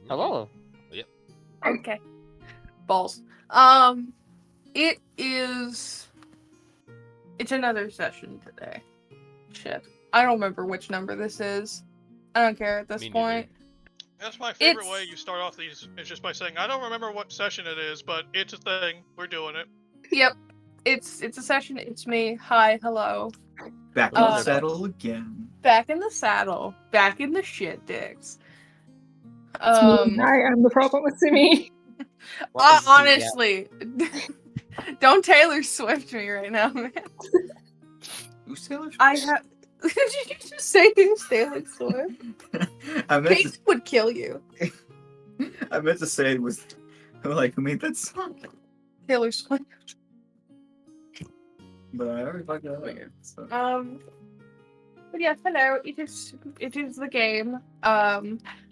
Hello. Yep. Okay. Balls. It is. It's another session today. Shit. I don't remember which number this is. I don't care at this Me neither. point. That's my favorite way It's. you start off these. It's just by saying, I don't remember what session it is, but it's a thing. We're doing it. Yep. It's a session. It's me. Hi. Hello. Back in the saddle again. Back in the saddle. Back in the shit dicks. It's me. I'm the problem with Simi. Honestly, don't Taylor Swift me right now, man. Who's Taylor Swift? I have. Did you just say who's Taylor Swift? I meant Kate would kill you. I meant to say it was like who made that song, Taylor Swift. but I already fucked it up. So. But yes, hello. It is the game.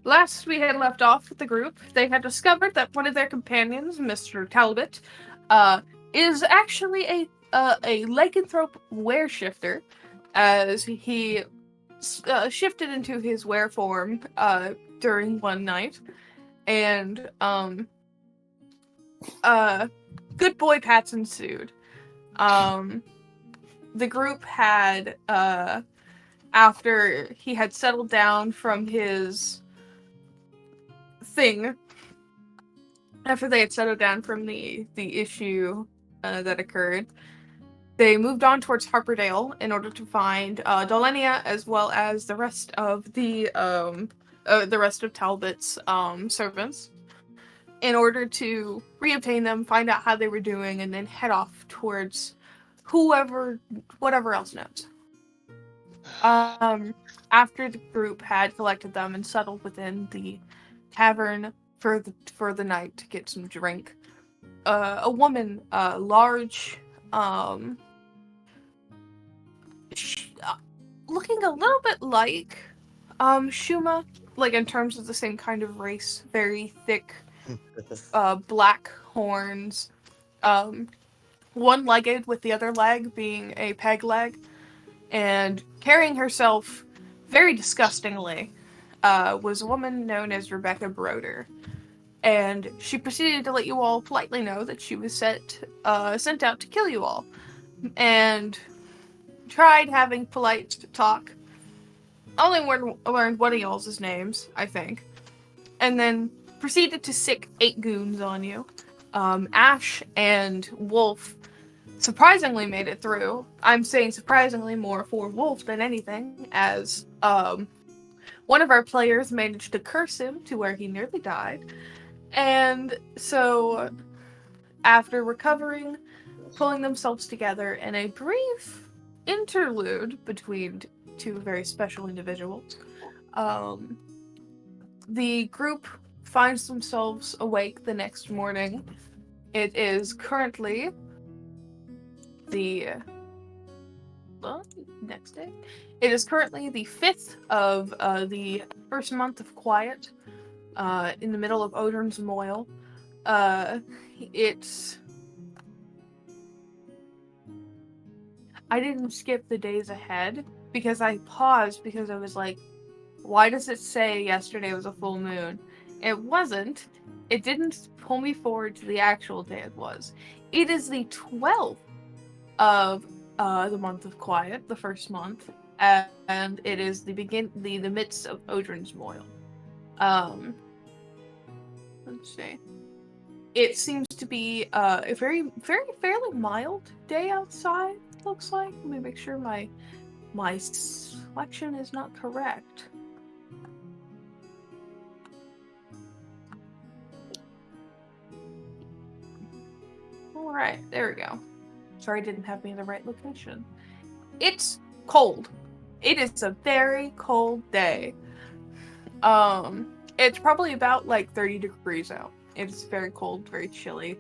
Last we had left off with the group, they had discovered that one of their companions, Mr. Talbot, is actually a lycanthrope wereshifter, as he shifted into his were form during one night, and good boy pats ensued. The group had after he had settled down from his thing, after they had settled down from the issue that occurred, they moved on towards Harperdale in order to find Dolenia as well as the rest of Talbot's servants, in order to reobtain them, find out how they were doing, and then head off towards whatever else knows. After the group had collected them and settled within the tavern for the night to get some drink, a woman, large, looking a little bit like Shuma, like in terms of the same kind of race, very thick, black horns, one-legged with the other leg being a peg leg, and carrying herself very disgustingly, was a woman known as Rebecca Broder. And she proceeded to let you all politely know that she was sent out to kill you all. And tried having polite talk. Only learned one of y'all's names, I think. And then proceeded to sick 8 goons on you. Ash and Wolf surprisingly made it through. I'm saying surprisingly more for Wolf than anything, as one of our players managed to curse him to where he nearly died. And so, after recovering, pulling themselves together in a brief interlude between two very special individuals, the group finds themselves awake the next morning. It is currently the next day. It is currently the 5th of the first month of quiet, in the middle of Odin's Moil. It's... I didn't skip the days ahead, because I paused because I was like, why does it say yesterday was a full moon? It wasn't. It didn't pull me forward to the actual day it was. It is the 12th of the month of quiet, the first month, and it is the midst of Odin's Moil. Let's see. It seems to be a very, very, fairly mild day outside. Looks like. Let me make sure my selection is not correct. All right, there we go. Sorry, I didn't have me in the right location. It's cold. It is a very cold day. It's probably about like 30 degrees out. It's very cold, very chilly.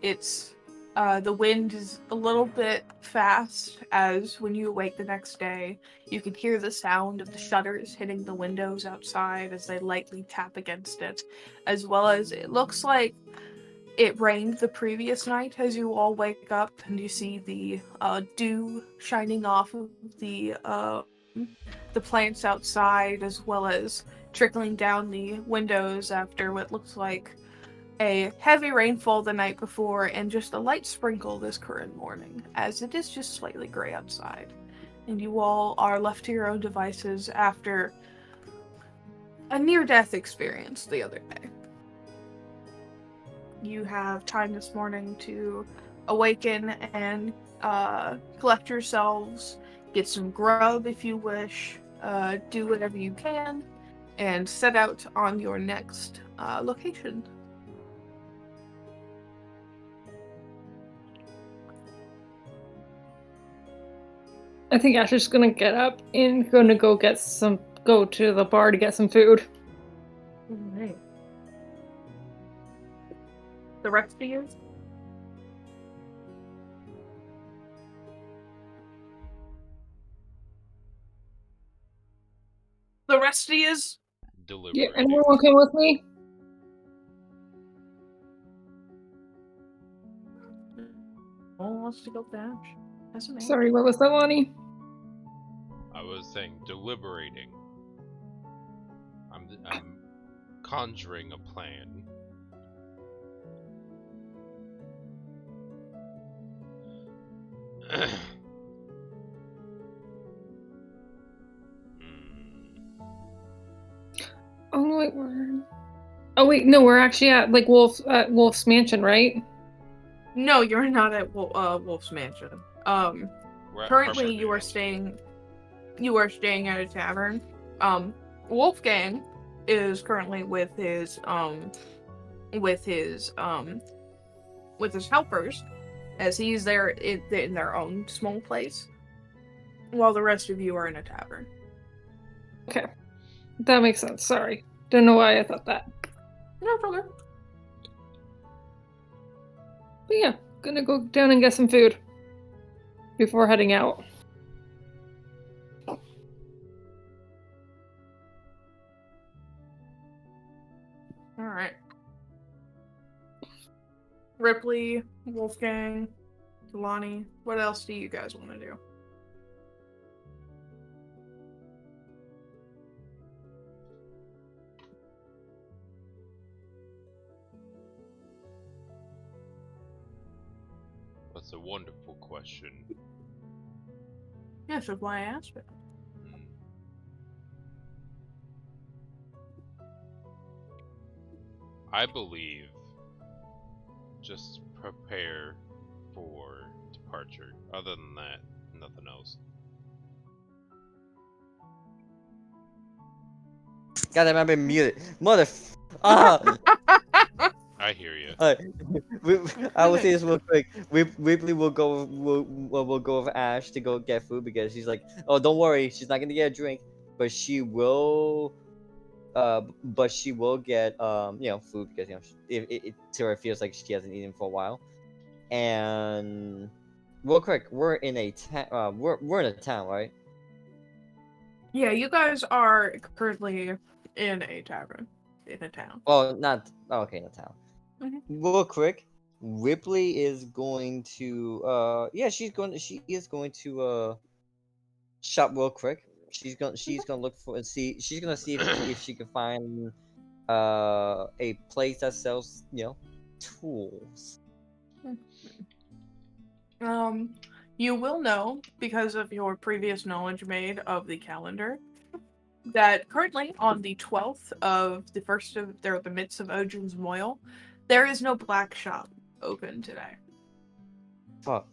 It's the wind is a little bit fast, as when you awake the next day, you can hear the sound of the shutters hitting the windows outside as they lightly tap against it, as well as it looks like it rained the previous night as you all wake up and you see the dew shining off of the the plants outside, as well as trickling down the windows after what looks like a heavy rainfall the night before and just a light sprinkle this current morning, as it is just slightly gray outside. And you all are left to your own devices after a near-death experience the other day. You have time this morning to awaken and collect yourselves, get some grub if you wish, do whatever you can, and set out on your next location. I think Ash is gonna get up and gonna go to the bar to get some food. Alright. The rest of you? The rest of you? Yeah, Deliberating. anyone come with me? No one wants to go dash. That's amazing. Sorry, what was that, Lonnie? I was saying deliberating. I'm conjuring a plan. Oh no, wait, we're actually at Wolf's mansion, right? No, you're not at Wolf's Mansion. We're at Currently you are Harpendale. staying at a tavern. Wolfgang is currently with his helpers, as he's there in their own small place, while the rest of you are in a tavern. Okay. That makes sense. Sorry. Don't know why I thought that. No problem. But yeah, gonna go down and get some food before heading out. Alright. Ripley, Wolfgang, Lonnie, what else do you guys want to do? That's a wonderful question. Yes, that's why I asked it. Hmm. I believe just prepare for departure. Other than that, nothing else. God damn, I've been muted. Ah! I hear you. I will say this real quick. Ripley will go with Ash to go get food because she's like, oh, don't worry, she's not gonna get a drink, but she will get food because it to her feels like she hasn't eaten for a while. And real quick, we're in a we're in a town, right? Yeah, you guys are currently in a tavern in a town. Well, not okay, in a town. Mhm. Real quick, Ripley is going to she is going to shop real quick. She's gonna look for and see she's gonna see if she can find a place that sells tools. You will know, because of your previous knowledge made of the calendar, that currently on the 12th of the midst of Odin's Moil, there is no black shop open today. Fuck.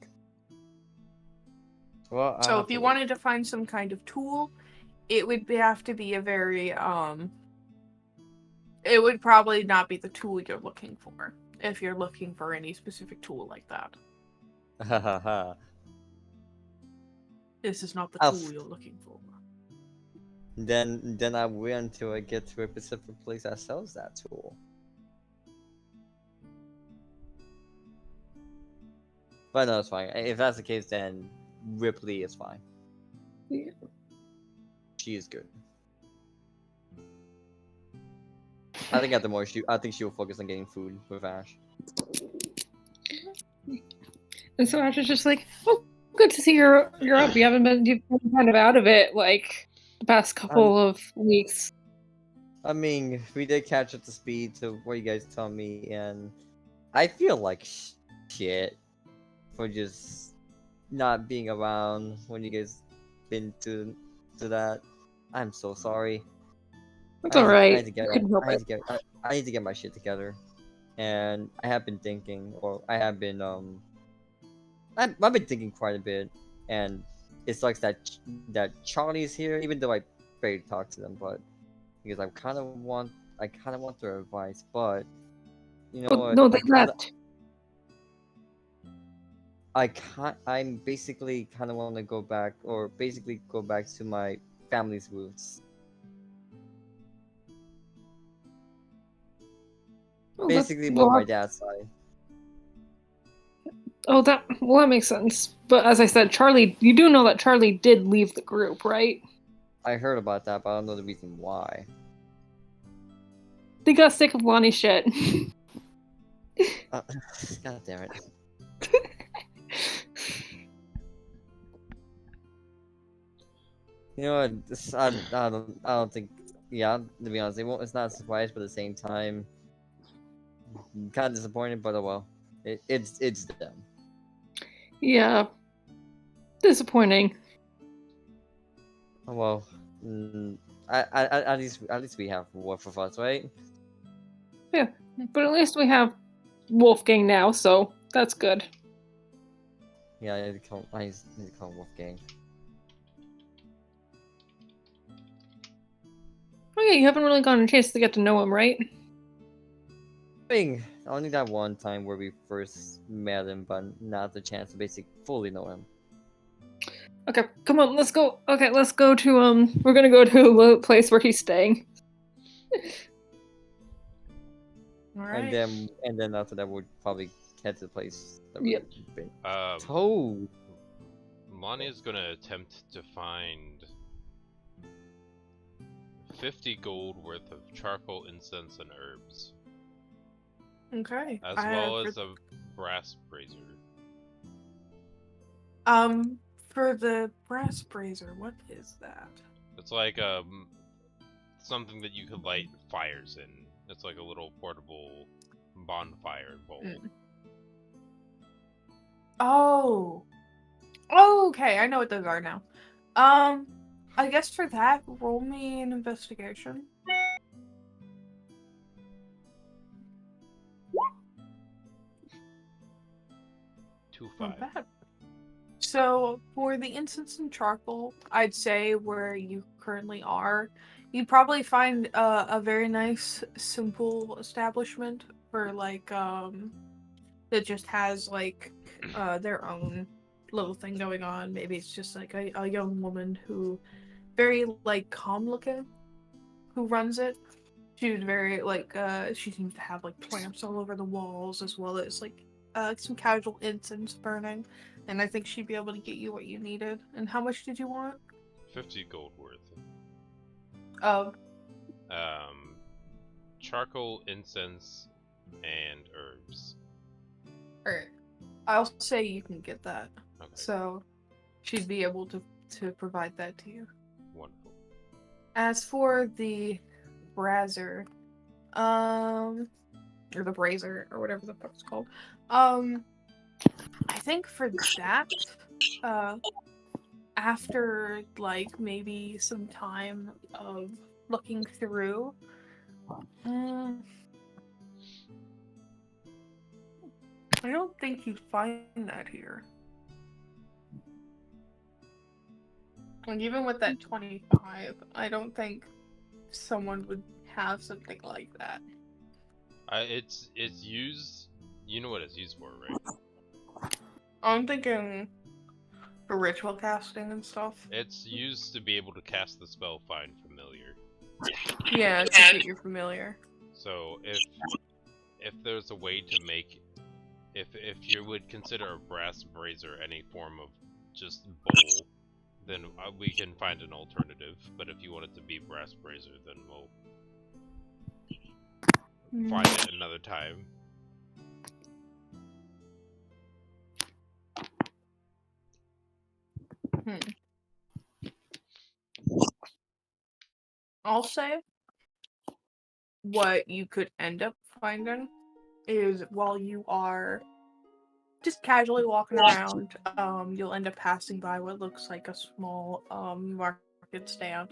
Well, So if you wanted to find some kind of tool, it would have to be a very it would probably not be the tool you're looking for if you're looking for any specific tool like that. Hahaha. This is not the Oh, tool you're looking for. Then I wait until I get to a specific place that sells that tool. But no, it's fine. If that's the case, then Ripley is fine. Yeah. She is good. I think at the more I think she will focus on getting food with Ash. And so Ash is just like, oh, Good to see you're up. You've been kind of out of it like the past couple of weeks. I mean, we did catch up to speed to what you guys tell me, and I feel like shit for just not being around when you guys been to that. I'm so sorry. It's alright. I need to get my shit together, and I have been thinking, or I have been I've been thinking quite a bit, and it sucks that Charlie's here, even though I barely talk to them, but because I kind of want their advice, but you know what? No, they left. I'm basically kind of want to go back, or basically go back to my family's roots. Basically, more my dad's side. Oh, that makes sense. But as I said, Charlie, you do know that Charlie did leave the group, right? I heard about that, but I don't know the reason why. They got sick of Lonnie's shit. God damn it. You know what? I don't think. Yeah, to be honest, it's not a surprise, but at the same time, kind of disappointed. But oh well, it's them. Yeah, disappointing. Oh well, at least we have work for us, right? Yeah, but at least we have Wolfgang now, so that's good. Yeah, I need to call Wolfgang. Oh yeah, you haven't really gotten a chance to get to know him, right? Only that one time where we first met him, but not the chance to basically fully know him. Okay, come on, let's go. Okay, let's go to we're gonna go to the place where he's staying. All right. And then after that, we'll probably head to the place that Yep. we've been. Lonnie is gonna attempt to find 50 gold worth of charcoal, incense, and herbs. Okay. As well as a brass brazier. For the brass brazier, what is that? It's like something that you could light fires in. It's like a little portable bonfire bowl. Oh. Okay, I know what those are now. I guess for that, roll me an investigation. 2-5. Not bad. So, for the incense and charcoal, I'd say where you currently are, you'd probably find a very nice, simple establishment for, like, that just has, like, their own little thing going on. Maybe it's just, like, a young woman who, very, like, calm looking, who runs it. She's very, like, she seems to have, like, plants all over the walls, as well as, like, some casual incense burning. And I think she'd be able to get you what you needed. And how much did you want? 50 gold worth. Of? Charcoal, incense, and herbs. Alright. I'll say you can get that. Okay. So, she'd be able to provide that to you. Wonderful. As for the brazier, or the brazier, or whatever the fuck it's called, I think for that, after, like, maybe some time of looking through, I don't think you'd find that here. And even with that 25, I don't think someone would have something like that. It's used. You know what it's used for, right? I'm thinking for ritual casting and stuff. It's used to be able to cast the spell Find Familiar. Yeah, to get your familiar. So if there's a way to make, if you would consider a brass brazier any form of just bowl, then we can find an alternative. But if you want it to be brass brazier, then we'll find it another time. I'll say what you could end up finding is while you are just casually walking around, you'll end up passing by what looks like a small market stand,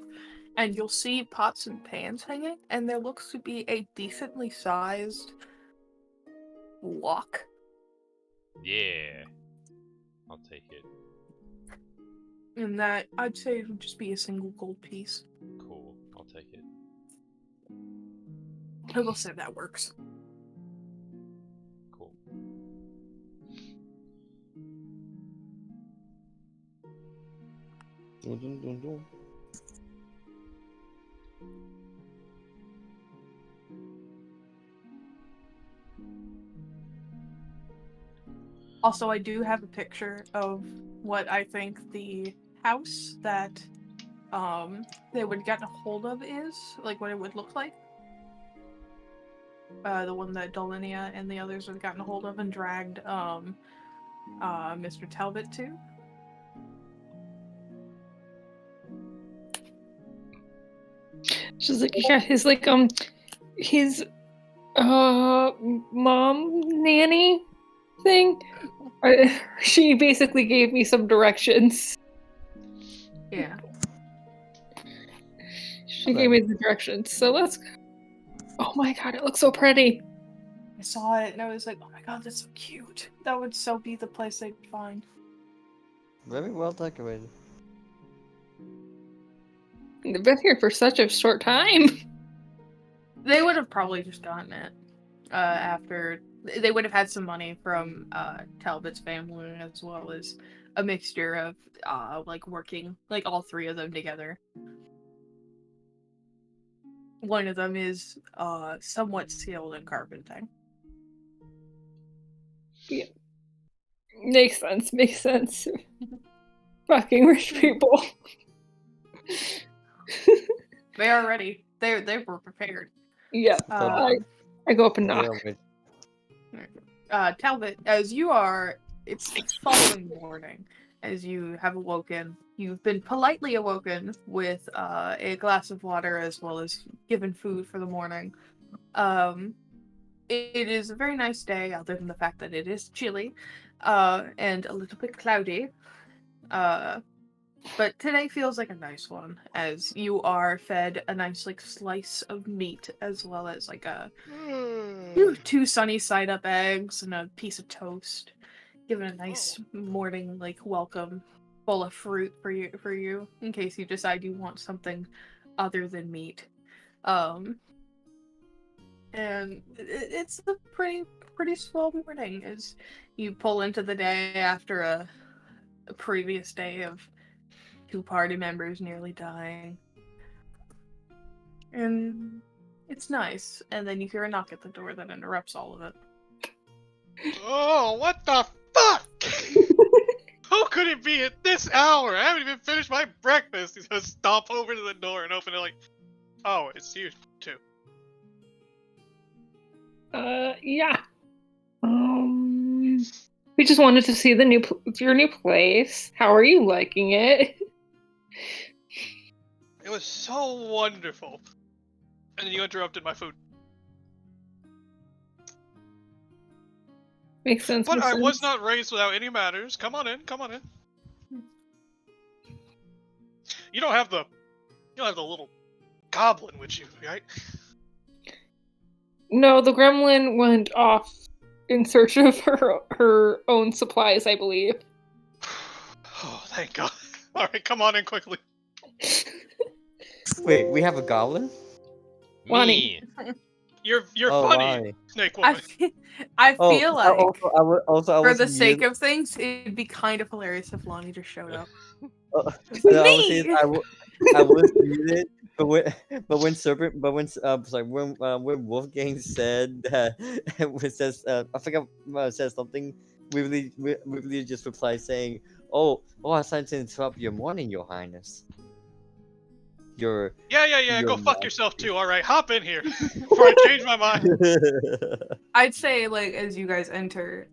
and you'll see pots and pans hanging, and there looks to be a decently sized wok. Yeah. I'll take it. And that, I'd say, would just be a single gold piece. Cool. I'll take it. I will say that works. Cool. Dun, dun, dun, dun. Also, I do have a picture of what I think the house that they would get a hold of is, like what it would look like. The one that Dolinia and the others have gotten a hold of and dragged Mr. Talbot to. She's like, yeah, his mom nanny thing. She basically gave me some directions. Yeah. She gave me the directions. So let's go. Oh my god, it looks so pretty. I saw it and I was like, oh my god, that's so cute. That would so be the place they'd find. Very well decorated. They've been here for such a short time. They would have probably just gotten it after. They would have had some money from Talbot's family as well as a mixture of like working, like all three of them together. One of them is somewhat skilled in carpenting. Yeah. Makes sense. Fucking rich people. They are ready. They were prepared. Yeah. I go up and knock. Talbot, as you are, it's the following morning. As you have awoken, you've been politely awoken with a glass of water as well as given food for the morning. It is a very nice day, other than the fact that it is chilly and a little bit cloudy. But today feels like a nice one, as you are fed a nice like slice of meat as well as like a two sunny side up eggs and a piece of toast. Given a nice morning like welcome full of fruit for you in case you decide you want something other than meat. And it's a pretty slow morning as you pull into the day after a previous day of 2 party members nearly dying. And it's nice. And then you hear a knock at the door that interrupts all of it. Oh, what the fuck? Who could it be at this hour? I haven't even finished my breakfast. He's gonna stomp over to the door and open it like, oh, it's you too. Yeah. We just wanted to see your new place. How are you liking it? It was so wonderful. And then you interrupted my food. Makes sense. But makes I sense. was not raised without any manners. Come on in. You don't have the little goblin with you, right? No, the gremlin went off in search of her own supplies, I believe. Oh, thank God. Alright, come on in quickly. Wait, we have a goblin? Me. You're Oh, funny, why? Snake Woman. I feel like I for was the sake of things, it'd be kind of hilarious if Lonnie just showed up. I Me! I was muted, but when Wolfgang said that it says I forgot it says something. Wibbly just replied saying, "Oh, I tried to interrupt your morning, Your Highness." Yeah, You're go fuck not- yourself too, alright? Hop in here before I change my mind. I'd say, like, as you guys enter,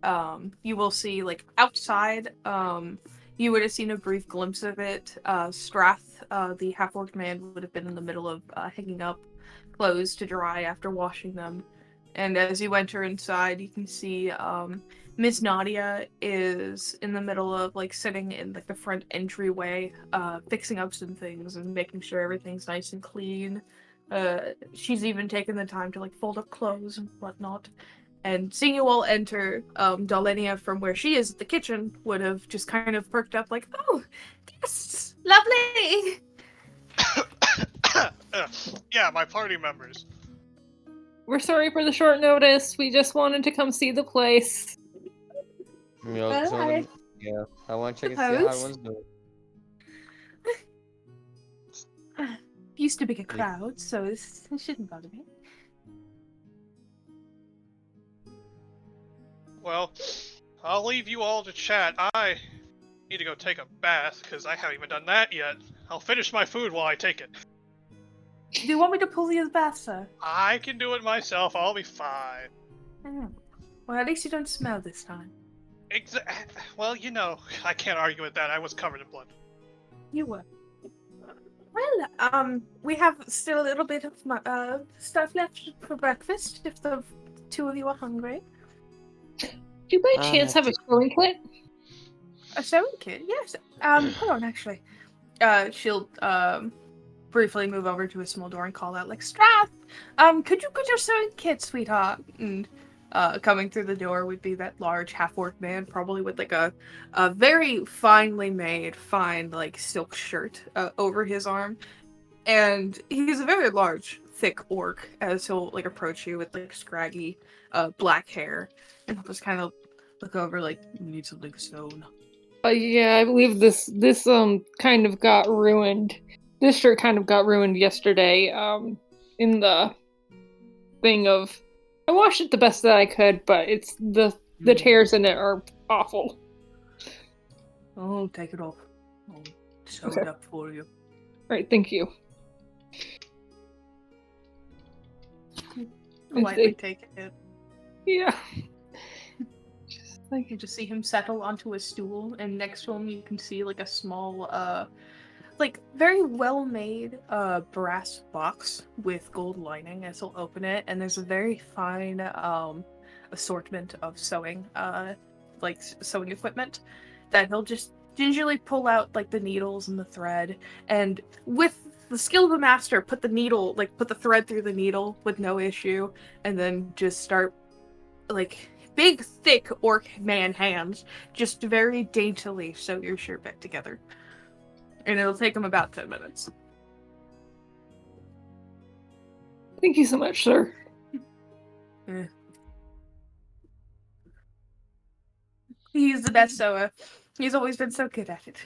you will see, like, outside, You would have seen a brief glimpse of it. Strath, the half-orc man, would have been in the middle of hanging up clothes to dry after washing them. And as you enter inside, you can see Miss Nadia is in the middle of like sitting in like the front entryway, fixing up some things and making sure everything's nice and clean. She's even taken the time to like fold up clothes and whatnot. And seeing you all enter, Dalenia from where she is at the kitchen would have just kind of perked up like, "Oh, guests! Lovely!" Yeah, my party members. We're sorry for the short notice. We just wanted to come see the place. You know, Well, some of them, yeah, I want to check and see how suppose. everyone's doing. Used to be a crowd, so it shouldn't bother me. Well, I'll leave you all to chat. I need to go take a bath, because I haven't even done that yet. I'll finish my food while I take it. Do you want me to pull you the bath, sir? I can do it myself. I'll be fine. Oh. Well, at least you don't smell this time. Well, you know, I can't argue with that. I was covered in blood. You were. Well, we have still a little bit of stuff left for breakfast, if the two of you are hungry. Do you by chance have a sewing kit? A sewing kit? Yes. Hold on, actually. She'll, briefly move over to a small door and call out, like, Strath! Could you get your sewing kit, sweetheart? And, coming through the door would be that large half-orc man, probably with, like, a very finely made, fine, like, silk shirt, over his arm. And he's a very large, thick orc, as he'll, like, approach you with, like, scraggy, black hair. And he'll just kind of look over, like, you need something sewn. Yeah, I believe this kind of got ruined. This shirt kind of got ruined yesterday, in the thing of I washed it the best that I could, but it's the tears in it are awful. Oh, take it off. I'll sew Okay. it up for you. Right, thank you. Lightly take it. Yeah. You just see him settle onto a stool, and next to him you can see like a small, like very well made brass box with gold lining as he'll open it, and there's a very fine assortment of sewing sewing equipment that he'll just gingerly pull out like the needles and the thread, and with the skill of a master put the thread through the needle with no issue, and then just start like big thick orc man hands just very daintily sew your shirt back together. And it'll take him about 10 minutes. Thank you so much, sir. He's the best sewer. He's always been so good at it.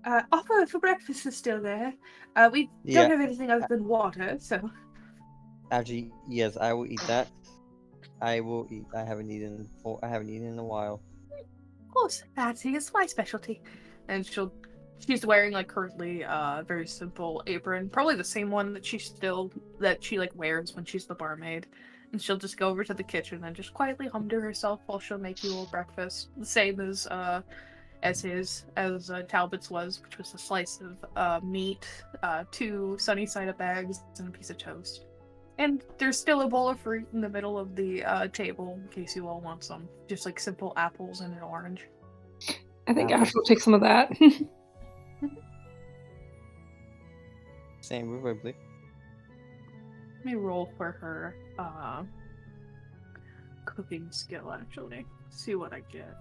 Offer for breakfast is still there. We don't have anything other than water, so... Actually, yes, I will eat that. I will eat. I haven't eaten in a while. Of course, Patsy, it's my specialty. And she's wearing like currently very simple apron, probably the same one that she like wears when she's the barmaid. And she'll just go over to the kitchen and just quietly hum to herself while she'll make you all breakfast, the same as Talbot's was, which was a slice of meat, 2 sunny side up eggs, and a piece of toast. And there's still a bowl of fruit in the middle of the table, in case you all want some. Just like simple apples and an orange. I think Ash will take some of that. Same with Ripley. Let me roll for her cooking skill, actually. See what I get.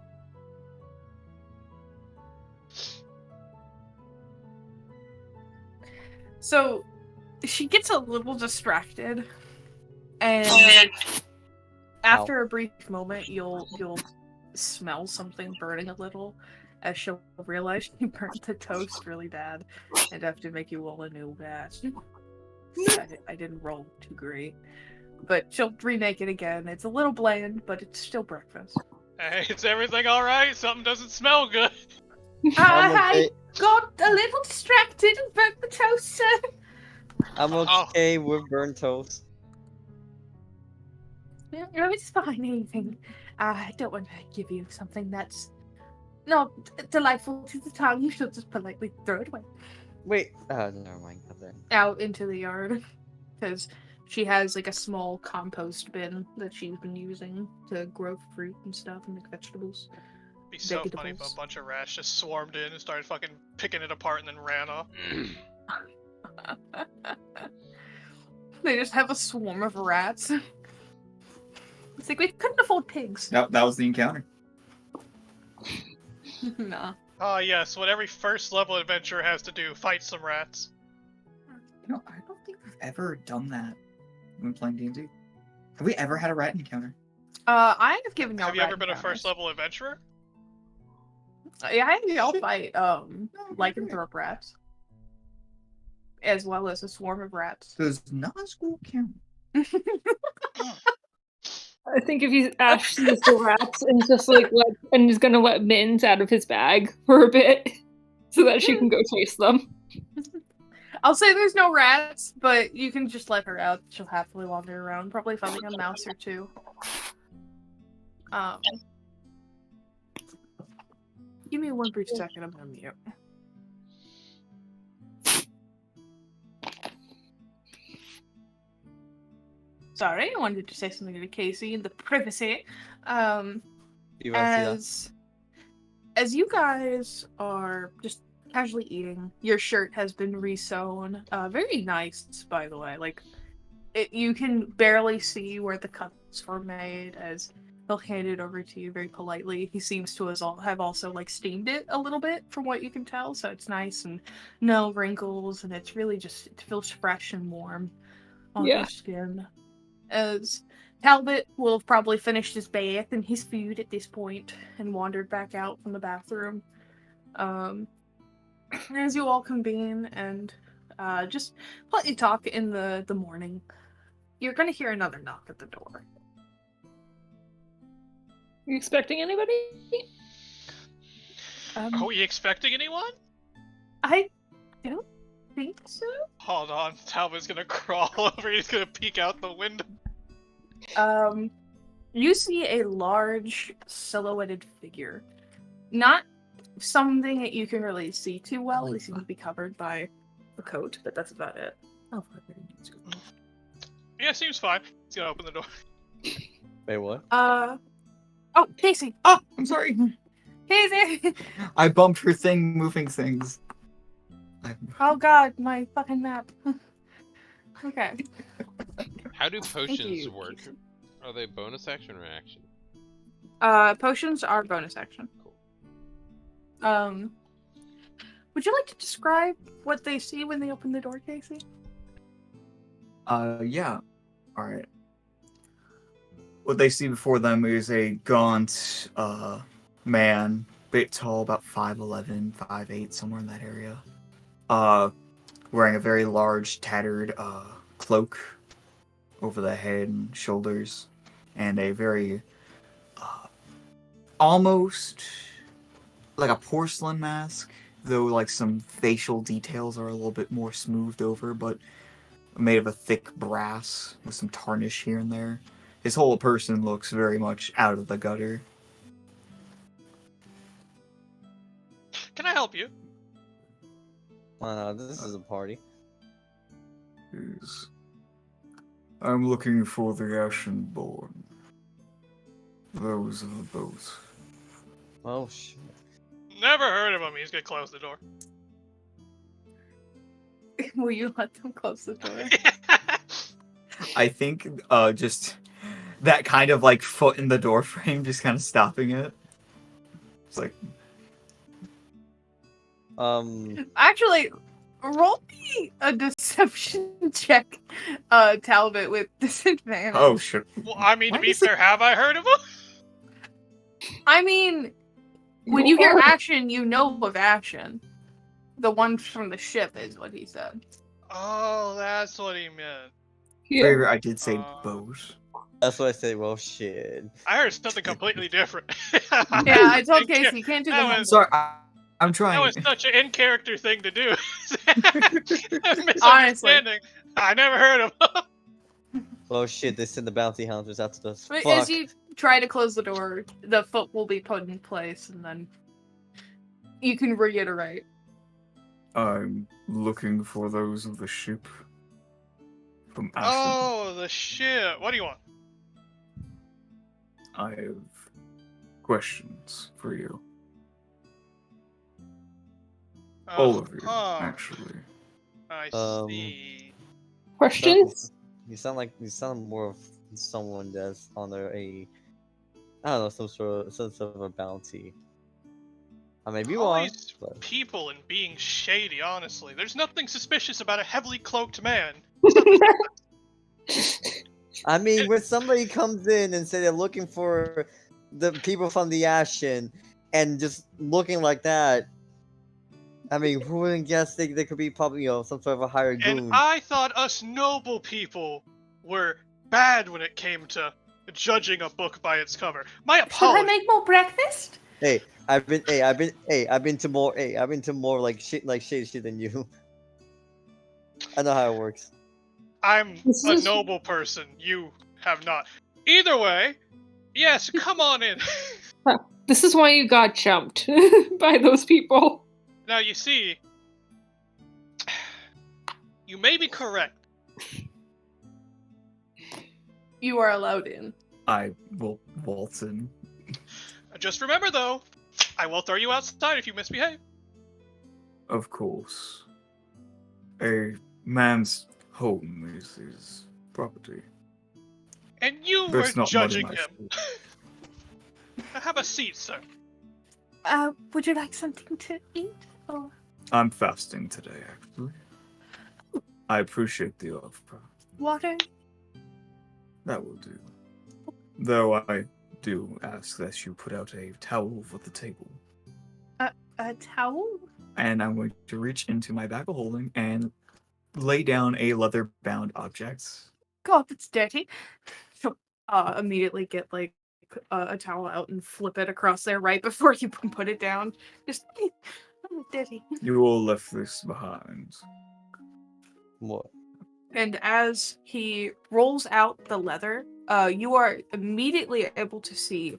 So, she gets a little distracted, and after a brief moment, you'll smell something burning a little, as she'll realize she burnt the toast really bad, and have to make you roll a new batch. I didn't roll too great, but she'll remake it again. It's a little bland, but it's still breakfast. Hey, is everything alright? Something doesn't smell good. I got a little distracted and burnt the toast, sir. I'm okay with burnt toast. No, it's fine, anything. I don't want to give you something that's not delightful to the tongue. She'll just politely throw it away Wait. Never mind. Okay. out into the yard because she has like a small compost bin that she's been using to grow fruit and stuff and make vegetables. It'd be so funny if a Vegetables. bunch of rats just swarmed in and started fucking picking it apart and then ran off. They just have a swarm of rats. It's like we couldn't afford pigs. That was the encounter. Nah. Ah, yes, what every first level adventurer has to do, fight some rats. You know, I don't think we've ever done that when playing D&D. Have we ever had a rat encounter? I have given y'all. Have you rat ever been a encounters. first level adventurer? Yeah, I think y'all fight lycanthrope rats, as well as a swarm of rats. Does non-school count? I think if he's Ash sees the rats and just like he's gonna let Mittens out of his bag for a bit so that she can go chase them. I'll say there's no rats, but you can just let her out. She'll happily wander around, probably finding a mouse or two. Give me one brief second. I'm gonna mute. Sorry, I wanted to say something to Casey in the privacy. You wanna see As you guys are just casually eating, your shirt has been re-sewn. Very nice, by the way. Like, you can barely see where the cuts were made as he'll hand it over to you very politely. He seems to have also like steamed it a little bit from what you can tell, so it's nice and no wrinkles, and it's really just, it feels fresh and warm on your skin. As Talbot will have probably finished his bath and his food at this point and wandered back out from the bathroom. As you all convene and just politely talk in the morning, you're gonna hear another knock at the door. You expecting anybody? Are we expecting anyone? I don't think so. Hold on, Talbot's gonna crawl over, he's gonna peek out the window. You see a large silhouetted figure. Not something that you can really see too well. They seem to be covered by a coat, but that's about it. Oh, fuck, I didn't use it. Yeah, seems fine. He's gonna open the door. Wait, what? Oh, Casey! Oh, I'm sorry. Casey! I bumped her thing moving things. Oh god, my fucking map. Okay. How do potions you, work? Casey. Are they bonus action or action? Potions are bonus action. Cool. Would you like to describe what they see when they open the door, Casey? Yeah. Alright. What they see before them is a gaunt, man, bit tall, about 5'11", 5'8", somewhere in that area. Wearing a very large, tattered, cloak over the head and shoulders, and a very, almost like a porcelain mask, though like some facial details are a little bit more smoothed over, but made of a thick brass with some tarnish here and there. His whole person looks very much out of the gutter. Can I help you? This is a party. Yes. I'm looking for the Ashenborn. Those are the both. Oh shit. Never heard of him. He's gonna close the door. Will you let them close the door? I think just that kind of like foot in the door frame, just kind of stopping it. It's like, Actually, roll me a deception check, Talbot, with disadvantage. oh shit. Well, I mean, Why to be is it- fair, have I heard of him? I mean, when you hear action, you know of action. The one from the ship is what he said. Oh, that's what he meant. Favor, I did say both. That's why I say, well, shit. I heard something completely different. Yeah, I told Casey you can't do That that. was- Sorry, I'm trying. That was such an in-character thing to do. Honestly. Misunderstanding. I never heard of him. Oh shit, they send the bounty hunters out to the Wait, fuck. as you try to close the door. The foot will be put in place, and then you can reiterate. I'm looking for those of the ship from Ashford. Oh, the shit. What do you want? I have questions for you. All of you, actually. I Um, see. Questions? You sound more of someone that's on I don't know, some sort of a bounty. I may be All wrong, these but people and being shady, honestly. There's nothing suspicious about a heavily cloaked man. I mean, when somebody comes in and say they're looking for the people from the Ashen and just looking like that, I mean, who wouldn't guess they could be probably, some sort of a hired And goon? I thought us noble people were bad when it came to judging a book by its cover. My Should I apologies. make more breakfast? Hey, I've been to more like shady shit than you. I know how it works. I'm This a is- noble person. You have not. Either way, yes, come on in. This is why you got jumped by those people. Now, you see, you may be correct. You are allowed in. I will waltz in. Just remember, though, I will throw you outside if you misbehave. Of course. A man's home is his property. And you were There's not judging much him. Have a seat, sir. Would you like something to eat? Or... I'm fasting today, actually. I appreciate the offer. Water? That will do. Though I do ask that you put out a towel for the table. A towel? And I'm going to reach into my bag of holding and lay down a leather-bound object. God, that's dirty. She'll immediately get like a towel out and flip it across there right before you put it down. Just oh, dirty. You will left this behind. What? And as he rolls out the leather, you are immediately able to see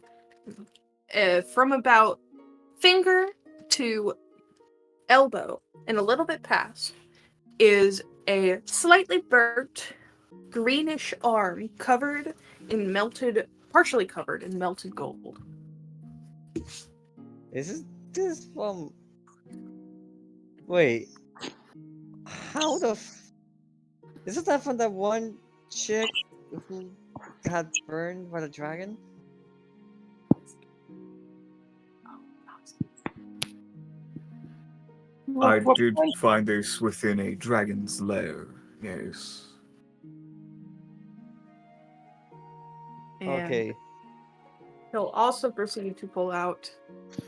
from about finger to elbow and a little bit past is a slightly burnt greenish arm partially covered in melted gold. Is this from? Wait, how the? Isn't that from that one chick who got burned by the dragon? I did find this within a dragon's lair, yes. And Okay. he'll also proceed to pull out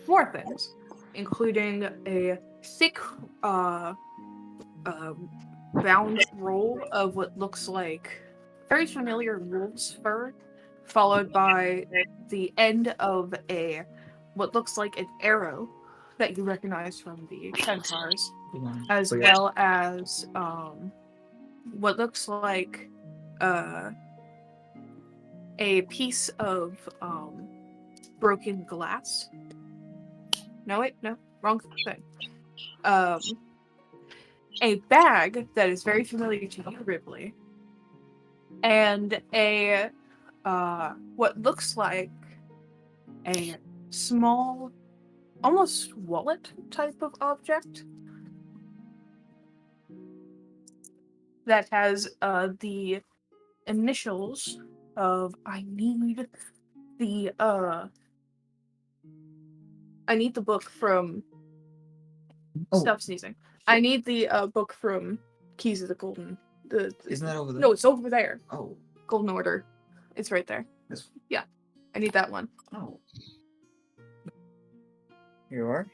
more things, including a thick, bound roll of what looks like very familiar wolf's fur, followed by the end of what looks like an arrow that you recognize from the centaurs, as well as what looks like a piece of broken glass. No, wait, no, wrong thing. A bag that is very familiar to you, Ripley, and a what looks like a small, almost wallet type of object that has the initials of I need the book from Stop sneezing. I need the book from Keys of the Golden. Isn't that over there? No, it's over there. Oh. Golden Order. It's right there. This... Yeah. I need that one. Oh. You are?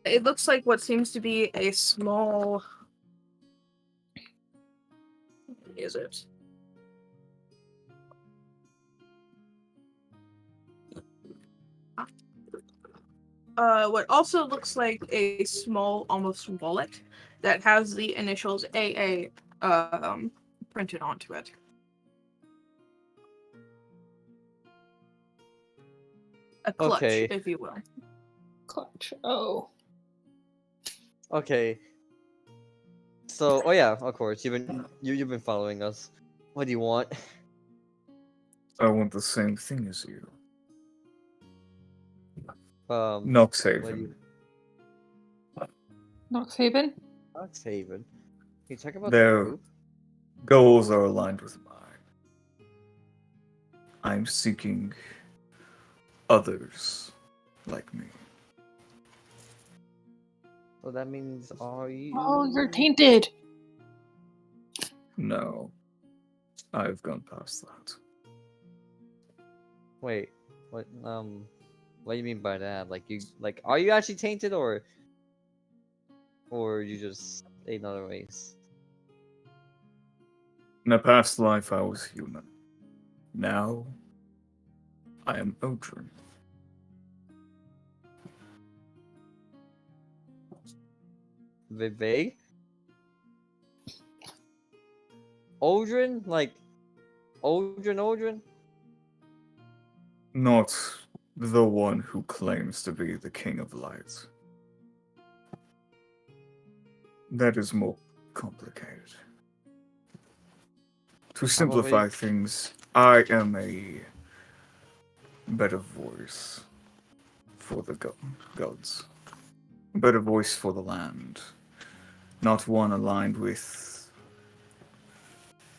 It looks like what seems to be a small. What is it? What also looks like a small, almost wallet that has the initials AA printed onto it. a clutch, Okay. if you will. Clutch. Oh. Okay. So, oh yeah, of course, you've been following us. What do you want? I want the same thing as you. What do Noxhaven. you? Noxhaven? Oxhaven. Can you talk about Their who? goals are aligned with mine. I'm seeking others like me. So that means are you? Oh, you're tainted. No, I've gone past that. Wait, what do you mean by that? Like, are you actually tainted, or you just another race? In a past life, I was human. Now, I am Odrin. Vivek? Odrin? Like, Odrin? Not the one who claims to be the King of Light. That is more complicated. To simplify things, I am a better voice for the gods. A better voice for the land. Not one aligned with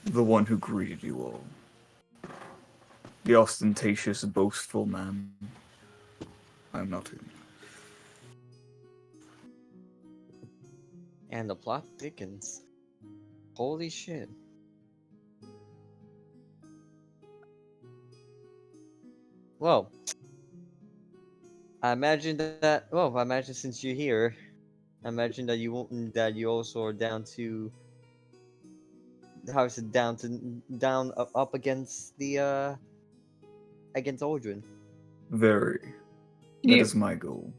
the one who greeted you all. The ostentatious, boastful man. I'm not him. And the plot thickens. Holy shit. Well, I imagine I imagine since you're here, I imagine that you also are down to, how is it, up against the against Aldrin. Very. That Yeah. is my goal.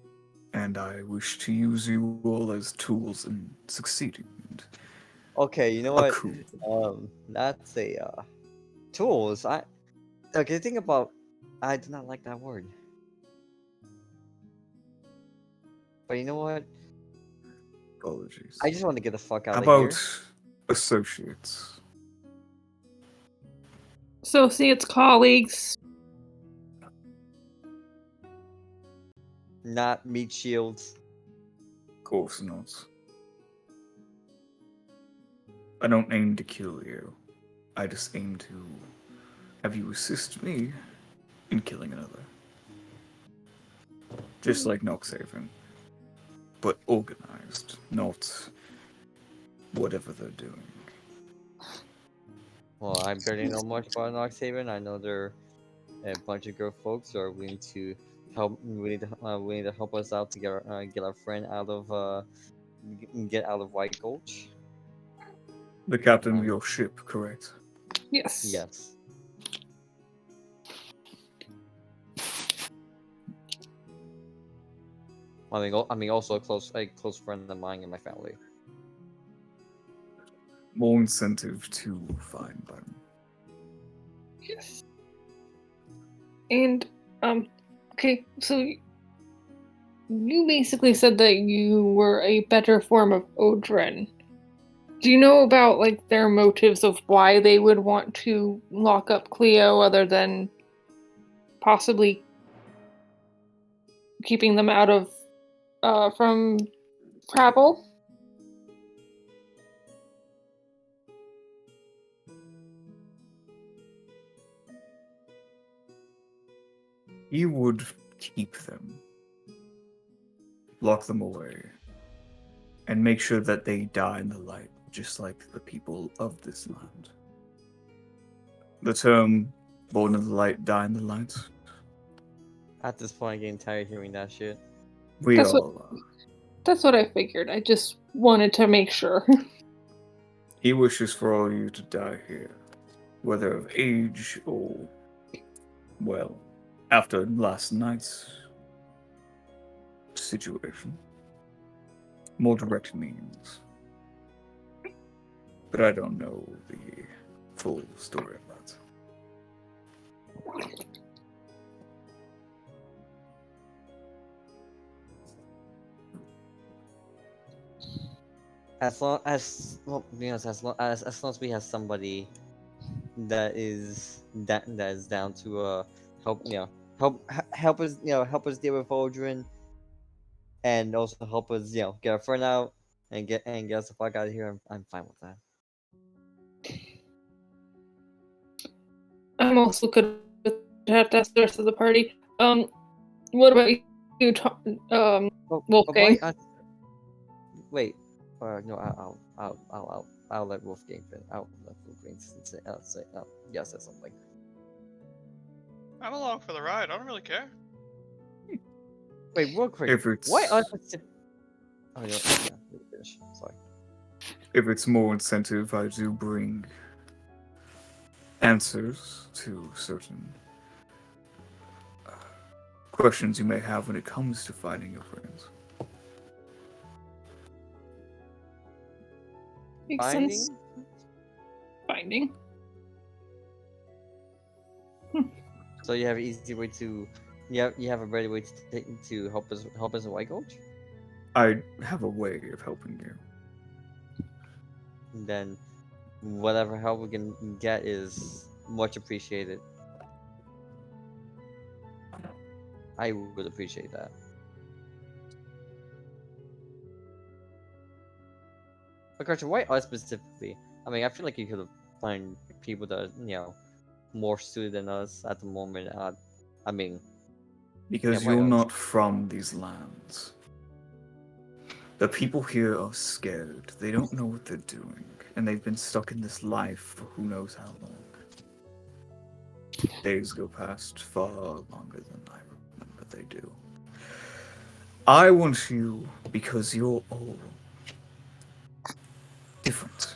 And I wish to use you all as tools in succeeding. Okay, you know A what? coup. That's a tools. Okay, think about. I do not like that word. But you know what? Apologies. I just want to get the fuck out How of about here. associates? Associates, colleagues. Not meat shields. Of course not. I don't aim to kill you. I just aim to have you assist me in killing another. Just like Noxhaven. But organized, not whatever they're doing. Well, I barely know much about Noxhaven. I know they're a bunch of good folks who are willing to help us out to get our friend out of get out of White Gulch. The captain of your ship, correct? Yes. Yes. I mean, also a close friend of mine and my family. More incentive to find them. Yes. And okay, so you basically said that you were a better form of Odrin. Do you know about like their motives of why they would want to lock up Cleo other than possibly keeping them out of from travel? He would keep them, lock them away, and make sure that they die in the light, just like the people of this land. The term born in the light, die in the light. At this point, I'm getting tired of hearing that shit. We That's all are. That's what I figured. I just wanted to make sure. He wishes for all you to die here, whether of age or, well, after last night's situation. More direct means. But I don't know the full story of that. as long as well, to be honest, as long as we have somebody that is down to help help us help us deal with Aldrin and also help us get our friend out and get us the fuck out of here. I'm fine with that. I'm also good with have to ask the rest of the party. What about you, Wolfgang? Wait. No, I'll let Wolfgang fin. I'll let Wolfgang say yes, say something. I'm along for the ride. I don't really care. Wait, real quick. If it's Why are Oh, yeah, finish. Sorry. if it's more incentive, I do bring answers to certain questions you may have when it comes to finding your friends. Makes sense. Finding. So you have an easy way to, you have a ready way to help us in White Gulch. I have a way of helping you. Then, whatever help we can get is much appreciated. I would appreciate that. But Carter, why us specifically? I mean, I feel like you could have find people that are, more suited than us at the moment. I mean, Because why you're us? not from these lands. The people here are scared. They don't know what they're doing. And they've been stuck in this life for who knows how long. Days go past far longer than I remember they do. I want you because you're all different.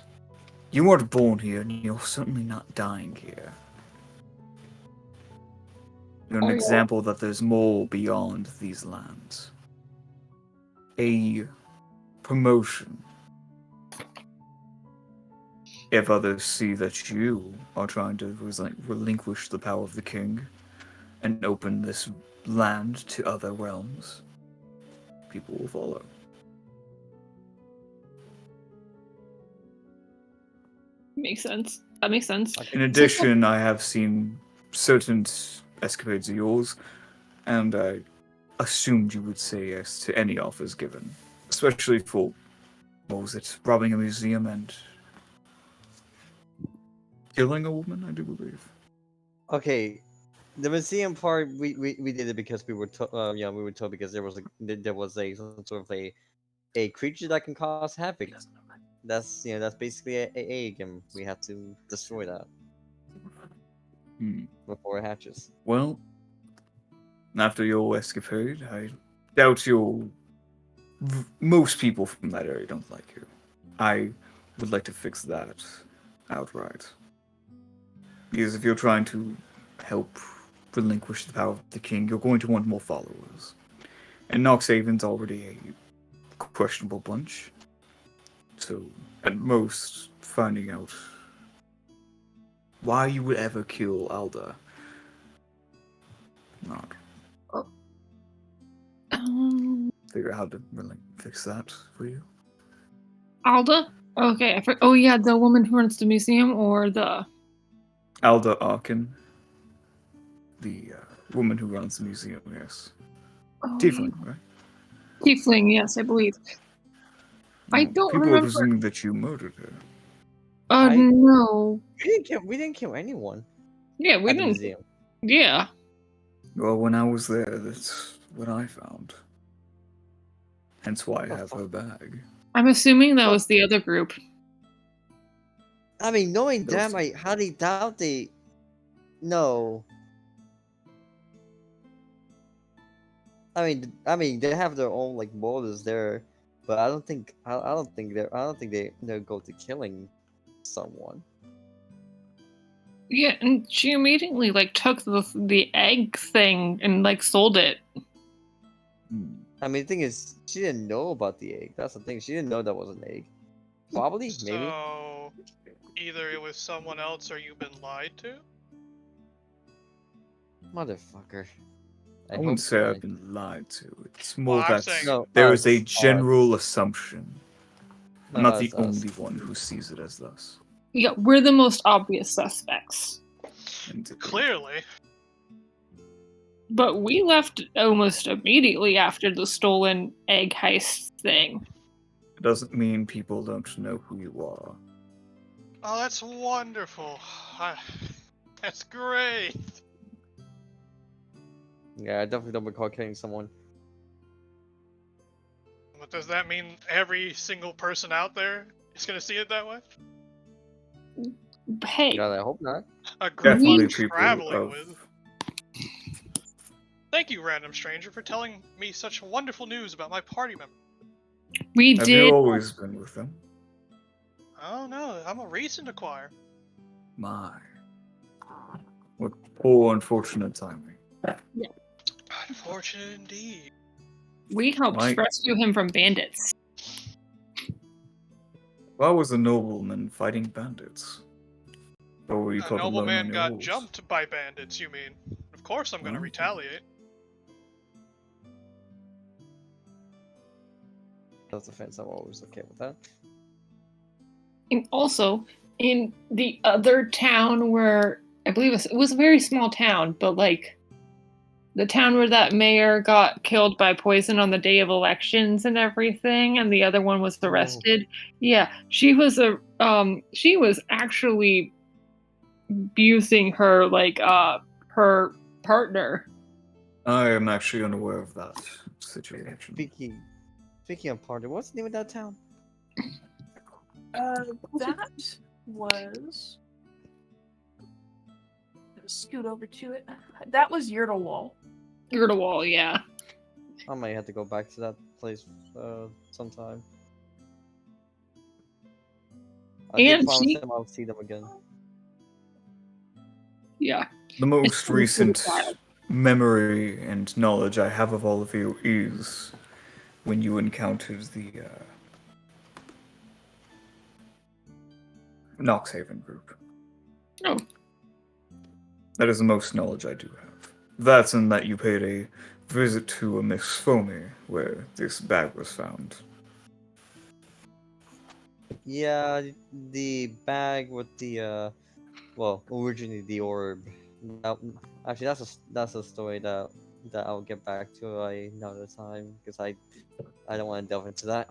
You weren't born here, and you're certainly not dying here. You're an Oh, yeah. example that there's more beyond these lands. A promotion. If others see that you are trying to relinquish the power of the king and open this land to other realms, people will follow. Makes sense. That makes sense. In addition, I have seen certain escapades of yours, and I assumed you would say yes to any offers given, especially for, what was it, robbing a museum and killing a woman, I do believe. Okay, the museum part we did it because we were we were told because there was a some sort of a creature that can cause havoc. That's basically a egg, and we have to destroy that before it hatches. Well, after your escapade, I doubt you'll. Most people from that area don't like you. I would like to fix that outright. Because if you're trying to help relinquish the power of the king, you're going to want more followers. And Noxhaven's already a questionable bunch. So, at most, finding out why you would ever kill Alda. Not figure out how to really fix that for you. Alda? Okay. Oh, yeah, the woman who runs the museum or the. Alda Arkin, the woman who runs the museum, yes. Oh, Tiefling, right? Tiefling, yes, I believe. I don't People remember. are presuming that you murdered her. No. We didn't kill anyone Yeah, we at the didn't. museum. Yeah. Well, when I was there, that's what I found. Hence why I have her bag. I'm assuming that was the other group. I mean, knowing Those- them, I highly doubt they. No. I mean, they have their own like motives there, but I don't think they're go to killing someone. Yeah, and she immediately took the egg thing and sold it. I mean, the thing is, she didn't know about the egg. That's the thing. She didn't know that was an egg. Probably, maybe. So, either it was someone else or you've been lied to? Motherfucker. I wouldn't say I've been lied to. It's more Well, I'm that saying- No, there is a us. general assumption I'm not the it's us. only one who sees it as thus. Yeah, we're the most obvious suspects. Indeed. Clearly. But we left almost immediately after the stolen egg heist thing. It doesn't mean people don't know who you are. Oh, that's wonderful. That's great. Yeah, I definitely don't recall killing someone. But does that mean every single person out there is gonna see it that way? Hey, God, I hope not. A group Definitely I'm people traveling of... with. Thank you, random stranger, for telling me such wonderful news about my party member. we Have did. you always been with them? Oh no, I'm a recent acquire. My. What poor unfortunate timing. Unfortunate indeed. We helped Right. rescue him from bandits. If I was a nobleman fighting bandits, what were you A caught alone on nobleman your got horse? jumped by bandits, you mean? Of course I'm gonna Well. retaliate. That's offense. I'm always okay with that. And also, in the other town where I believe it was a very small town, but like the town where that mayor got killed by poison on the day of elections and everything, and the other one was arrested. Yeah, she was actually abusing her her partner. I am actually unaware of that situation. Speaking of party, what's the name of that town? That was. Scoot over to it. That was Yurtlewall. Wall, yeah. I might have to go back to that place sometime. I did And promise she- them I'll see them again. Yeah. The most pretty recent wild. memory and knowledge I have of all of you is when you encountered the Noxhaven group. Oh. That is the most knowledge I do have. That's in that you paid a visit to a Miss Foamy where this bag was found. Yeah, the bag with the well, originally the orb. That, actually, that's a story that I'll get back to another time because I don't want to delve into that.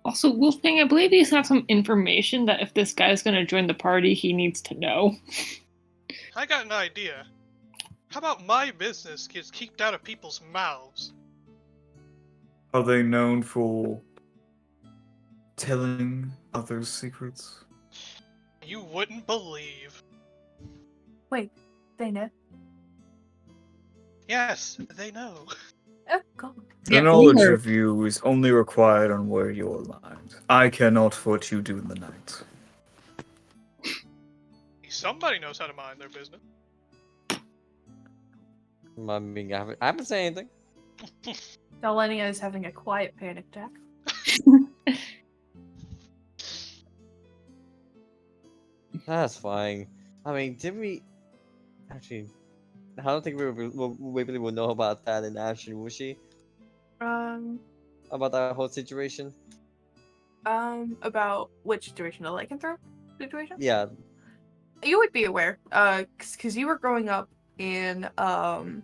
Also, Wolfgang, I believe he's have some information that if this guy's gonna join the party, he needs to know. I got an idea. How about my business gets kept out of people's mouths? Are they known for telling others secrets? You wouldn't believe. Wait, they know. Yes, they know. Oh, God. The Yeah, we knowledge heard. of you is only required on where you're aligned. I care not for what you do in the night. Somebody knows how to mind their business. I mean, I haven't said anything. Delenia is having a quiet panic attack. That's fine. I mean, did we actually? I don't think we really will know about that in action, will she? About that whole situation? About which situation? The lycanthrope situation? Yeah. You would be aware, because you were growing up in, oh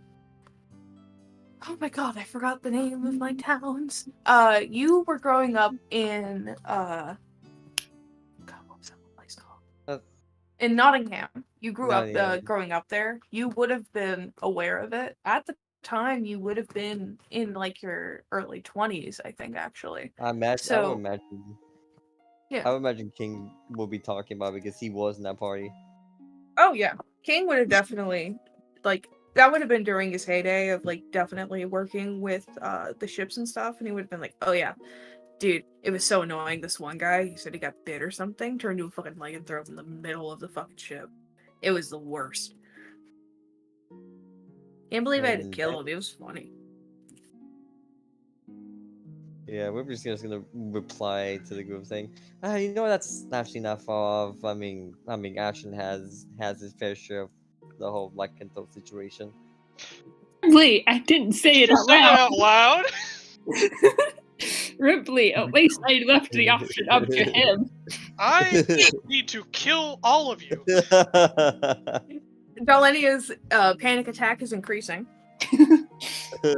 my god, I forgot the name of my towns. You were growing up in, god, what was that place called? In Nottingham. You grew up, Nottingham. growing up there. You would have been aware of it. At the time, you would have been in, like, your early 20s, I think, actually. I would So- imagine. Yeah. I would imagine King will be talking about it because he was in that party. Oh yeah, King would have definitely, like, that would have been during his heyday of like definitely working with the ships and stuff, and he would have been like, oh yeah, dude, it was so annoying. This one guy, he said he got bit or something, turned into a fucking lycanthrope in the middle of the fucking ship. It was the worst. Can't believe I had to And kill him. It was funny. Yeah, we're just gonna reply to the group saying, you know, that's actually not far off. I mean, Ashton has his fair share of the whole lycanthrope situation. Ripley, I didn't say it You out say that loud. out loud? Ripley, at least I left the option up to him. I need to kill all of you. Darlenia's panic attack is increasing.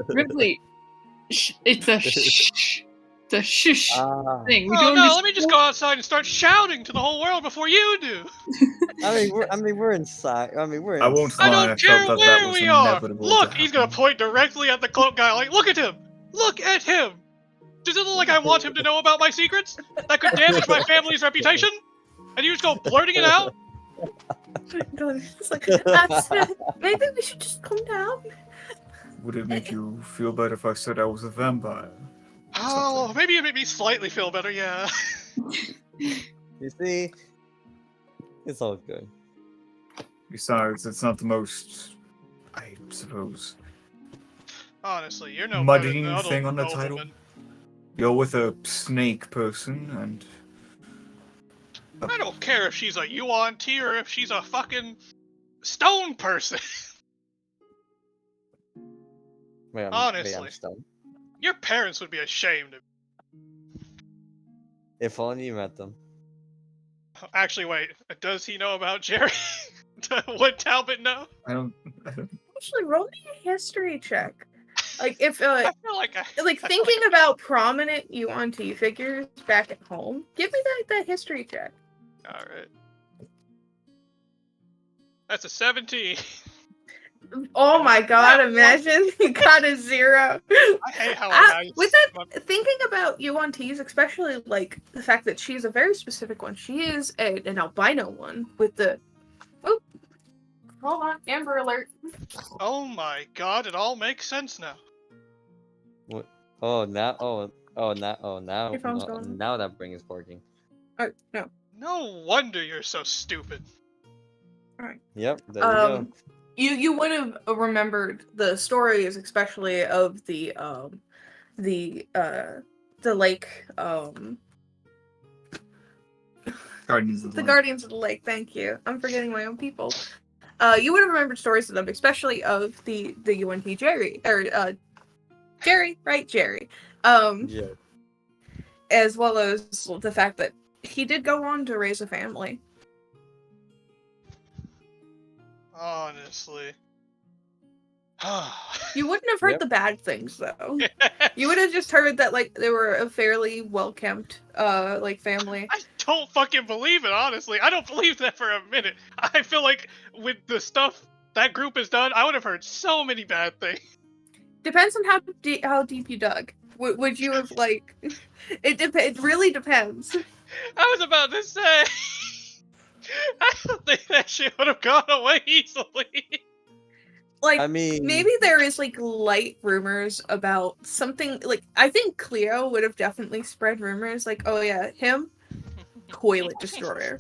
Ripley, it's a shh. It's a shush Ah. thing. We Oh don't no, just let me just go outside and start shouting to the whole world before you do. I mean, we're inside. I mean, we're. I won't I lie, I don't felt care that where was we are. inevitable Look, to he's gonna happen. point directly at the cloak guy. Like, look at him. Look at him. Does it look like I want him to know about my secrets that could damage my family's reputation? And you just go blurting it out? It's like, maybe we should just calm down. Would it make you feel better if I said I was a vampire? Oh, maybe it made me slightly feel better, yeah. You see, it's all good. Besides, it's not the most, I suppose, Honestly, you're no muddying better than other thing on the title. noblemen. You're with a snake person, and I don't care if she's a Yuan T or if she's a fucking stone person. Wait, Honestly. I'm stoned. Your parents would be ashamed of. If only you met them. Actually, wait. Does he know about Jerry? Would Talbot know? I don't. Actually, roll me a history check. Like if I feel like like thinking about prominent Yuan T figures back at home, give me that history check. All right. That's a 17. Oh my god, imagine you got a 0. I hate how I With that, thinking about Yuan T's, especially like the fact that she's a very specific one. She is an albino one with the. Oh, hold on, Amber Alert. Oh my god, it all makes sense now. What? Oh, now. Now. Your phone's going. Now that brain is working. Oh no. No wonder you're so stupid. Yep. There we go. You would have remembered the stories, especially of the lake Guardians of the the Light. Guardians of the Lake. Thank you. I'm forgetting my own people. You would have remembered stories of them, especially of the UNT Jerry or Jerry, right? Jerry. Yeah. As well as the fact that he did go on to raise a family. Honestly. You wouldn't have heard Yep. the bad things though. You would have just heard that like they were a fairly well kept like family. I don't fucking believe it, honestly. I don't believe that for a minute. I feel like with the stuff that group has done, I would have heard so many bad things. Depends on how deep you dug. Would you have like? It really depends. I was about to say. I don't think that shit would have gone away easily. Like I mean, maybe there is like light rumors about something. Like I think Cleo would have definitely spread rumors. Like oh yeah, him, toilet destroyer.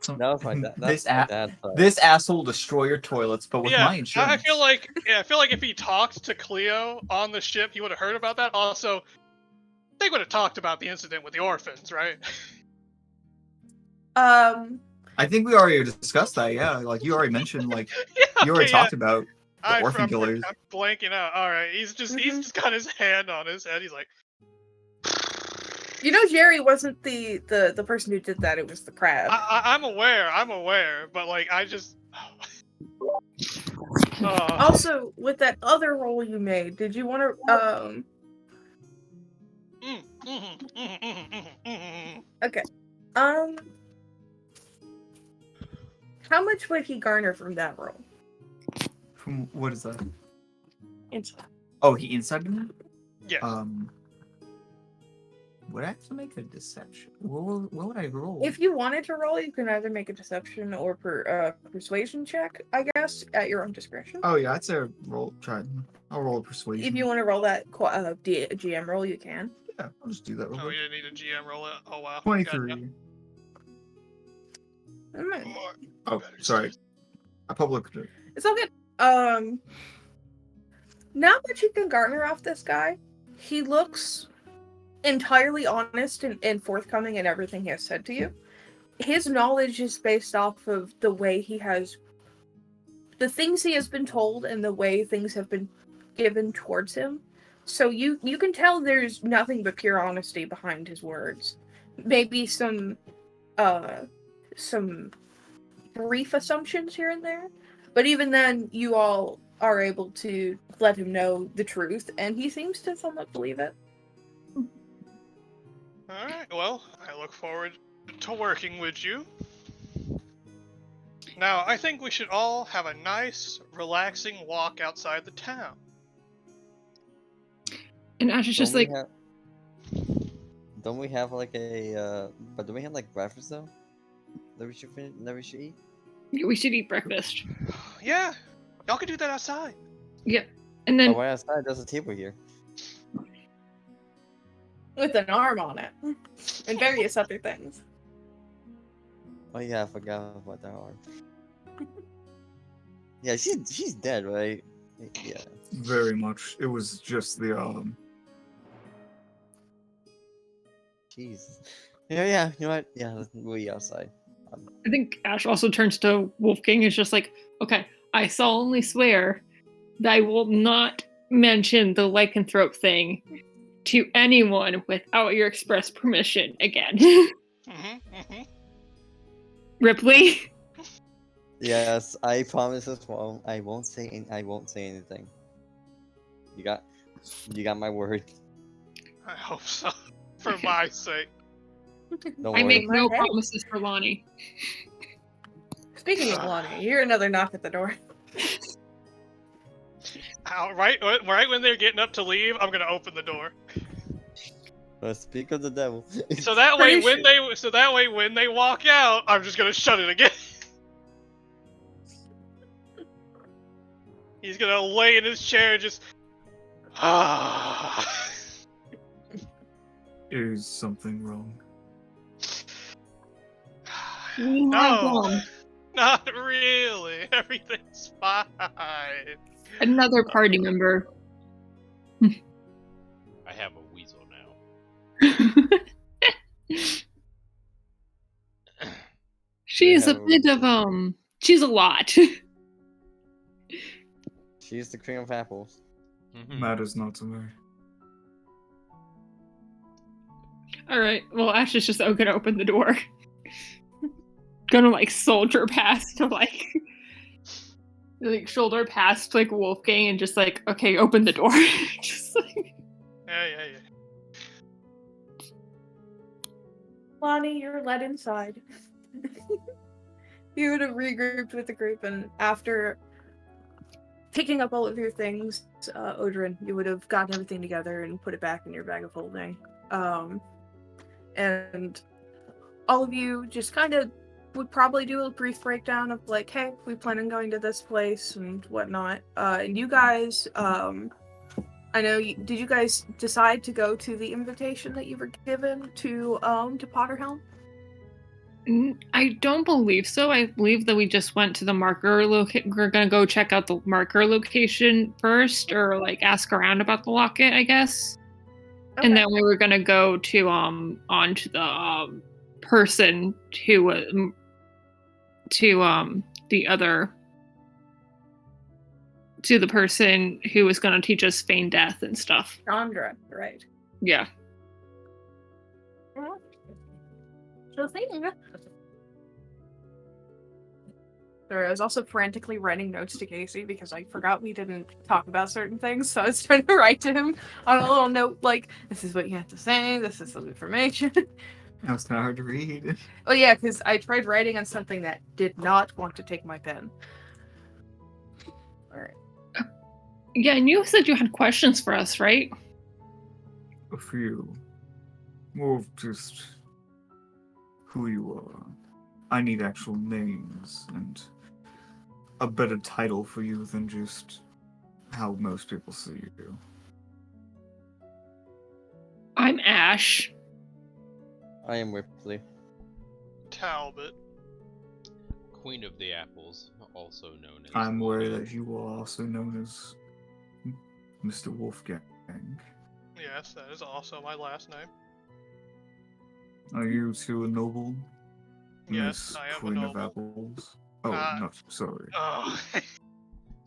that was my dad. This asshole destroy your toilets, but with yeah, my insurance. I feel like if he talked to Cleo on the ship, he would have heard about that. Also, they would have talked about the incident with the orphans, right? I think we already discussed that. Yeah, like you already mentioned, like Yeah, you already okay, talked about the orphan I'm killers. blanking out. All right, he's just got his hand on his head. He's like, You know, Jerry wasn't the person who did that. It was the crab. I'm aware, but like I just. Also, with that other roll you made, did you want to Okay. How much would he garner from that roll? From what is that? Inside. Oh, he inside me? Yes. Would I have to make a deception? What would I roll? If you wanted to roll, you can either make a deception or persuasion check, I guess, at your own discretion. Oh yeah, I'd say roll. I'll roll a persuasion. If you want to roll that GM roll, you can. Yeah, I'll just do that. Real Oh, quick. you didn't need a GM roll it. Oh wow. 23. Gotcha. Alright. Oh, sorry. I published it. It's all good. Now that you can garner off this guy, he looks entirely honest and forthcoming in everything he has said to you. His knowledge is based off of the way he has the things he has been told and the way things have been given towards him. So you can tell there's nothing but pure honesty behind his words. Maybe some brief assumptions here and there, but even then, you all are able to let him know the truth, and he seems to somewhat believe it. Alright, well, I look forward to working with you. Now, I think we should all have a nice, relaxing walk outside the town. And Ash is just like, Don't we have like a but do we have like breakfast though? That we should eat? we should eat breakfast. Yeah, y'all can do that outside. Yeah. And But then why outside? There's a table here. With an arm on it. And various other things. Oh yeah, I forgot about that arm. Yeah, she's dead, right? Yeah. Very much. It was just the Jeez. Yeah, you know what? Yeah, we'll eat outside. I think Ash also turns to Wolfgang and is just like, okay, I solemnly swear that I will not mention the lycanthrope thing to anyone without your express permission again. Ripley? Yes, I promise as well. I won't say anything. You got my word. I hope so. For my sake. Don't I worry. make no Okay. promises for Lonnie. Speaking of Lonnie, you hear another knock at the door. Right when they're getting up to leave, I'm gonna open the door. Speak of the devil. So that way, Pretty when they walk out, I'm just gonna shut it again. He's gonna lay in his chair and just. is something wrong. No, not really. Everything's fine. Another party member. I have a weasel now. She's a Yeah. bit of she's a lot. She's the cream of apples. Matters not to me. Alright, well Ash is just gonna open the door. Gonna like soldier past to like shoulder past like Wolfgang and just like, okay, open the door. Just like Yeah. Lonnie, you're led inside. You would have regrouped with the group, and after picking up all of your things, Odrin, you would have gotten everything together and put it back in your bag of holding. And all of you just kind of would probably do a brief breakdown of like, hey, we plan on going to this place and whatnot. And you guys, I know. Did you guys decide to go to the invitation that you were given to Potterhelm? I don't believe so. I believe that we just went to the marker location. We're gonna go check out the marker location first, or like ask around about the locket, I guess. Okay. And then we were gonna go to onto the person who was to the person who was gonna teach us feign death and stuff. Chandra, right? Yeah. So thing. Sorry, I was also frantically writing notes to Casey because I forgot we didn't talk about certain things, so I was trying to write to him on a little note like, this is what you have to say, this is some information. That was kind of hard to read. Oh yeah, because I tried writing on something that did not want to take my pen. Alright. Yeah, and you said you had questions for us, right? A few. More of just who you are. I need actual names and a better title for you than just how most people see you. I'm Ash. I am Ripley. Talbot. Queen of the Apples, also known as. I'm aware that you are also known as Mr. Wolfgang. Yes, that is also my last name. Are you two a noble? Yes, Miss I am a Queen of noble. Apples. Oh, Uh, no, sorry. Oh,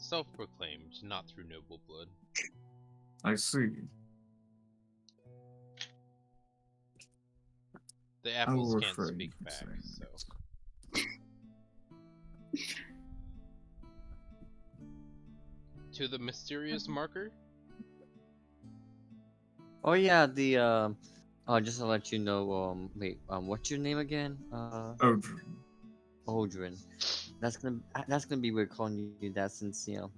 Self-proclaimed, not through noble blood. I see. The I will apples can't refrain speak from back, saying so. To the mysterious marker? Oh yeah, the just to let you know, what's your name again? Odrin. Aldrin. That's gonna be weird calling you that since the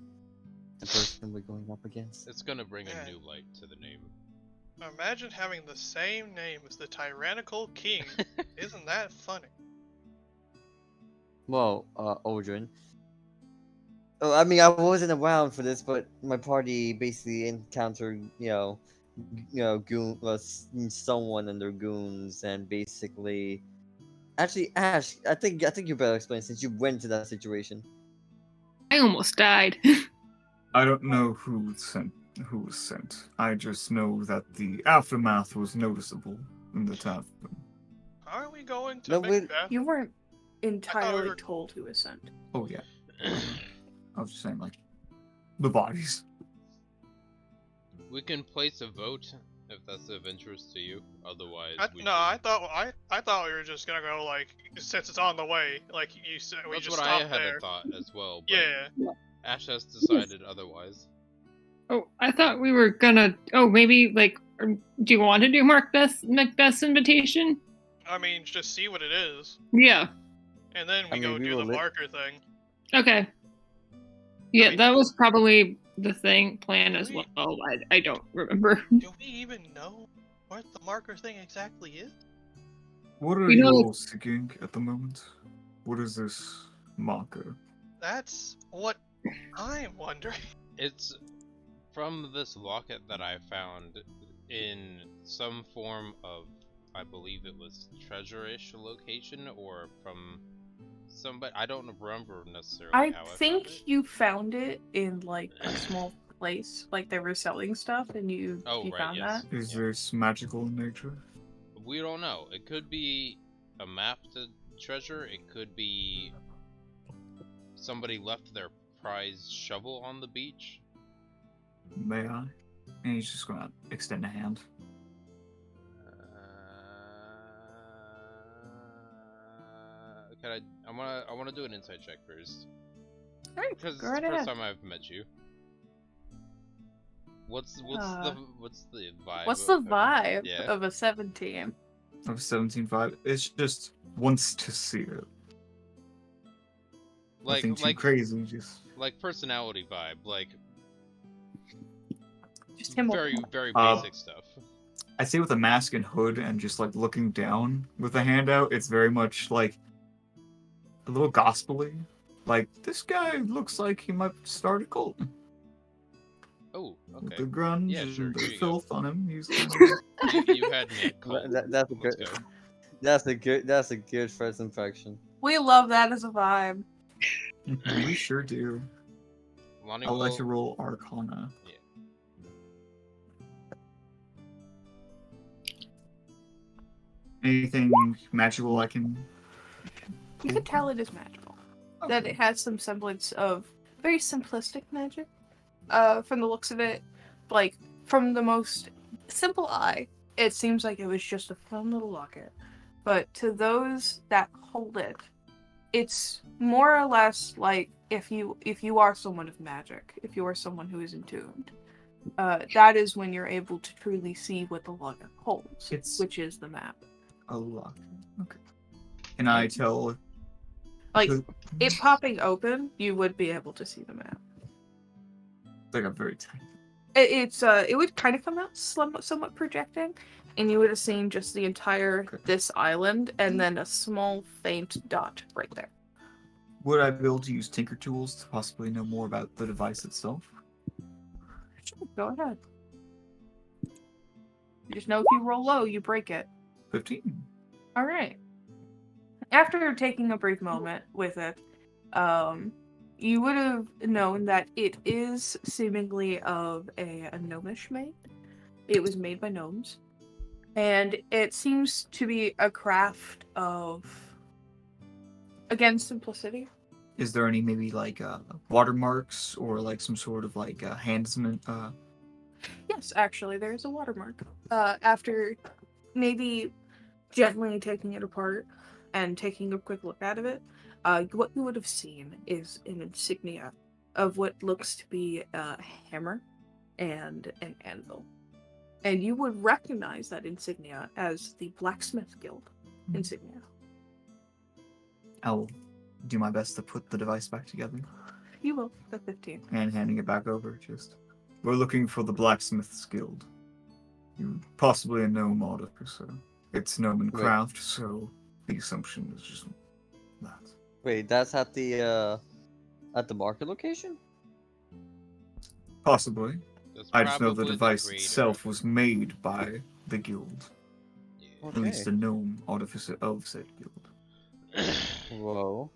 person we're going up against. It's gonna bring a Yeah. new light to the name. Imagine having the same name as the tyrannical king. Isn't that funny? Well, Aldrin. Oh, I mean, I wasn't around for this, but my party basically encountered, someone and their goons, and basically, actually, Ash, I think you better explain since you went to that situation. I almost died. I don't know who was sent. I just know that the aftermath was noticeable in the tavern. Aren't we going to No, wait. Macbeth? You weren't entirely were- told who was sent. Oh yeah. I was just saying like the bodies. We can place a vote if that's of interest to you. Otherwise, we I thought we were just gonna go like since it's on the way, like you said, we That's just what I stop had there. a thought as well. But Yeah. Ash has decided otherwise. Oh, I thought we were gonna. Oh, maybe like. Do you want to do Macbeth's invitation? I mean, just see what it is, Yeah. and then we I mean, go we do will the lit- marker thing. Okay. Yeah, mean- that was probably the plan as We- well. I don't remember. Do we even know what the marker thing exactly is? What are You you know- all seeking at the moment? What is this marker? That's what I'm wondering. It's from this locket that I found in some form of, I believe it was treasure-ish location, or from somebody. I don't remember necessarily I how I think found it. you found it in like a small place, like they were selling stuff, and you Oh, right, found yes. that. Is Yeah. this magical in nature? We don't know. It could be a map to treasure. It could be somebody left their prized shovel on the beach. May I? And he's just gonna extend a hand. Can I wanna do an insight check first. Alright, Because it's go the right first ahead. time I've met you. What's the vibe? What's the of- vibe Yeah. of a 17? Of 17.5. It's just wants to see it. Nothing too like crazy, just like personality vibe, like Just him. very Uh, basic stuff. I say with a mask and hood and just like looking down with a hand out, it's very much like a little gospel-y. Like, this guy looks like he might start a cult. Oh, With okay. the grunge Yeah, sure, and the here you go. filth on him. He's kind You had me at cold. That's a Let's good. go. That's a good first impression. We love that as a vibe. of... We sure do. Lonnie I'll let will- you roll Arcana. Yeah. Anything magical I can... You can tell it is magical. That it has some semblance of very simplistic magic. From the looks of it, like from the most simple eye, it seems like it was just a fun little locket. But to those that hold it, it's more or less like if you are someone of magic, if you are someone who is entombed, that is when you're able to truly see what the locket holds, which is the map. A lock. Okay. Can I tell... Like Cause it popping open, you would be able to see the map. they got very tight. It would kind of come out somewhat projecting, and you would have seen just the entire this island and then a small faint dot right there. Would I be able to use Tinker Tools to possibly know more about the device itself? Sure, go ahead. Just know if you roll low, you break it. 15. All right. After taking a brief moment with it, you would have known that it is seemingly of a gnomish make. It was made by gnomes. And it seems to be a craft of, again, simplicity. is there any maybe like watermarks or like some sort of like handsman? Yes, actually, there's a watermark. After maybe gently taking it apart and taking a quick look at it, what you would have seen is an insignia of what looks to be a hammer and an anvil. And you would recognize that insignia as the Blacksmith Guild insignia. I'll do my best to put the device back together. You will, the 15. And handing it back over, just... We're looking for the Blacksmith's Guild. You possibly a gnome artificer. It's gnome and Wait. craft, so the assumption is just that. Wait, that's at the market location? Possibly. That's I just know the probably device creator. itself was made by the guild. Yeah. At least the gnome artificer of said guild. Whoa.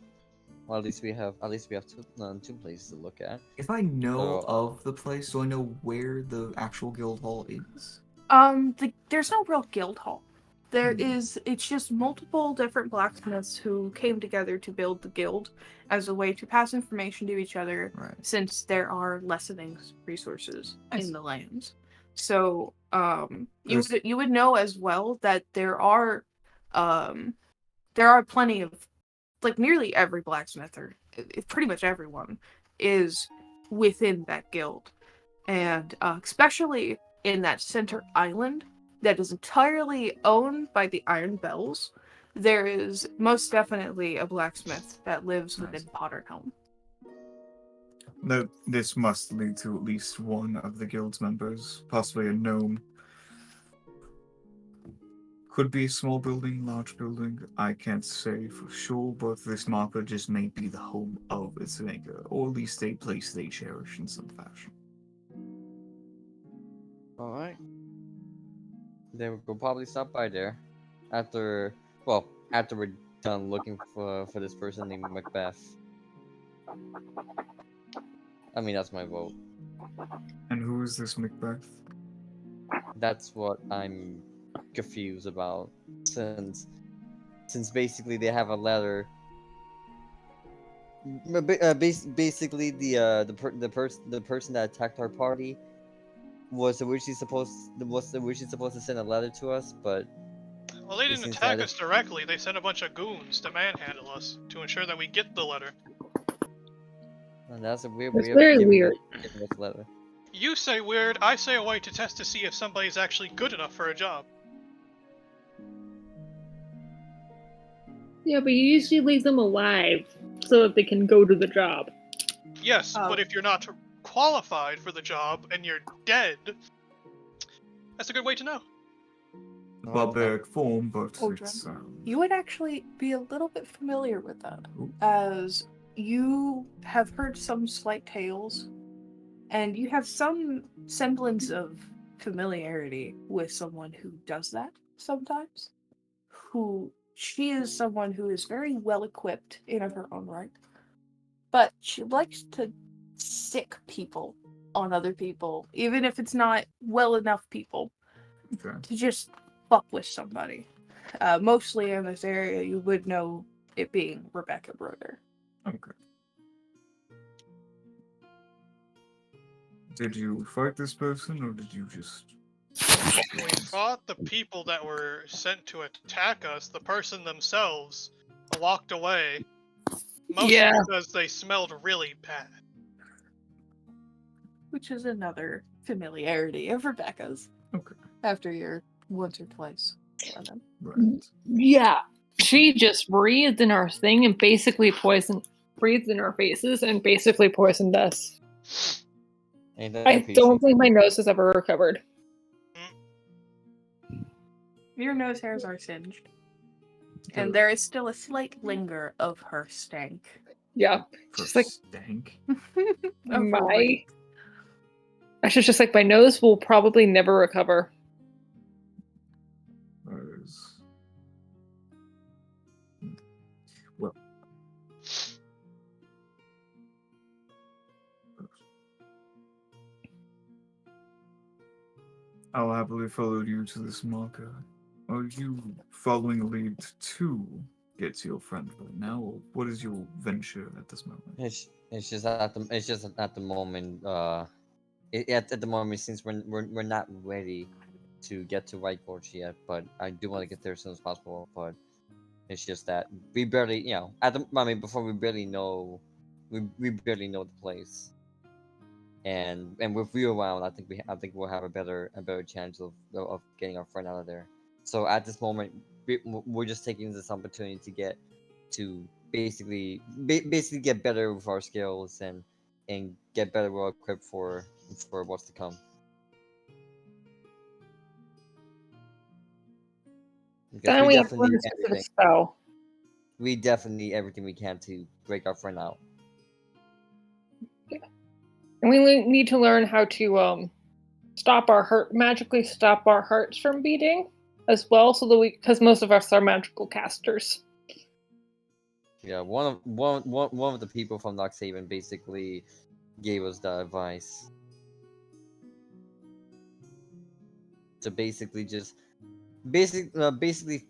Well, at least we have two places to look at. If I know So- of the place, do I know where the actual guild hall is? There's no real guild hall. It's just multiple different blacksmiths who came together to build the guild as a way to pass information to each other, Right. since there are lessening resources I see. in the lands. So, There's- you would know as well that there are plenty of, like, nearly every blacksmith, or pretty much everyone, is within that guild. And especially in that center island that is entirely owned by the Iron Bells, there is most definitely a blacksmith that lives within Nice. Potterhelm. No, this must lead to at least one of the guild's members, possibly a gnome. Could be a small building, large building. I can't say for sure, but this marker just may be the home of its maker, or at least a place they cherish in some fashion. Alright. Then we'll probably stop by there. After we're done looking for this person named Macbeth. I mean, that's my vote. And who is this Macbeth? That's what I'm confused about. Since basically they have a letter. Basically, the person that attacked our party was originally supposed to send a letter to us, but Well, they It didn't seems attack that us directly. They sent a bunch of goons to manhandle us to ensure that we get the letter. that's a weird That's way of very giving weird. us a letter. You say weird, I say a way to test to see if somebody's actually good enough for a job. Yeah, but you usually leave them alive so that they can go to the job. Yes, Oh. but if you're not qualified for the job and you're dead, that's a good way to know. Barbaric form, but Aldrin. it's You would actually be a little bit familiar with that, Ooh. as you have heard some slight tales, and you have some semblance of familiarity with someone who does that sometimes. She is someone who is very well equipped in of her own right, but she likes to sick people on other people, even if it's not well enough people, okay. to just fuck with somebody. Mostly in this area, you would know it being Rebecca Broder. Okay. Did you fight this person, or did you just... We fought the people that were sent to attack us. The person themselves walked away. Mostly Yeah. because they smelled really bad. Which is another familiarity of Rebecca's. Okay. After your once or twice. Right. Yeah. She just breathed in our thing and basically breathed in our faces and basically poisoned us. Ain't that I peachy? don't think my nose has ever recovered. Your nose hairs are singed. And Good. there is still a slight linger of her stank. Yeah. For Just like Of stank. her my... Actually, it's just like my nose will probably never recover. Whereas... Well... I'll happily follow you to this marker. Are you following a lead to get to your friend right now, or what is your venture at this moment? It's just at the moment. At the moment, since we're not ready to get to White Gorge yet, but I do want to get there as soon as possible. But it's just that we barely, before we barely know the place. And with you around, I think we'll have a better chance of getting our friend out of there. So at this moment, we're just taking this opportunity to basically get better with our skills and get better well equipped for what's to come. Because Then we we definitely learn need a specific everything. spell. We definitely need everything we can to break our friend out. And we need to learn how to magically stop our hearts from beating as well, so that because most of us are magical casters. Yeah, one of the people from Noxhaven basically gave us that advice. To basically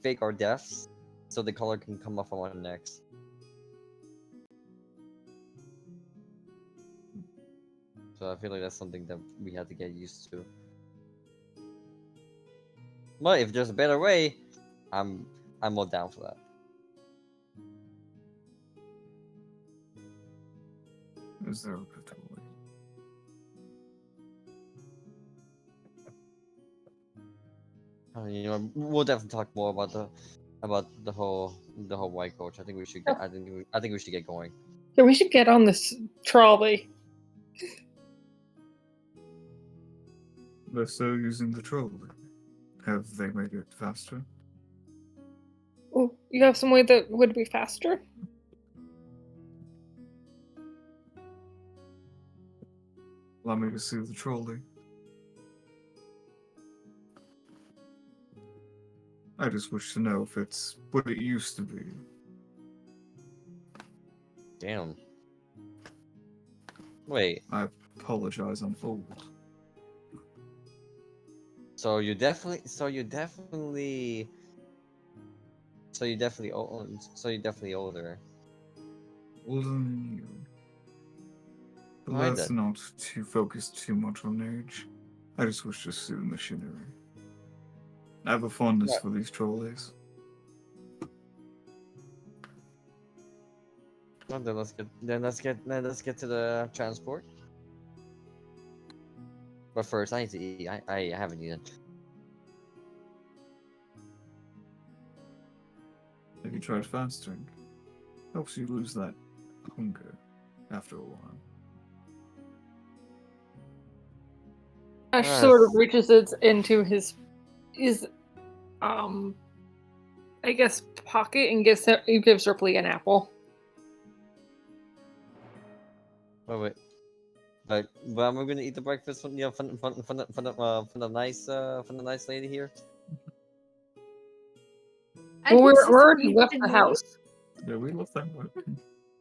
fake our deaths so the color can come off on our necks. So I feel like that's something that we have to get used to. But if there's a better way, I'm all down for that. Is there a better way? We'll definitely talk more about the whole White Coach. I think we should get. I think we should get going. Yeah, we should get on this trolley. They're still using the trolley. Have they made it faster? Oh, you have some way that would be faster? Allow me to see the trolley. I just wish to know if it's what it used to be. Damn. Wait. I apologize, I'm old. So you're definitely older. Older than you. But Alright let's then. not focus too much on age. I just wish to see the machinery. I have a fondness for these trolleys. Well, then let's get to the transport. But first, I need to eat. I haven't eaten. Have you tried fasting? Helps you lose that hunger after a while. Ash Yes. sort of reaches it into his I guess pocket and gives Ripley an apple. Wait. But when we're gonna eat the breakfast from the nice lady here. Well, we're already left the house. Yeah, we left that one.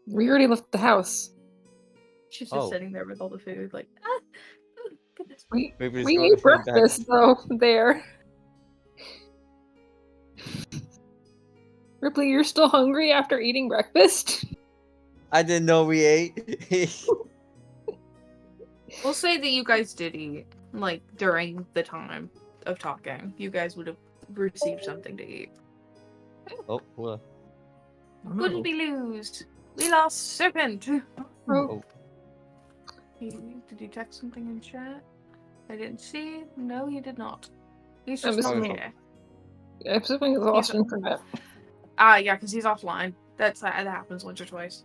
We already left the house. She's just sitting there with all the food, like, goodness. We Maybe ate breakfast though there. Ripley, you're still hungry after eating breakfast? I didn't know we ate. We'll say that you guys did eat, like, during the time of talking. You guys would have received something to eat. Oh, what? What did we lose? We lost Serpent! Oh. Did you text something in chat? I didn't see. No, you did not. He's I'm just not assuming- here. I'm assuming he's lost internet. Yeah, because he's offline. That happens once or twice.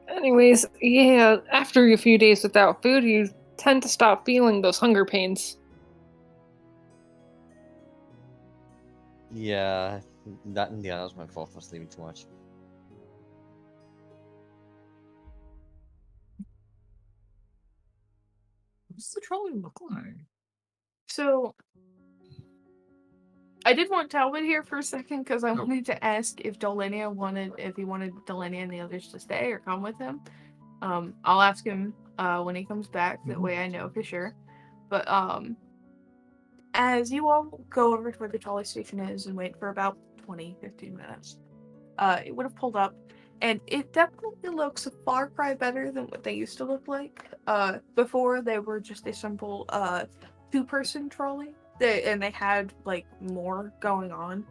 Anyways, yeah, after a few days without food, you tend to stop feeling those hunger pains. Yeah, that was my fault for sleeping too much. What's the trolley look like? So, I did want Talbot here for a second because I wanted to ask if he wanted Delenia and the others to stay or come with him. I'll ask him when he comes back. That way I know for sure. But As you all go over to where the trolley station is and wait for about 20-15 minutes, it would have pulled up, and it definitely looks a far cry better than what they used to look like. Before they were just a simple two-person trolley, and they had like more going on.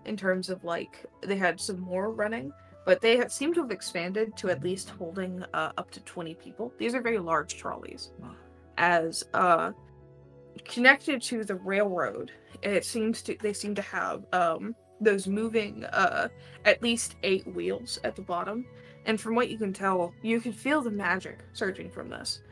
In terms of like they had some more running, but they seem to have expanded to at least holding up to 20 people. These are very large trolleys, as connected to the railroad. They seem to have those moving at least 8 wheels at the bottom, and from what you can tell, you can feel the magic surging from this,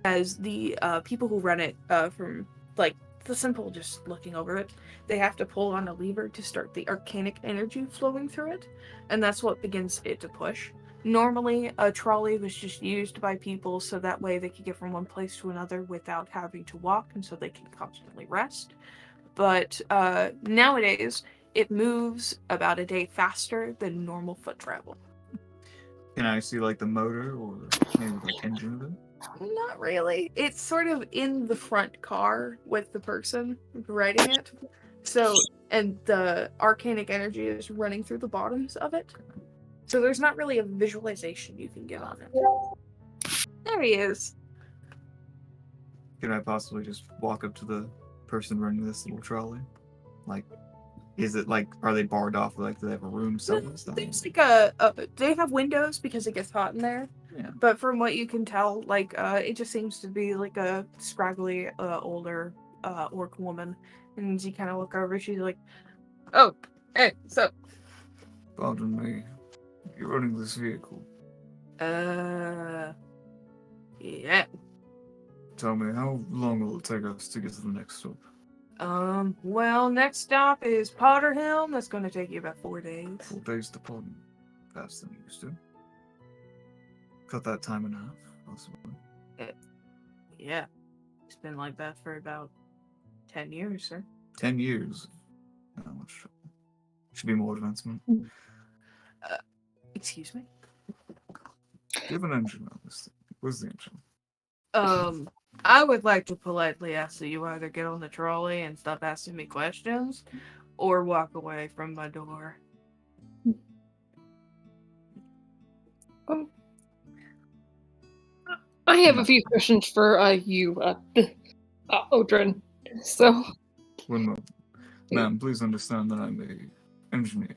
as the people who run it from like the simple just looking over it, they have to pull on a lever to start the arcanic energy flowing through it, and that's what begins it to push. Normally, a trolley was just used by people so that way they could get from one place to another without having to walk, and so they can constantly rest. But nowadays, it moves about a day faster than normal foot travel. Can I see like the motor or maybe like engine of it? Not really. It's sort of in the front car with the person riding it. So, and the arcanic energy is running through the bottoms of it. So there's not really a visualization you can get on it. There he is. Can I possibly just walk up to the person running this little trolley? Like, is it like, are they barred off? Like, do they have a room somewhere? There's like they have windows because it gets hot in there. Yeah. But from what you can tell, like, it just seems to be like a scraggly, older, orc woman. And you kind of look over, she's like, "Oh, hey, so, Pardon me. You're running this vehicle. yeah. Tell me, how long will it take us to get to the next stop? Well, next stop is Potterhelm. That's going to take you about 4 days. 4 days to Pardon. Faster than you used to. Cut that time in half, possibly. Yeah, it's been like that for about 10 years, sir. 10 years. Not much trouble. Should be more advancement. Excuse me? Do you have an engine on this thing? Where's the engine? I would like to politely ask that you either get on the trolley and stop asking me questions, or walk away from my door. I have a few questions for you, Odrin. So, One moment. Ma'am, please understand that I'm a engineer.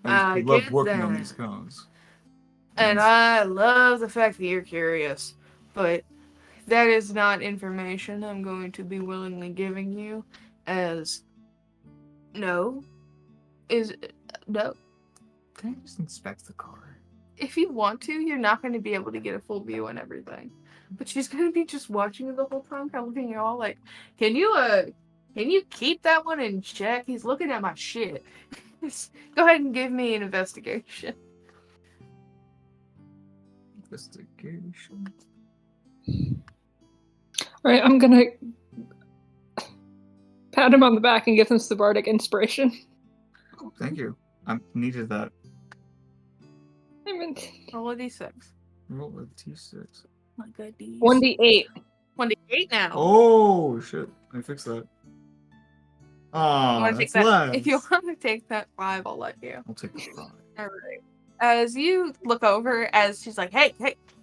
I I love get working on that. these cars. And I love the fact that you're curious, but that is not information I'm going to be willingly giving you, as no is no. Can I just inspect the car? If you want to, you're not going to be able to get a full view on everything. But she's going to be just watching you the whole time, kind of looking at you all like, can you keep that one in check? He's looking at my shit. Go ahead and give me an investigation. Investigation. alright, I'm gonna pat him on the back and give him some bardic inspiration. Oh, thank you. I needed that. I mean, Roll a d6. Roll a T6. My good d6. 1d8. 1d8 now. Oh, shit. I fixed that. Ah, that's less. If you want to take that 5, I'll let you. I'll take the 5. Alright. As you look over, as she's like, hey,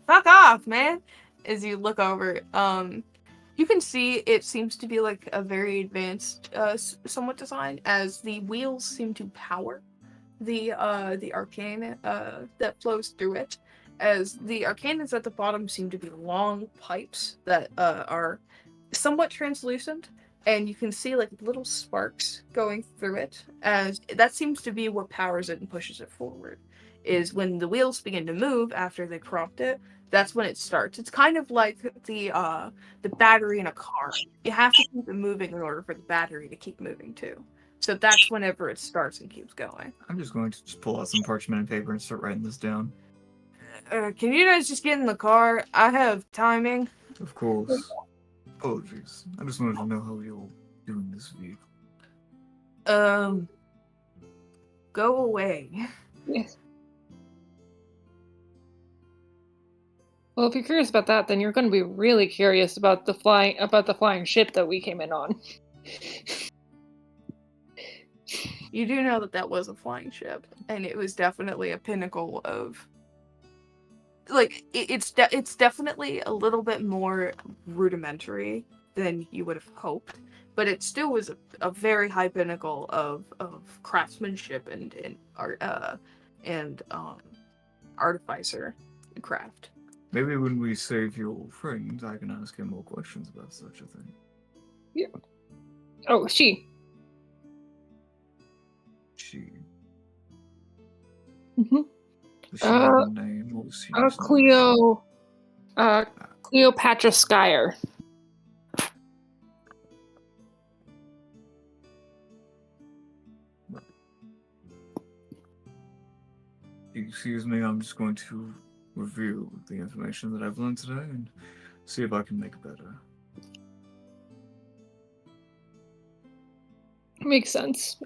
fuck off, man. As you look over, you can see it seems to be like a very advanced, somewhat design, as the wheels seem to power the arcane that flows through it. As the arcanines at the bottom seem to be long pipes that are somewhat translucent, and you can see like little sparks going through it, as that seems to be what powers it and pushes it forward. Is when the wheels begin to move after they prompt it, that's when it starts. It's kind of like the battery in a car. You have to keep it moving in order for the battery to keep moving too. So that's whenever it starts and keeps going. I'm just going to just pull out some parchment and paper and start writing this down. Can you guys just get in the car? I have timing. Of course. Apologies. I just wanted to know how you're doing this vehicle. Go away. Yes. Well, if you're curious about that, then you're going to be really curious about the flying ship that we came in on. You do know that that was a flying ship, and it was definitely a pinnacle of. Like it's definitely a little bit more rudimentary than you would have hoped, but it still was a very high pinnacle of craftsmanship and art and artificer craft. Maybe when we save your friend, I can ask him more questions about such a thing. Yeah. Oh, she. She. Mm-hmm. Does she have a name? What was she Cleo. Cleopatra Skyer. Excuse me, I'm just going to review the information that I've learned today and see if I can make it better. Makes sense.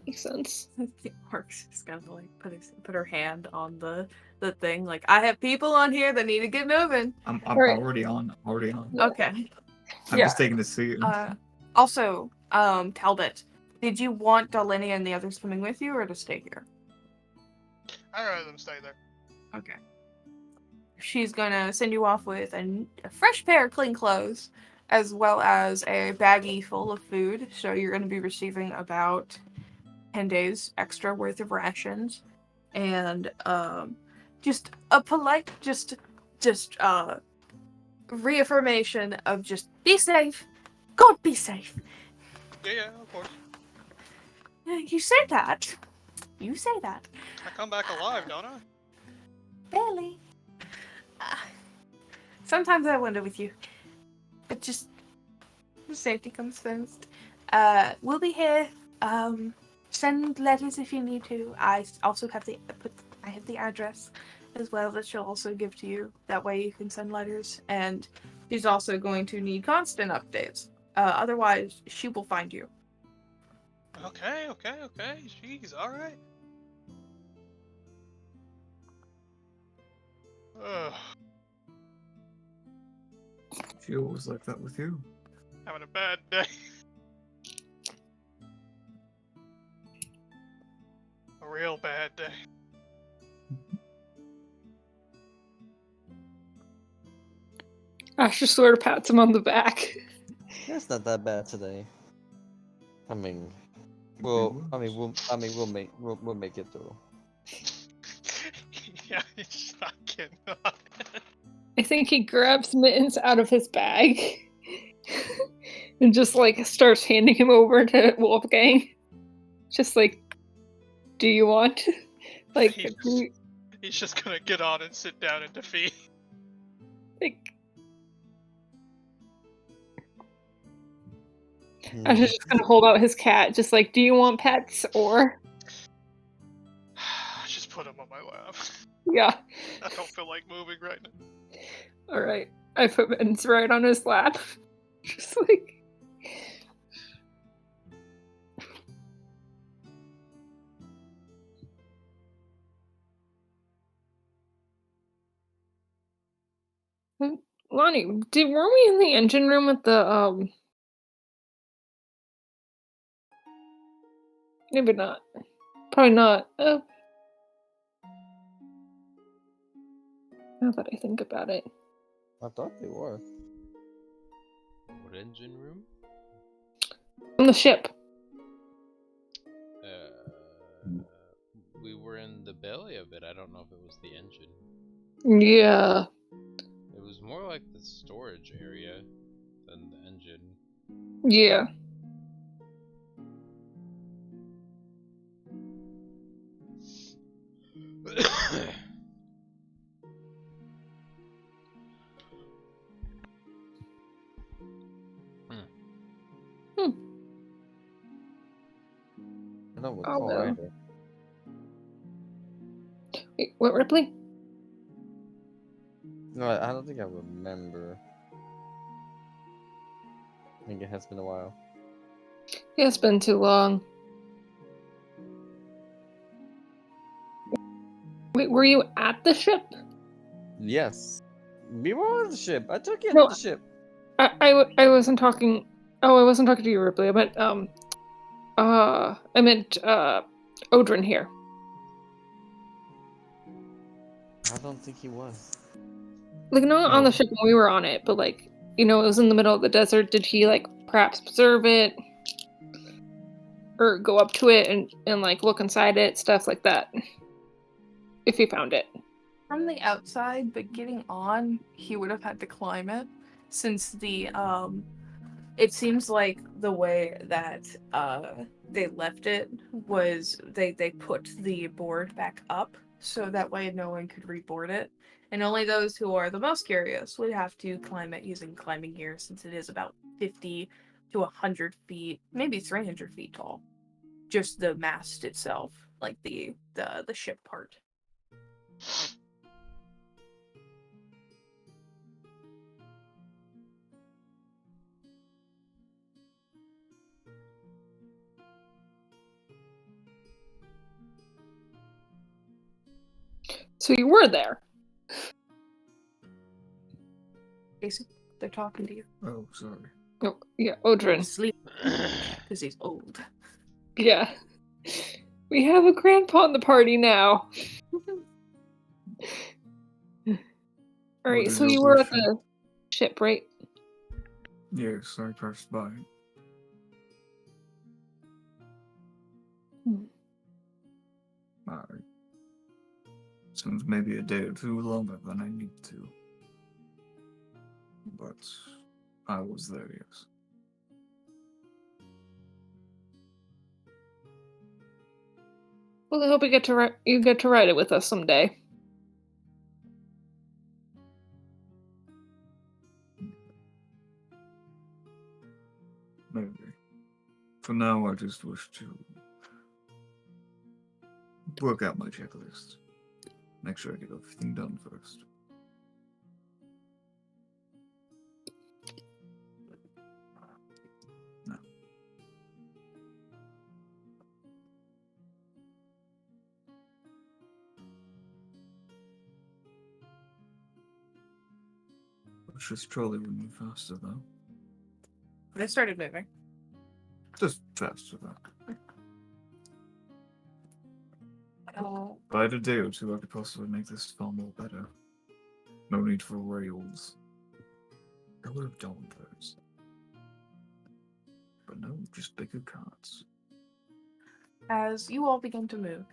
Mark's just gonna like put her hand on the thing. Like, I have people on here that need to get moving. I'm Right. already on. Okay. I'm Yeah. just taking a seat. Also, Talbot, did you want Darlenia and the others coming with you, or to stay here? I'd rather them stay there. Okay. She's gonna send you off with a fresh pair of clean clothes, as well as a baggie full of food. So you're gonna be receiving about 10 days extra worth of rations, and just a polite, just reaffirmation of just be safe. God, be safe. Yeah, of course. You say that. You say that. I come back alive, don't I? Barely. Sometimes I wonder with you. But just safety comes first. We'll be here. Send letters if you need to. I also have the address as well that she'll also give to you. That way you can send letters. And she's also going to need constant updates. Otherwise, she will find you. Okay. Jeez, alright. Ugh, She always like that with you. having a bad day. A real bad day. Asher sort of pats him on the back. It's not that bad today. I mean, we'll make it through. Yeah, it's fucking not. I think he grabs Mittens out of his bag and just like starts handing him over to Wolfgang. Just like, do you want? Like, He's just gonna get on and sit down and defeat. like Asher's just gonna hold out his cat, just like, do you want pets or? Just put him on my lap. Yeah. I don't feel like moving right now. All right. I put Mittens right on his lap. Just like. Lonnie, weren't we in the engine room with the Maybe not. Probably not. Now that I think about it. I thought they were. What engine room? On the ship. We were in the belly of it. I don't know if it was the engine. Yeah. It was more like the storage area than the engine. Yeah. I don't Oh, recall well. either. Wait, what, Ripley? No, I don't think I remember. I think it has been a while. Yeah, it's been too long. Wait, were you at the ship? Yes. We were on the ship. I took you No. on the ship. I wasn't talking. Oh, I wasn't talking to you, Ripley. I meant Odrin here. I don't think he was. Like, not on Oh. the ship when we were on it, but like, it was in the middle of the desert. Did he like perhaps observe it, or go up to it and like look inside it, stuff like that? If he found it. From the outside, but getting on, he would have had to climb it, since it seems like the way that they left it was they put the board back up so that way no one could reboard it, and only those who are the most curious would have to climb it using climbing gear, since it is about 50 to 100 feet, maybe 300 feet tall. Just the mast itself, like the ship part. So you were there. Jason, they're talking to you. Oh, sorry. Oh, yeah, Odrin. Sleep, because he's old. Yeah. We have a grandpa in the party now. Alright, What is so your you were at question? the ship, right? Yes, I passed by. Hmm. Alright. Seems maybe a day or two longer than I need to. But I was there, yes. Well, I hope you get to ride it with us someday. Maybe. For now, I just wish to work out my checklist. Make sure I get everything done first. No. Let's just trolley would move faster, though. They started moving. Just faster, though. Oh. If I had a day or two, I could possibly make this far more better. No need for rails. I would have done those. But no, just bigger carts. As you all begin to move,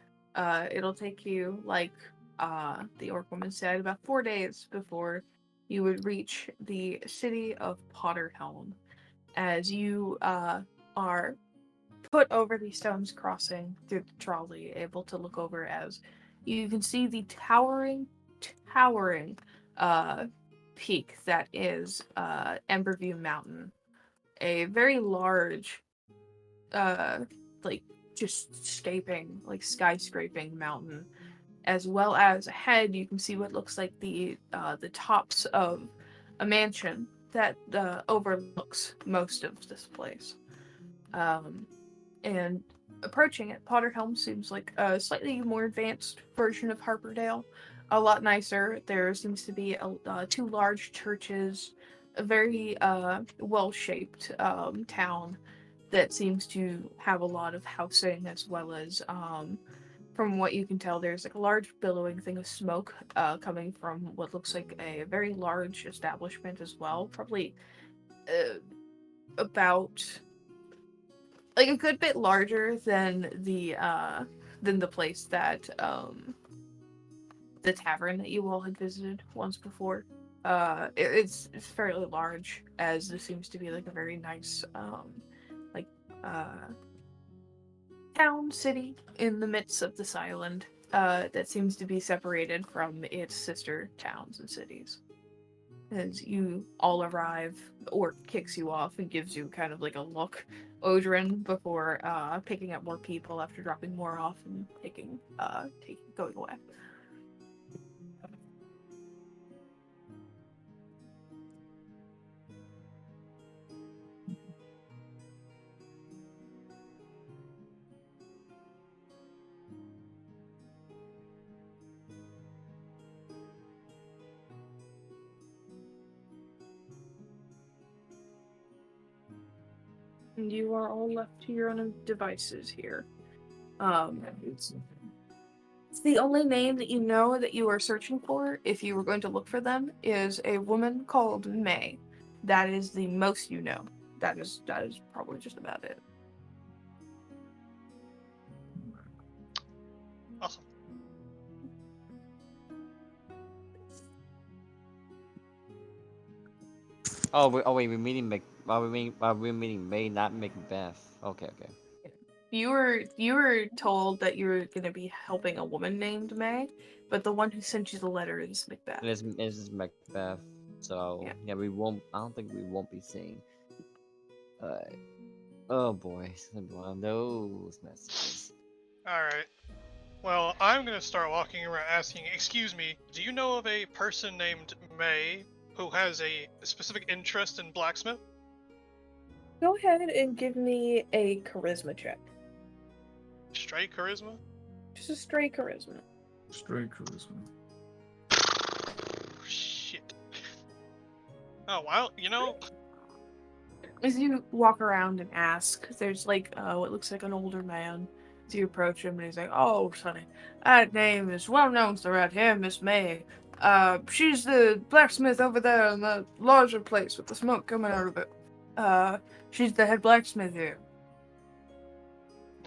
it'll take you, like the orc woman said, about 4 days before you would reach the city of Potterhelm. As you are put over the stone's crossing through the trolley, able to look over as you can see the towering peak that is Emberview Mountain, a very large, like just skyscraping mountain, as well as ahead you can see what looks like the tops of a mansion that overlooks most of this place. And approaching it, Potterhelm seems like a slightly more advanced version of Harperdale. A lot nicer. There seems to be two large churches, a very well-shaped town that seems to have a lot of housing, as well as, from what you can tell, there's like a large billowing thing of smoke coming from what looks like a very large establishment as well. Probably about like a good bit larger than the place that the tavern that you all had visited once before. It's fairly large, as this seems to be like a very nice like uh town city in the midst of this island that seems to be separated from its sister towns and cities. As you all arrive, the orc kicks you off and gives you kind of like a look, Odrin, before picking up more people after dropping more off and going away. And you are all left to your own devices here. The only name that you know that you are searching for, if you were going to look for them, is a woman called May. That is the most you know. That is probably just about it. Awesome. Wait, we're meeting we're meeting May, not Macbeth. Okay. You were told that you were going to be helping a woman named May, but the one who sent you the letter is Macbeth. It is Macbeth. So Yeah. we won't. I don't think we won't be seeing. Oh boy, one of those messages. Alright. Well, I'm gonna start walking around asking, excuse me, do you know of a person named May who has a specific interest in blacksmith? Go ahead and give me a charisma check. Straight charisma? Just a straight charisma. Straight charisma. Shit. Oh, well, you know, As you walk around and ask, there's like what looks like an older man. As you approach him, and he's like, "Oh, sonny, that name is well known throughout here, Miss May. She's the blacksmith over there in the larger place with the smoke coming out of it. She's the head blacksmith here."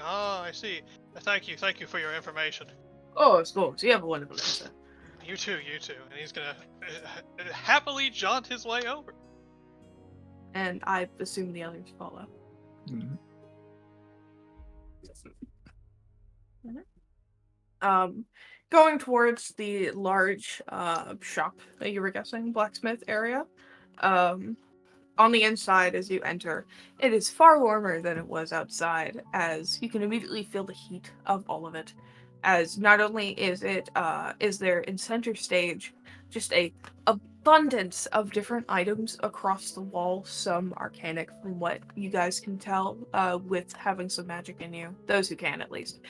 ah, I see. Thank you for your information. Oh, of course. You have a wonderful day, sir. You too. And he's gonna happily jaunt his way over. And I assume the others follow. Mhm. Going towards the large shop that you were guessing, blacksmith area. On the inside, as you enter, it is far warmer than it was outside, as you can immediately feel the heat of all of it. As not only is there in center stage just a abundance of different items across the wall, some arcanic from what you guys can tell, with having some magic in you, those who can at least.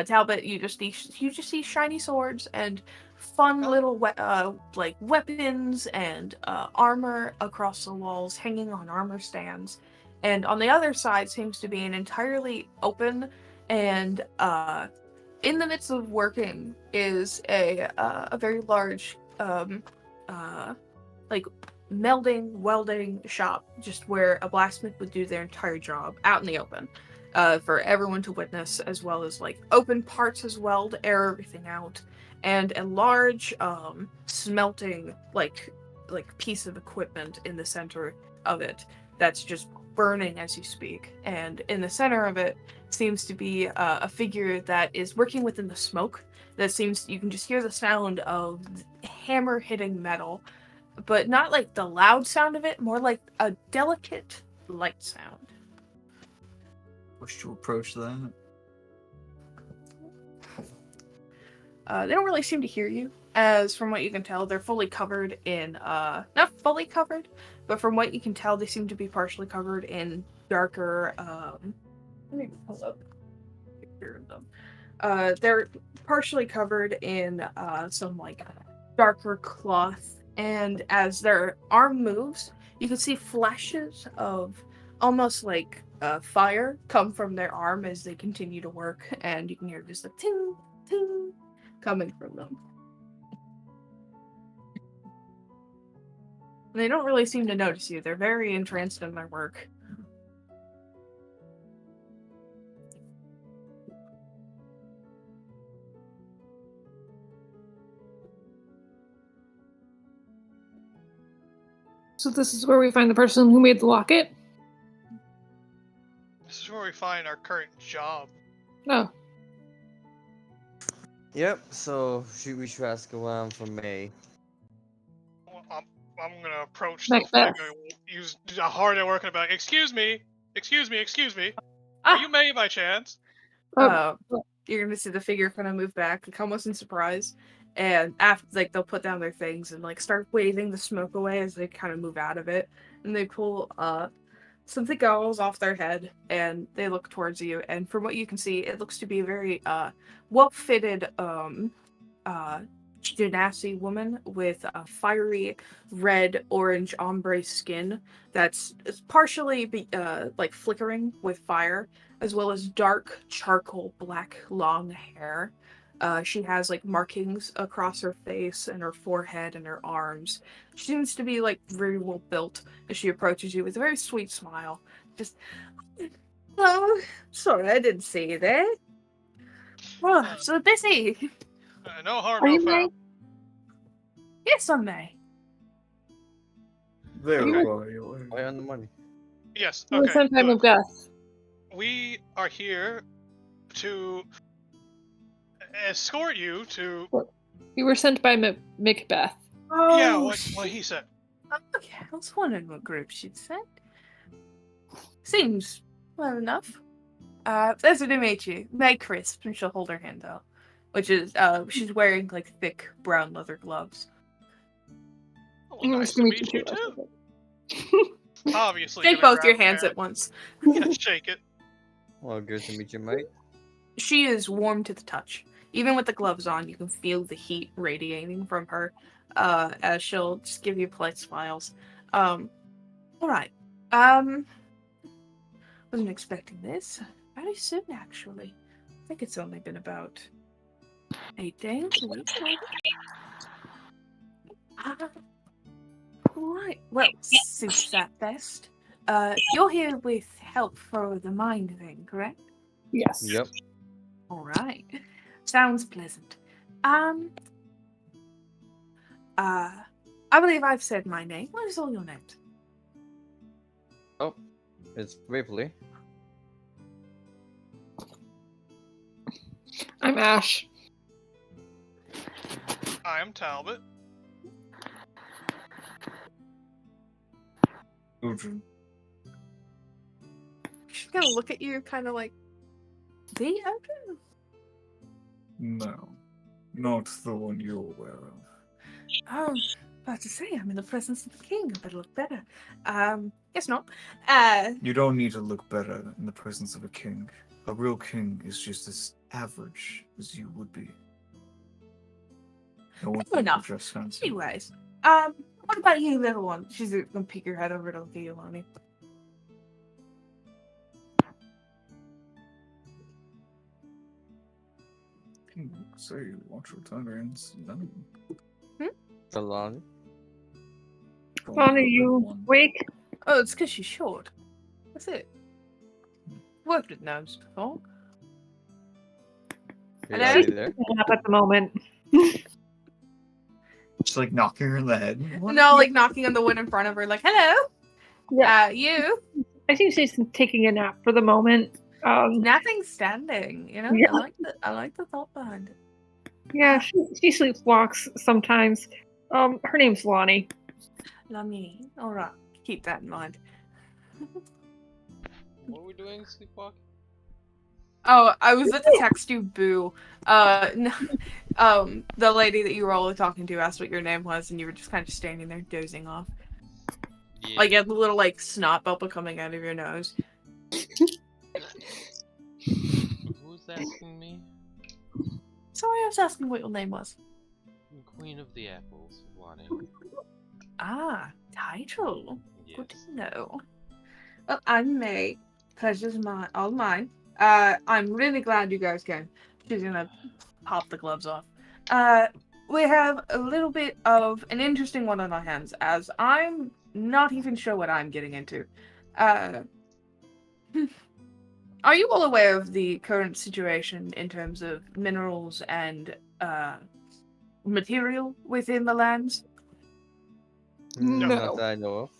Talbot, you just see shiny swords and fun little like weapons and armor across the walls, hanging on armor stands. And on the other side seems to be an entirely open and in the midst of working is a very large like welding shop, just where a blacksmith would do their entire job out in the open, for everyone to witness, as well as like open parts as well to air everything out, and a large smelting like piece of equipment in the center of it that's just burning as you speak. And in the center of it seems to be a figure that is working within the smoke. That seems, you can just hear the sound of hammer hitting metal, but not like the loud sound of it, more like a delicate light sound. Wish to approach that. They don't really seem to hear you, as from what you can tell, they're fully covered in, not fully covered, but from what you can tell, they seem to be partially covered in darker, let me pull up a picture of them. They're partially covered in, some, like, darker cloth, and as their arm moves, you can see flashes of almost like fire come from their arm as they continue to work, and you can hear just a ting, ting coming from them. And they don't really seem to notice you. They're very entranced in their work. So this is where we find the person who made the locket? This is where we find our current job. No. Yep. So we should ask around for May. Well, I'm gonna approach Macbeth. use a hard at working about. Excuse me. Ah! Are you May by chance? You're gonna see the figure kind of move back, like almost in surprise, and after, like, they'll put down their things and like start waving the smoke away as they kind of move out of it, and they pull something goggles off their head and they look towards you, and from what you can see, it looks to be a very well fitted Genasi woman with a fiery red-orange ombre skin that's partially like flickering with fire, as well as dark charcoal black long hair. She has like markings across her face and her forehead and her arms. She seems to be like very well built as she approaches you with a very sweet smile. Just, oh, sorry, I didn't see you there. Oh, so busy. No harm, Are no you foul. May? Yes, I may. There Okay. you are. Right on the money. Yes, You were okay. sent by good. Macbeth. We are here to escort you to. You were sent by Macbeth. Oh, Yeah, what he said. okay, I was wondering what group she'd sent. Seems well enough. Pleasure to meet you. May Crisp, and she'll hold her hand out. Which is, she's wearing, like, thick brown leather gloves. Well, nice to meet you too. Obviously, Shake gonna both your grab her hands hand. at once. Yeah, shake it. Well, good to meet you, mate. She is warm to the touch. Even with the gloves on, you can feel the heat radiating from her, as she'll just give you polite smiles. Alright. Wasn't expecting this. Very soon, actually. I think it's only been about 8 days, a week, maybe? Right. Well, suits that best. You're here with help for the mind thing, correct? Yes. Yep. Alright. Sounds pleasant. I believe I've said my name. What is all your names? Oh, it's Ripley. I'm Ash. I am Talbot. Udrin. She's gonna look at you kind of like, the Odin? No, not the one you're aware of. Oh, about to say, I'm in the presence of the king. I better look better. Guess not. You don't need to look better in the presence of a king. A real king is just as average as you would be. No one Fair enough. dress fancy. Anyways, what about you, little one? She's gonna peek her head over to look at you, Lonnie. So you watch your tongues. Salon. Fawn, are you awake? Oh, it's because she's short. That's it. Worked with gnomes before. Hello? Are you there? Up at the moment. Just like knocking her in the head. What? No, like knocking on the wood in front of her, like, hello? Yeah. You? I think she's taking a nap for the moment. Nothing standing, you know? Yeah. I like the thought behind it. Yeah, she sleepwalks sometimes. Her name's Lonnie. Lonnie. Alright, keep that in mind. What are we doing, sleepwalk? Oh, I was about to text you, Boo. No, the lady that you were all talking to asked what your name was, and you were just kind of standing there dozing off. Yeah. Like, you had the little, like, snot bubble coming out of your nose. Who's asking me? Sorry, I was asking what your name was. Queen of the Apples, Lonnie. Ah, title. Yes. Good to know. Well, I'm May. Pleasure's all mine. I'm really glad you guys came. She's gonna pop the gloves off. We have a little bit of an interesting one on our hands, as I'm not even sure what I'm getting into. Are you all aware of the current situation in terms of minerals and material within the lands? No. Not that I know of.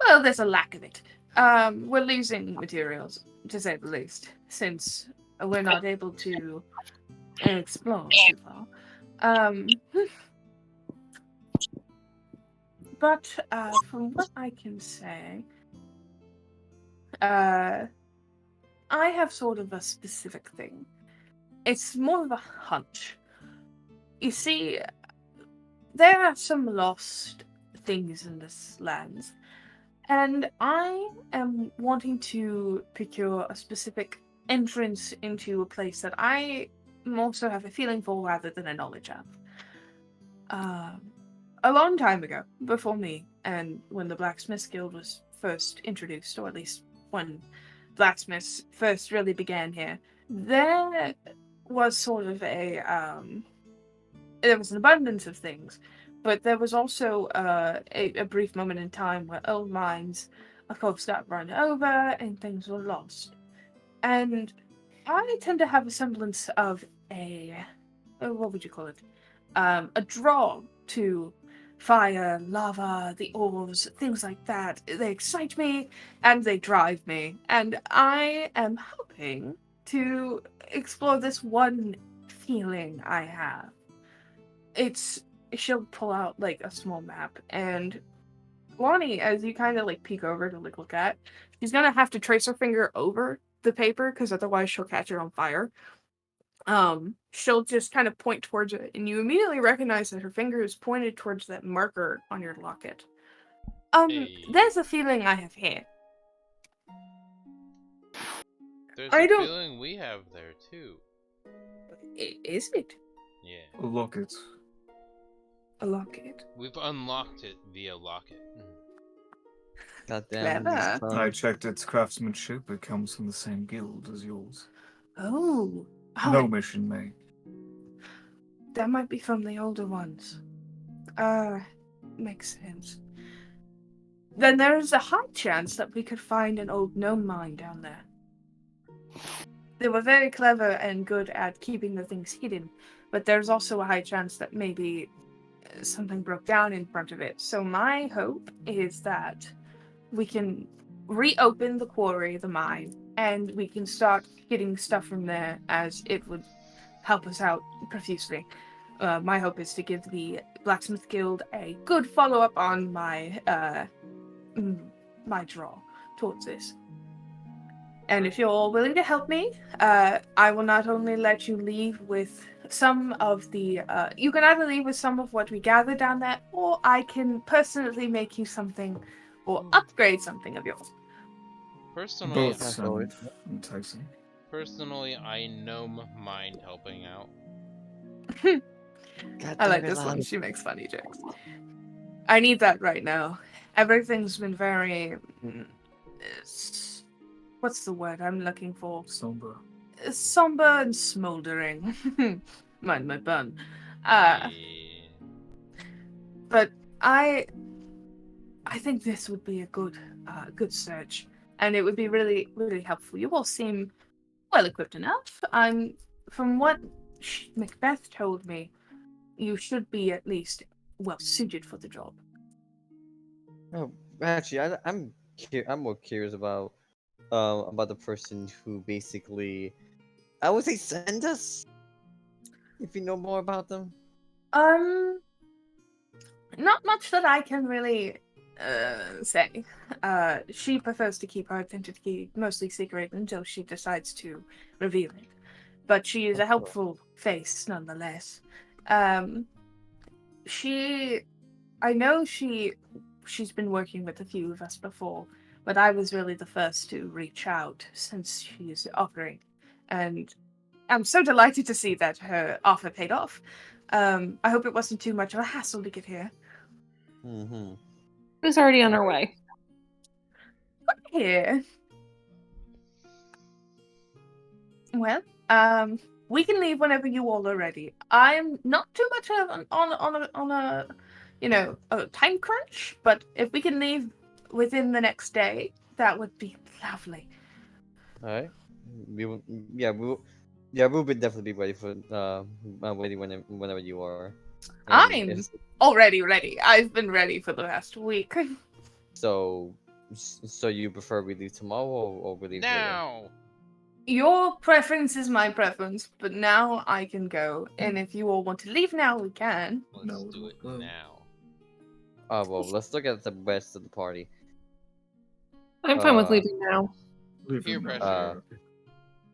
Well, there's a lack of it. We're losing materials, to say the least, since we're not able to explore too far. But from what I can say, I have sort of a specific thing. It's more of a hunch. You see, there are some lost things in this land, and I am wanting to procure a specific entrance into a place that I also have a feeling for rather than a knowledge of. a long time ago, before me, and when the Blacksmiths Guild was first introduced, or at least when blacksmiths first really began here, there was sort of there was an abundance of things, but there was also a brief moment in time where old mines, of course, got run over and things were lost. And I tend to have a semblance of what would you call it? A draw to fire, lava, the ores, things like that. They excite me and they drive me. And I am hoping to explore this one feeling I have. She'll pull out like a small map, and Lonnie, as you kind of like peek over to like look at, she's gonna have to trace her finger over the paper because otherwise she'll catch it on fire. She'll just kind of point towards it, and you immediately recognize that her finger is pointed towards that marker on your locket. Hey. There's a feeling I have here. There's I a don't- feeling we have there too. Is it Yeah. Look, it's a locket? We've unlocked it via locket. Goddamn. Clever. I checked its craftsmanship. It comes from the same guild as yours. Oh, No mission made. that might be from the older ones. Makes sense. Then there's a high chance that we could find an old gnome mine down there. They were very clever and good at keeping the things hidden, but there's also a high chance that maybe something broke down in front of it. So my hope is that we can reopen the quarry, the mine, and we can start getting stuff from there, as it would help us out profusely. My hope is to give the Blacksmith Guild a good follow-up on my my draw towards this. And if you're all willing to help me, I will not only let you leave with some of the... you can either leave with some of what we gather down there, or I can personally make you something, or upgrade something of yours. Personally, Both That's sound always- enticing. personally, I gnome mind helping out. God I like damn it, this one. Lonnie. She makes funny jokes. I need that right now. Everything's been very... what's the word I'm looking for? Somber. Somber and smoldering. Mind my pun. Yeah. But I think this would be a good search, and it would be really, really helpful. You all seem well equipped enough. From what Macbeth told me, you should be at least well suited for the job. Oh, actually, I'm more curious about the person who basically, I would say, send us. If you know more about them. Not much that I can really say. She prefers to keep her identity mostly secret until she decides to reveal it. But she is a helpful face nonetheless. I know she's been working with a few of us before, but I was really the first to reach out since she's offering. And I'm so delighted to see that her offer paid off. I hope it wasn't too much of a hassle to get here. Mm-hmm. It was already on our way. Here. Well, we can leave whenever you all are ready. I'm not too much on a a time crunch, but if we can leave within the next day, that would be lovely. All right. We will. Yeah, we will. Yeah, we'll be definitely be ready for ready whenever you are. And I'm if- already ready. I've been ready for the past week. so. So you prefer we leave tomorrow or we leave later? Now! Your preference is my preference, but now I can go. And if you all want to leave now, we can. Let's No, do it no. now. Well, let's look at the rest of the party. I'm fine with Uh, leaving now. Leave Peer it now. pressure.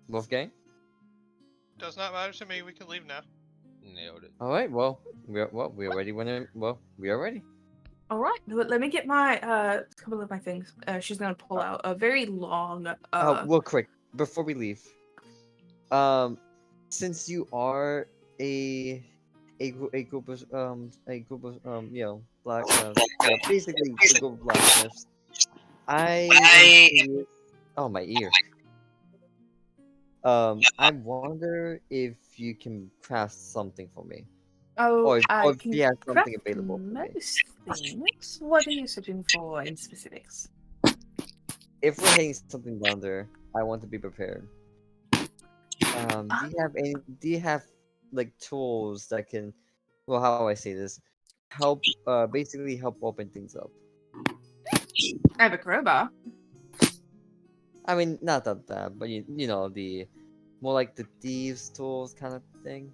Wolfgang. Does not matter to me. We can leave now. Nailed it. All right. Well, we are ready we are ready. All right, let me get my couple of my things. She's gonna pull out a very long. Real quick before we leave. Since you are a a group of black basically a group of blacksmiths. I am curious. Oh, my ear. I wonder if you can craft something for me, Oh, or I if can you have something craft available for me. most things. What are you searching for in specifics? If we're hitting something down there, I want to be prepared. Do you have like tools that can, well, how do I say this, help basically help open things up? I have a crowbar. I mean, not that bad, but you know the more like the thieves' tools kind of thing.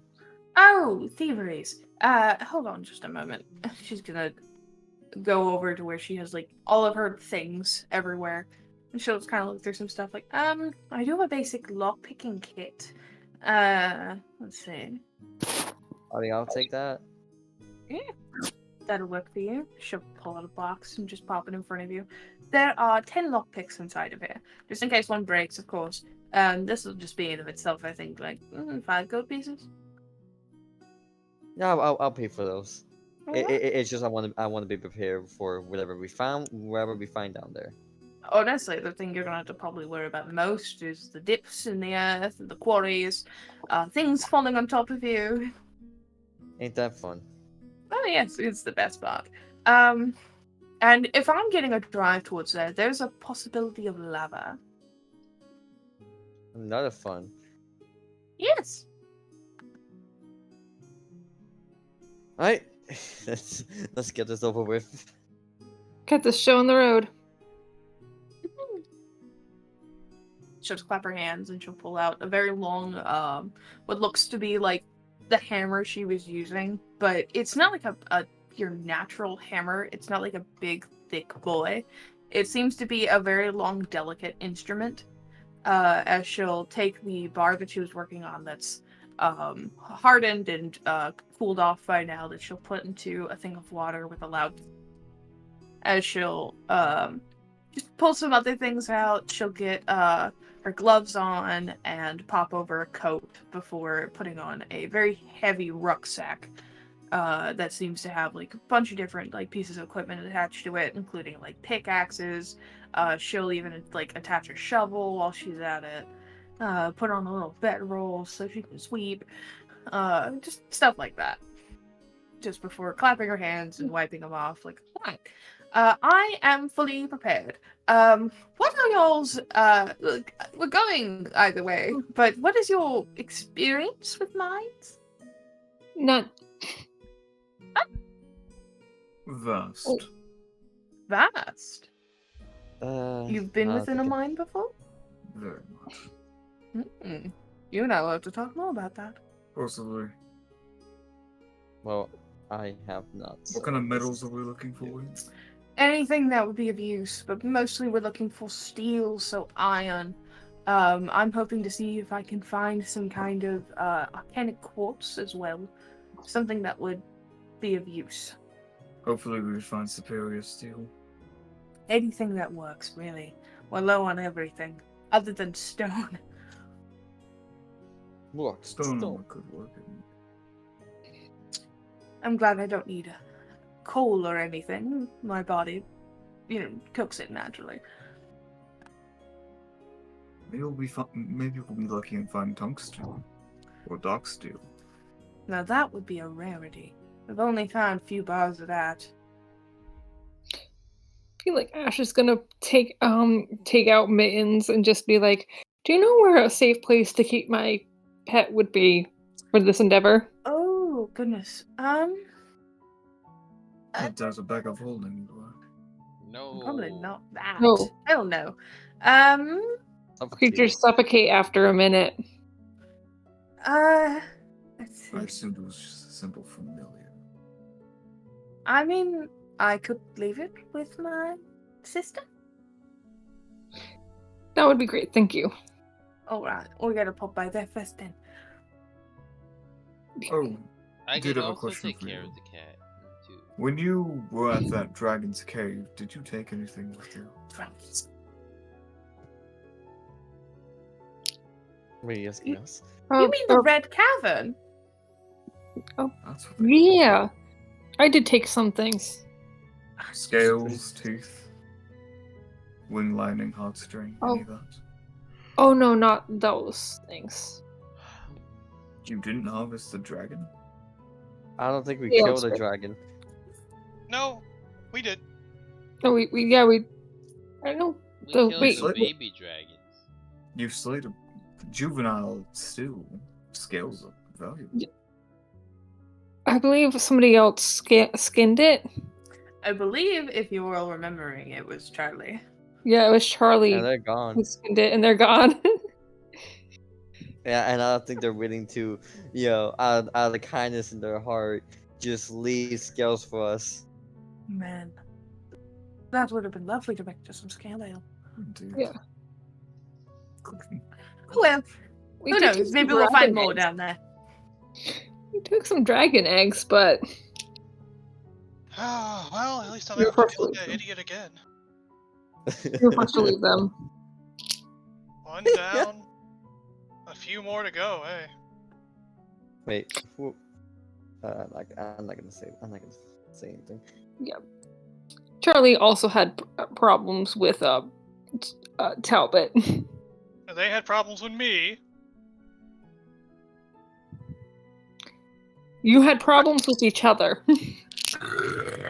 Oh, thieveries. Hold on just a moment. She's gonna go over to where she has like all of her things everywhere. And she'll just kind of look through some stuff like, I do have a basic lockpicking kit. Let's see. I mean, I'll take that. Yeah, that'll work for you. She'll pull out a box and just pop it in front of you. There are 10 lockpicks inside of here, just in case one breaks, of course. This will just be in of itself, I think, like 5 gold pieces. Yeah, I'll pay for those. It's just I want to be prepared for wherever we find down there. Honestly, the thing you're gonna have to probably worry about most is the dips in the earth and the quarries, things falling on top of you. Ain't that fun? Oh yes, it's the best part. And if I'm getting a drive towards there, there's a possibility of lava. Another fun. Yes. Alright, let's get this over with. Get this show on the road. She'll just clap her hands and she'll pull out a very long, what looks to be like the hammer she was using, but it's not like a your natural hammer. It's not like a big, thick boy. It seems to be a very long, delicate instrument. As she'll take the bar that she was working on that's hardened and cooled off by now, that she'll put into a thing of water with a loud. As she'll just pull some other things out, she'll get her gloves on and pop over a coat before putting on a very heavy rucksack that seems to have like a bunch of different like pieces of equipment attached to it, including like pickaxes. She'll even like attach a shovel while she's at it. Put on a little bedroll so she can sweep. Just stuff like that. Just before clapping her hands and wiping them off, like, right. I am fully prepared. What are y'all's, we're going either way, but what is your experience with mines? Not Vast. Vast. You've been I within a think mine before? Very much. Mm-mm. You and I will have to talk more about that. Possibly. well, I have not. What kind of metals are we looking for? Anything that would be of use, but mostly we're looking for steel, so iron. I'm hoping to see if I can find some kind of arcanic quartz as well. Something that would be of use. Hopefully we find superior steel. Anything that works, really. We're low on everything, other than stone. Look, Stone stone. could work. I'm glad I don't need coal or anything. My body, cooks it naturally. Maybe we'll be lucky and find tungsten or dark steel. Now that would be a rarity. I've only found a few bars of that. I feel like Ash is gonna take out Mittens and just be like, "Do you know where a safe place to keep my pet would be for this endeavor?" Oh goodness. There's a bag of holding. No. Probably not that. No. Hell no. Creatures suffocate after a minute. Let's see. I assumed it was just a simple familiar. I mean, I could leave it with my sister. That would be great, thank you. Alright, we gotta pop by there first then. Oh, I did can have a also question take for care you. of the cat too. When you were at that dragon's cave, did you take anything with you? Friends. Wait, yes, yes. You mean the Red Cavern? That's what they Yeah. I did take some things. Scales, tooth, wing lining, heartstring, any of that. Oh no, not those things. You didn't harvest the dragon? I don't think we Yeah, killed a sure. dragon. No, we did. No, we I don't know. We So, killed wait. some baby dragons. You've slayed a juvenile still. Scales are valuable. I believe somebody else skinned it. I believe, if you were all remembering, it was Charlie. Yeah, it was Charlie And they're gone. who skinned it, and they're gone. Yeah, and I don't think they're willing to, out of the kindness in their heart, just leave scales for us. Man, that would have been lovely to make just some scale ale. Indeed. Yeah. Well, We who did take knows? some Maybe we'll find dragon more eggs. down there. We took some dragon eggs, but Oh, well, at least I'll You're never feel like forced an to. idiot again. you're supposed to leave them. One down, a few more to go, hey. Wait, I'm not gonna say anything. Charlie also had problems with Talbot. They had problems with me. You had problems with each other.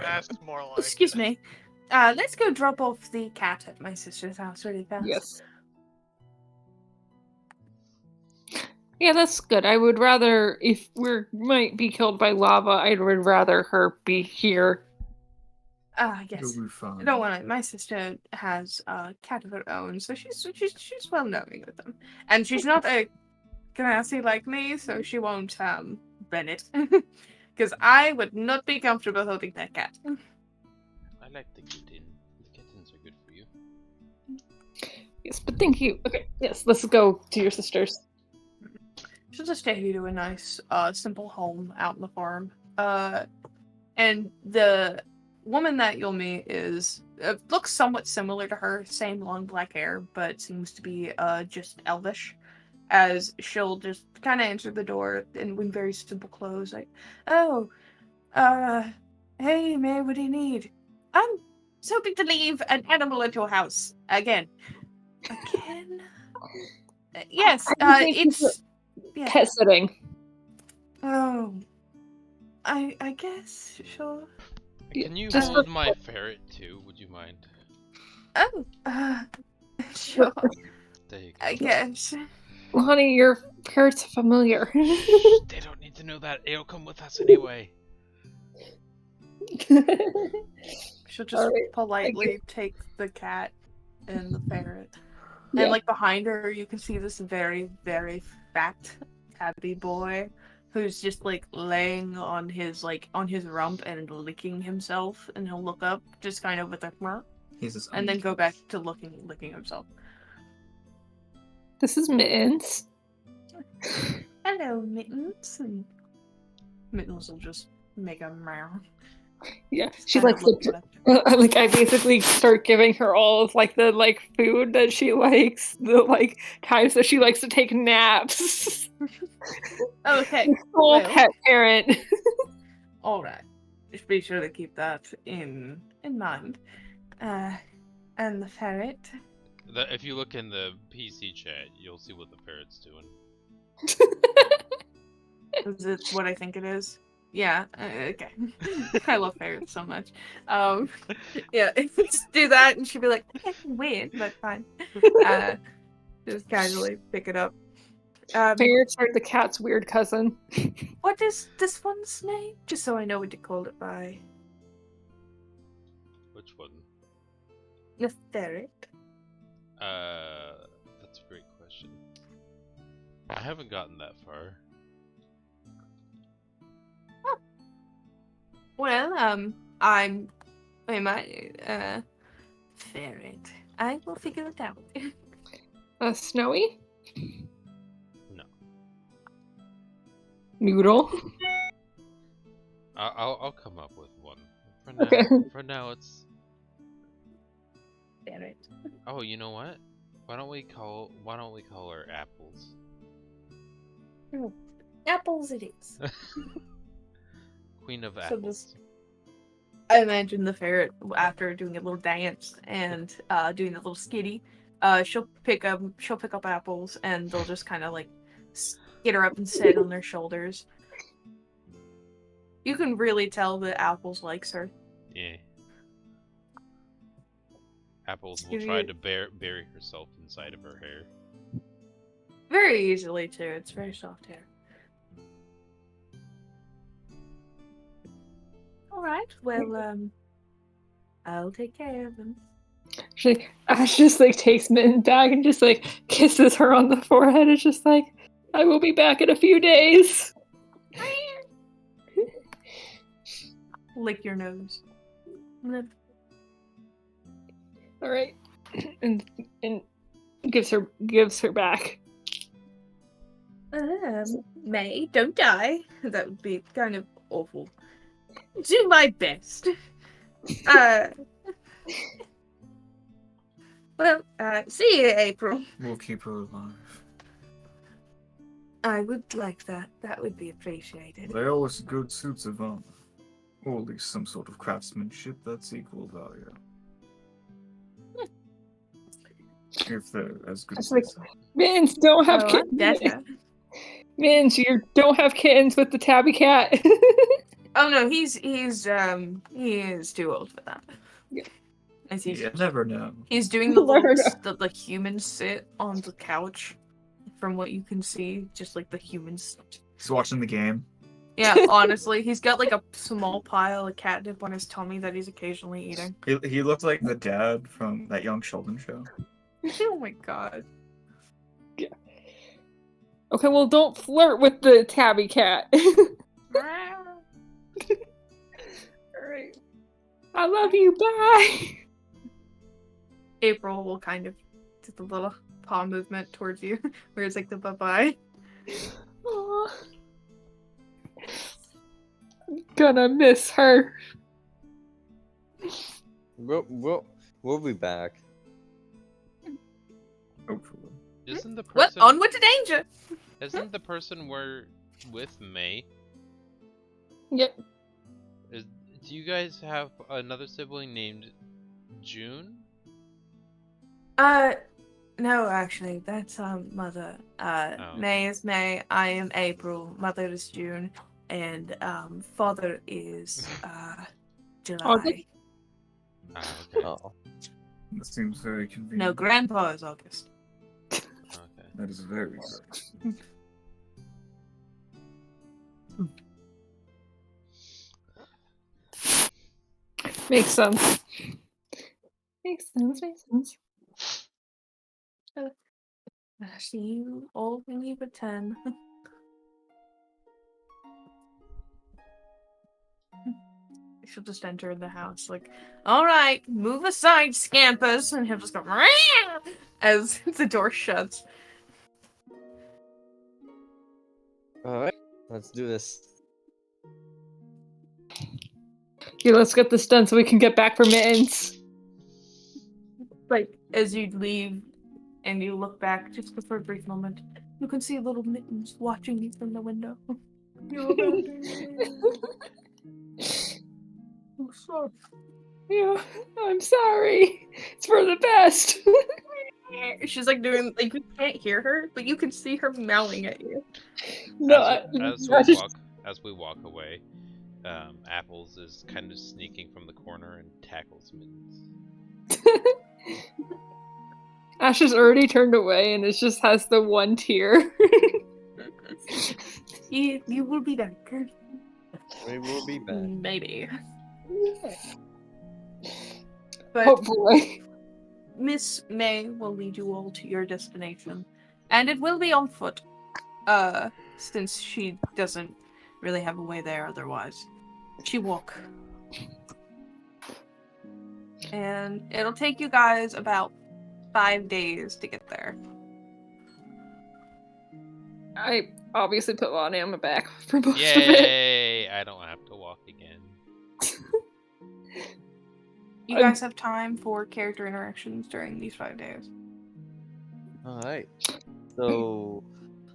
That's more like Excuse it. me. Let's go drop off the cat at my sister's house really fast. Yes. Yeah, that's good. I would rather, if we might be killed by lava, I would rather her be here. Yes. You'll be fine. I don't want to. My sister has a cat of her own, so she's well knowing with them, and she's not a grassy like me, so she won't bend it, because I would not be comfortable holding that cat. I like the kitten. The kittens are good for you. Yes, but thank you. Okay, yes, let's go to your sister's. She'll just take you to a nice, simple home out in the farm. And the woman that you'll meet is looks somewhat similar to her, same long black hair, but seems to be just elvish. As she'll just kind of answer the door in very simple clothes, like, "Oh, hey, May, what do you need? I'm hoping to leave an animal at your house again." Again? Yes. I think It's yeah. pet sitting. Oh, I guess sure. Can you just hold my ferret too? Would you mind? Oh, sure. There you go. I guess. Well, honey, your parrot's familiar. They don't need to know that. It'll come with us anyway. She'll just Alright, politely take the cat and the ferret, Yeah. and like behind her, you can see this very, very fat tabby boy who's just like laying on his rump and licking himself, and he'll look up just kind of with a "Meow," He's his and then go back to licking himself. This is Mittens. Hello, Mittens. And Mittens will just make a meow. Yeah, Just she kinda likes look to. at I basically start giving her all of the food that she likes, the times that she likes to take naps. Okay. Full Well. pet parent. All right. Just be sure to keep that in mind. And the ferret. If you look in the PC chat, you'll see what the ferret's doing. Is it what I think it is? Yeah. Okay. I love ferrets so much. Yeah. Just do that, and she'd be like, "Okay, weird, but fine." Just casually pick it up. Ferrets are the cat's weird cousin. What is this one's name? Just so I know what to call it by. Which one? The ferret. That's a great question. I haven't gotten that far. Well, ferret. I will figure it out. Snowy? No. Noodle? I'll come up with one. For now, Okay. for now it's. Ferret. Oh, you know what? Why don't we call her Apples? Apples it is. Queen of So apples. I imagine the ferret, after doing a little dance and doing a little skitty, she'll pick up apples, and they'll just kind of like get her up and sit on their shoulders. You can really tell that Apples likes her. Yeah. Apples will Give try you- to bury herself inside of her hair. Very easily too. It's very soft hair. All right. Well, I'll take care of them. Ash just like takes Mitten back and just like kisses her on the forehead. It's just like, I will be back in a few days. Lick your nose. All right, and gives her back. May, don't die. That would be kind of awful. Do my best. Well, see you, April. We'll keep her alive. I would like that. That would be appreciated. They always good suits of armor. Or at least some sort of craftsmanship that's equal value. If they're as good as Like, they say. Mittens don't have Oh, kittens. I'm better. Mittens, you don't have kittens with the tabby cat. Oh no, he is too old for that. Yeah. As You never know. he's doing the Never little the human sit on the couch. From what you can see, just like the humans. He's watching the game. Yeah, honestly, he's got like a small pile of catnip on his tummy that he's occasionally eating. He looked like the dad from that Young Sheldon show. Oh my god. Okay, well, don't flirt with the tabby cat. Alright. I love you, bye! April will kind of do the little paw movement towards you, where it's like the bye-bye. Aw. I'm gonna miss her. We'll be back. Hopefully. Isn't the What? person Onward to danger! isn't the person we're with May? Yep. Do you guys have another sibling named June? No, actually, that's mother. Oh. May is May, I am April, mother is June, and father is July. August? Okay. Oh. That seems very convenient. No, grandpa is August. Okay. That is very good. Makes sense. Makes sense. See you all when you were 10. She'll just enter the house like, alright, move aside, scampers, and he'll just go "Meow," as the door shuts. Alright, let's do this. Yeah, let's get this done so we can get back for Mittens. Like, as you leave and you look back just for a brief moment, you can see little Mittens watching you from the window. You're I'm sorry. Yeah, I'm sorry. It's for the best. She's like doing, like, you can't hear her, but you can see her meowing at you. No, As we walk away, Apples is kind of sneaking from the corner and tackles Mittens. Ash has already turned away and it just has the one tear. You will be back. We will be back. Maybe. But Hopefully. Miss May will lead you all to your destination. And it will be on foot. Since she doesn't really have a way there otherwise. She walk. And it'll take you guys about 5 days to get there. I obviously put Lonnie on my back for most of it. Yay! I don't have to walk again. You guys have time for character interactions during these 5 days. Alright. So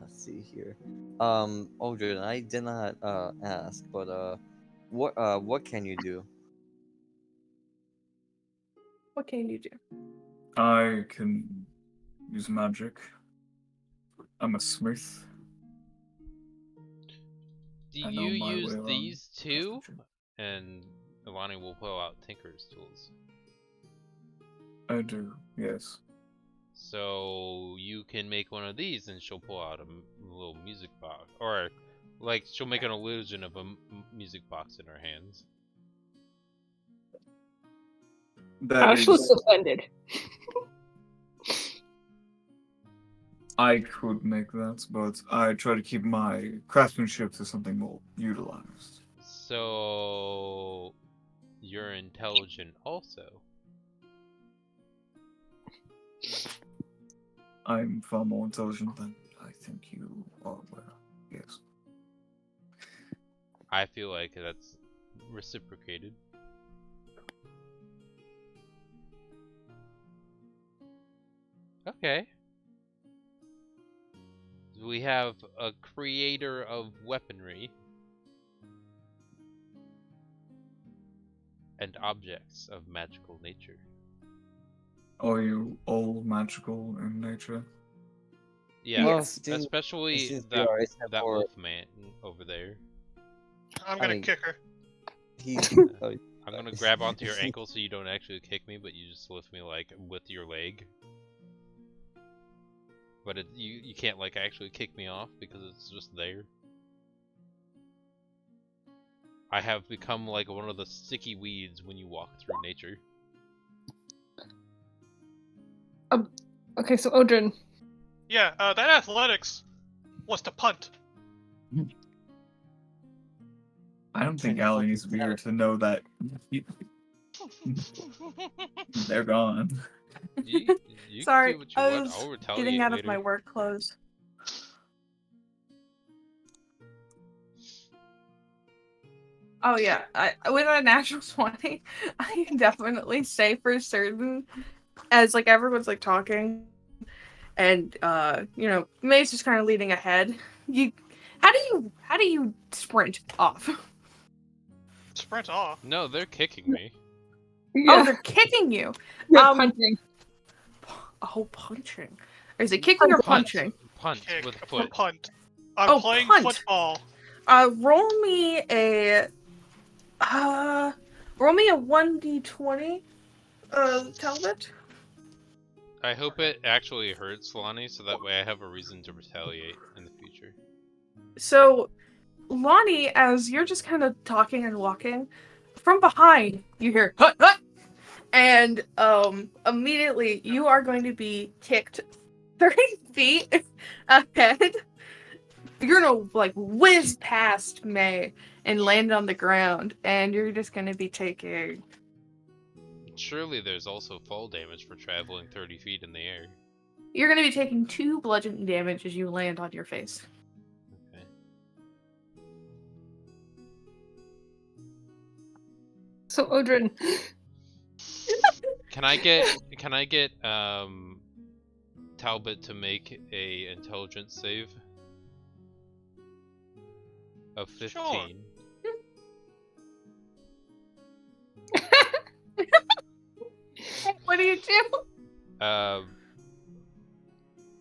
let's see here. Aldrin, I did not ask, but what can you do? What can you do? I can use magic. I'm a smith. Do I know you my use way around these two? craftsmanship. And Ilani will pull out Tinker's tools. I do, yes. So you can make one of these, and she'll pull out a little music box, or like she'll make an illusion of a music box in her hands. That Ash looks is, offended. I could make that, but I try to keep my craftsmanship to something more utilized. So you're intelligent also. I'm far more intelligent than I think you are aware. Yes. I feel like that's reciprocated. Okay. We have a creator of weaponry and objects of magical nature. Are you all magical in nature? Yeah, Most do, especially since we that are, except that for wolf man over there. I'm I gonna mean- kick her. he's. I'm gonna grab onto your ankle so you don't actually kick me, but you just lift me like with your leg. But you can't like actually kick me off because it's just there. I have become like one of the sticky weeds when you walk through nature. Okay, so Odrin, Yeah, that athletics was to punt. I don't think Can Allie fucking needs to be tell. here to know that they're gone. You can Sorry, do what you I want. was I'll retaliate getting out later. of my work clothes. Oh yeah, with a natural 20, I can definitely say for certain, as like everyone's like talking, and May's just kind of leading ahead. How do you sprint off? Sprint off. No, they're kicking me. Oh, they're kicking you. yeah, um, punching. Oh, punching. Is it kicking or punching? Punch Kick. with foot. Punt. I'm Oh, playing punt. football. Roll me a 1d20. Talbot. I hope it actually hurts Lonnie, so that way I have a reason to retaliate in the future. So, Lonnie, as you're just kind of talking and walking, from behind you hear hut hut, and immediately you are going to be kicked 30 feet ahead. You're gonna like whiz past May and land on the ground, and you're just gonna be taking. Surely there's also fall damage for traveling 30 feet in the air. You're gonna be taking 2 bludgeoning damage as you land on your face. Okay. So Odrin, Can I get Talbot to make a intelligence save of 15? Sure. What do you do?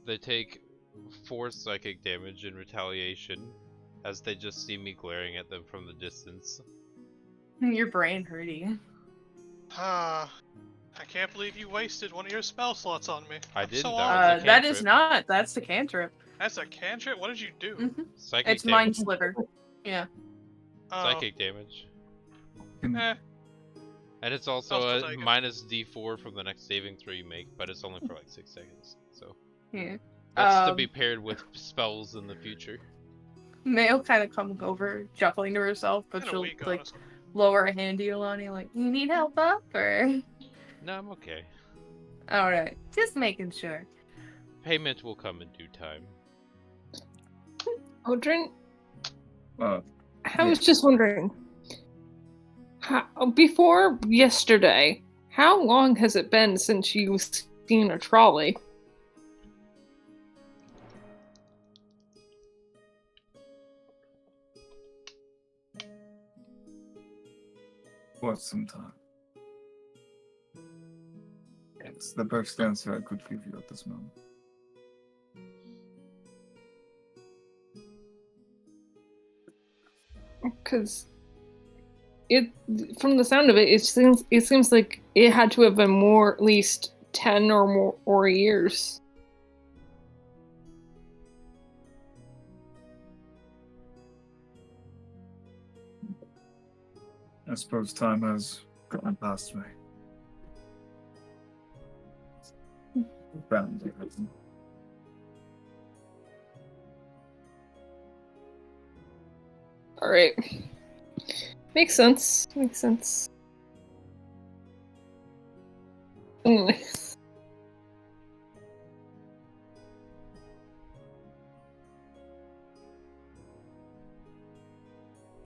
They take 4 psychic damage in retaliation as they just see me glaring at them from the distance. Your brain hurting. I can't believe you wasted one of your spell slots on me. I I'm didn't, So that was a That is cantrip. not. That's the cantrip. That's a cantrip? What did you do? Mhm. Psychic It's Mind damage. Sliver. Yeah. Oh, Psychic damage. eh. And it's also I'll a still take it. minus d4 from the next saving throw you make, but it's only for like 6 seconds. So Yeah. that's to be paired with spells in the future. May'll kind of come over, chuckling to herself, but Kinda she'll weak, like honestly. lower a hand to you, Lonnie, like, you need help up, or? No, I'm okay. Alright, just making sure. Payment will come in due time. Odrin, Uh, I was just wondering. Before yesterday, how long has it been since you've seen a trolley? Quite some time. It's the best answer I could give you at this moment. Because it, from the sound of it, it seems like it had to have been more, at least 10 or more years. I suppose time has gone past me. Bound everything. Alright. Makes sense. Makes sense. Mm.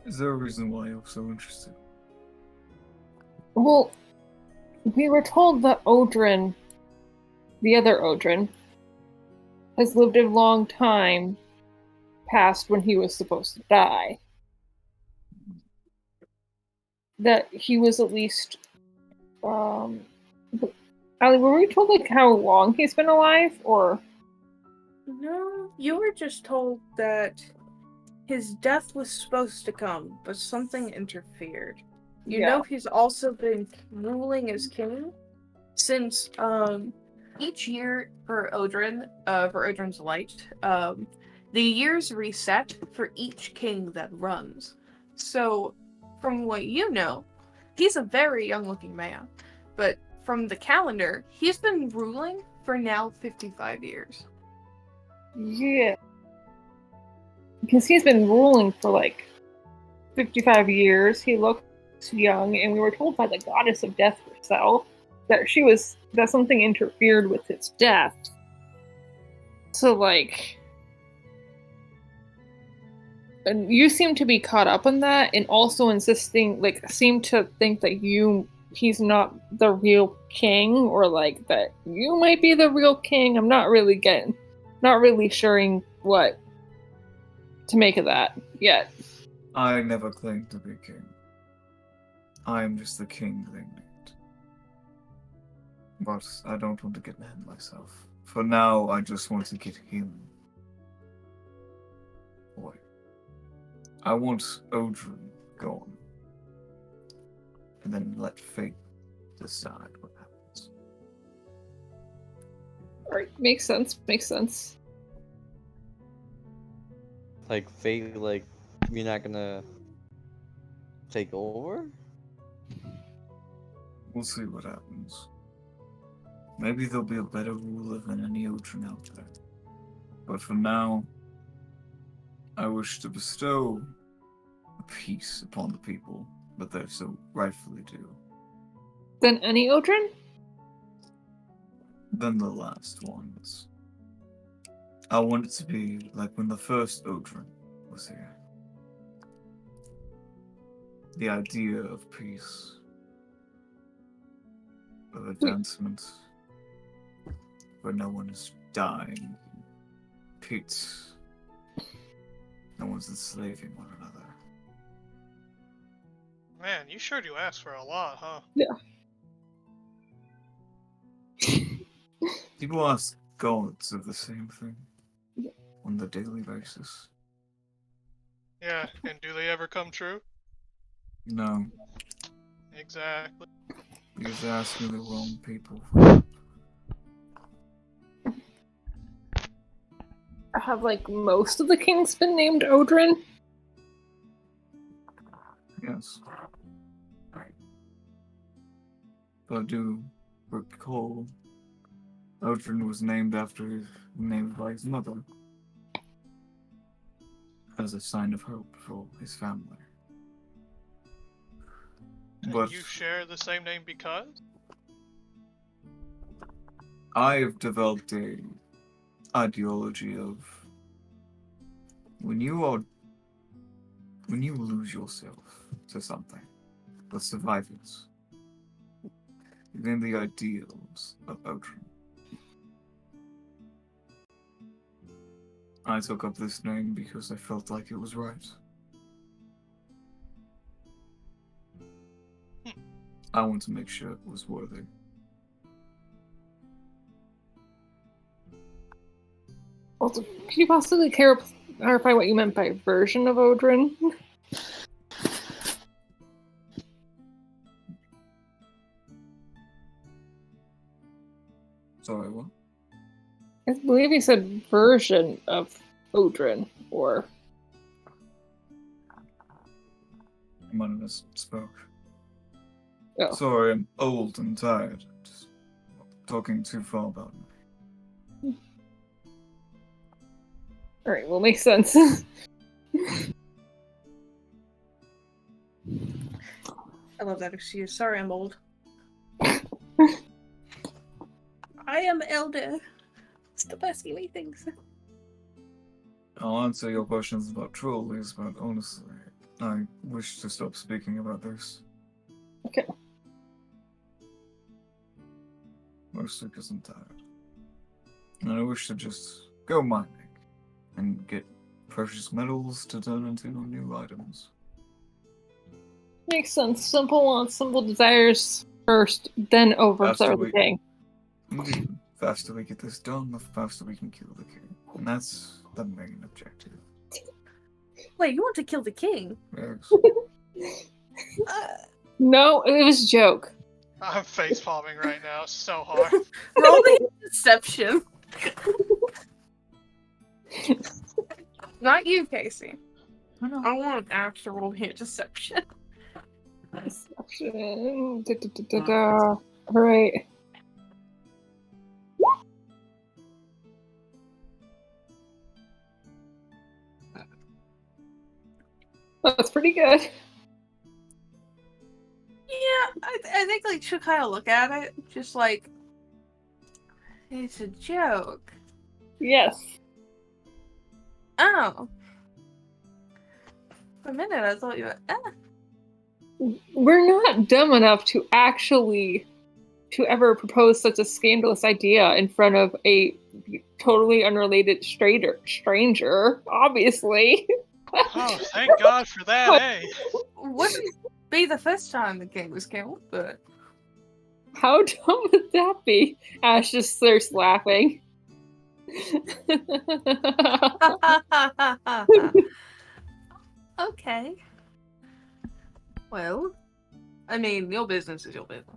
Is there a reason why you're so interested? Well, we were told that Odrin, the other Odrin, has lived a long time past when he was supposed to die. That he was at least, Ali, were we told like how long he's been alive, or? No, you were just told that his death was supposed to come, but something interfered. You know he's also been ruling as king since each year for Odrin's Light, the years reset for each king that runs. So, from what you know, he's a very young-looking man, but from the calendar, he's been ruling for now 55 years. Yeah. Because he's been ruling for like 55 years. He looks young, and we were told by the goddess of death herself that something interfered with his death. So like, and you seem to be caught up on that, and also seem to think that he's not the real king, or like that you might be the real king. I'm not really sure what to make of that yet. I never claimed to be king. I am just the king they need. But I don't want to get ahead of myself. For now, I just want to get him. Boy. I want Odrin gone. And then let fate decide what happens. Alright, makes sense. Like fate, like you're not gonna take over? We'll see what happens. Maybe there'll be a better ruler than any Odrin out there. But for now, I wish to bestow peace upon the people that they so rightfully do. Then any Odrin? Then the last ones. I want it to be like when the first Odrin was here. The idea of peace, of advancement, where no one is dying, pits, no one's enslaving one another. Man, you sure do ask for a lot, huh? Yeah. People ask gods of the same thing on the daily basis. Yeah, and do they ever come true? No, Exactly. because they're asking the wrong people. Have like most of the kings been named Odrin? Yes. But I do recall Odrin was named by his mother as a sign of hope for his family. And But you share the same name because? I've developed a ideology of when you lose yourself to something, the survivors, then the ideals of Odrin. I took up this name because I felt like it was right. Hmm. I want to make sure it was worthy. Also, could you possibly clarify what you meant by version of Odrin? Sorry, what? I believe you said version of Odrin, or... I might have misspoke. Oh. Sorry, I'm old and tired. Just talking too far about me. Alright, well, makes sense. I love that excuse. Sorry, I'm old. I am elder. It's the best way things. I'll answer your questions about trolleys, but honestly, I wish to stop speaking about this. Okay. Mostly because I'm tired. And I wish to just go mining and get precious metals to turn into new items. Makes sense. Simple wants, simple desires first, then over Faster the we- king. Indeed. The faster we get this done, the faster we can kill the king. And that's the main objective. Wait, you want to kill the king? Yes. No, it was a joke. I'm face palming right now so hard. Roll the deception. Not you, Casey. I want actual roll hit deception. Deception. Alright. That's pretty good. Yeah, I think like she'll kind of look at it, just like it's a joke. Yes. Oh, for a minute I thought you were. We're not dumb enough to ever propose such a scandalous idea in front of a totally unrelated stranger, obviously. Oh, thank God for that, eh? Wouldn't be the first time the king was killed, but How dumb would that be? Ash just starts laughing. okay. Well, I mean, your business is your business.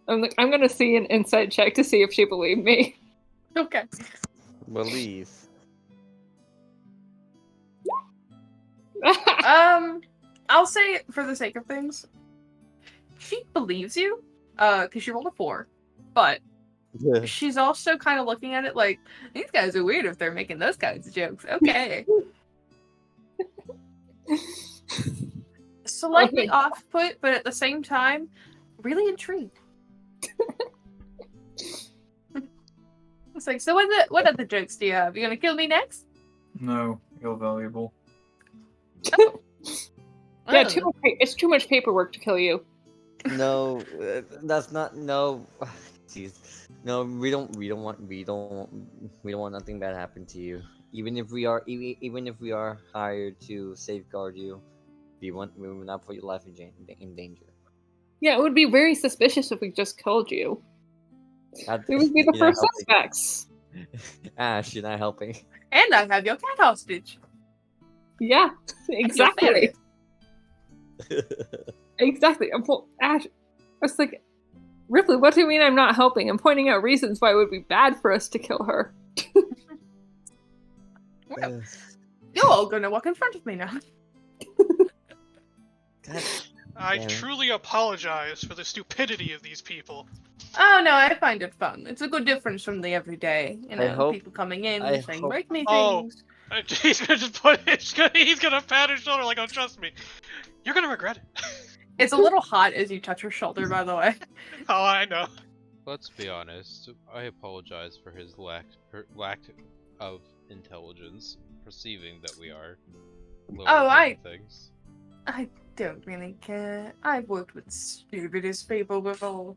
I'm gonna see an insight check to see if she believed me. Okay. Believe. I'll say for the sake of things, she believes you, because she rolled a 4, but she's also kind of looking at it like, these guys are weird if they're making those kinds of jokes. Okay. Slightly Okay. off-put, but at the same time, really intrigued. It's like, so what other jokes do you have? You gonna kill me next? No, you're valuable. Yeah, Oh. it's too much paperwork to kill you. No, that's not. No, jeez. No, we don't want nothing bad happen to you. Even if we are hired to safeguard you, we will not put your life in danger. Yeah, it would be very suspicious if we just killed you. That- We would be the you're not first suspects. Ash, you're not helping. And I have your cat hostage. Yeah, Your exactly. ferret. Exactly. Ash, I was like, Ripley, what do you mean I'm not helping? I'm pointing out reasons why it would be bad for us to kill her. Well, you're all gonna walk in front of me now. God. I Damn it. truly apologize for the stupidity of these people. Oh no, I find it fun. It's a good difference from the everyday. You I know, hope- people coming in I saying, hope- "Break me Oh. things." He's gonna just he's gonna pat his shoulder like, oh, trust me. You're gonna regret it. It's a little hot as you touch her shoulder, by the way. Oh, I know. Let's be honest. I apologize for his lack of intelligence, perceiving that we are lower Oh, than things. I don't really care. I've worked with stupidest people before.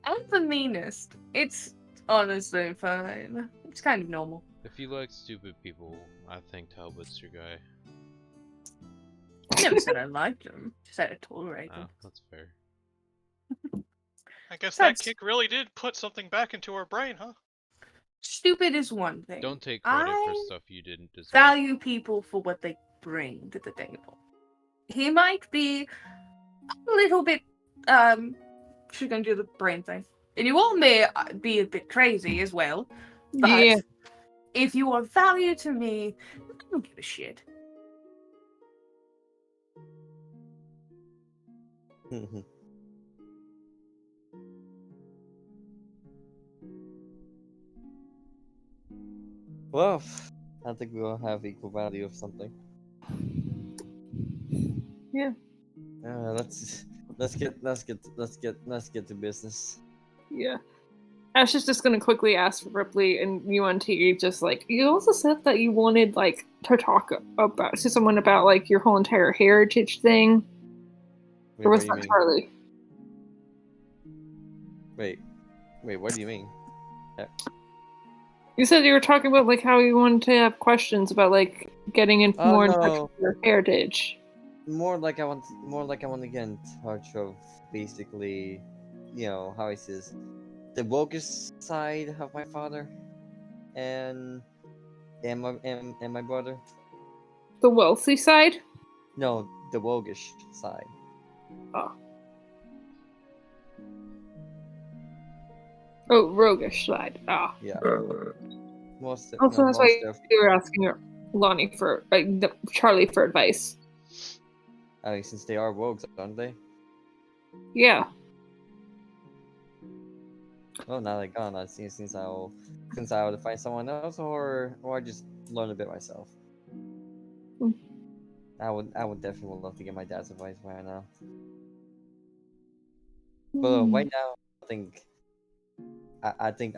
I'm the meanest. It's honestly fine. It's kind of normal. If you like stupid people, I think Talbot's your guy. I never said I liked him. Just said I tolerate Oh, him. that's fair. I guess that Besides, kick really did put something back into her brain, huh? stupid is one thing. Don't take credit for I stuff you didn't deserve. value people for what they bring to the table. He might be a little bit, she's gonna do the brain thing. And you all may be a bit crazy as well, but Yeah. if you are value to me, I don't give a shit. Well, I think we all have equal value of something. Yeah. Let's get to business. Yeah. Ash is just gonna quickly ask for Ripley and UNT, just like, you also said that you wanted, like, to talk about to someone about, like, your whole entire heritage thing. Wait, Or what was do you that mean? Charlie? Wait, what do you mean? You said you were talking about, like, how you wanted to have questions about, like, getting in more in touch no. with your heritage. More like I want to get in touch of basically, how he says, the wokish side of my father, and my brother. The wealthy side? No, the wokish side. Oh, roguish side. Ah. Yeah. Most Also, that's why of you were asking Lonnie for, Charlie for advice. I mean, since they are wogs, aren't they? Yeah. Well, now they're gone. I see. Since I would find someone else, or I just learn a bit myself. Hmm. I would definitely love to get my dad's advice right now. But right now, I think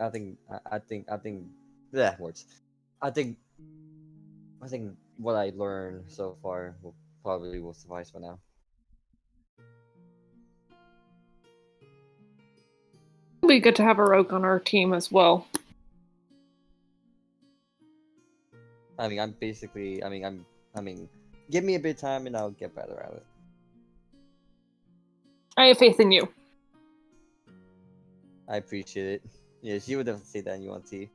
that works. I think what I learned so far will suffice for now. It'd be good to have a rogue on our team as well. I mean, give me a bit of time and I'll get better at it. I have faith in you. I appreciate it. Yeah, she would definitely say that in UNT.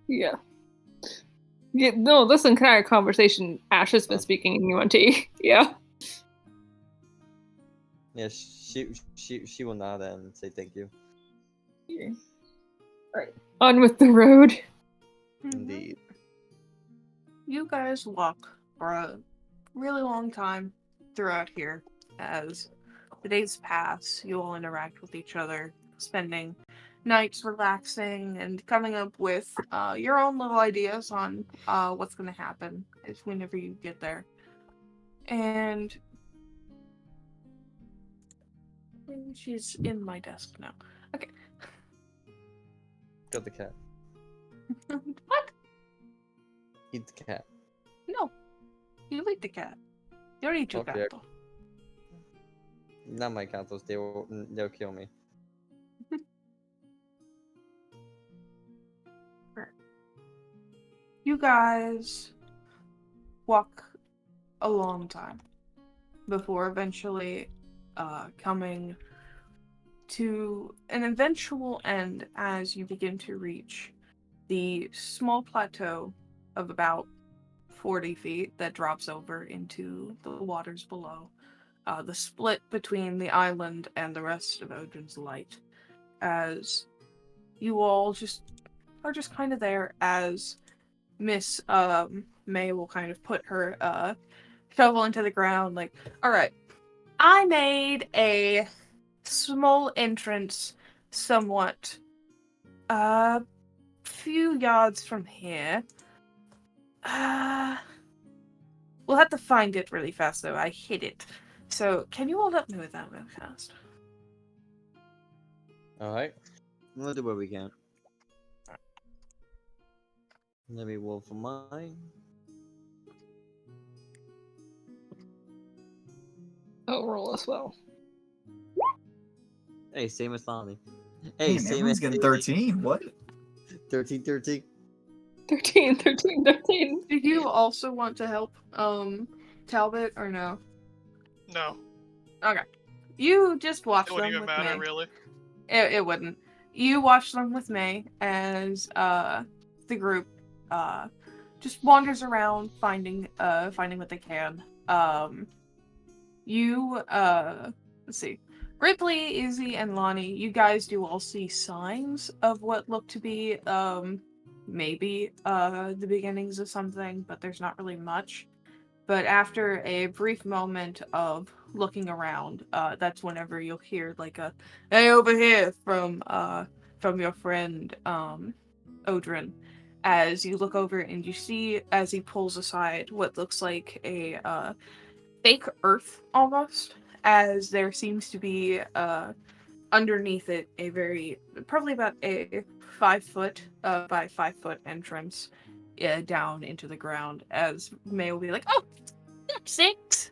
Yeah. Yeah, no, this entire conversation, Ash has been speaking in UNT. Yeah. Yeah, she will nod and say thank you. Yeah. Alright. On with the road. Indeed. You guys walk for a really long time throughout here as the days pass. You all interact with each other, spending nights relaxing and coming up with your own little ideas on what's going to happen whenever you get there. And she's in my desk now. Okay. Got the cat. What? Eat the cat. No. You eat the cat. You're eat your Okay. cat. Not my gatos. They'll kill me. You guys walk a long time before eventually coming to an eventual end as you begin to reach the small plateau of about 40 feet that drops over into the waters below. The split between the island and the rest of Odin's Light, as you all are just kind of there as Miss May will kind of put her shovel into the ground, like, alright, I made a small entrance somewhat a few yards from here. We'll have to find it really fast though. I hid it. So can you all help me with that real fast? Alright. We'll do what we can. Let me roll for mine. Oh, roll as well. Hey, same as Lonnie. Hey, Hey, same everyone's as getting Daily. 13. What? 13. 13, 13, 13. Do you also want to help Talbot or no? No, Okay. You just watch it wouldn't them even with matter me. really. It wouldn't. You watch them with me as the group just wanders around finding what they can. Let's see. Ripley, Izzy, and Lonnie, you guys do all see signs of what look to be maybe the beginnings of something, but there's not really much. But after a brief moment of looking around, that's whenever you'll hear like a "Hey, over here" from your friend Odrin. As you look over and you see, as he pulls aside what looks like a fake earth almost, as there seems to be underneath it a probably about a 5 foot by 5 foot entrance down into the ground. As May will be like, "Oh, that's 6."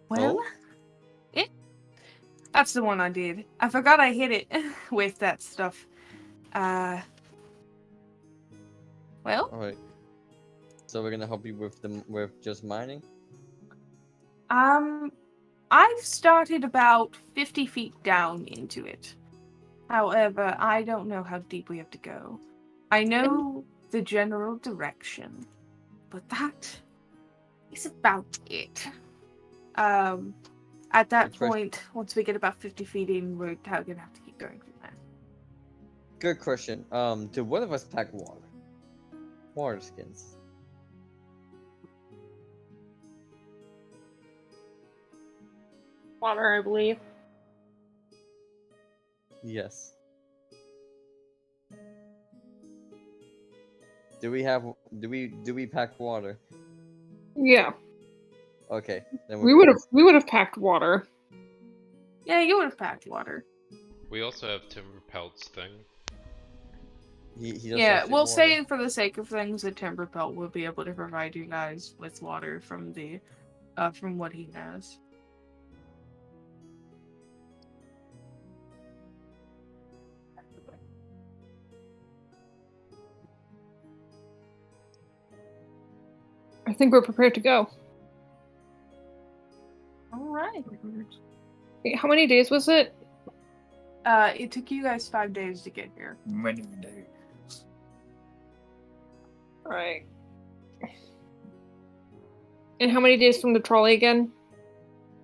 Well, that's the one I did. I forgot I hit it with that stuff. Well, Alright. So we're gonna help you with just mining? I've started about 50 feet down into it. However, I don't know how deep we have to go. I know the general direction, but that is about it. At that Good question. point, once we get about 50 feet in, we're gonna have to keep going from there. Good question. Did one of us pack water? Water skins. Water, I believe. Yes. Do we pack water? Yeah. Okay. Then We would have packed water. Yeah, you would have packed water. We also have timber pelts thing. He does Yeah, have we'll water. say for the sake of things that Timber Pelt will be able to provide you guys with water from from what he has. I think we're prepared to go. Alright. Wait, how many days was it? It took you guys 5 days to get here. Many days. Right. And how many days from the trolley again?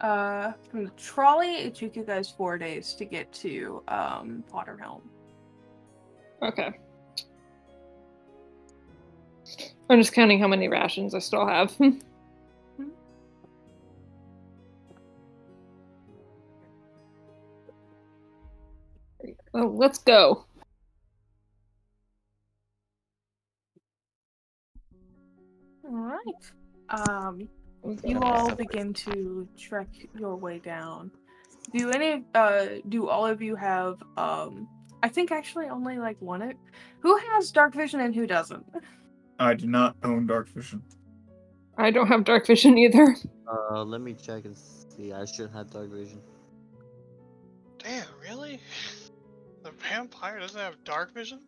From the trolley, it took you guys 4 days to get to, Potterhelm. Okay. I'm just counting how many rations I still have. Oh, let's go. Alright. You all begin to trek your way down. Do all of you have, I think actually only like one. Who has dark vision and who doesn't? I do not own dark vision. I don't have dark vision either. Let me check and see. I should have dark vision. Damn, really? The vampire doesn't have dark vision?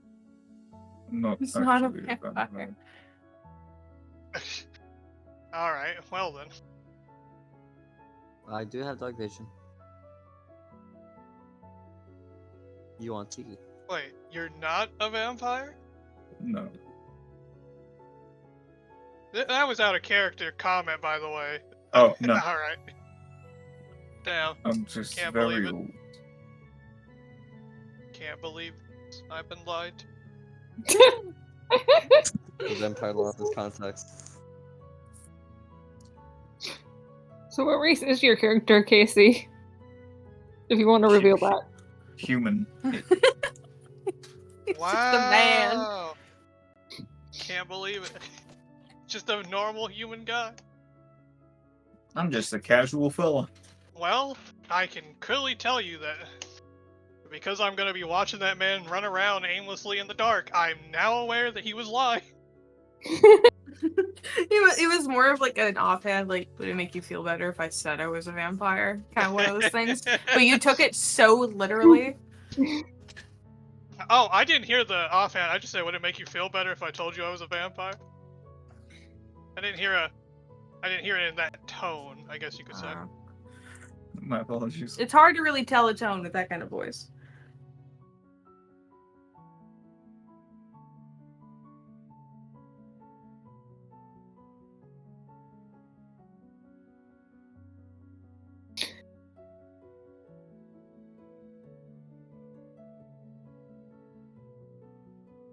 Not He's not a actually vampire. vampire. Alright, well then. I do have dark vision. You want tea? Wait, you're not a vampire? No. That was out of character comment, by the way. Oh, no. Alright. Damn, I'm just Can't very believe it. old. can't believe this. I've been lied to. The vampire lost his context. So what race is your character, Casey? If you want to reveal that. Human. It's Wow. just a man. Can't believe it. Just a normal human guy. I'm just a casual fella. Well, I can clearly tell you that because I'm going to be watching that man run around aimlessly in the dark, I'm now aware that he was lying. It was more of like an offhand, like, would it make you feel better if I said I was a vampire? Kind of one of those things. But you took it so literally. Oh, I didn't hear the offhand. I just said, would it make you feel better if I told you I was a vampire? I didn't hear it in that tone, I guess you could say. My apologies. It's hard to really tell a tone with that kind of voice.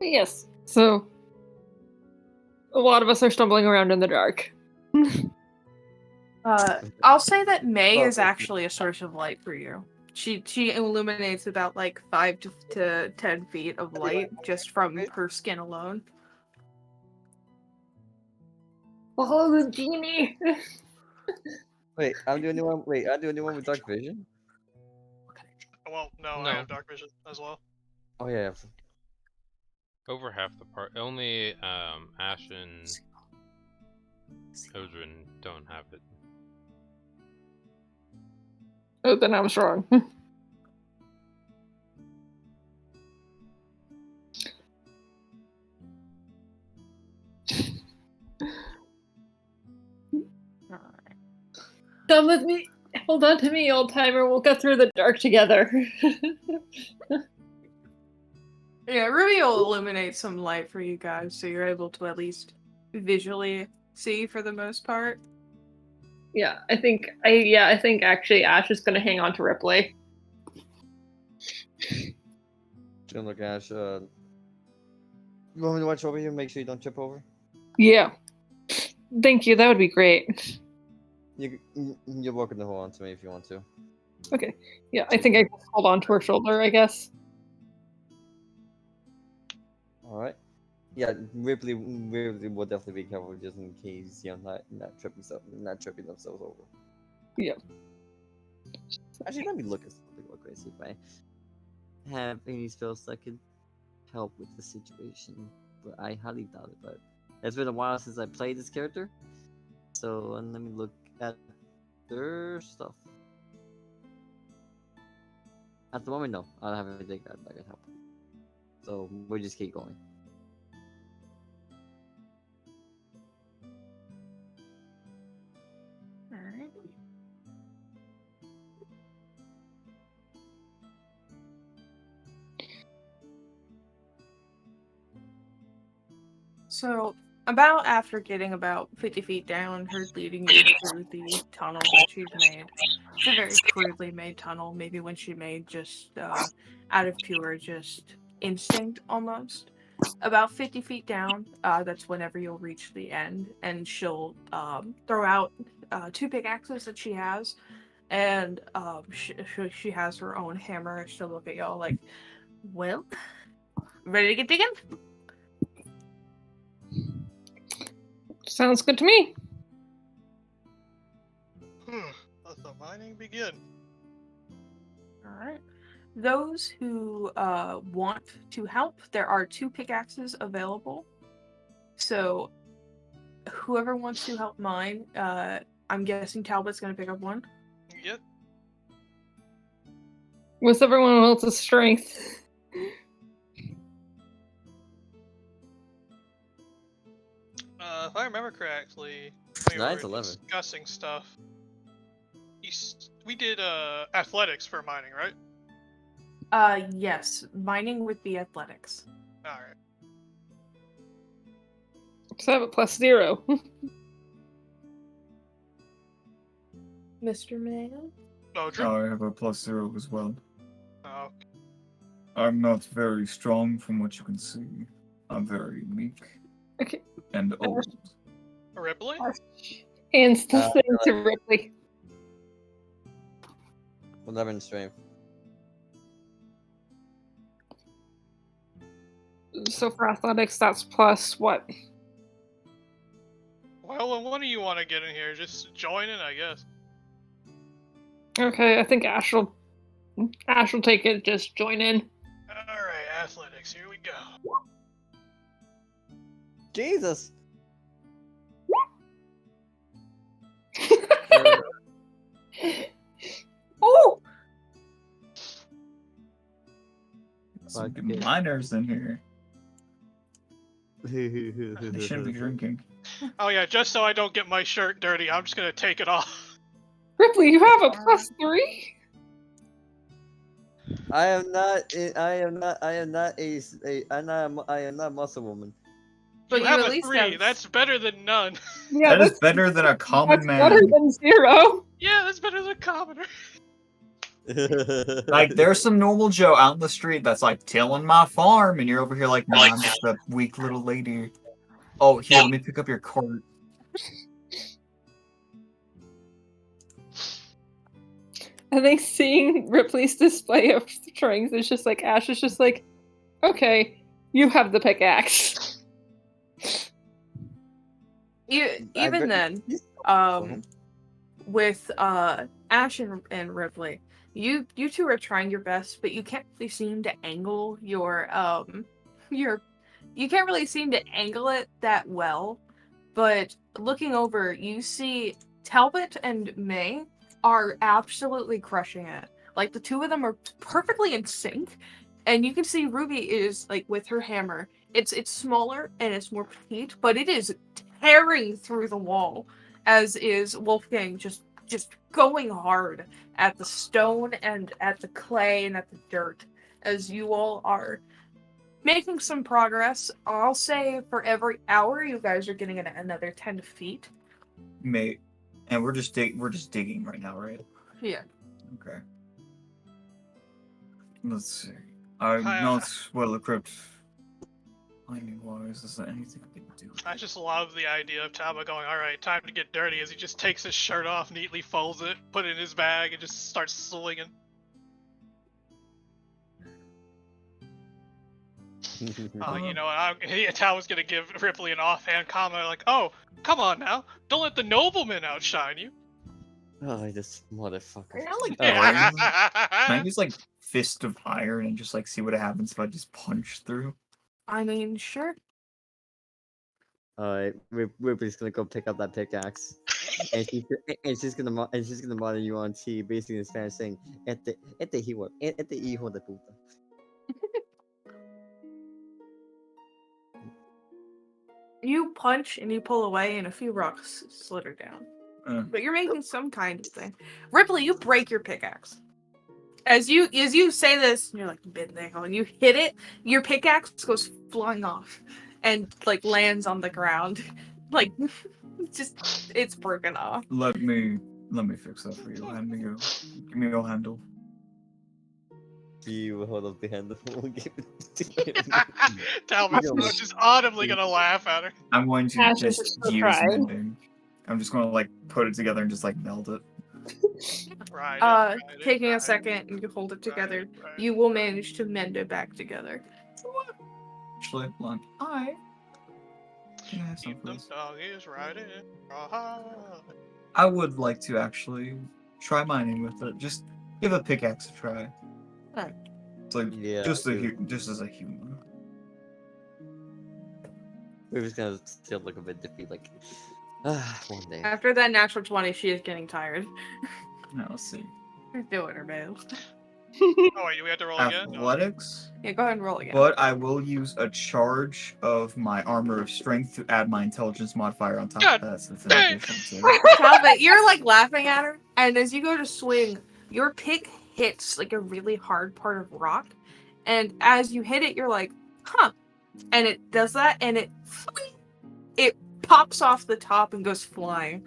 Yes. So a lot of us are stumbling around in the dark. I'll say that May Well, is actually a source of light for you. She illuminates about like 5 to 10 feet of light just from her skin alone. Oh, the genie! Wait, I'm the only one. Wait, I'm the only one with dark vision. Well, no, No. I have dark vision as well. Oh yeah. Over half the part. Only Ash and Odrin don't have it. Oh, then I was wrong. Come with me. Hold on to me, old timer. We'll get through the dark together. Yeah, Ruby will illuminate some light for you guys, so you're able to at least visually see for the most part. Yeah, I think actually Ash is gonna hang on to Ripley. Gonna look at Ash. You want me to watch over you? Make sure you don't trip over. Yeah. Thank you. That would be great. You're welcome to hold on to me if you want to. Okay. Yeah, I think I can hold on to her shoulder, I guess. All right. Yeah, Ripley will definitely be careful just in case not tripping themselves over. Yeah. Actually, let me look at something real quick. See if I have any spells that could help with the situation, but I highly doubt it. But it's been a while since I played this character, so let me look at their stuff. At the moment, no, I don't have anything that can help. So we'll just keep going. Alright. So, about after getting about 50 feet down, her leading you through the tunnel that she's made. It's a very crudely made tunnel, maybe when she made just out of pure just instinct almost. About 50 feet down, that's whenever you'll reach the end, and she'll throw out 2 pickaxes that she has, and she has her own hammer. She'll look at y'all like, well, ready to get digging? Sounds good to me. Let the mining begin. Alright. Those who want to help, there are 2 pickaxes available. So, whoever wants to help mine, I'm guessing Talbot's going to pick up one. Yep. What's everyone else's strength? If I remember correctly, we Nine's were 11. discussing stuff. We did athletics for mining, right? Yes, mining would be athletics. All right. So I have a +0. Mr. Man? Oh, Drew. I have a +0 as well. Oh, I'm not very strong from what you can see. I'm very weak Okay. and old. Ripley? Hands the thing to Ripley. 11 strength. So for athletics, that's plus what? Well, when one of you want to get in here, just join in, I guess. Okay, I think Ash will take it. Just join in. All right, athletics. Here we go. Jesus! some Okay. minors in here. They shouldn't be drinking. Oh yeah, just so I don't get my shirt dirty, I'm just gonna take it off. Ripley, you have a +3? I am not. I am not. I am not I am not a muscle woman. But You you have at a least 3. have- That's better than none. Yeah, That is better than a common that's better man. than 0. Yeah, that's better than commoner. Like, there's some normal Joe out in the street that's like tilling my farm, and you're over here like, nah, I'm just a weak little lady. Oh, here, let me pick up your cart. I think seeing Ripley's display of strength is just like, Ash is just like, okay, you have the pickaxe. Even then, with Ash and Ripley, you two are trying your best, but you can't really seem to angle your you can't really seem to angle it that well. But looking over, you see Talbot and May are absolutely crushing it. Like the two of them are perfectly in sync, and you can see Ruby is like with her hammer. It's smaller and it's more petite, but it is tearing through the wall, as is Wolfgang just going hard at the stone and at the clay and at the dirt, as you all are making some progress. I'll say for every hour you guys are getting another 10 feet. Mate. And we're just digging right now, right? Yeah. Okay. Let's see. I'm not well equipped. Mining wise, is there anything I can do? I just love the idea of Taba going, alright, time to get dirty, as he just takes his shirt off, neatly folds it, put it in his bag, and just starts swinging. Oh, you know what? Taba's gonna give Ripley an offhand comment like, oh, come on now, don't let the nobleman outshine you. Oh, this motherfucker. Can I, like, Alright. Can I use, like, Fist of Iron and just, like, see what happens if I just punch through? I mean, sure. Alright, Ripley's gonna go pick up that pickaxe, and she's gonna monitor you on T, basically in Spanish saying, este hijo de puta." You punch and you pull away, and a few rocks slither down. But you're making some kind of thing. Ripley, you break your pickaxe. As you say this, you're like, "Bendejo," and you hit it, your pickaxe goes flying off and like lands on the ground. Like it's broken off. Let me fix that for you. Give me your handle. He will hold up the handle and give it to him. Talbot's just audibly gonna laugh at her. I'm going to Ash is just so use proud. mending. I'm just gonna like put it together and just like meld it. Taking a second and you hold it together, you will manage to mend it back together. Actually, hold on. Can I have some, Keep them please? doggies riding. I would like to actually try mining with it. Just give a pickaxe a try. Alright. It's like Yeah, just dude. just as a human. We're just gonna still look a bit defeat, like, one day. After that natural 20, she is getting tired. Now let's see. She's doing her best. Oh wait, do we have to roll again? No. Athletics. Yeah, go ahead and roll again. But I will use a charge of my armor of strength to add my intelligence modifier on top God of that. Since dang. Talbot, you're like laughing at her, and as you go to swing, your pick hits like a really hard part of rock, and as you hit it, you're like, huh, and it does that, and it pops off the top and goes flying.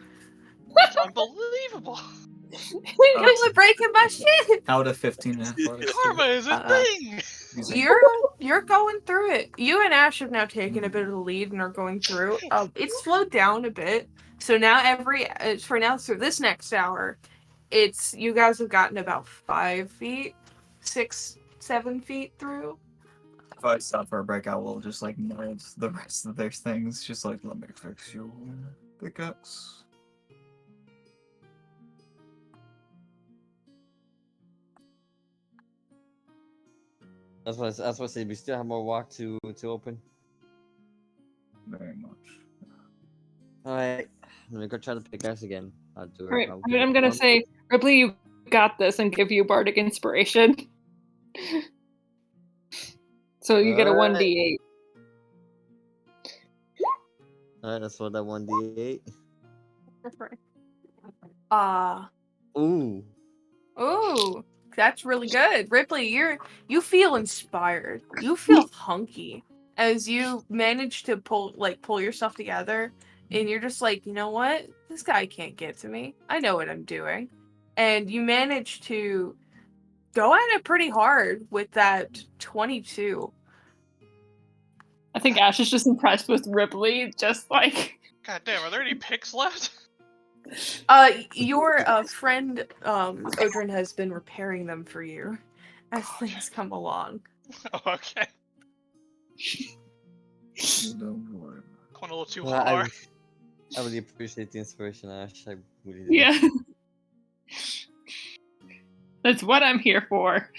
That's unbelievable. You were breaking my shit. Out of 15 athletics. Karma is a thing. You're going through it. You and Ash have now taken a bit of the lead and are going through. It's slowed down a bit, so now through this next hour, it's you guys have gotten about 5 feet, 6, 7 feet through. If I stop for a break, I will just like meld the rest of their things. Just like, let me fix your pickaxe. That's what I said. We still have more walk to open. Very much. Alright, I'm gonna go try the pickaxe again. I'll do it. Alright, I'll give I'm it gonna one. say, Ripley, you got this, and give you bardic inspiration. So you get a Alright. 1d8. Alright, let's roll that 1d8. Ooh. Ooh, that's really good. Ripley, you feel inspired. You feel hunky as you manage to pull yourself together, and you're just like, you know what? This guy can't get to me. I know what I'm doing. And you manage to go at it pretty hard with that 22. I think Ash is just impressed with Ripley, just like... God damn, are there any picks left? Your friend Odrin has been repairing them for you as things come along. Oh, okay. Don't worry. Going a little too Well, hard. I really appreciate the inspiration, Ash. I really do. Yeah. That's what I'm here for.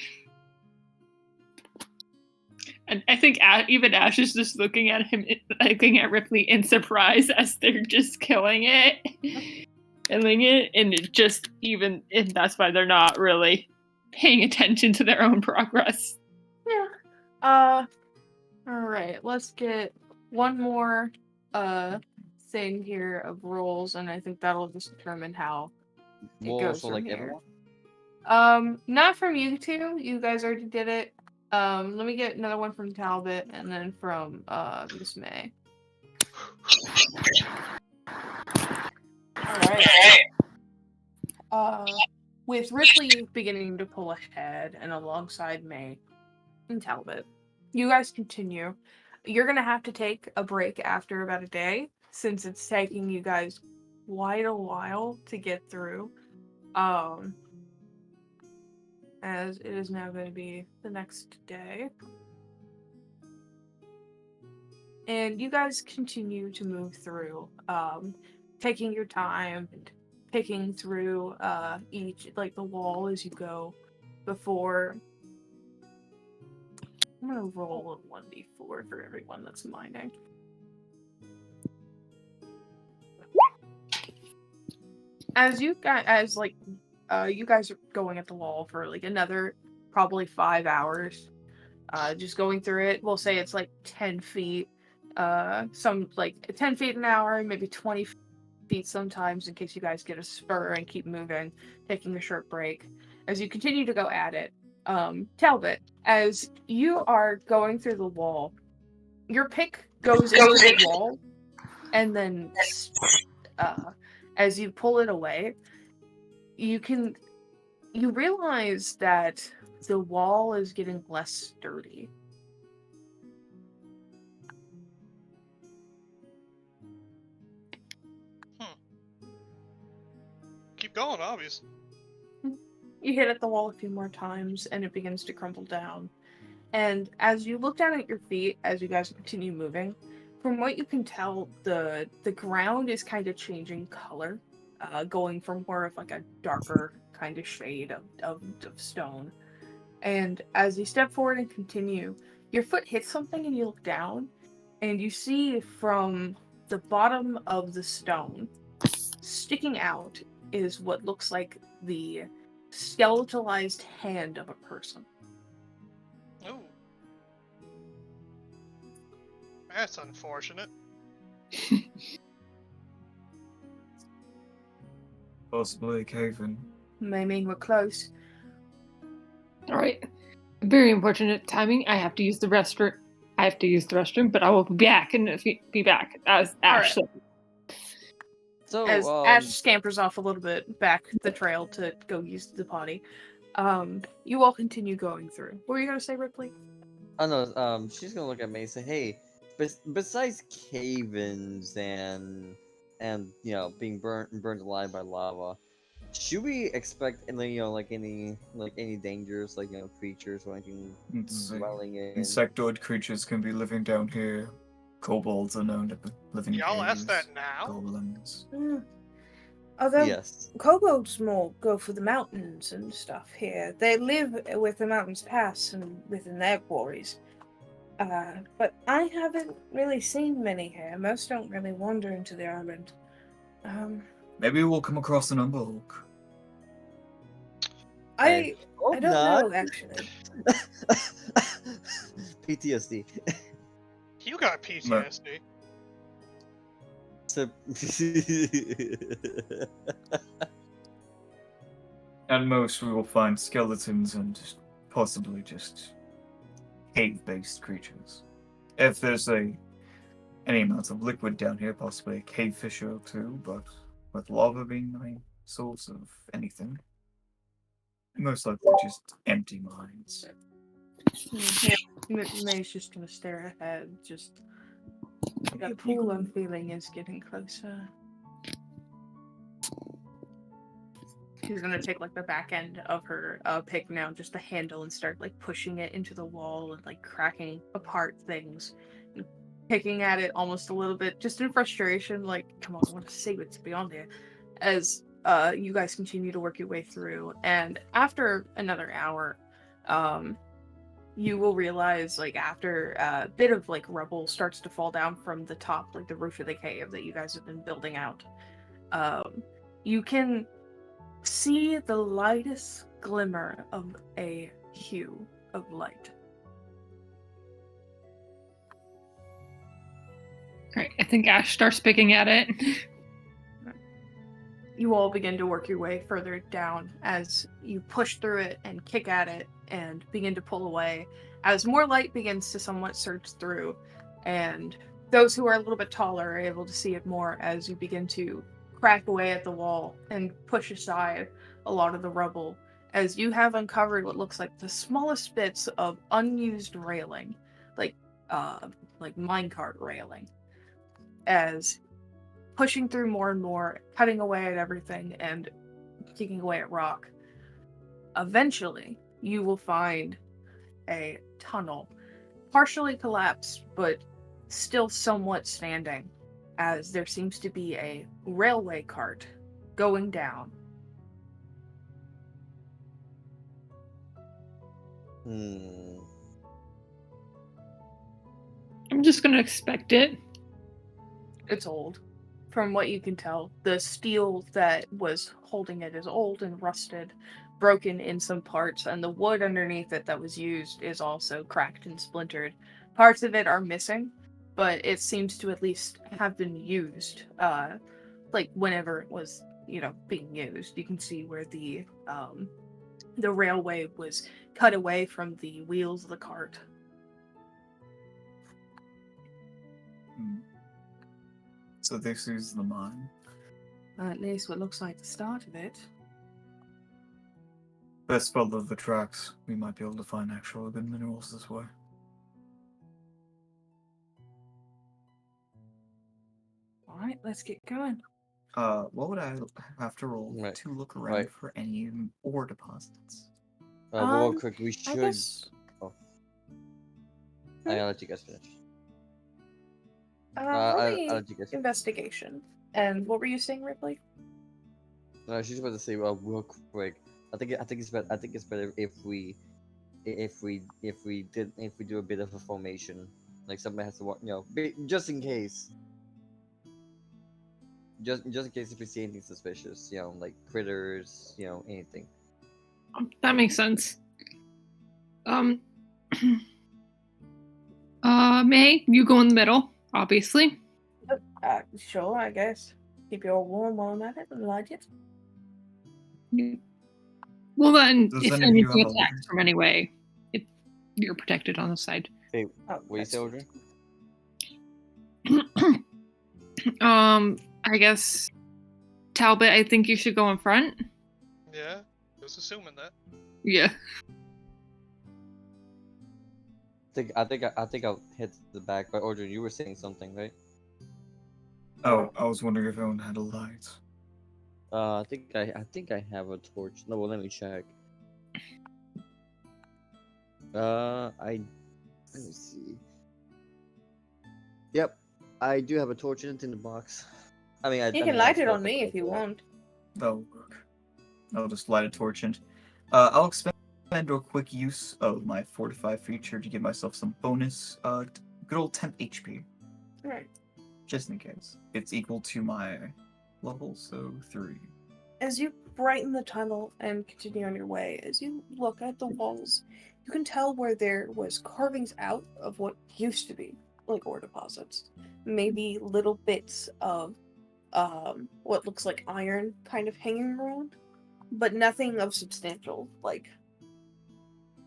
And I think even Ash is just looking at Ripley in surprise as they're just killing it. Killing it, and that's why they're not really paying attention to their own progress. Yeah. Alright, let's get one more thing here of rolls, and I think that'll just determine how it Well, goes so from like here. everyone? Not from you two. You guys already did it. Let me get another one from Talbot, and then from Miss May. Alright. With Ripley beginning to pull ahead and alongside May and Talbot, you guys continue. You're gonna have to take a break after about a day, since it's taking you guys quite a while to get through. As it is now going to be the next day. And you guys continue to move through, taking your time and picking through each, the wall as you go before. I'm going to roll a 1d4 for everyone that's mining. As you guys, you guys are going at the wall for another probably 5 hours. Just going through it. We'll say it's 10 feet. Some 10 feet an hour, maybe 20 feet sometimes, in case you guys get a spur and keep moving, taking a short break. As you continue to go at it, Talbot, as you are going through the wall, your pick goes into the wall, and then as you pull it away, you realize that the wall is getting less sturdy. Keep going, obviously. You hit at the wall a few more times, and it begins to crumble down. And as you look down at your feet, as you guys continue moving, from what you can tell, the ground is kind of changing color, going from more of a darker kind of shade of stone. And as you step forward and continue, your foot hits something and you look down, and you see from the bottom of the stone, sticking out, is what looks like the skeletalized hand of a person. Ooh. That's unfortunate. Possibly a cave-in. May mean we're close. Alright. Very unfortunate timing. I have to use the restroom. But I will be back as Ash said. So, As Ash scampers off a little bit back the trail to go use the potty, you all continue going through. What were you gonna say, Ripley? I know. She's gonna look at me and say, "Hey, besides cave-ins and being burned alive by lava, should we expect any dangers creatures or anything dwelling in?" Insectoid creatures can be living down here. Kobolds are known to live in Y'all caves. ask that now? Goblins. Although Yes. kobolds more go for the mountains and stuff here. They live with the mountains pass and within their quarries. But I haven't really seen many here. Most don't really wander into the island. Maybe we'll come across an Umberhulk. I don't not. know, actually. PTSD. You got PTSD. So- At most, we will find skeletons and possibly just cave-based creatures. If there's any amounts of liquid down here, possibly a cave fish or two, but with lava being the main source of anything, most likely just empty mines. May's just gonna stare ahead. Just that pool I'm feeling is getting closer. She's gonna take like the back end of her pick now, just the handle, and start like pushing it into the wall and like cracking apart things, and picking at it almost a little bit, just in frustration. Like, come on, I want to see what's beyond here. As you guys continue to work your way through, and after another hour, you will realize, like, after a bit of like rubble starts to fall down from the top, like the roof of the cave that you guys have been building out, you can see the lightest glimmer of a hue of light. Alright, I think Ash starts picking at it. You all begin to work your way further down as you push through it and kick at it and begin to pull away as more light begins to somewhat surge through, and those who are a little bit taller are able to see it more as you begin to crack away at the wall and push aside a lot of the rubble as you have uncovered what looks like the smallest bits of unused railing, like minecart railing, as pushing through more and more, cutting away at everything and kicking away at rock. Eventually, you will find a tunnel, partially collapsed, but still somewhat standing, as there seems to be a railway cart going down. I'm just gonna expect it. It's old. From what you can tell, the steel that was holding it is old and rusted, broken in some parts, and the wood underneath it that was used is also cracked and splintered. Parts of it are missing, but it seems to at least have been used, like whenever it was, being used. You can see where the railway was cut away from the wheels of the cart. So this is the mine. At least what looks like the start of it. Best follow the tracks. We might be able to find actual good minerals this way. Alright, let's get going. What would I have to roll Right. to look around for any ore deposits? real quick, we I should. guess... I'll let you guys finish. roll I'll me let you guys. investigation. And what were you saying, Ripley? No, she's about to say, well, real quick. I think it's better. I think it's better if we do a bit of a formation, like somebody has to walk, just in case. Just in case if we see anything suspicious, like critters, anything. That makes sense. May, you go in the middle, obviously. Sure, I guess. Keep you all warm while I'm at it and light it. Well then, Does if any of you anything have a attacks light? from anyway, you're protected on the side. Hey, Oh, what do you say, Audrey? I guess Talbot, I think you should go in front. Yeah, I was assuming that. Yeah. I think I'll hit the back. But Audrey, you were saying something, right? Oh, I was wondering if anyone had a light. I think I have a torch. No, well, let me check. Let me see. Yep, I do have a torch in the box. I mean, You can light it on me if you want. That'll work. I'll just light a torch and I'll expend a quick use of my fortify feature to give myself some bonus good old temp HP. Right. Just in case. It's equal to my level, so 3. As you brighten the tunnel and continue on your way, as you look at the walls, you can tell where there was carvings out of what used to be like ore deposits. Maybe little bits of what looks like iron kind of hanging around, but nothing of substantial like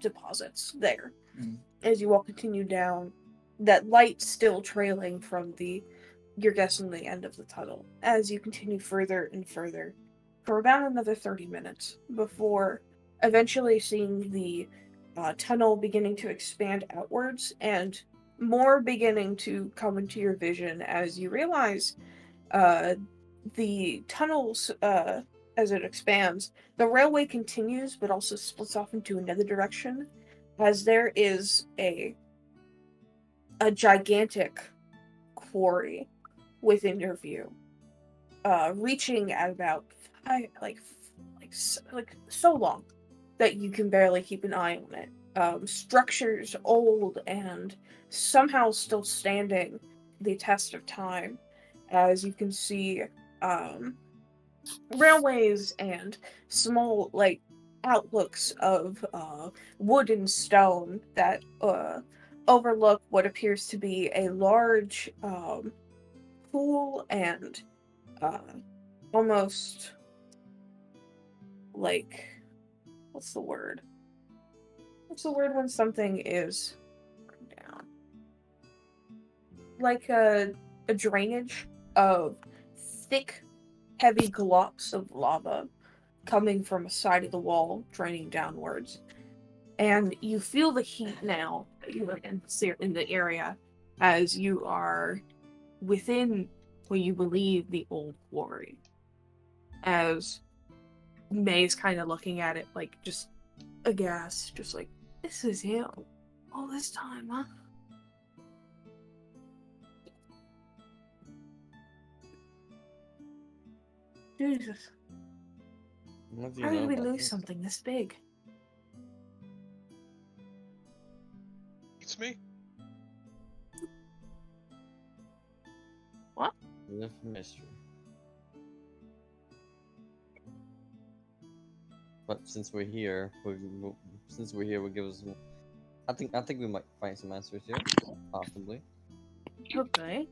deposits there. As you all continue down, that light still trailing from you're guessing the end of the tunnel. As you continue further and further, for about another 30 minutes before eventually seeing the tunnel beginning to expand outwards and more beginning to come into your vision as you realize the tunnels, as it expands, the railway continues but also splits off into another direction, as there is a gigantic quarry within your view, reaching at about so long that you can barely keep an eye on it. Structures old and somehow still standing the test of time, as you can see railways and small outlooks of wood and stone that overlook what appears to be a large pool and almost like what's the word when something is down, like a drainage of thick heavy globs of lava coming from a side of the wall draining downwards. And you feel the heat now that you are in the area, as you are within what you believe the old quarry. As May's kind of looking at it like just aghast, just like, this is him all this time, huh? Jesus. What do you How know did we about lose this? something this big? It's me. What? The mystery. But since we're here, we'll give us. I think we might find some answers here, possibly. Okay.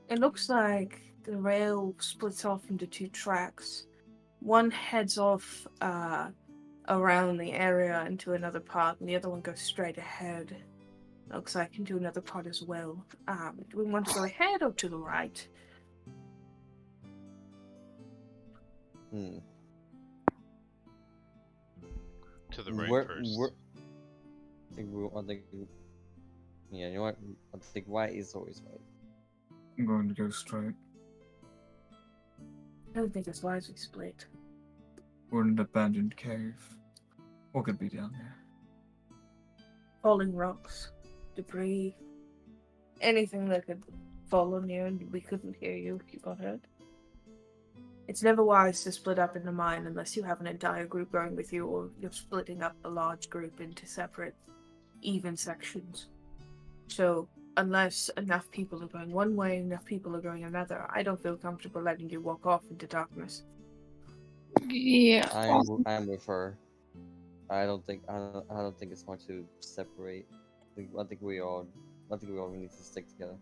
It looks like the rail splits off into two tracks. One heads off around the area into another part, and the other one goes straight ahead. Looks like into another part as well. Do we want to go ahead or to the right? To the right first. Yeah, you know what? I think right is always right. I'm going to go straight. I don't think it's wise we split. We're in an abandoned cave. What could be down there? Falling rocks, debris, anything that could fall on you and we couldn't hear you if you got hurt. It's never wise to split up in the mine unless you have an entire group going with you, or you're splitting up a large group into separate, even sections. So, unless enough people are going one way, enough people are going another, I don't feel comfortable letting you walk off into darkness. Yeah. I'm with her. I don't think it's smart to separate. I think we all need to stick together.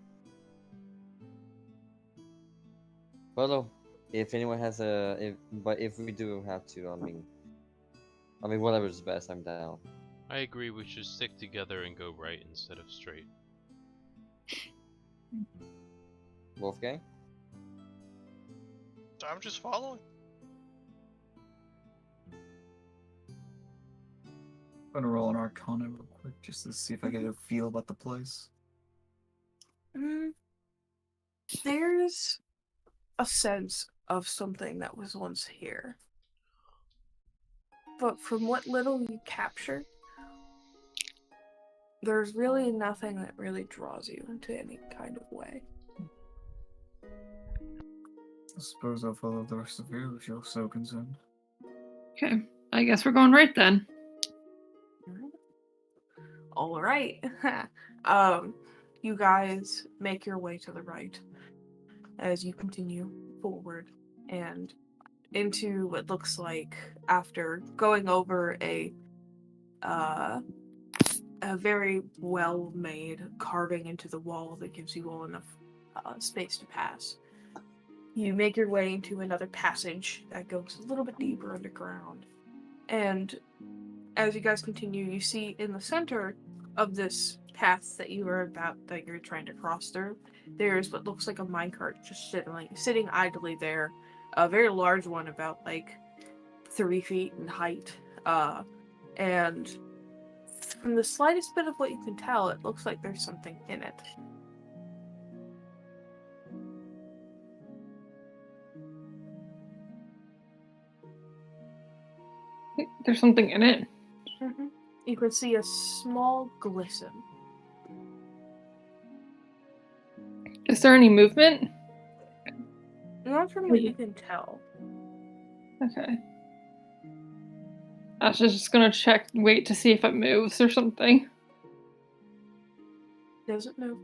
But no, if anyone has if we do have to, I mean whatever's best, I'm down. I agree we should stick together and go right instead of straight. Wolfgang? I'm just following. I'm gonna roll an Arcana real quick just to see if I get a feel about the place. There's a sense of something that was once here. But from what little you captured, there's really nothing that really draws you into any kind of way. I suppose I'll follow the rest of you if you're so concerned. Okay. I guess we're going right then. All right. You guys make your way to the right as you continue forward, and into what looks like, after going over a very well-made carving into the wall that gives you all enough space to pass. You make your way into another passage that goes a little bit deeper underground. And as you guys continue, you see in the center of this path that you're trying to cross through, there's what looks like a minecart just sitting idly there. A very large one, about like 3 feet in height. And from the slightest bit of what you can tell, it looks like there's something in it. There's something in it. Mm-hmm. You can see a small glisten. Is there any movement? Not from what you can tell. Okay. Ash is just gonna wait to see if it moves or something. Doesn't move.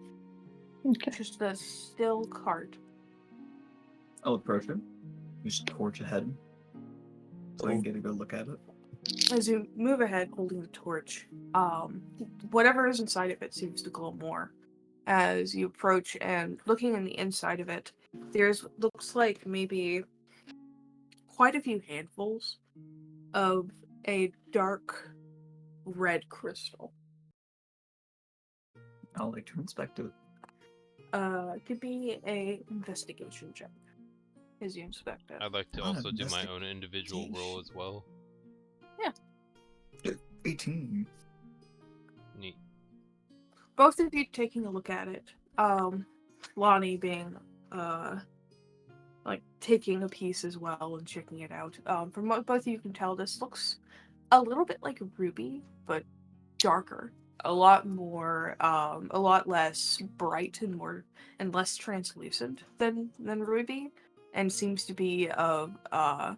Okay. Just a still cart. I'll approach him. Just torch ahead. So I can get a good look at it. As you move ahead holding the torch, whatever is inside of it seems to glow more. As you approach and looking in the inside of it, there's what looks like maybe quite a few handfuls of a dark red crystal. I'll like to inspect it. It could be a investigation check as you inspect it. I'd like to also do my own individual roll as well. Yeah. 18. Neat. Both of you taking a look at it. Lonnie being like taking a piece as well and checking it out. From what both of you can tell, this looks a little bit like ruby, but darker. A lot more, a lot less bright and less translucent than ruby, and seems to be of a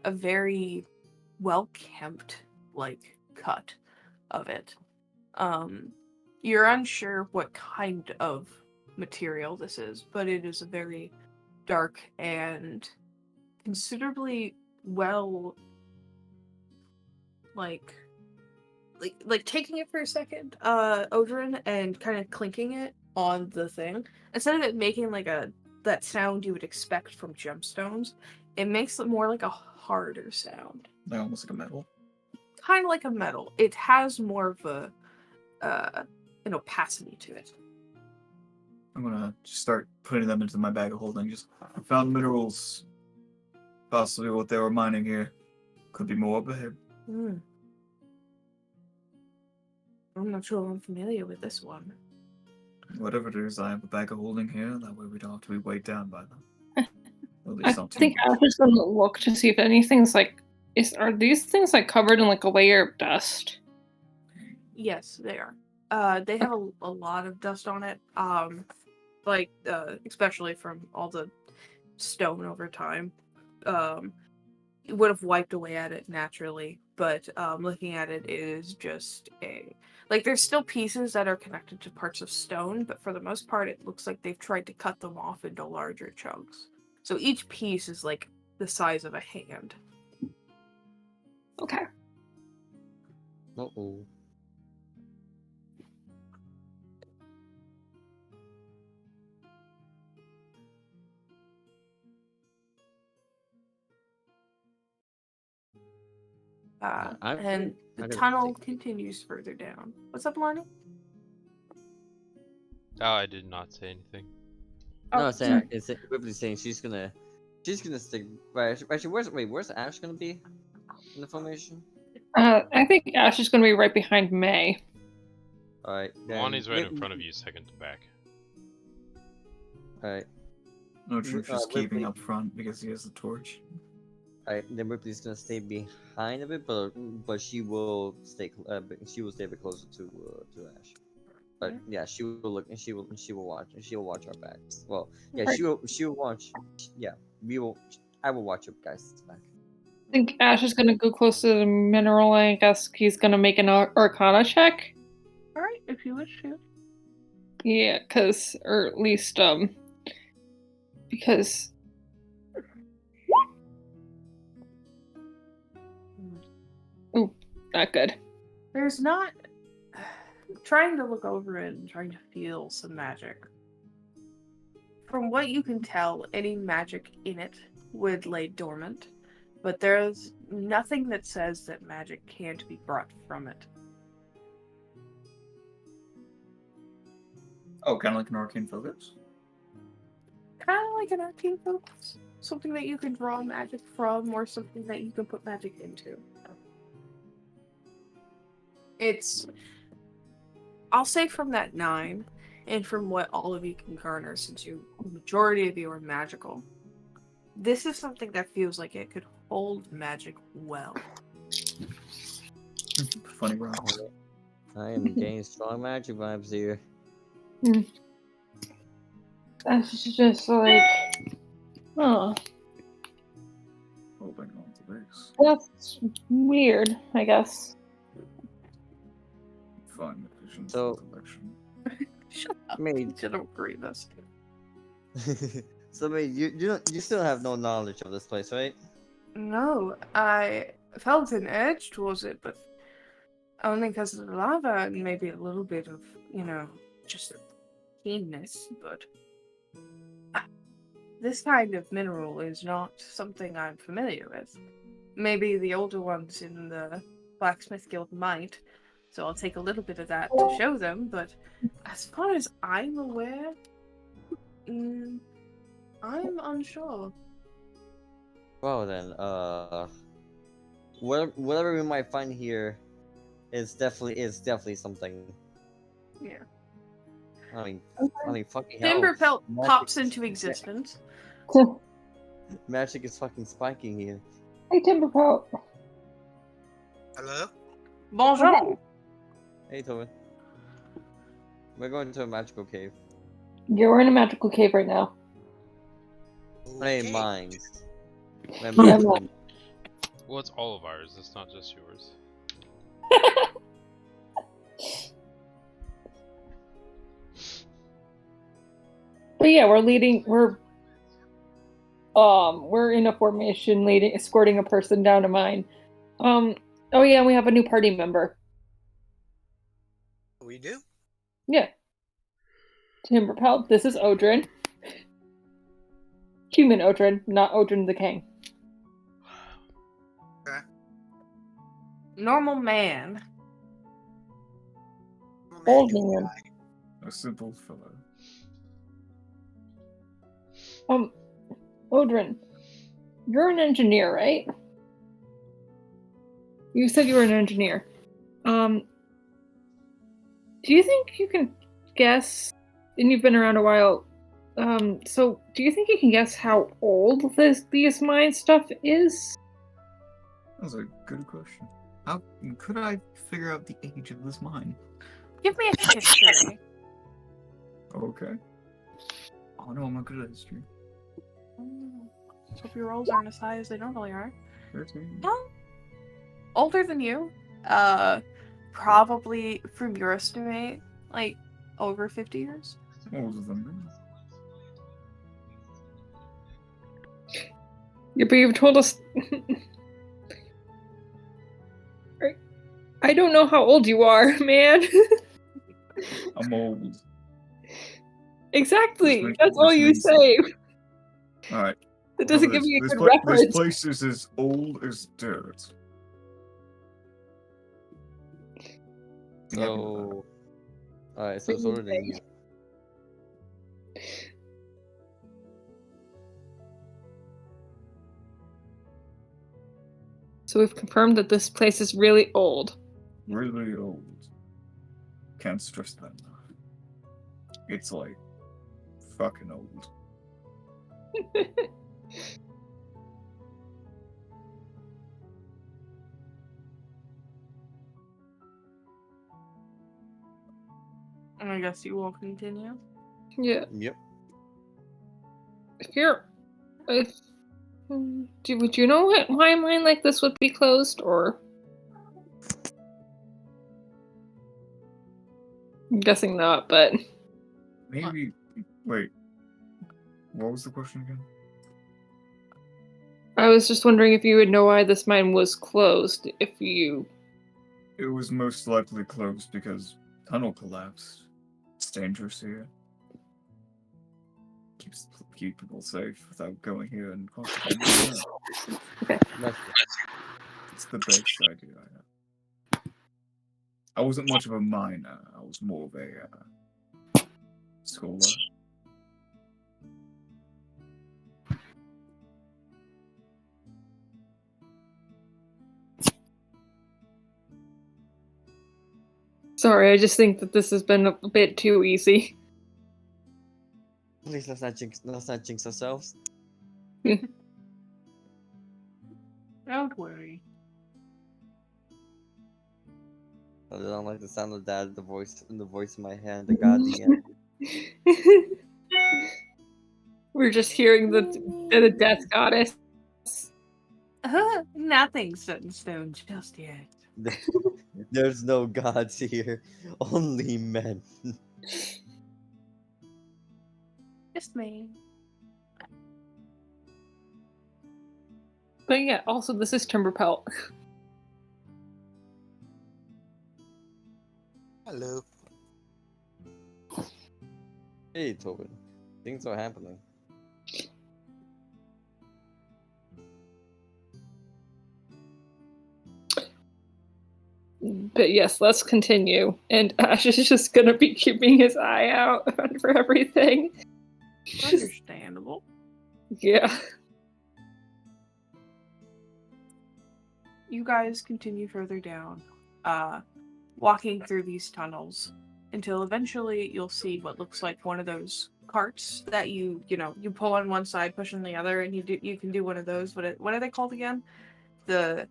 very well kempt like cut of it. You're unsure what kind of material this is, but it is a very dark and considerably well like taking it for a second, Odrin, and kind of clinking it on the thing. Instead of it making like that sound you would expect from gemstones, it makes it more like a harder sound. Like almost like a metal. Kind of like a metal. It has more of a an opacity to it. I'm gonna just start putting them into my bag of holding. Just found minerals. Possibly what they were mining here. Could be more up ahead. I'm not sure I'm familiar with this one. Whatever it is, I have a bag of holding here. That way we don't have to be weighed down by them. Or at I least not too think much. Ash is gonna look to see if anything's like are these things like covered in like a layer of dust? Yes, they are. They have a lot of dust on it. Especially from all the stone over time. It would have wiped away at it naturally, but looking at it is just there's still pieces that are connected to parts of stone, but for the most part it looks like they've tried to cut them off into larger chunks. So each piece is like the size of a hand. Okay. Uh-oh. And the tunnel continues further down. What's up, Lonnie? Oh, I did not say anything. No, it's Ripley's saying she's gonna stick. Right, actually, where's Ash gonna be in the formation? I think Ash is gonna be right behind May. All right. Lonnie's right in front of you, second to back. All right. No, just keeping Ripley. up front because he has the torch. Alright, then Ripley's gonna stay behind a bit, but she will stay a bit closer to Ash. But yeah, she will look and she will watch our backs. Well, yeah, Right. she will watch. Yeah, I will watch your guys' back. I think Ash is gonna go close to the mineral. I guess he's gonna make an Arcana check. All right, if you wish to. Yeah, or at least because not good. There's not. Trying to look over it and trying to feel some magic. From what you can tell, any magic in it would lay dormant, but there's nothing that says that magic can't be brought from it. Oh, kind of like an arcane focus? Kind of like an arcane focus. Something that you can draw magic from, or something that you can put magic into. It's... I'll say from that 9, and from what all of you can garner, since the majority of you are magical, this is something that feels like it could hold magic well. Funny wrong. I am getting strong magic vibes here. That's just like, oh, Holding on to this. that's weird, I guess. Fun vision So- collection. Shut up. Mate. You should agree with us. So, mate, you still have no knowledge of this place, right? No, I felt an urge towards it, but only because of the lava and maybe a little bit of, just keenness, but this kind of mineral is not something I'm familiar with. Maybe the older ones in the Blacksmith Guild might, so I'll take a little bit of that to show them, but as far as I'm aware, I'm unsure. Well then, whatever we might find here is definitely something. Yeah. I mean, fucking hell. Timberpelt magic pops is- into existence. Magic is fucking spiking here. Hey, Timberpelt. Hello? Bonjour! Hey, Tobin. We're going to a magical cave. You're in a magical cave right now. Hey, Okay. mines. My Yeah, mines. Well, it's all of ours. It's not just yours. But yeah, we're in a formation escorting a person down a mine. Oh yeah, we have a new party member. We do? Yeah. Timberpelt, this is Odrin. Human Odrin, not Odrin the King. Normal man. Old good man. guy. A simple fellow. Odrin, you're an engineer, right? You said you were an engineer. Do you think you can guess, and you've been around a while, so do you think you can guess how old these mine stuff is? That's a good question. How could I figure out the age of this mine? Give me a history. Okay. Oh no, I'm not good at history. So if your rolls aren't as high as they normally are. 13. Well, older than you. Probably from your estimate, like over 50 years. Older than me. Yeah, but you've told us. I don't know how old you are, man. I'm old. Exactly. Which That's all you means- say. Alright. It doesn't give me a good reference. This place is as old as dirt. So, alright, so it's older than you. So we've confirmed that this place is really old. Really old. Can't stress that enough. It's like fucking old. And I guess you will continue. Yeah. Yep. Would you know why a mine like this would be closed, or? I'm guessing not, but Maybe. Wait. What was the question again? I was just wondering if you would know why this mine was closed, if you It was most likely closed because tunnel collapsed. It's dangerous here. Keep people safe without going here and causing damage. That's It's the best idea I have. I wasn't much of a miner. I was more of a scholar. Sorry, I just think that this has been a bit too easy. Please, let's not jinx ourselves. Don't worry. I don't like the sound of that. The voice in my head. The goddamn. We're just hearing the death goddess. Nothing's set in stone just yet. There's no gods here. Only men. Just me. But yeah, also this is Timberpelt. Hello. Hey, Tobin. Things are happening. But yes, let's continue. And Ash is just gonna be keeping his eye out for everything. Understandable. Yeah. You guys continue further down, walking through these tunnels until eventually you'll see what looks like one of those carts that you pull on one side, push on the other, and you can do one of those. What are they called again? What's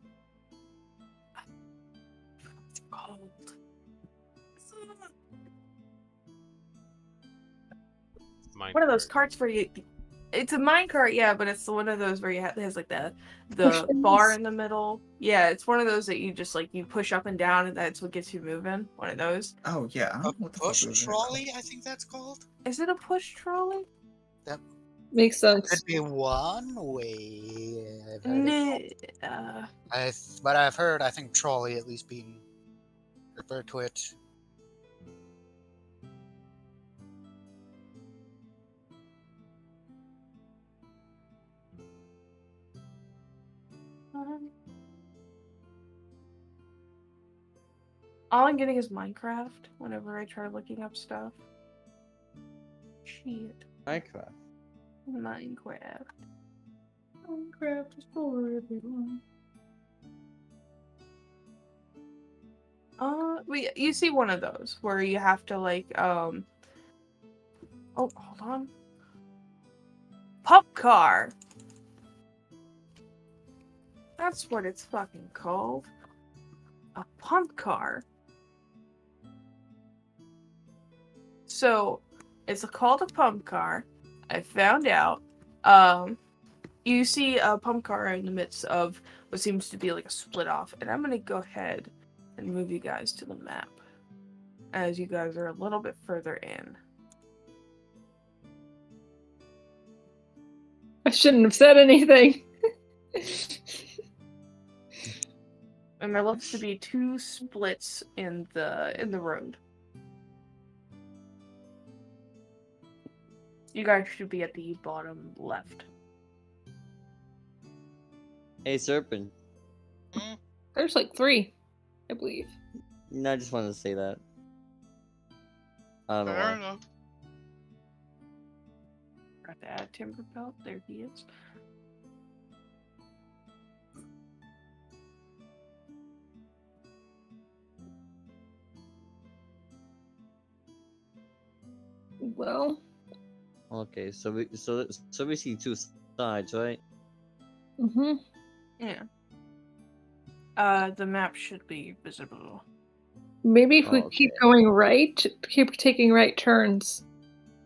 it called? One of those carts where you. It's a minecart, yeah, but it's one of those where it has like the bar in the middle. Yeah, it's one of those that you just like you push up and down, and that's what gets you moving. One of those. Oh yeah, I A don't know what the fuck push those are trolley, I think that's called. Is it a push trolley? Makes sense. Could be one way. I've heard it. No. But I've heard, I think trolley at least being referred to it. All I'm getting is Minecraft whenever I try looking up stuff. Shit. Minecraft. Minecraft. Minecraft is for everyone. You see one of those where you have to like oh, hold on. Pump car. That's what it's fucking called. A pump car. So, it's called a pump car. I found out. You see a pump car in the midst of what seems to be like a split off, and I'm gonna go ahead and move you guys to the map as you guys are a little bit further in. I shouldn't have said anything. And there looks to be two splits in the road. You guys should be at the bottom left. Hey, Serpent. There's like 3, I believe. No, I just wanted to say that. I don't know Fair why. enough. Got to add Timberpelt. There he is. Well. Okay, so we see two sides, right? Mhm. Yeah. The map should be visible. Maybe if we keep going right, keep taking right turns,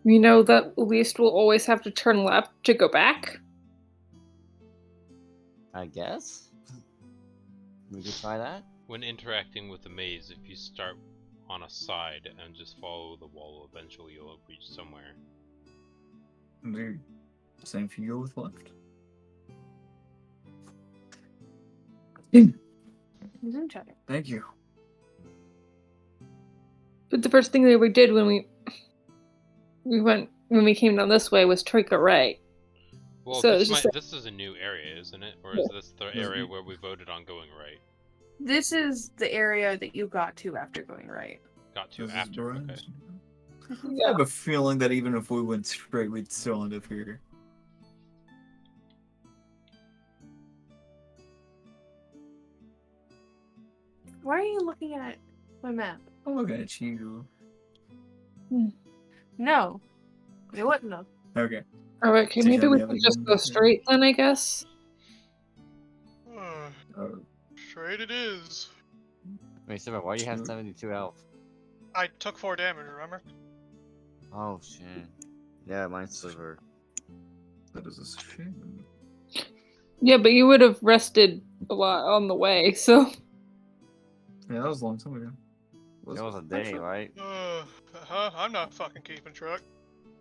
you know that at least we'll always have to turn left to go back. I guess. We could try that. When interacting with the maze, if you start on a side and just follow the wall, eventually you'll reach somewhere. Dude, same if you go with left. He's in chat. Thank you. But the first thing that we did when we came down this way was Troika Ray. Well, So it's just this is a new area, isn't it? Or is this the area where we voted on going right? This is the area that you got to after going right. Got to This is after. Okay. Brian's. I yeah. have a feeling that even if we went straight, we'd still end up here. Why are you looking at my map? I'm looking at you. No, it wouldn't have. Okay. Alright, okay, Did maybe you we have could the just other go one? straight then, I guess. Straight it is. Wait, Simba, why do you have Sure. 72 health? I took 4 damage, remember? Oh shit. Yeah, mine's silver. That is a shame. Yeah, but you would have rested a lot on the way, so. Yeah, that was a long time ago. It was a day, right? I'm not fucking keeping track.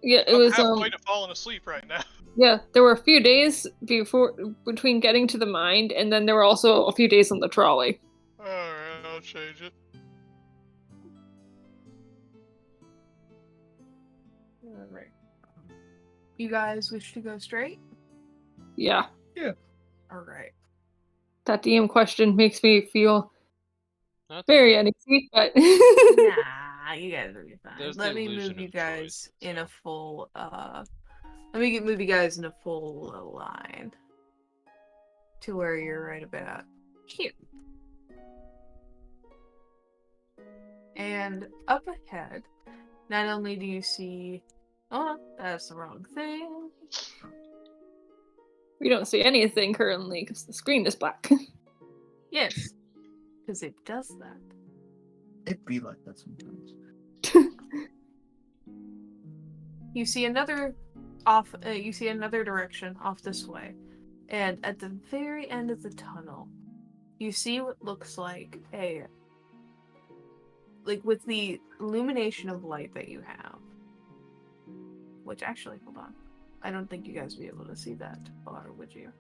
Yeah, it I'm was, halfway to falling asleep right now. yeah, there were a few days between getting to the mine, and then there were also a few days on the trolley. Alright, I'll change it. Alright. You guys wish to go straight? Yeah, Alright. that DM question makes me feel That's very okay. uneasy, but. Nah, you guys will be fine. There's Let the me illusion move you of guys choice, in so. a full let me move you guys in a full line to where you're right about here. And up ahead, not only do you see, oh, that's the wrong thing. We don't see anything currently because the screen is black. Yes, because it does that. It be like that sometimes. You see another direction off this way, and at the very end of the tunnel, you see what looks like with the illumination of light that you have. Which actually, hold on, I don't think you guys would be able to see that far, would you?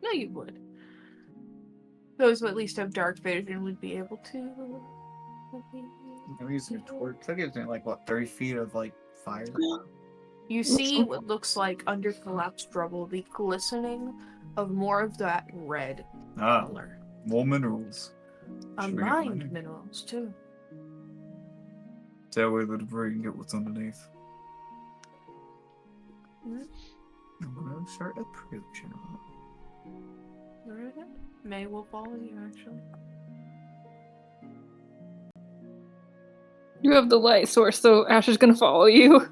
No, you would. Those who at least have dark vision would be able to. I'm using a torch. That gives me like what, 30 feet of like fire. You see what looks like under collapsed rubble the glistening of more of that red color. More minerals. Should we get Mined mining? minerals too. That way the debris and get what's underneath. Mhm. I'm gonna start a prediction on Alright. May will follow you actually. You have the light source, so Ash is gonna follow you.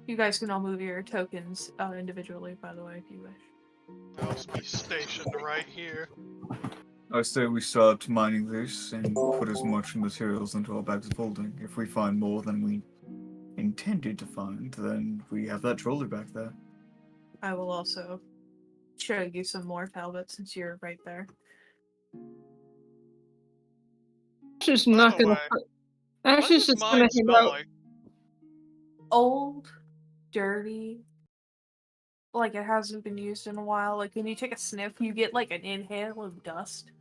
You guys can all move your tokens individually, by the way, if you wish. I'll be stationed right here. it. I say we start mining this and put as much materials into our bags of holding. If we find more than we intended to find, then we have that trolley back there. I will also show you some more Talbot since you're right there. Ash is By not the gonna. way, Ash what is does just gonna mine hang smell out. like? Old, dirty, like it hasn't been used in a while. Like when you take a sniff, you get like an inhale of dust.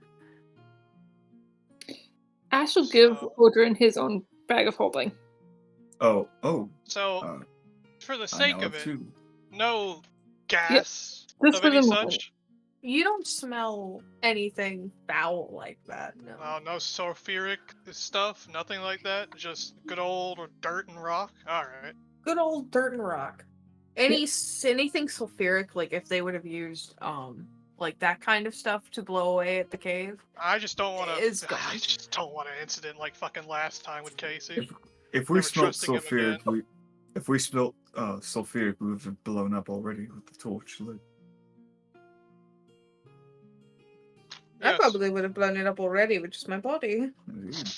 Ash will give So- Odrin his own bag of holding. Oh, So, for the I sake know of it, too. no gas just of for any the moment. such? You don't smell anything foul like that, no. No sulfuric stuff, nothing like that. Just good old dirt and rock. All right. Good old dirt and rock. Anything sulfuric, like if they would have used like that kind of stuff to blow away at the cave. I just don't want It's to. gone. I just don't want an incident like fucking last time with Casey. If we Never smelt trusting him sulfuric, if we smelt sulfuric, we would have blown up already with the torch lit. I Yes. probably would have blown it up already with just my body. Indeed.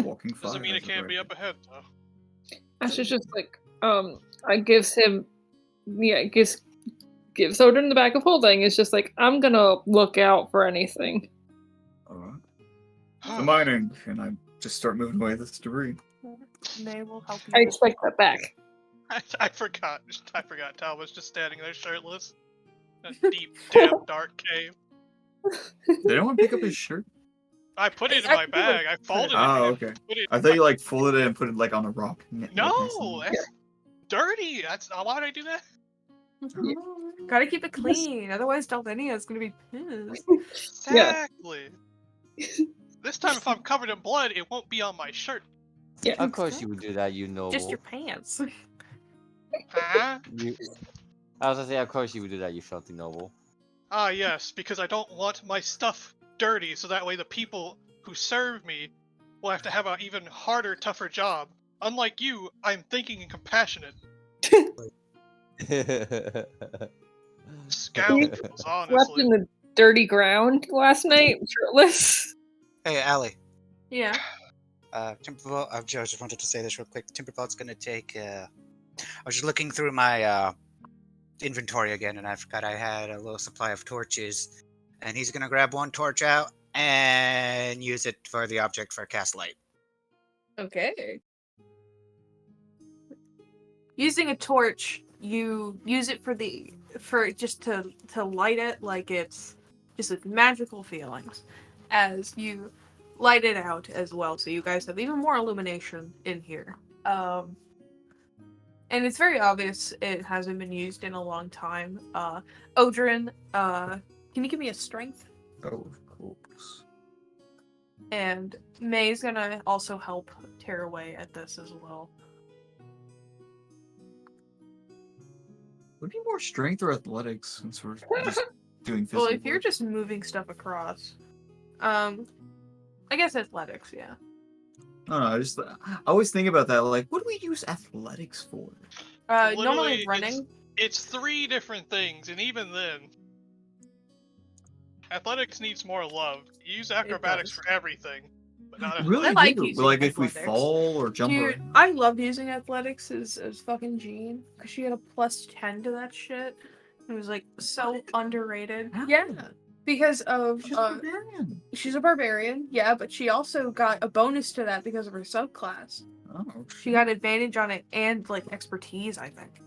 Walking fire. Doesn't mean it has a can't be record. up ahead though. Ash is just like, I gives him, gives Odrin the bag of holding. It's just like, I'm gonna look out for anything. Alright. The mining, and I just start moving away this debris. They will help you. I expect that back. I forgot. Talbot's just standing there shirtless. A deep, damn, dark cave. Did anyone pick up his shirt? I put it in I my think it was- bag. I folded it. Oh, and okay. Put it I thought you like folded it and put it like on a rock. No, that's dirty. That's why would I do that? Gotta keep it clean, otherwise Dalvinia's gonna be pissed. Yeah. Exactly. This time, if I'm covered in blood, it won't be on my shirt. Yeah. Of course you would do that, you noble. Just your pants. Huh? You... I was gonna say, of course you would do that, you filthy noble. Ah, yes, because I don't want my stuff dirty, so that way the people who serve me will have to have an even harder, tougher job. Unlike you, I'm thinking and compassionate. Scoundrels, Slept honestly. in the dirty ground last night, shirtless. Hey, Allie. Yeah. Timbervault, I just wanted to say this real quick. Timbervault's gonna take. I was just looking through my inventory again, and I forgot I had a little supply of torches. And he's gonna grab one torch out and use it for the object for cast light. Okay. Using a torch, you use it for just to light it, like it's just with magical feelings, as you light it out as well, so you guys have even more illumination in here. And it's very obvious it hasn't been used in a long time. Odrin, can you give me a strength? Oh, of course. And May's gonna also help tear away at this as well. Would it be more strength or athletics since we're just doing physical Well, if you're work? just moving stuff across, I guess athletics, yeah. I don't know. I always think about that. Like, what do we use athletics for? Normally Literally, running. It's 3 different things, and even then, athletics needs more love. You use acrobatics does. for everything, but not Really? I like do. using Like if we athletics. fall or jump Dude, around. I loved using athletics as fucking Jean, because she had a +10 to that shit. It was like so underrated. How? Yeah, because of She's a barbarian. she's a barbarian, yeah, but she also got a bonus to that because of her subclass. Oh, She got advantage on it and like expertise, I think.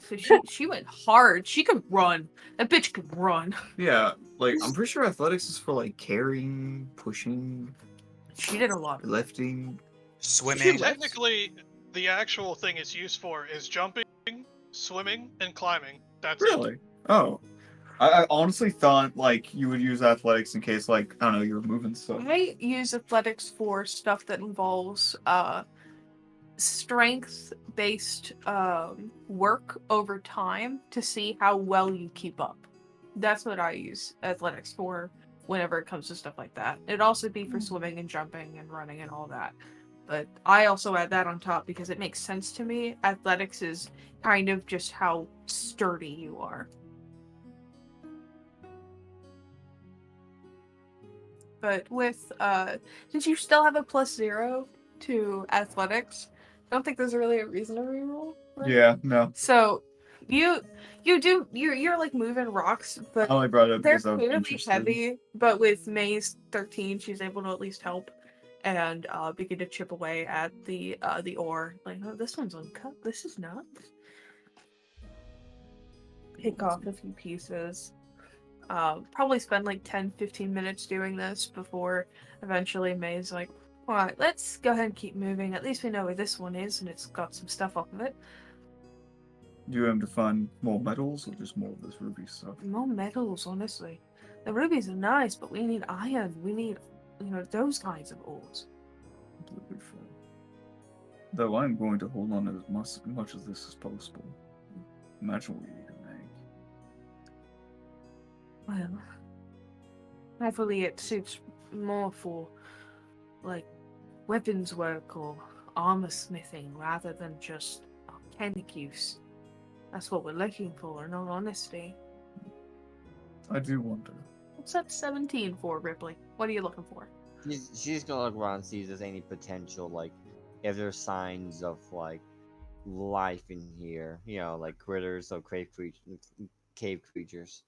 So she went hard. She could run. That bitch could run. Yeah, like I'm pretty sure athletics is for like carrying, pushing, She did a lot. lifting. Swimming. technically, the actual thing it's used for is jumping, swimming, and climbing. That's it. Really? Oh. I honestly thought like you would use athletics in case like I don't know you were moving stuff. I use athletics for stuff that involves strength-based work over time to see how well you keep up. That's what I use athletics for whenever it comes to stuff like that. It'd also be for swimming and jumping and running and all that. But I also add that on top because it makes sense to me. Athletics is kind of just how sturdy you are. But with since you still have a +0 to athletics, I don't think there's really a reason to reroll. Right? Yeah, no. So you're like moving rocks, but I only brought it up they're because I'm clearly interested. heavy. But with May's 13, she's able to at least help and begin to chip away at the ore. Like, oh, this one's uncut. This is not. Pick off a few pieces. Probably spend like 10-15 minutes doing this before eventually May's like, alright, let's go ahead and keep moving. At least we know where this one is and it's got some stuff off of it. Do you aim to find more metals or just more of this ruby stuff? More metals, honestly. The rubies are nice, but we need iron. We need, those kinds of ores. Completely fair. Though I'm going to hold on as much of this as possible. Imagine what you need to make. Well, hopefully it suits more for, like, weapons work or armor smithing rather than just mechanic use. That's what we're looking for, in all honesty. I do wonder. What's that 17 for, Ripley? What are you looking for? She's gonna look around and see if there's any potential, like, if there's signs of, like, life in here. You know, like critters or cave creatures.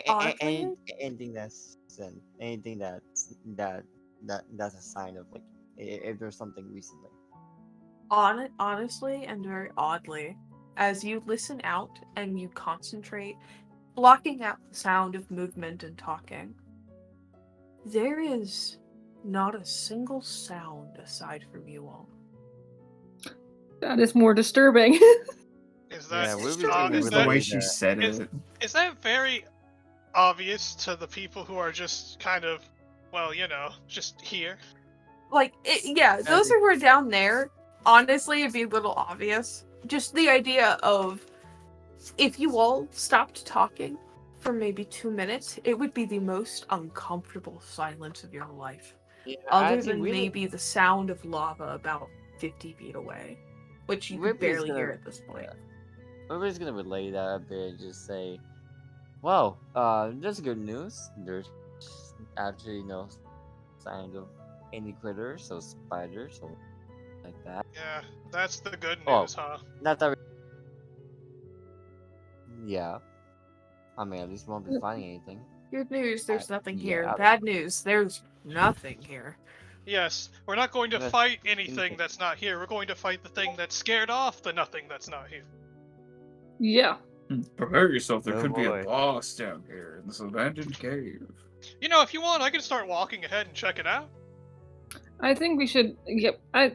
Honestly? Anything that's that's a sign of, like, if there's something recently. Honestly, and very oddly, as you listen out and you concentrate, blocking out the sound of movement and talking, there is not a single sound aside from you all. That is more disturbing. Is that Yeah, Ruby's John, gonna is It's that the way relay she that. said is- it. is that very obvious to the people who are just kind of, well, just here? Like, those who were down there, honestly, it'd be a little obvious. Just the idea of if you all stopped talking for maybe 2 minutes, it would be the most uncomfortable silence of your life. Other than maybe the sound of lava about 50 feet away, which you could Ripley's barely gonna- hear at this point. Ruby's gonna relay that a bit and just say, "Well, there's good news. There's actually no signs of any critters or spiders or like that. Yeah, that's the good Oh. news, huh? Not that. Yeah. I mean, at least we won't be finding anything. Good news, there's nothing here. yeah. Bad news, there's nothing here. Yes, we're not going to That's fight anything okay. that's not here. We're going to fight the thing that scared off the nothing that's not here. Yeah. Prepare yourself. There Oh, could be boy. a boss down here in this abandoned cave. If you want, I can start walking ahead and check it out. I think we should. Yep. I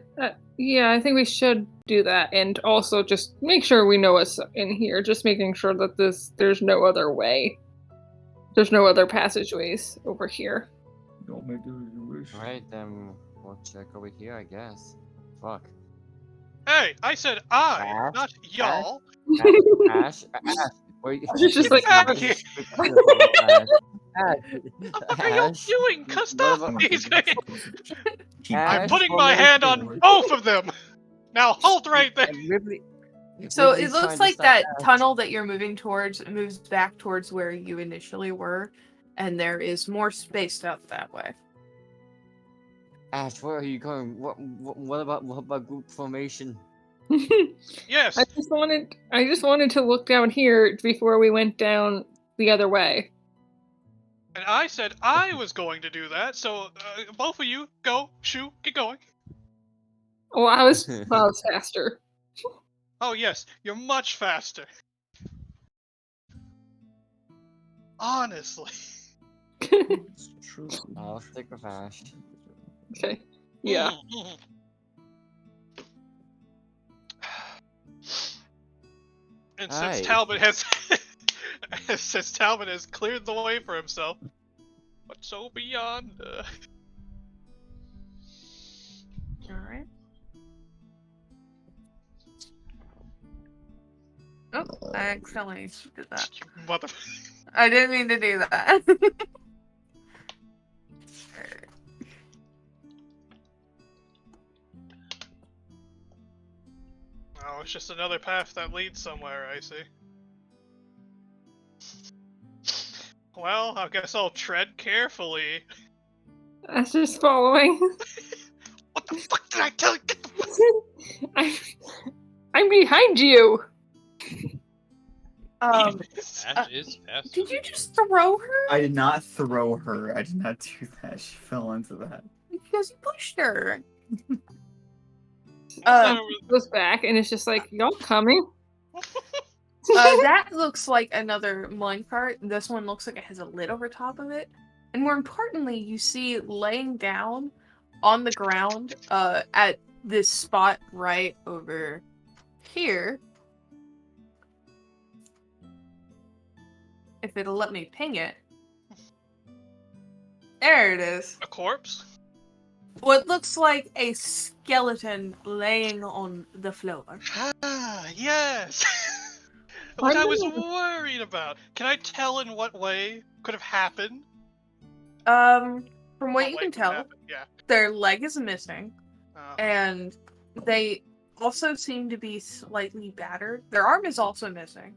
think we should do that, and also just make sure we know what's in here. Just making sure that there's no other way. There's no other passageways over here. Don't make do as you wish. Alright, then we'll check over here, I guess. Fuck. Hey, I said I, Ash? not y'all. Ash? Where you? It's just like- Get out of here. Ash. What are you Ash? doing? What Stop about- these Keep Ash I'm putting my hand on both of them. Now hold right there. And Ripley. So Ripley's it trying looks to like stop that Ash. tunnel that you're moving towards moves back towards where you initially were, and there is more spaced out that way. Ash, where are you going? What about group formation? Yes, I just wanted to look down here before we went down the other way. and I said I was going to do that. So both of you go, shoo, get going. Well, I was faster. Oh yes, you're much faster. Honestly. It's true. I'll stick with Ash. Okay. Yeah. Mhm. And since Aye. Talbot has cleared the way for himself, what's so beyond? Alright. Oh, I accidentally did that. You mother. I didn't mean to do that. Oh, it's just another path that leads somewhere. I see. Well, I guess I'll tread carefully. I was just following. What the fuck did I tell you? Get the fuck. I'm behind you. Um, Ash is faster. did you just throw her? I did not throw her. I did not do that. She fell into that. Because you pushed her. Goes back and it's just like, y'all coming? That looks like another minecart. This one looks like it has a lid over top of it. And more importantly, you see laying down on the ground at this spot right over here. If it'll let me ping it. There it is. A corpse? What looks like a skeleton laying on the floor. Ah, yes. What I was worried about. Can I tell in what way could have happened? From what What you way can could have tell, happened, yeah. their leg is missing. Uh, And they also seem to be slightly battered. Their arm is also missing.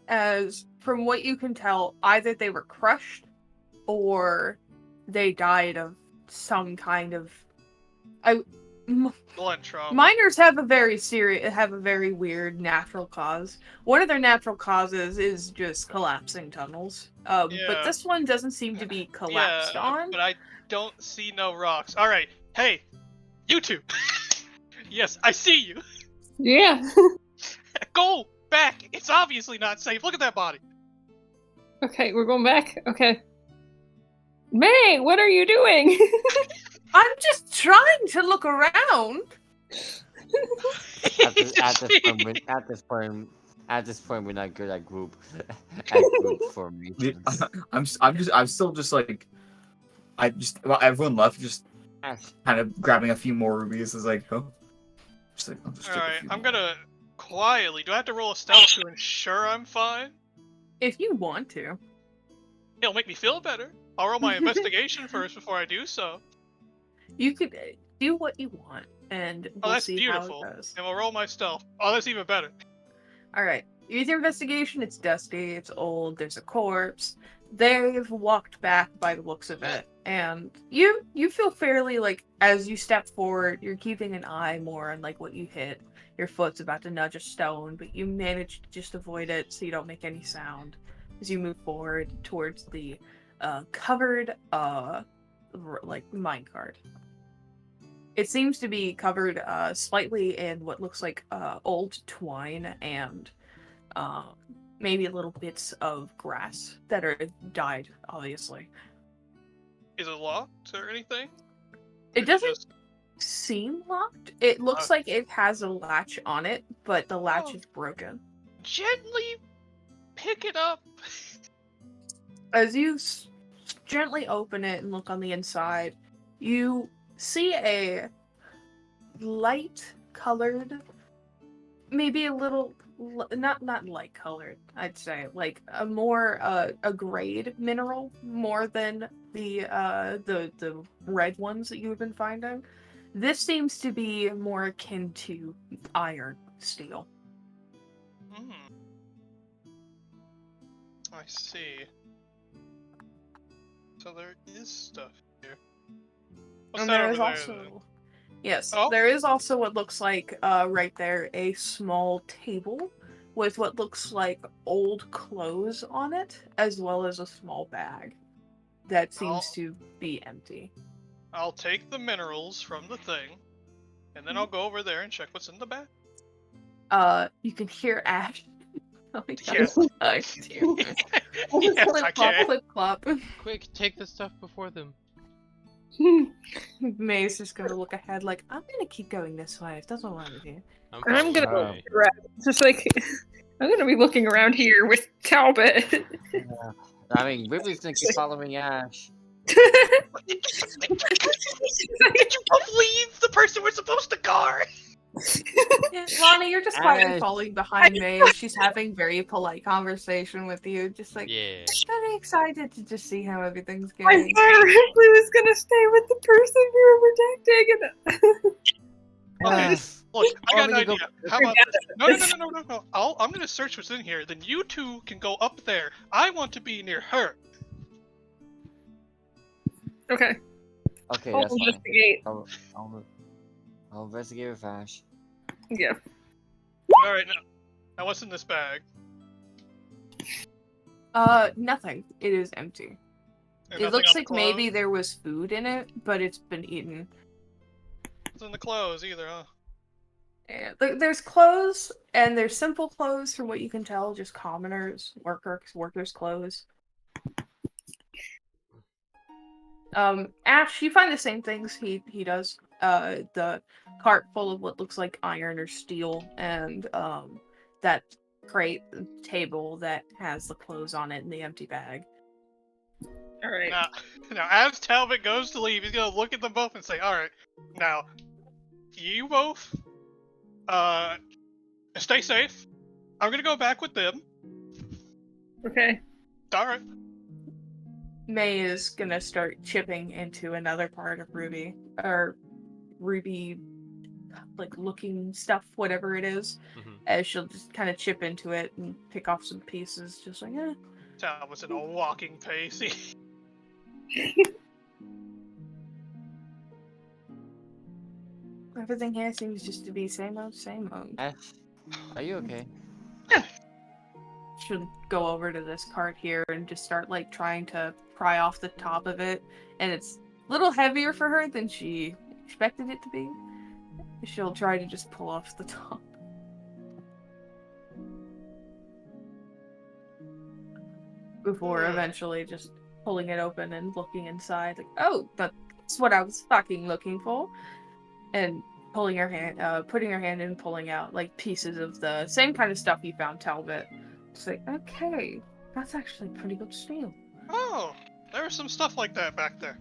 As from what you can tell, either they were crushed or they died of some kind of blunt trauma. miners have a very weird natural cause. One of their natural causes is just collapsing tunnels. Yeah. But this one doesn't seem to be collapsed on. But I don't see no rocks. All right, hey, you two. Yes, I see you. Yeah. Go back. It's obviously not safe. Look at that body. Okay, we're going back. Okay. May, what are you doing? I'm just trying to look around. At this point, we're not good at group formations. I'm still just like, well, everyone left, just Ash, kind of grabbing a few more rubies. Is like, oh, just like, I'll just take a Alright, few I'm more. gonna quietly. Do I have to roll a stealth to ensure I'm fine? If you want to. It'll make me feel better. I'll roll my investigation first before I do so. You could do what you want, and Oh, we'll that's see beautiful. how it goes. And we'll roll my stealth. Oh, that's even better. Alright. Use your investigation. It's dusty, it's old, there's a corpse. They've walked back by the looks of it. And you feel fairly like as you step forward, you're keeping an eye more on like what you hit. Your foot's about to nudge a stone, but you manage to just avoid it so you don't make any sound as you move forward towards the covered like minecart. It seems to be covered slightly in what looks like old twine and maybe little bits of grass that are dyed, obviously. Is it locked or anything? It Or doesn't just- seem locked. It looks like it has a latch on it, but the latch Oh. is broken. Gently pick it up. As you gently open it and look on the inside, you see a light colored, maybe a little not light colored, I'd say, like a more a grade mineral more than the red ones that you've been finding. This seems to be more akin to iron steel. Hmm. I see. So there is stuff here. What's And that there over is there, also then? yes, Oh? there is also what looks like right there a small table with what looks like old clothes on it, as well as a small bag that seems to be empty. I'll take the minerals from the thing, and then I'll go over there and check what's in the bag. You can hear Ash. Oh my god. Yes. Yes, I Clip clop, can. clip clop. Quick, take the stuff before them. May's just gonna look ahead like, I'm gonna keep going this way. It doesn't want to do. I'm following gonna Ray. look around. Just like I'm gonna be looking around here with Talbot. I mean, Ripley's gonna keep following Ash. Did you both leave the person we're supposed to guard? Yeah, Lonnie, you're just quietly Ash. following behind May as she's having very polite conversation with you. Just like, Yeah. very excited to just see how everything's I going. thought Ripley was gonna stay with the person we were protecting. Okay, look, I got an Or we can idea. go- How about this? No. I'm gonna search what's in here. Then you two can go up there. I want to be near her. Okay. Okay, I'll that's fine. investigate. I'll investigate with Ash. Yeah. All right, now what's in this bag? Nothing. It is empty. There's It nothing looks on the like maybe clothes? there was food in it, but it's been eaten. What's in the clothes either, huh? And there's clothes, and there's simple clothes from what you can tell, just commoners, workers' clothes. Ash, you find the same things he does. The cart full of what looks like iron or steel, and that crate table that has the clothes on it and the empty bag. All right. Now, as Talbot goes to leave, he's gonna look at them both and say, "All right, now, you both, stay safe. I'm gonna go back with them. Okay. All right." May is gonna start chipping into another part of Ruby, or Ruby, like looking stuff, whatever it is, Mhm. as she'll just kind of chip into it and pick off some pieces, just like, eh. Talbot's in a walking pace. Everything here seems just to be same old, same old. Ash, are you okay? She'll go over to this cart here and just start like trying to pry off the top of it, and it's a little heavier for her than she expected it to be. She'll try to just pull off the top. Before eventually just pulling it open and looking inside, like, oh, That's what I was fucking looking for. And putting her hand in and pulling out like pieces of the same kind of stuff you found, Talbot. It's like, okay, that's actually pretty good steel. Oh, there was some stuff like that back there.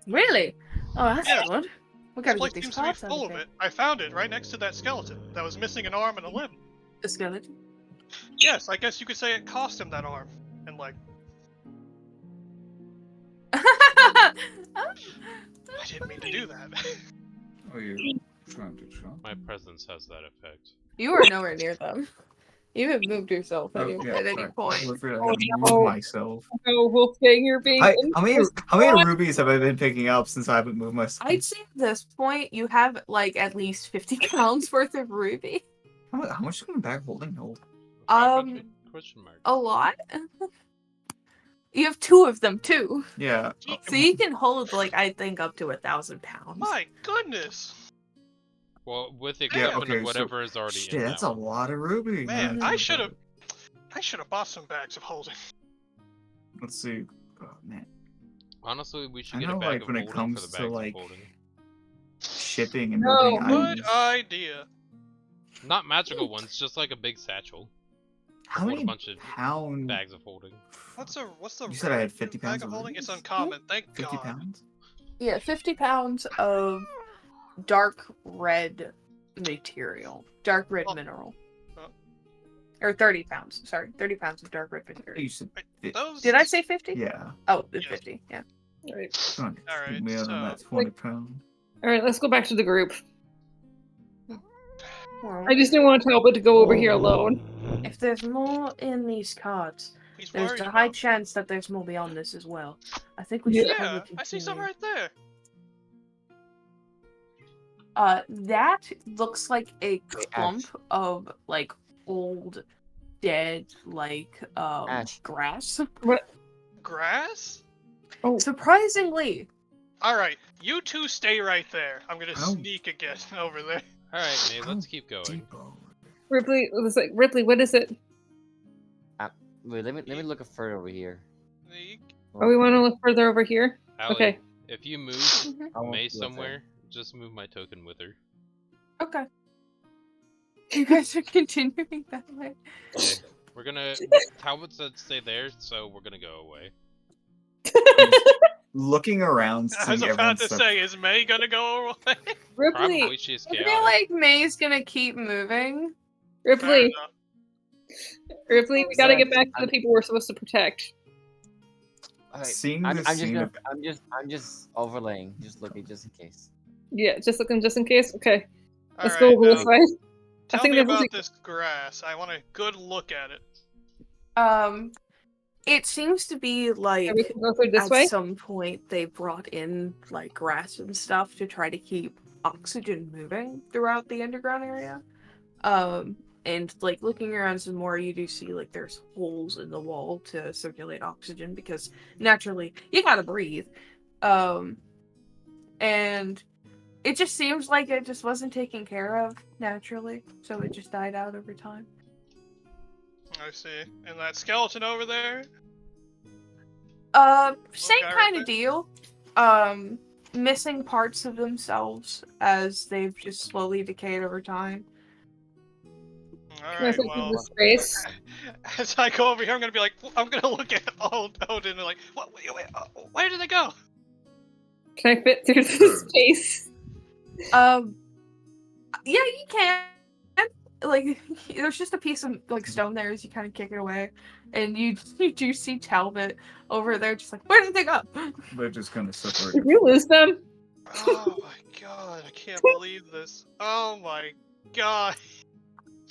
Really? Oh, that's Yeah. good. We This gotta place get these seems to be parts out full of of here. it. I found it right next to that skeleton that was missing an arm and a limb. The skeleton? Yes, I guess you could say it cost him that arm and leg. I didn't mean to do that. Oh, you're trying to jump? My presence has that effect. You are nowhere near them. You have moved yourself Oh, yeah, at any sorry. point. I forgot Oh, to no. move myself. No, Wolfgang, you're being. How many rubies have I been picking up since I haven't moved myself? I'd say at this point you have like at least 50 pounds worth of ruby. How much is my bag holding? Hold. 500? Question mark. A lot. You have 2 of them too, Yeah. Oh, so you can hold like I think up to 1,000 pounds. My goodness. Well, with the Yeah, exception okay, of whatever is already shit, in that's that a one. lot of rubies. Man, now I think should about have bought some bags of holding. it. Let's see. Oh, man. Honestly, we should I get know, a bag like, of when it holding for comes the to, bags like, of holding. Shipping and No, moving good items. Good idea. Not magical ones, just like a big satchel. How Hold a many bunch of pounds? bags of holding. What's the You said I had 50 bag pounds of of holding? It's rubies? uncommon. Thank 50 God. pounds? Yeah, 50 pounds of dark red material, dark red Oh. mineral, Oh. or 30 pounds. Sorry, 30 pounds of dark red You material. said Wait, those. Did I say 50? yeah. Oh, it's Yes. 50. Yeah. Alright. Come on, All right, me out on so- that 20 pound. Alright, let's go back to the group. Well, I just didn't want Talbot to go over here alone. if there's more in these cards, He's there's worried a high about. chance that there's more beyond this as well. I think we Yeah. should probably Yeah, I see some continue. right there. That looks like a Wait, clump of like old, dead like Ash. grass. Grass? Oh, Surprisingly, All right, you two stay right there. I'm gonna Ow. sneak again over there. Alright, May, let's How keep going. Deep over. Ripley, it was like, Ripley, what is it? Wait, let me look further over here. Sneak. Oh, we want to look further over here? Allie, Okay. if you move I won't May do it somewhere, just move my token with her. okay. You guys are continuing that way. Okay. We're gonna. Talbot said stay there, so we're gonna go away. Looking around, I seeing was everyone about to start- say, is May gonna go away? Ripley, Probably she's I feel chaotic. like May's gonna keep moving. Fair Ripley, enough. Ripley, we gotta get back to the people we're supposed to protect. Alright, Seeing I'm this just scene gonna, of I'm just overlaying, just looking, just in case. Yeah, just looking just in case. Okay, let's All go right, over this now, way. Tell think me there was about a- this grass. I want a good look at it. It seems to be like Can we go through this at way? some point they brought in like grass and stuff to try to keep oxygen moving throughout the underground area. And like looking around some more, you do see like there's holes in the wall to circulate oxygen because naturally you gotta breathe. And it just seems like it just wasn't taken care of naturally, so it just died out over time. I see. And that skeleton over there? Same guy right kind there? of deal. Missing parts of themselves as they've just slowly decayed over time. Can I Alright, look well, in this space? as I go over here, I'm gonna be like, I'm gonna look at old Odin and like, what, wait, where did they go? Can I fit through this space? Yeah, you can. Like, there's just a piece of like stone there as you kind of kick it away, and you do see Talbot over there, just like, where did they go? They're just gonna separate. Did you lose them? Oh my god, I can't believe this. Oh my god.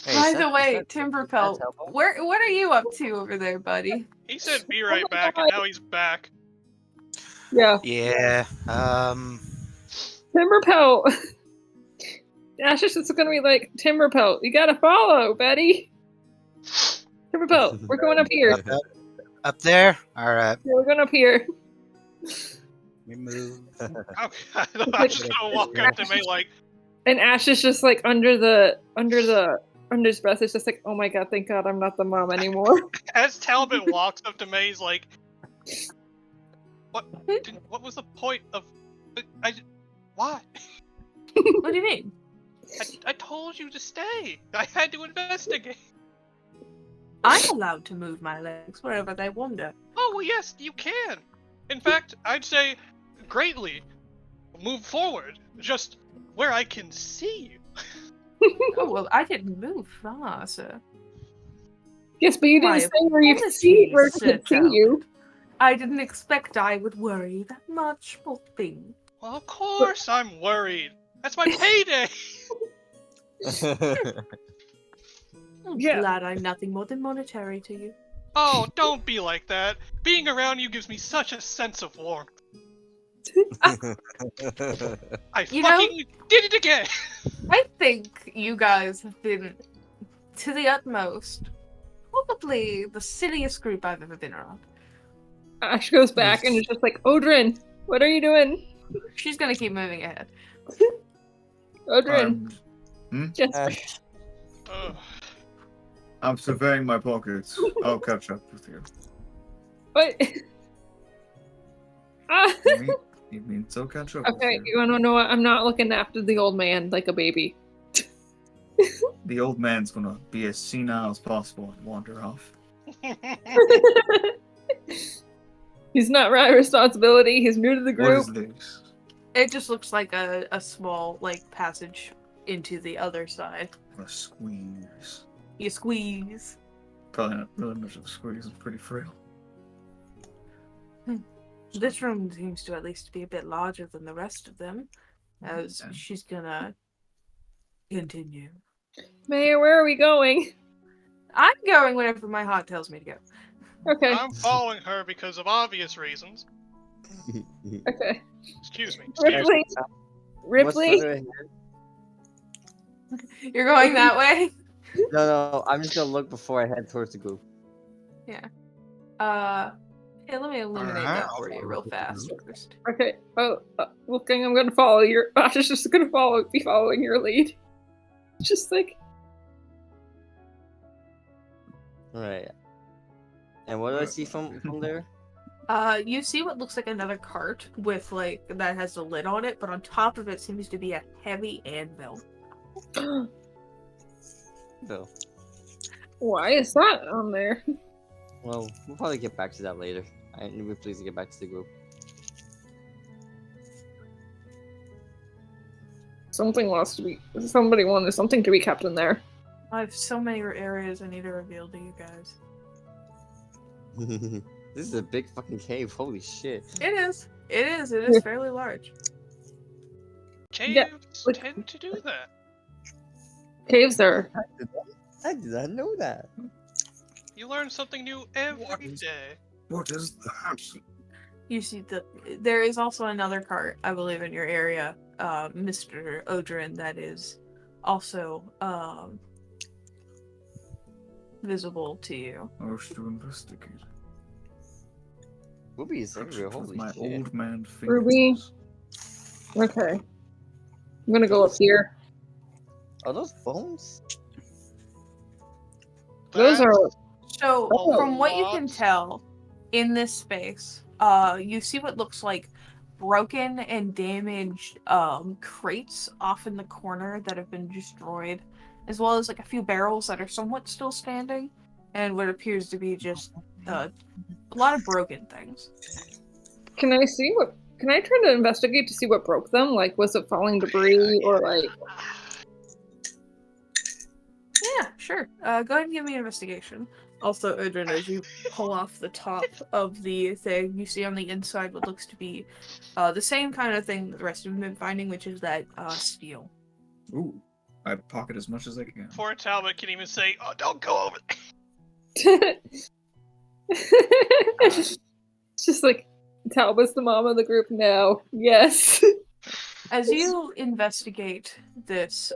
Hey, By is the that- way, is that- Timberpelt, that's helpful? what are you up to over there, buddy? He said be right my back, God. and now he's back. Yeah. Yeah. Timberpelt. Ash is just gonna be like, Timberpelt, you gotta follow, Betty. Timberpelt, we're going up here. Up there. All right. Yeah, we're going up here. We move. Okay, I'm just gonna walk up to May like, And Ash is just like under his breath. It's just like, oh my god, thank God I'm not the mom anymore. as Talbot walks up to May, he's like, what was the point of Why? What do you mean? I told you to stay. I had to investigate. I'm allowed to move my legs wherever they wander. Oh, well, yes, you can. In fact, I'd say greatly move forward, just where I can see you. Oh, well, I didn't move far, sir. Yes, but you didn't My say where you could see where apologies, I could see Sir you. I didn't expect I would worry that much, poor thing. Well, of course I'm worried. That's my payday. I'm Yeah. glad I'm nothing more than monetary to you. Oh, don't be like that. Being around you gives me such a sense of warmth. I You know- fucking did it again. I think you guys have been, to the utmost, probably the silliest group I've ever been around. Ash goes back and is just like, Odrin, what are you doing? She's gonna keep moving ahead. Odrin, just Ugh. I'm surveying my pockets. I'll catch up with you. what? Ah. You mean so catch up Okay, with you wanna know what? I'm not looking after the old man like a baby. you? The old man's gonna be as senile as possible and wander off. He's not my responsibility. He's new to the What group. is this? It just looks like a small, like, passage into the other side. A squeeze. You squeeze. Probably not really much of a squeeze. It's pretty frail. This room seems to at least be a bit larger than the rest of them, as Yeah. she's gonna continue. Mayor, where are we going? I'm going wherever my heart tells me to go. Okay, I'm following her because of obvious reasons. okay. Excuse me. Ripley? What's Ripley? further ahead? You're going that way? No, I'm just gonna look before I head towards the group. Here, let me illuminate that for you real fast first. Okay. Oh, looking, I'm gonna follow your. Ash is just gonna be following your lead. Just like. Alright. And what do I see from there? You see what looks like another cart with, like, that has a lid on it, but on top of it seems to be a heavy anvil. Bill. Why is that on there? Well, we'll probably get back to that later. I need to please get back to the group. Something wants to be. Somebody wanted something to be kept in there. I have so many areas I need to reveal to you guys. This is a big fucking cave. Holy shit. It is. It is fairly large. Caves like- tend to do that. Caves are. I did not know that. You learn something new every day. What is that? You see there is also another cart, I believe, in your area, Mr. Odrin, that is also visible to you. I wish to investigate. Ruby is everywhere. With Holy my shit. old man Ruby. fingers. Okay. I'm gonna go up here. Are those bones? Those are. So, Oh. from what you can tell, in this space, you see what looks like broken and damaged crates off in the corner that have been destroyed, as well as like a few barrels that are somewhat still standing, and what appears to be just a lot of broken things. Can I see what? Can I try to investigate to see what broke them? Like, was it falling debris or like? Yeah, sure. Go ahead and give me an investigation. Also, Odrin, as you pull off the top of the thing, you see on the inside what looks to be the same kind of thing that the rest of them have been finding, which is that steel. Ooh. I pocket as much as I can. Poor Talbot can even say, "Oh, don't go over there." It's just like Talbot's the mom of the group now. Yes. As you investigate this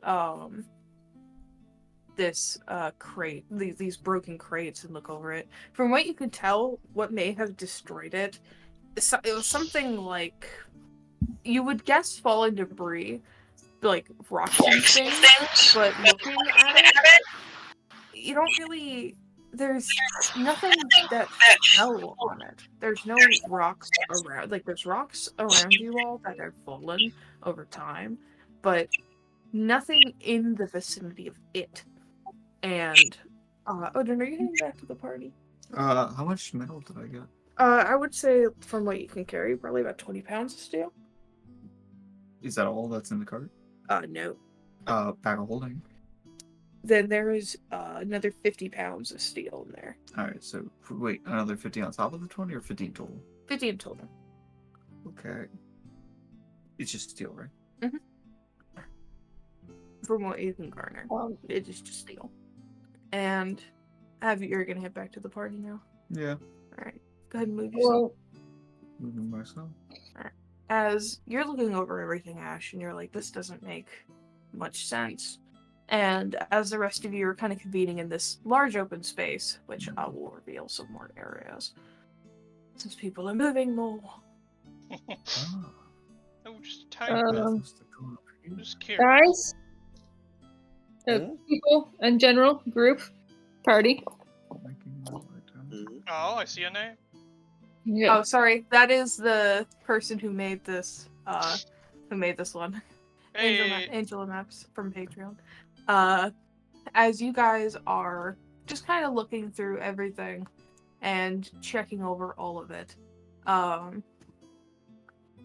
crate, these broken crates, and look over it, from what you can tell, what may have destroyed it, it was something like, you would guess fallen debris, like rocky things, but looking at it, you don't really there's nothing that fell on it. There's no rocks around. Like, there's rocks around you all that have fallen over time, but nothing in the vicinity of it. And, Odin, are you heading back to the party? How much metal did I get? I would say, from what you can carry, probably about 20 pounds of steel. Is that all that's in the cart? No. Bag of holding. Then there is another 50 pounds of steel in there. Alright, so wait, another 50 on top of the 20 or 15 total? 50 in total. Okay. It's just steel, right? From what you can garner. It is just steel. And you're gonna head back to the party now? Yeah. Alright. Go ahead and move yourself. Moving myself. As you're looking over everything, Ash, and you're like, this doesn't make much sense. And as the rest of you are kind of convening in this large open space, which I will reveal some more areas, since people are moving more. Ah. Oh, just a tiny bit. Um, Just care. Guys, Hmm? people in general, group, party. Oh, I see a name. Yeah. Oh, sorry, that is the person who made this. One. Hey, Angela Maps from Patreon. As you guys are just kind of looking through everything and checking over all of it,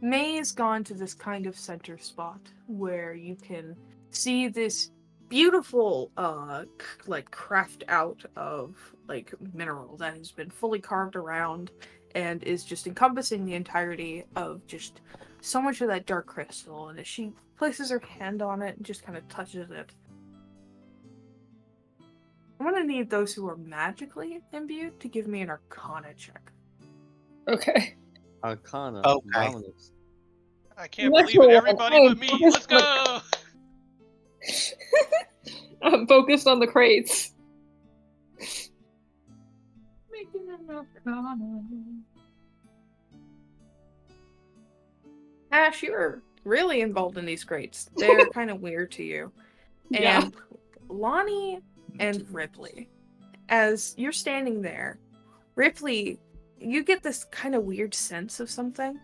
May's gone to this kind of center spot where you can see this beautiful, like craft out of like mineral that has been fully carved around and is just encompassing the entirety of just so much of that dark crystal. And as she places her hand on it and just kind of touches it, I'm gonna need those who are magically imbued to give me an Arcana check. Okay. Arcana. Okay. Dominance. I can't Let's believe it. go. Everybody I'm but me. focused Let's on go. I'm focused on the crates. Making an Arcana. Ash, you're really involved in these crates. They're kind of weird to you. Yeah. And Lonnie and Ripley, as you're standing there, Ripley, you get this kind of weird sense of something.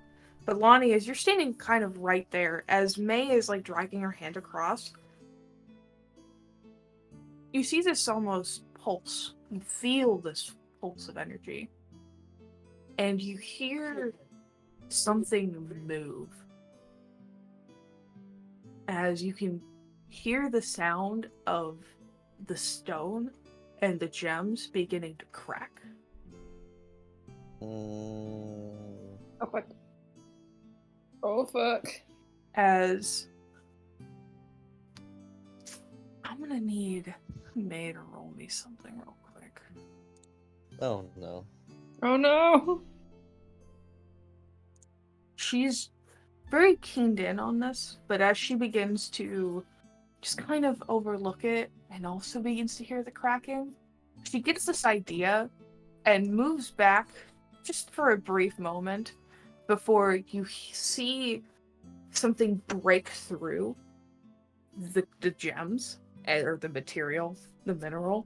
But Lonnie, as you're standing kind of right there, as May is like dragging her hand across, you see this almost pulse. You feel this pulse of energy. And you hear something move. As you can hear the sound of the stone and the gems beginning to crack. Mm, Oh fuck. Oh fuck. As I'm gonna need May to roll me something real quick. oh no. Oh no. She's very keened in on this, but as she begins to just kind of overlook it and also begins to hear the cracking, she gets this idea and moves back just for a brief moment before you see something break through the gems or the material, the mineral,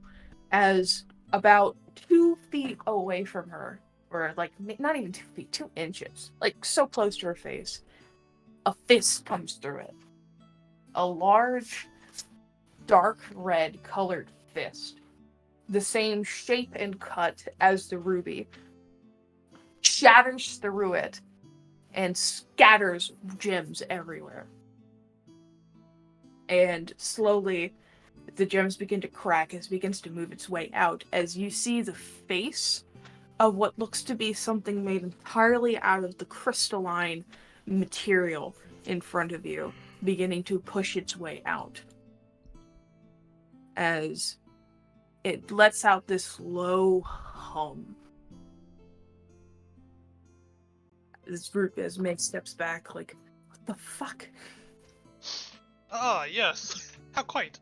as about 2 feet away from her, or like not even 2 feet, 2 inches, like so close to her face, a fist comes through it. A large, dark red colored fist, the same shape and cut as the ruby, shatters through it and scatters gems everywhere. And slowly, the gems begin to crack as it begins to move its way out, as you see the face of what looks to be something made entirely out of the crystalline material in front of you, beginning to push its way out. As it lets out this low hum. As Meg steps back, like, what the fuck? Ah, yes. How quite.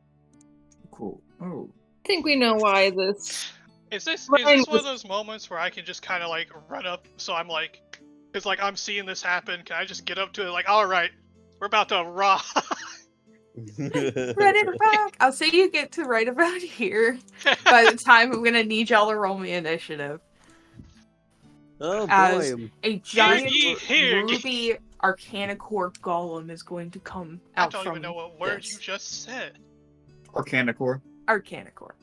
Cool. Oh. I think we know why this. Is this Mine one was- of those moments where I can just kind of like run up? So I'm like, it's like I'm seeing this happen. Can I just get up to it? Like, all right, we're about to rock. Ready to rock! I'll say you get to right about here. By the time I'm gonna need y'all to roll me initiative. Oh As boy. a giant ye, hear ye. ruby arcana core golem is going to come I out don't from even know what word you this. just said. Arcana core. Arcana core.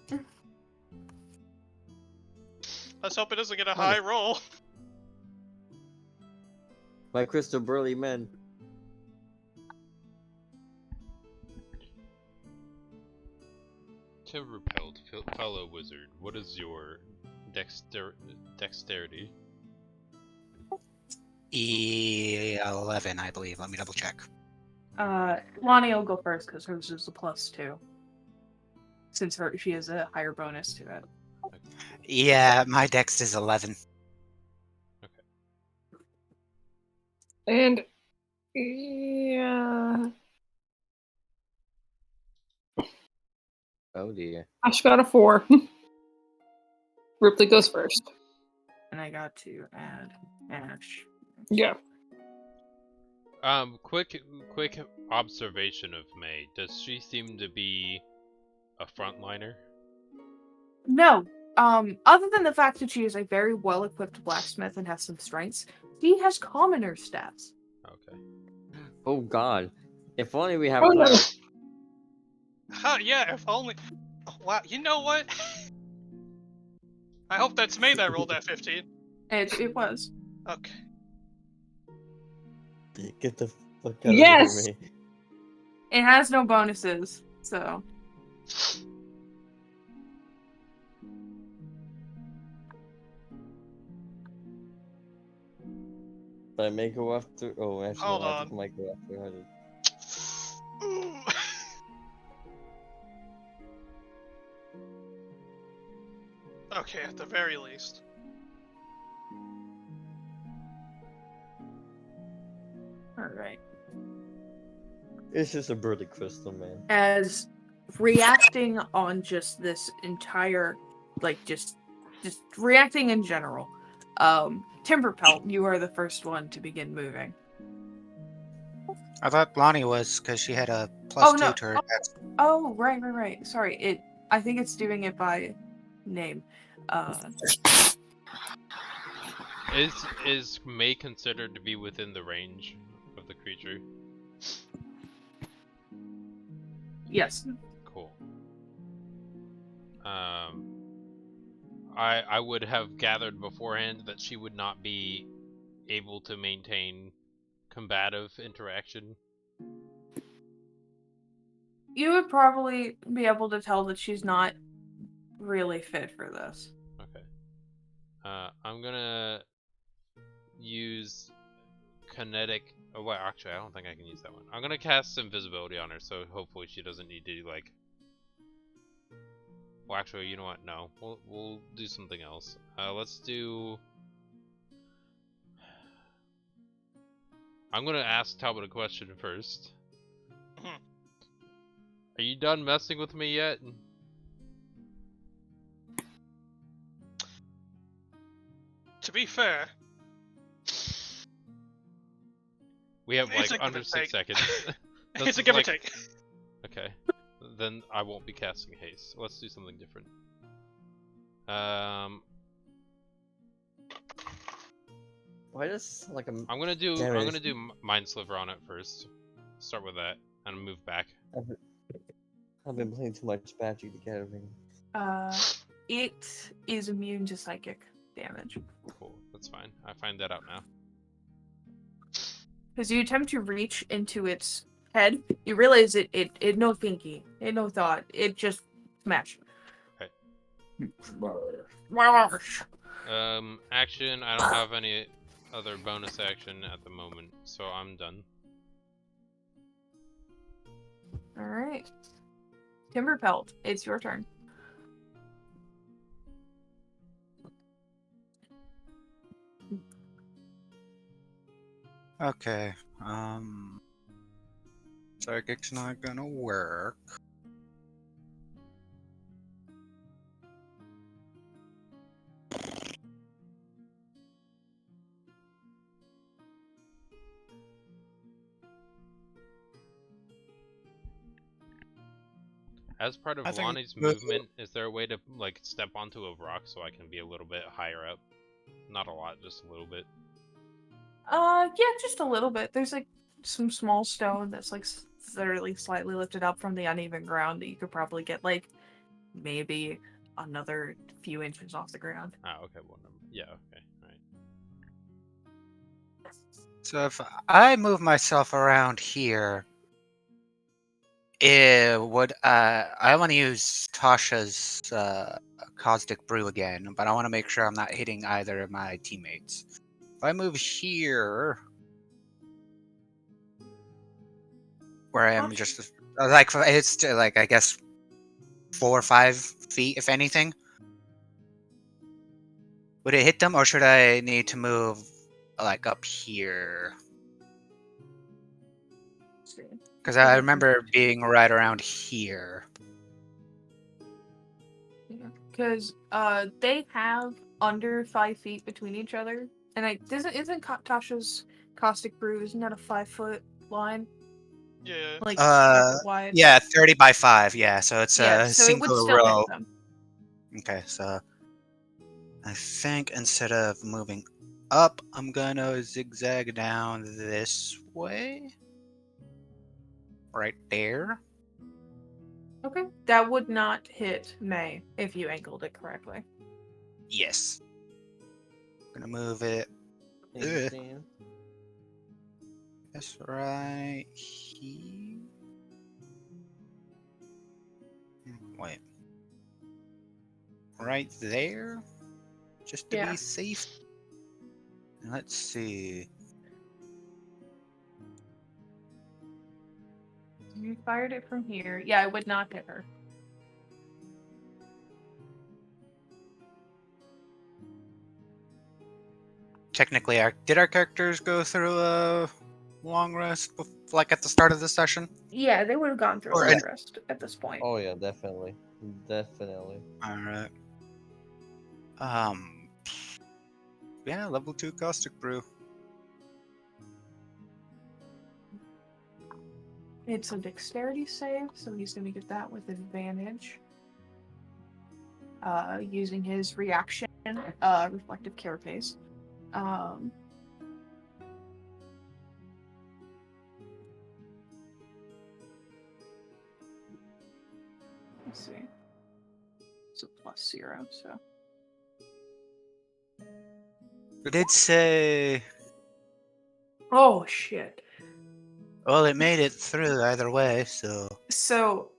Let's hope it doesn't get a What is- high roll. My crystal burly men. To repelled fellow wizard, what is your dexterity? E11, I believe. Let me double check. Lonnie will go first because hers is a +2. Since she has a higher bonus to it. Yeah, my dex is 11. And yeah, Oh dear. Ash got a 4. Ripley goes first. And I got to add Ash. Yeah. Quick observation of May. Does she seem to be a frontliner? No. Other than the fact that she is a very well-equipped blacksmith and has some strengths, she has commoner stats. Okay. Oh god. If only we have Oh no. cleric. Yeah, if only. Oh, wow, you know what? I hope that's May that rolled that 15. It was. Okay. Get the fuck out Yes! of here, me. It has no bonuses, so. Did I make go after? Oh, actually, Hold no, I on. think I might go after her. Ooh. Okay, at the very least. Alright. It's just a burly crystal, man. As reacting on just this entire, like, just reacting in general, Timberpelt, you are the first one to begin moving. I thought Lonnie was, because she had a +2 Oh, no. to her dex. Oh, right. Sorry, I think it's doing it by name. Is May considered to be within the range of the creature? Yes. Cool. I would have gathered beforehand that she would not be able to maintain combative interaction. You would probably be able to tell that she's not really fit for this. Okay. I'm gonna use kinetic. Oh wait, actually, I don't think I can use that one. I'm gonna cast invisibility on her, so hopefully she doesn't need to like. Well, actually, you know what? No, we'll do something else. Let's do. I'm gonna ask Talbot a question first. Are you done messing with me yet? To be fair, We have It's like a give under and 6 take. seconds. This it's a is give like- and take. Okay, then I won't be casting haste. Let's do something different. Why does like a? I'm gonna do Damage. Mind Sliver on it first. Start with that and move back. I've been playing too much Magic to get everything. It is immune to psychic damage. Cool, that's fine. I find that out now. As you attempt to reach into its head, you realize it no thinking, it no thought, it just smash. Okay. Smash. Action. I don't have any other bonus action at the moment, so I'm done. All right, Timberpelt, it's your turn. Okay. Psychic's not gonna work. As part of I think Lonnie's good. movement, is there a way to like step onto a rock so I can be a little bit higher up? Not a lot, just a little bit. Yeah, just a little bit. There's like some small stone that's like literally slightly lifted up from the uneven ground that you could probably get like maybe another few inches off the ground. Ah, okay, well, yeah, okay, alright. So if I move myself around here, I want to use Tasha's caustic brew again, but I want to make sure I'm not hitting either of my teammates. If I move here, where I am just like it's like I guess 4 or 5 feet, if anything. Would it hit them, or should I need to move like up here? Because I remember being right around here. Because they have under 5 feet between each other, and isn't Tasha's caustic brew, isn't that a 5-foot line? Yeah. Like 5 foot wide. Yeah, 30 by 5. Yeah, so it's Yeah, a so it would single still row. hit them. Okay, so I think instead of moving up, I'm gonna zigzag down this way. Right there. Okay, that would not hit May if you angled it correctly. Yes. Gonna move it. Understand. That's right here. Wait. Right there? Just to Yeah. be safe. Let's see. You fired it from here. Yeah, it would not hit her. Technically, did our characters go through a long rest, like at the start of the session? Yeah, they would have gone through Or a an- rest at this point. Oh yeah, definitely, definitely. Alright. Yeah, level 2 caustic brew. It's a dexterity save, so he's going to get that with advantage. Using his reaction, reflective carapace. Let's see. It's a +0, so. It did say. Oh shit. Well, it made it through either way, so. So,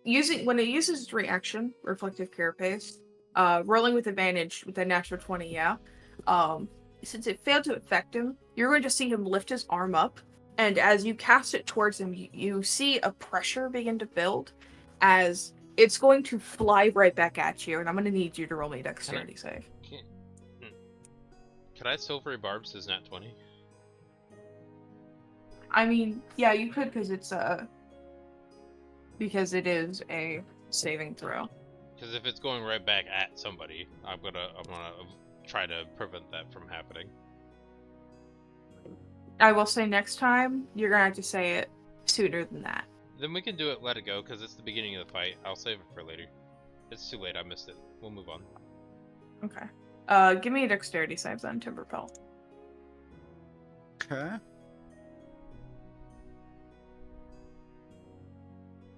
when it uses its reaction, reflective carapace, rolling with advantage with a natural 20, yeah. Since it failed to affect him, you're going to see him lift his arm up, and as you cast it towards him, you see a pressure begin to build, as it's going to fly right back at you, and I'm going to need you to roll me a dexterity save. Could I silvery barbs his nat 20? I mean, yeah, you could, because it is a saving throw. Because if it's going right back at somebody, I'm gonna try to prevent that from happening. I will say next time, you're gonna have to say it sooner than that. Then we can do it, let it go, because it's the beginning of the fight. I'll save it for later. It's too late, I missed it. We'll move on. Okay. Give me a dexterity save then, Timberpelt. Okay.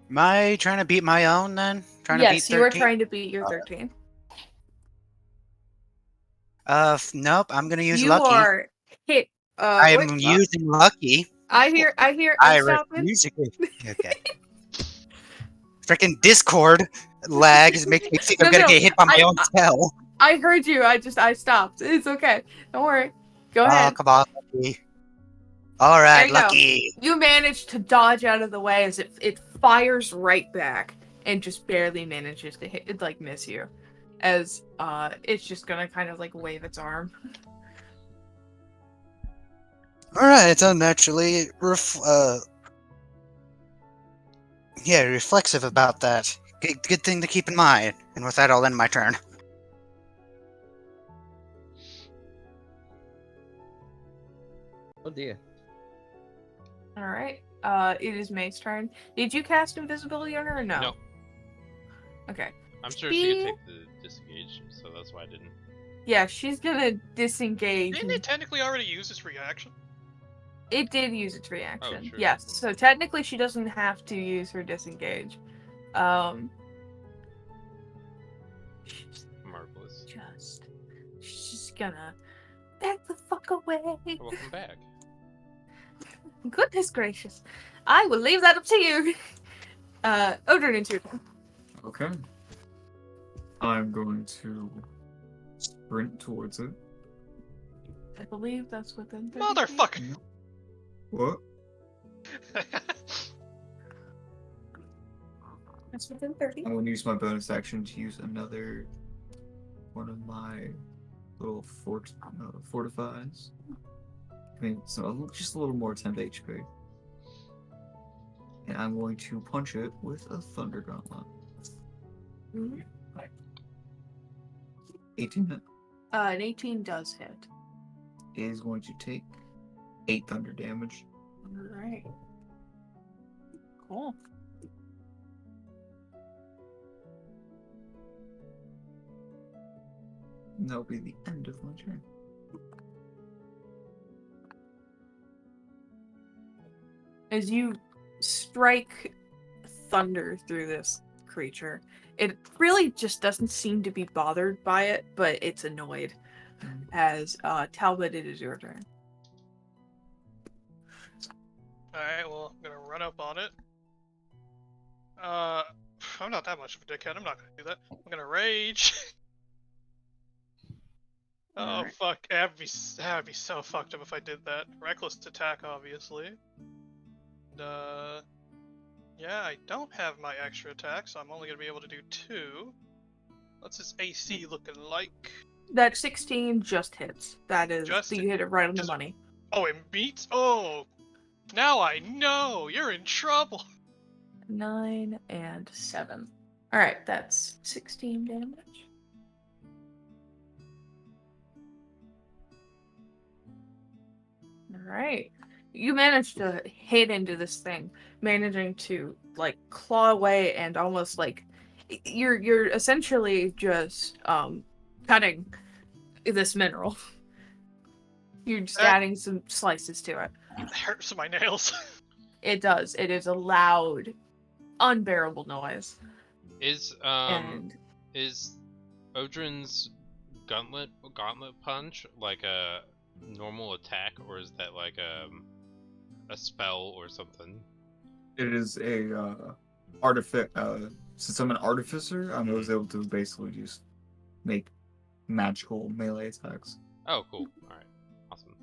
Am I trying to beat my own then? Yes, you are trying to beat your 13. Nope. I'm gonna use You lucky. are hit. I am using lucky. I hear. I Stop it. refuse to. Okay. Freaking Discord lag is making me think I'm gonna get hit by my own spell. I heard you. I stopped. It's okay. Don't worry. Go ahead. Oh, come on, lucky. All right, There you go. lucky. You managed to dodge out of the way as it fires right back and just barely manages to hit, like, miss you, as it's just gonna kind of like wave its arm. All right, I'm naturally reflexive about that. Good thing to keep in mind. And with that, I'll end my turn. Oh dear. All right. It is May's turn. Did you cast invisibility on her or no? No. Okay. I'm sure she could take the disengage, so that's why I didn't. Yeah, she's gonna disengage. Didn't it technically already use its reaction? It did use its reaction. true. Yes. So technically, she doesn't have to use her disengage. Marvelous. She's just gonna back the fuck away. Welcome back. Goodness gracious. I will leave that up to you. Odrin, it's your turn. Okay. I'm going to sprint towards it. I believe that's within 30 feet. Motherfucker! What? That's within 30. I'm going to use my bonus action to use another one of my little fortifies. I mean, so just a little more temp HP. And I'm going to punch it with a Thunder Gauntlet. Mhm. 18 hit. An 18 does hit. It is going to take 8 thunder damage. Alright. Cool. And that'll be the end of my turn. As you strike thunder through this creature, it really just doesn't seem to be bothered by it, but it's annoyed. As Talbot, it is your turn. Alright, well, I'm gonna run up on it. I'm not that much of a dickhead, I'm not gonna do that. I'm gonna rage. Oh, Alright. fuck. That'd be so fucked up if I did that. Reckless attack, obviously. And, yeah, I don't have my extra attack, so I'm only gonna be able to do 2. What's his AC looking like? That 16 just hits. That is, Just you hit it right on the just- money. Oh, it beats? Oh! Now I know! You're in trouble! 9 and 7. Alright, that's 16 damage. Alright. You managed to hit into this thing, managing to, like, claw away and almost, like, you're essentially just, cutting this mineral. You're just adding some slices to it. It hurts my nails. It does. It is a loud, unbearable noise. Is And is Odrin's gauntlet punch like a normal attack, or is that like a spell or something? It is a since I'm an artificer, I was able to basically just make magical melee attacks. Oh, cool. All right, awesome.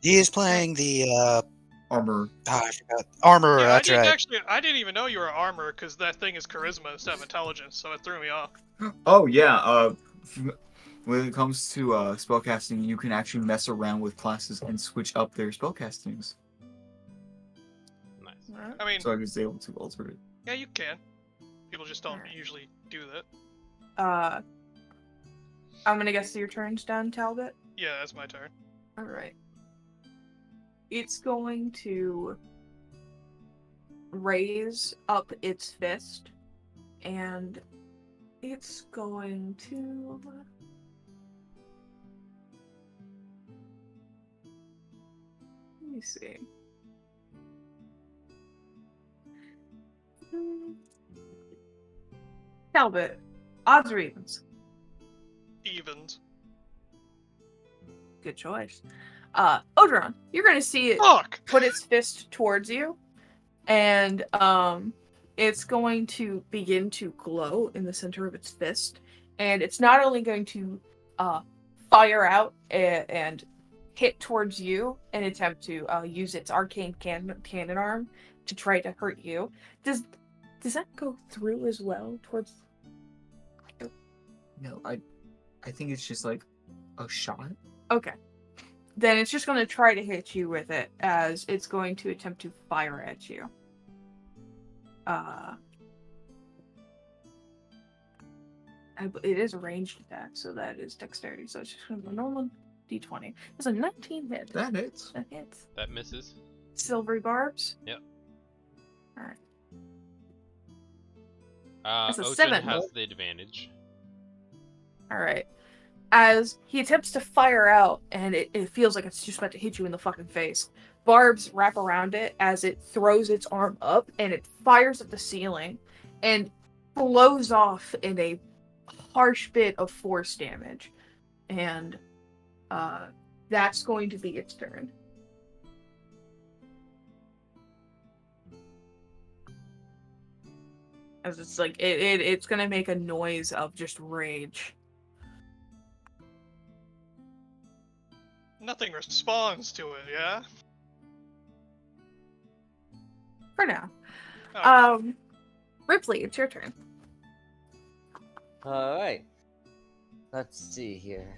He is playing the Armor. I forgot. Armor. Yeah, That's right. I didn't even know you were armor because that thing is charisma instead of intelligence, so it threw me off. Oh yeah. When it comes to spellcasting, you can actually mess around with classes and switch up their spellcastings. Nice. I mean, So I was able to alter it. yeah, you can. People just don't usually do that. I'm gonna guess your turn's done, Talbot. Yeah, that's my turn. Alright. It's going to raise up its fist, and it's going to... Let me see. Talbot, odds or evens? Evens. Good choice. Odoron, you're gonna see it Fuck! put its fist towards you, and it's going to begin to glow in the center of its fist, and it's not only going to fire out and hit towards you and attempt to use its arcane cannon arm to try to hurt you. Does that go through as well towards? No, I think it's just like a shot. Okay. Then it's just going to try to hit you with it as it's going to attempt to fire at you. It is a ranged attack, so that is dexterity. So it's just going to be a normal d20. It's a 19 hit. That hits. That hits. That misses. Silvery barbs. Yep. Alright. That's a Ocean 7. has the advantage. Alright. As he attempts to fire out, and it feels like it's just about to hit you in the fucking face, barbs wrap around it as it throws its arm up, and it fires at the ceiling, and blows off in a harsh bit of force damage. And that's going to be its turn. As it's like, it's gonna make a noise of just rage. Nothing responds to it, yeah? For now. Oh. Ripley, it's your turn. Alright. Let's see here.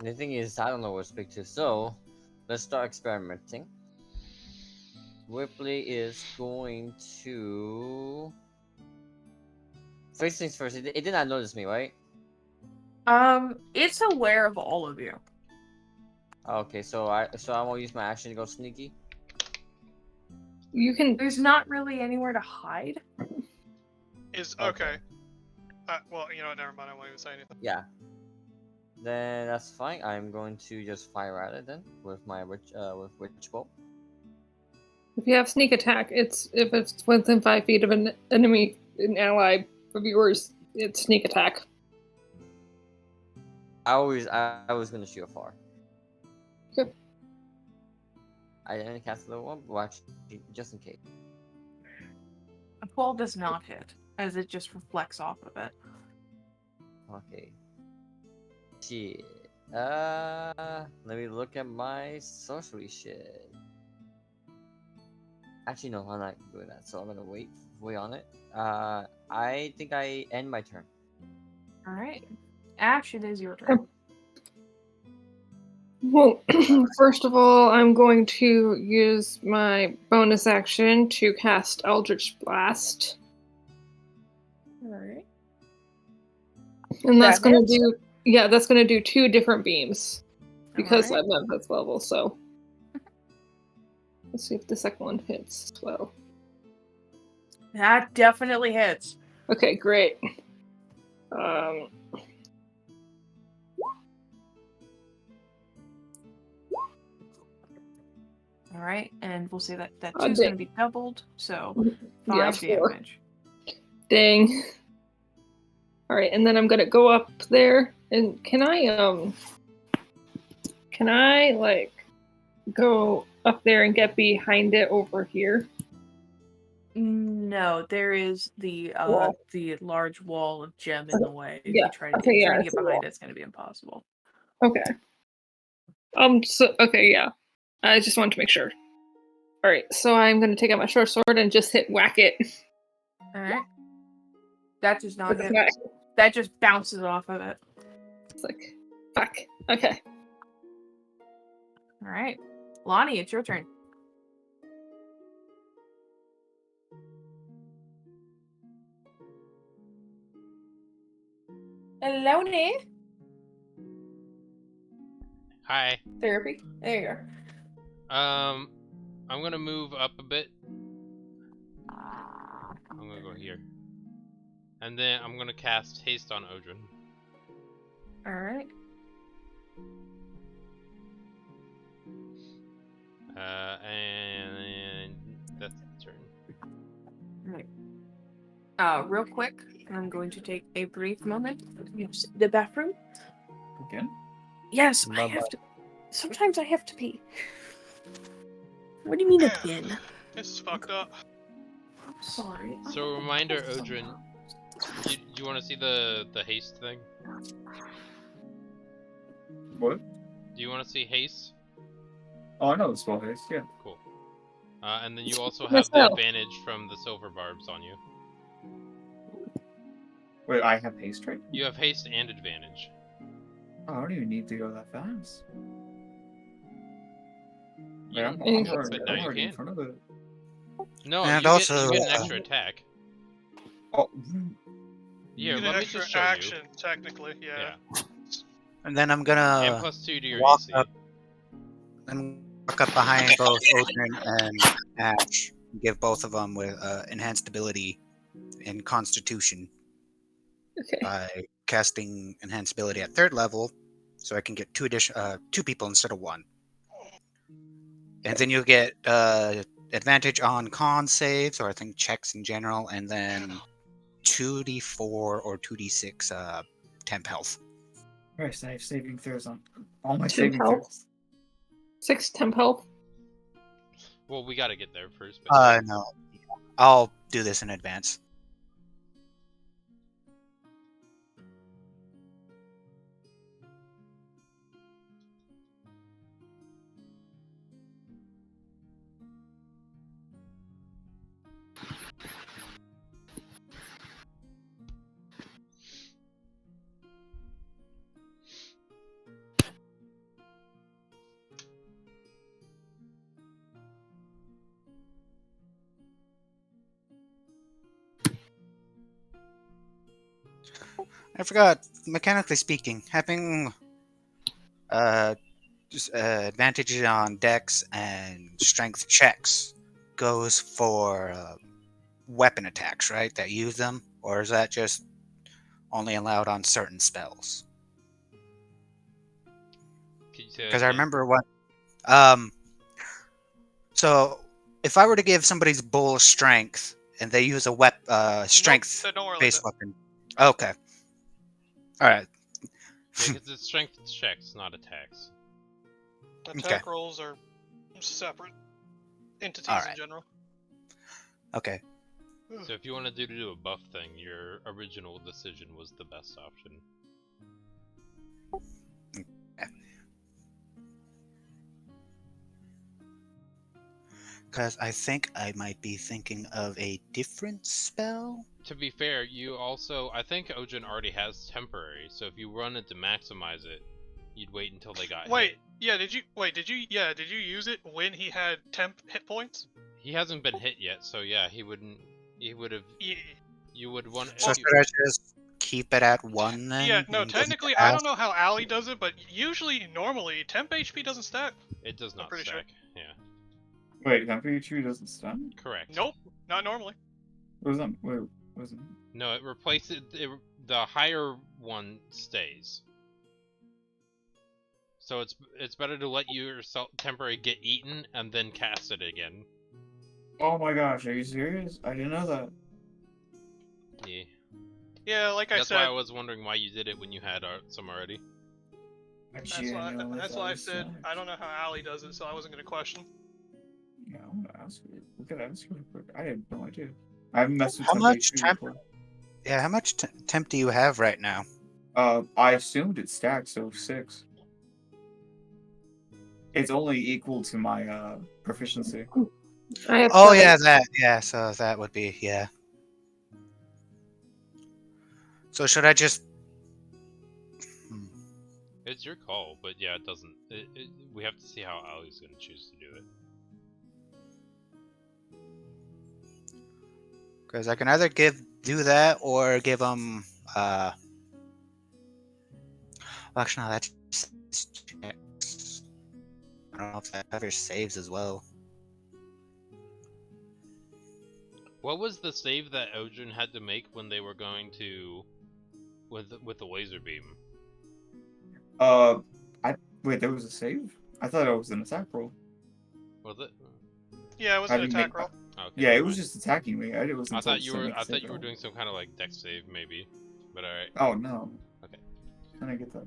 The thing is, I don't know what to speak to, so let's start experimenting. Ripley is going to... First things first, it did not notice me, right? It's aware of all of you. Okay, so I won't use my action to go sneaky. You can. There's not really anywhere to hide. Okay. Well, you know what? Never mind. I won't even say anything. Yeah. Then that's fine. I'm going to just fire at it then with my witch bolt. If you have sneak attack, if it's within 5 feet of an enemy, an ally of yours, it's sneak attack. I was gonna shoot afar. Okay. I didn't cast the one, but actually, just in case. A 12 does not hit, as it just reflects off of it. Okay. Shit. Let me look at my sorcery shit. Actually, no, I'm not doing that, so I'm gonna wait on it. I think I end my turn. Alright. Ash, it is your turn. Well, first of all, I'm going to use my bonus action to cast Eldritch Blast. Alright. And that's That gonna hits? do that's gonna do 2 different beams. Because Alright. I'm at this level, so let's see if the second one hits as well. That definitely hits. Okay, great. Alright, and we'll say that 2 Oh, is going to dang. be doubled, so 5 Yeah, 4. damage. Dang. Alright, and then I'm gonna go up there, and can I like go up there and get behind it over here? No, there is the Wall. the large wall of gem in the way. If Yeah, you try to, okay, yeah, to it's get a behind wall. it, it's going to be impossible. Okay. Okay, yeah. I just wanted to make sure. Alright, so I'm gonna take out my short sword and just whack it. Alright. That does not With hit. my- That just bounces off of it. It's like, fuck. Okay. Alright. Lonnie, it's your turn. Hello, Lonnie. Hi. Therapy. There you go. I'm gonna move up a bit. I'm gonna go here. And then I'm gonna cast Haste on Odrin. Alright. And that's the turn. Right. Real quick, I'm going to take a brief moment. Use the bathroom. Again? Yes, I Bye-bye. have to. Sometimes I have to pee. What do you mean Yeah. again? This is fucked up. I'm sorry. So reminder, Odrin, do you want to see the haste thing? What? Do you want to see haste? Oh, I know the spell haste, yeah. Cool. And then you also Yes, have the no. advantage from the silver barbs on you. Wait, I have haste right? You have haste and advantage. Oh, I don't even need to go that fast. You I'm don't- already, but now I'm you already in can. front of it. No, And you also, get an extra attack. Oh, Here, You get let an me extra just show action, technically, Yeah. and then I'm And gonna +2 to your walk AC. up and walk up behind both Odin and Ash. Give both of them with enhanced ability in Constitution Okay. by casting Enhanced Ability at 3rd level, so I can get two people instead of one. And then you'll get advantage on con saves, or I think checks in general, and then 2d4 or 2d6 temp health. Christ, I have saving throws on all my Temp saving health? throws. 6 temp health. Well, we gotta get there first. But No. I'll do this in advance. I forgot, mechanically speaking, having advantages on dex and strength checks goes for weapon attacks, right? That use them? Or is that just only allowed on certain spells? can you say that Because I again? remember what. So, if I were to give somebody's bull strength and they use a strength Nope, don't worry based about weapon. Okay. Alright. Yeah, because it's strength checks, not attacks. that. Okay. Attack rolls are separate entities in Alright. general. Okay. So if you wanted to do a buff thing, your original decision was the best option. Because I think I might be thinking of a different spell. To be fair, you also, I think Ojin already has temporary, so if you wanted to maximize it, you'd wait until they got Wait, hit. yeah, did you use it when he had temp hit points? He hasn't been hit yet, so yeah, he would have, Yeah. you would want... So if should I just keep it at 1 then? Yeah, no, and doesn't technically, pass? I don't know how Allie does it, but usually, normally, temp HP doesn't stack. It does not pretty sure. stack, yeah. Wait, Temporary Tree doesn't stun? Correct. Nope, not normally. What was that? Wait, was it? No, it replaces, the higher one stays. So it's better to let yourself temporary get eaten and then cast it again. Oh my gosh, are you serious? I didn't know that. Yeah. Yeah, like I That's said, why I was wondering why you did it when you had some already. that's why I said I don't know how Allie does it, so I wasn't gonna question. Yeah, I'm gonna ask her. We could ask her real quick. I had no idea. I haven't messed with How temp much HP temp- before. Yeah, how much temp do you have right now? I assumed it stacked, so 6. It's only equal to my proficiency. I have Oh 7. yeah, that. Yeah, so that would be, yeah. So should I just... It's your call, but yeah, it doesn't. We have to see how Ali's gonna choose to do it. Because I can either do that or give them... Actually, no, that's checks. I don't know if that covers saves as well. What was the save that Ojin had to make when they were going to with the laser beam? Wait, there was a save? I thought it was an attack roll. Was it? Yeah, it was How an do you attack make- roll. Okay, Yeah, it was fine. just attacking me. I wasn't I told thought you to were. make a I save thought you at were all. doing some kind of like dex save maybe, but alright. Oh no. Okay. Can I get that?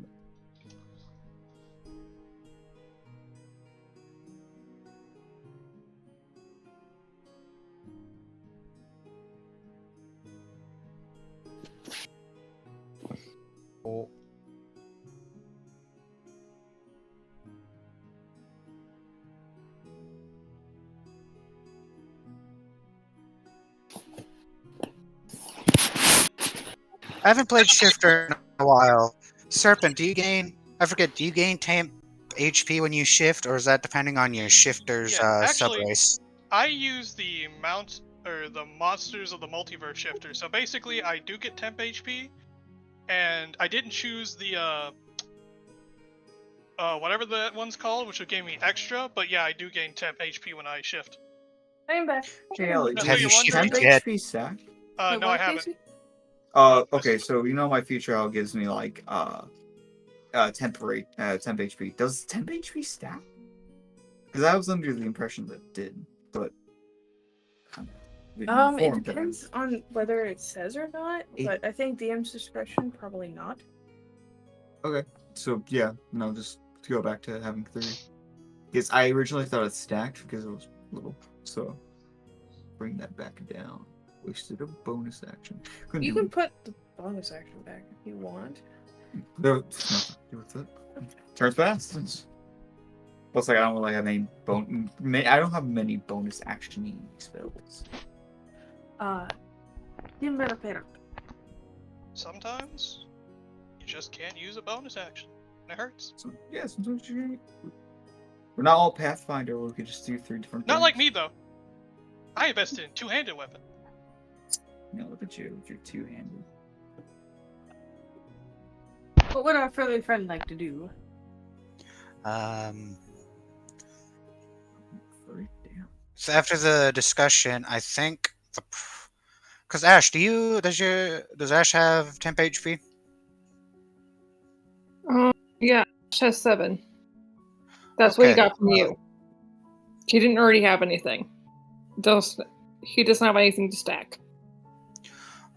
Oh. I haven't played Shifter in a while. Serpent, do you gain... I forget, do you gain temp HP when you shift, or is that depending on your shifter's Yeah, actually- subrace? I use the the Monsters of the Multiverse shifter. So basically, I do get temp HP, and I didn't choose the whatever that one's called, which would give me extra. But yeah, I do gain temp HP when I shift. I'm back. Hey, Ellie, That's have what you you're wondering? temp yet? HP stack? Wait, No, what, I haven't. Casey? Okay, so you know my future L gives me like temporary temp HP. Does temp HP stack? Because I was under the impression that it did, but I'm It informed that depends on whether it says or not, but I think DM's discretion probably not. Okay, so yeah, no, just to go back to having 3. Because I originally thought it stacked because it was little, so bring that back down. Wasted a bonus action. Couldn't You do can put the bonus action back if you want. No, it's nothing to do with it. Turns fast. Plus, like, I don't really have any I don't have many bonus action spells. Sometimes you just can't use a bonus action. And it hurts. So, yeah, sometimes you. We're not all Pathfinder. We could just do 3 different. Not things. like me though. I invested in two-handed weapon. Yeah, look at you with your 2-handed. What would our furry friend like to do? Damn. So after the discussion, I think because Ash, does Ash have temp HP? Yeah, she has 7. That's what he Okay. got from you. She didn't already have anything. He doesn't have anything to stack.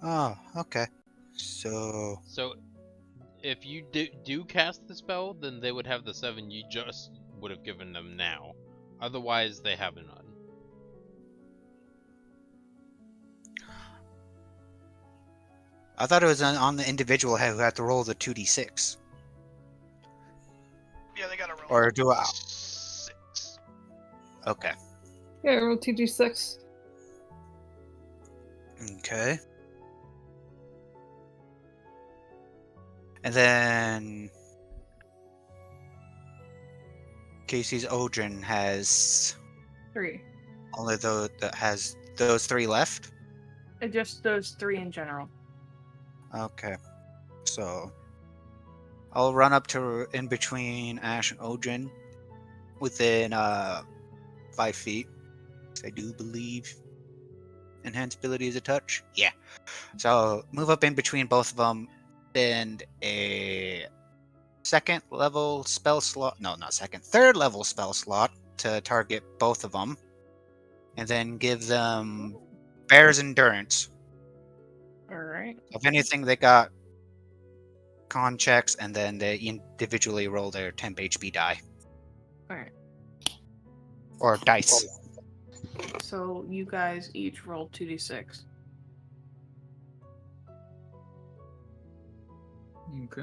Oh, okay. So So, if you do cast the spell, then they would have the 7 you just would have given them now. Otherwise, they have none. I thought it was on the individual who had to roll the 2d6. Yeah, they gotta roll. Or do I? 6. Okay. Yeah, roll 2d6. Okay. And then Casey's Odrin has 3. only those 3 left. And just those 3 in general. Okay. So I'll run up to in between Ash and Odrin within 5 feet. I do believe enhanced ability is a touch. Yeah. So I'll move up in between both of them and a third level spell slot to target both of them, and then give them Bear's Endurance. Alright. If anything, they got con checks, and then they individually roll their temp HP die. Alright. Or dice. So you guys each roll 2d6. Okay.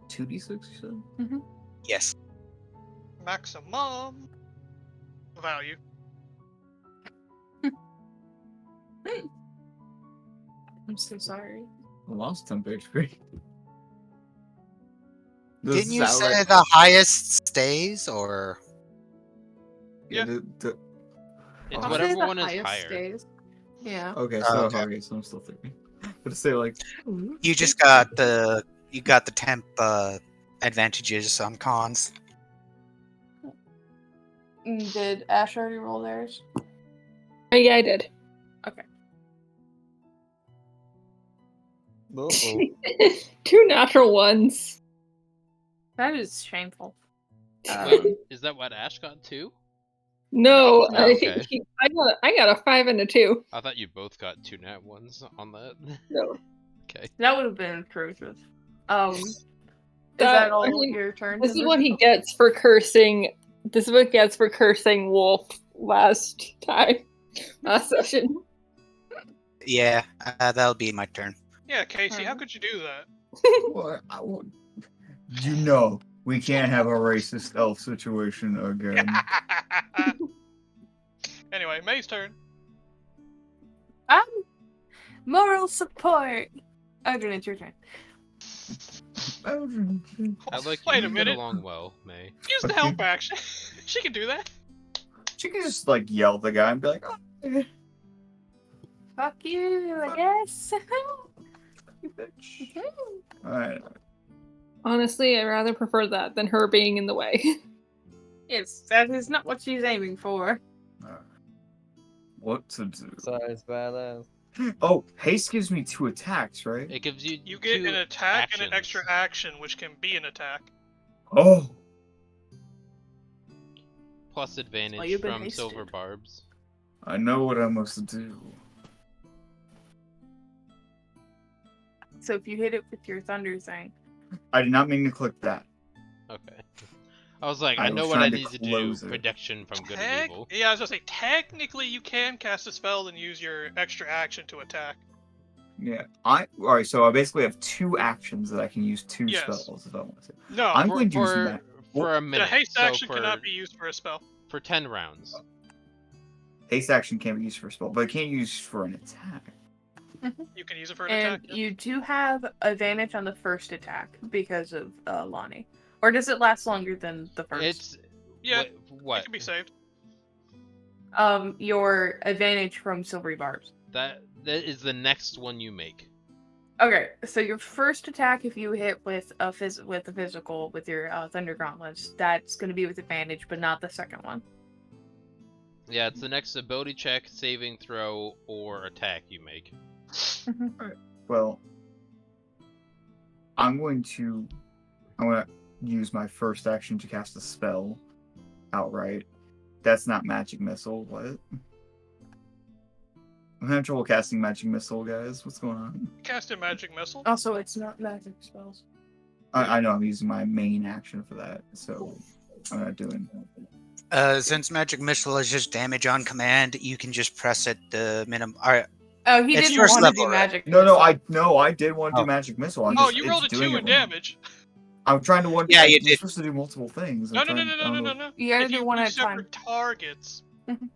2d6, you said? Yes. Maximum value. I'm so sorry. I lost temp HP. Didn't you say the highest stays, or? Yeah. It's I'll whatever say the one is highest higher. stays. Yeah. Okay, so Okay. so I'm still 30. But to say like You just got the temp advantages on cons. Did Ash already roll theirs? Yeah, I did. Okay. Uh-oh. 2 natural ones. That is shameful. Wait, is that what Ash got too? No, No. Okay. I got a 5 and a 2. I thought you both got 2 nat ones on that. No. Okay. That would have been atrocious. Is That- that all I mean, your turn? This is Timber? what he gets for cursing. This is what he gets for cursing Wolf last session. Yeah, that'll be my turn. Yeah, Casey, how Mhm. could you do that? what? You know, we can't have a racist elf situation again. Anyway, May's turn. Moral support. Odrin, it's your turn. I like Wait you a get minute. along well, May. Use the help action. She can do that. She can just like yell at the guy and be like, "Oh, Fuck you, I guess. you bitch." Alright. Honestly, I rather prefer that than her being in the way. Yes, that is not what she's aiming for. What to do? Size badass. Oh, haste gives me 2 attacks, right? It gives you You get two an attack actions. and an extra action, which can be an attack. Oh, Plus advantage you've been from hasted. silver barbs. I know what I must do. So if you hit it with your thunder thing, I did not mean to click that. Okay. I was like, I I know was what I trying to need to do. close it. Protection from good and evil. Yeah, I was gonna say, technically you can cast a spell and use your extra action to attack. Yeah, alright. So I basically have 2 actions that I can use 2 Yes. spells if I want to. No, I'm going to use that. For a the minute. haste so action for, cannot be used for a spell. for 10 rounds. Haste action can't be used for a spell, but it can't be used for an attack. You can use it for an and attack. yeah. you do have advantage on the first attack because of Lonnie. Or does it last longer than the first? It's Yeah, what? It can be saved. Your advantage from silvery barbs. That is the next one you make. Okay, so your first attack, if you hit with a physical with your thunder gauntlets, that's going to be with advantage, but not the second one. Yeah, it's the next ability check, saving throw, or attack you make. Well, I'm gonna use my first action to cast a spell outright. That's not magic missile. What? I'm having trouble casting magic missile, guys. What's going on? Cast a magic missile. Also, it's not magic spells. I know I'm using my main action for that, so I'm not doing. Since magic missile is just damage on command, you can just press it the minimum. Alright. Oh, he It's didn't first want to level, do right? magic. I did want to do Oh. magic missile. Oh, you rolled a 2 in damage. I'm trying to Yeah, you you're did. supposed to do multiple things. No, I'm no, no, trying- no, I no, don't no, know. no, no. You gotta If do you one do at a time. separate targets,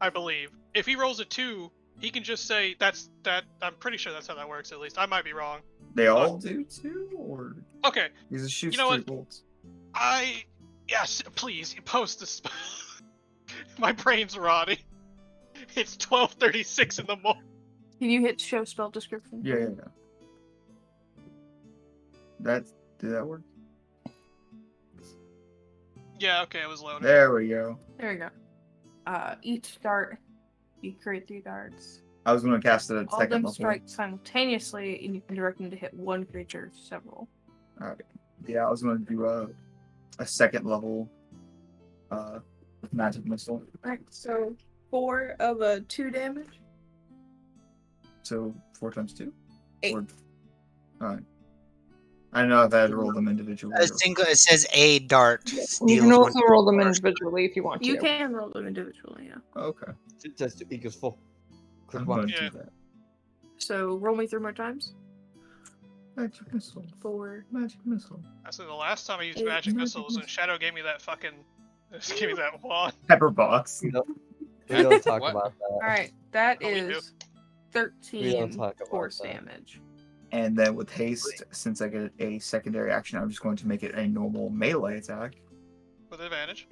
I believe. If he rolls a 2, he can just say that's that. I'm pretty sure that's how that works. At least I might be wrong. They all do too, or Okay, because it shoots You know 3 what? bolts. yes, please post this. My brain's rotting. It's 12:36 in the morning. Can you hit show spell description? Yeah. Did that work? Yeah, okay, it was loaded. There we go. There we go. Each dart, you create 3 darts. I was going to cast it at All second them level. strike simultaneously, and you can direct them to hit one creature, several. Yeah, I was going to do a second level magic missile. Alright, so 4 of 2 damage. So 4 times 2. 8. Alright. I don't know if I had to roll them individually. A single. It says a dart. You Deals can also 1 roll them damage. individually if you want to. You can roll them individually, yeah. Okay. 2 times 2 equals 4. Quick I'm one. going to Yeah. do that. So roll me 3 more times. Magic missile. 4. Magic missile. I said the last time I used Eight. magic missiles, and Shadow gave me that fucking. Just gave me that wand. Pepper box. We don't talk What? about that. Alright, that Oh, we do. is We don't 13 talk about force that. damage. And then with haste, since I get a secondary action, I'm just going to make it a normal melee attack With advantage.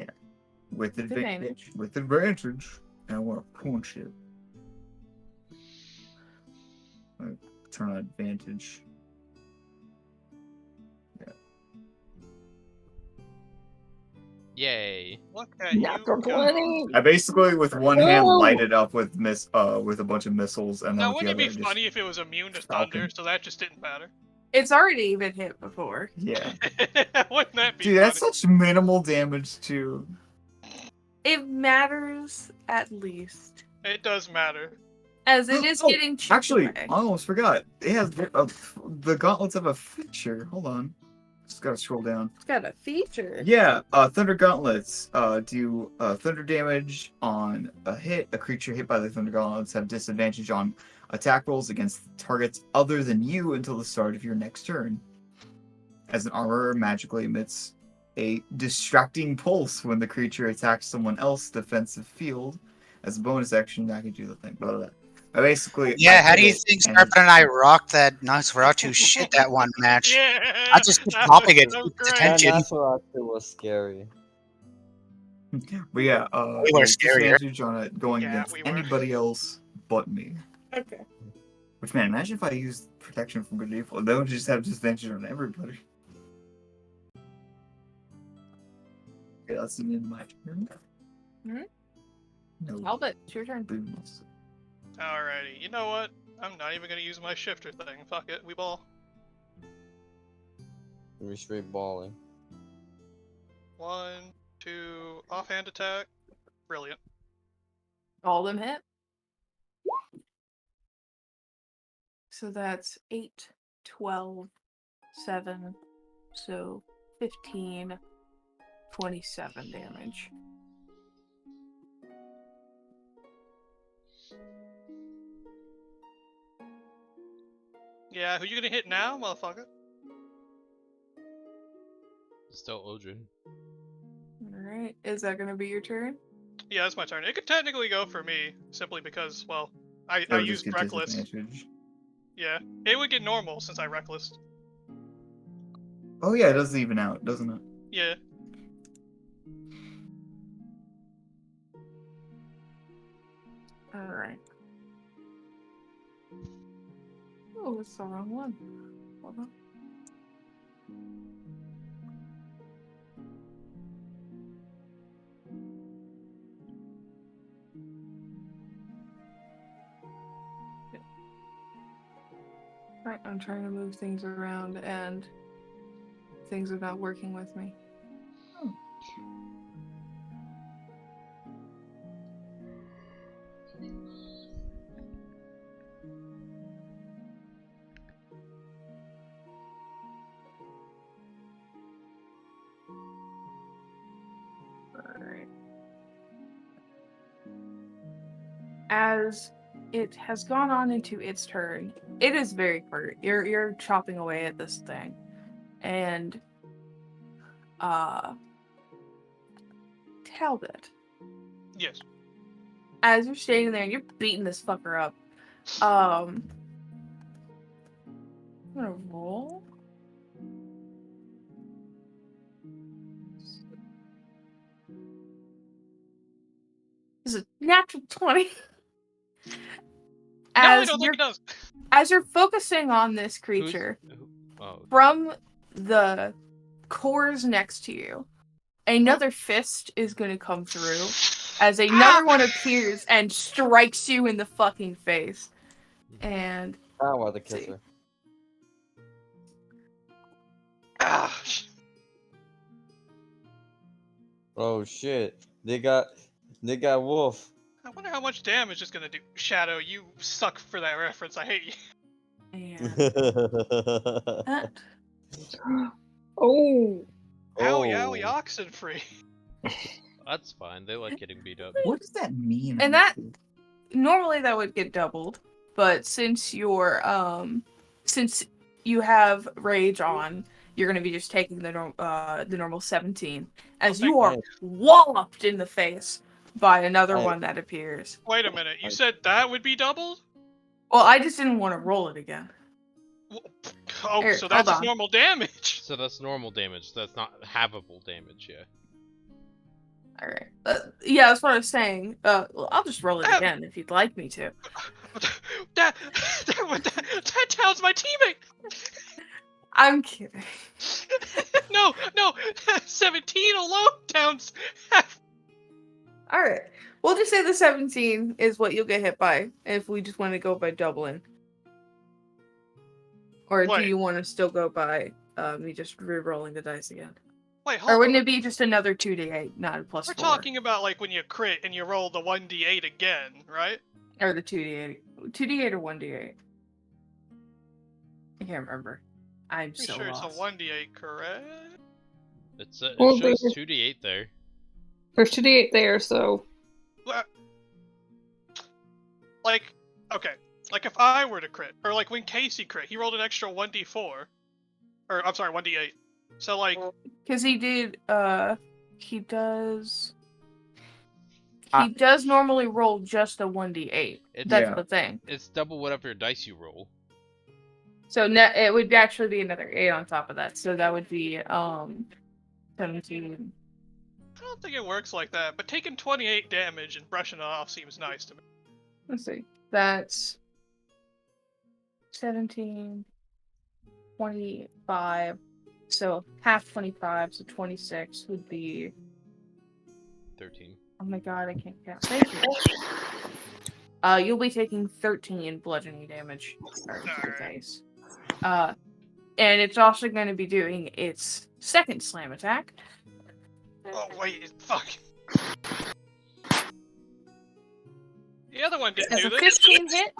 with advantage. With advantage. And I want to punch it. Turn on advantage. Yay. Look at Natural you go. 20. I basically with one hand Whoa! light it up with with a bunch of missiles, and then Now, with the wouldn't it other be I funny if it was immune to Falcon. thunder, so that just didn't matter? It's already been hit before. yeah. Wouldn't that be Dude, that's funny? such minimal damage too. It matters at least. It does matter. As it is Oh, getting chipped Actually, away. I almost forgot. It has the gauntlets have a feature. Hold on, just gotta scroll down. It's got a feature. Yeah, thunder gauntlets do thunder damage on a hit. A creature hit by the thunder gauntlets have disadvantage on attack rolls against targets other than you until the start of your next turn. As an armorer magically emits a distracting pulse when the creature attacks someone else's defensive field. As a bonus action, I can do the thing. Blah, blah, blah. I basically. Yeah, I how do you hit it, think and- Scarpet and I rocked that Nosferatu shit that one match? Yeah! I just keep that popping was it. so Keep great. attention. That Nosferatu was scary. But yeah, We were there's scarier. disadvantage on it going Yeah, against we were. anybody else but me. Okay. Which, man, imagine if I used protection from good and evil. They would just have disadvantage on everybody. Okay, that's the end of my turn. Mhm. No Albert, it's your turn. booze. Alrighty, you know what? I'm not even gonna use my shifter thing. Fuck it, we ball. We're straight balling. 1, 2, offhand attack. Brilliant. All them hit. So that's 8, 12, 7, so 15, 27 damage. Yeah, who you gonna hit now, motherfucker? Still Odrin. Alright, is that gonna be your turn? Yeah, it's my turn. It could technically go for me, simply because, well, I That would just used get reckless. disadvantage. Yeah, it would get normal since I reckless. Oh yeah, it does even out, doesn't it? Yeah. Alright. Oh, it's the wrong one. Hold on. Right, I'm trying to move things around and things are not working with me. Alright. As it has gone on into its turn, it is very hurt. You're chopping away at this thing. And Talbot, Yes. as you're standing there and you're beating this fucker up, I'm gonna roll. This is a natural 20. No, I As don't you're think it does. as you're focusing on this creature, Oh, from the cores next to you, another fist is gonna come through as another one appears and strikes you in the fucking face. And I want to kiss her. Ah. Oh shit! They got Wolf. I wonder how much damage it's gonna do. Shadow, you suck for that reference. I hate you. and that Oh, Owie, owie, Oxenfree. that's fine. They like getting beat up. What does that mean? And that normally that would get doubled, but since you're since you have rage on, you're gonna be just taking the normal 17 as Oh, you are walloped in the face by another one that appears. Wait a minute. You said that would be doubled? Well, I just didn't want to roll it again. Oh, Here, so that's hold just on. normal damage. So that's normal damage. That's not havable damage, yeah. All right. Yeah, that's what I was saying. Well, I'll just roll it again if you'd like me to. That downs my teammate. I'm kidding. No, 17 alone downs. All right. We'll just say the 17 is what you'll get hit by if we just want to go by doubling. Or do Wait. you want to still go by me just re-rolling the dice again? Wait, hold Or wouldn't on. it be just another 2d8, not a plus We're 4? talking about like when you crit and you roll the 1d8 again, right? Or the 2d8. 2d8 or 1d8? I can't remember. I'm Pretty so sure lost. it's a 1d8, correct? It Well, shows there's- 2d8 there. there's 2d8 there, so Like, okay. Like if I were to crit, or like when Casey crit, he rolled an extra 1d4. Or, I'm sorry, 1d8. So like, Because he did, he does normally roll just a 1d8. That's Yeah. the thing. It's double whatever dice you roll. So it would actually be another 8 on top of that. So that would be 17. I don't think it works like that, but taking 28 damage and brushing it off seems nice to me. Let's see. That's 17, 25. So half 25, so 26 would be. 13. Oh my god, I can't count. Thank you. You'll be taking 13 bludgeoning damage to your face. And it's also going to be doing its second slam attack. Oh wait, fuck. The other one didn't Does do a this. 15 hit?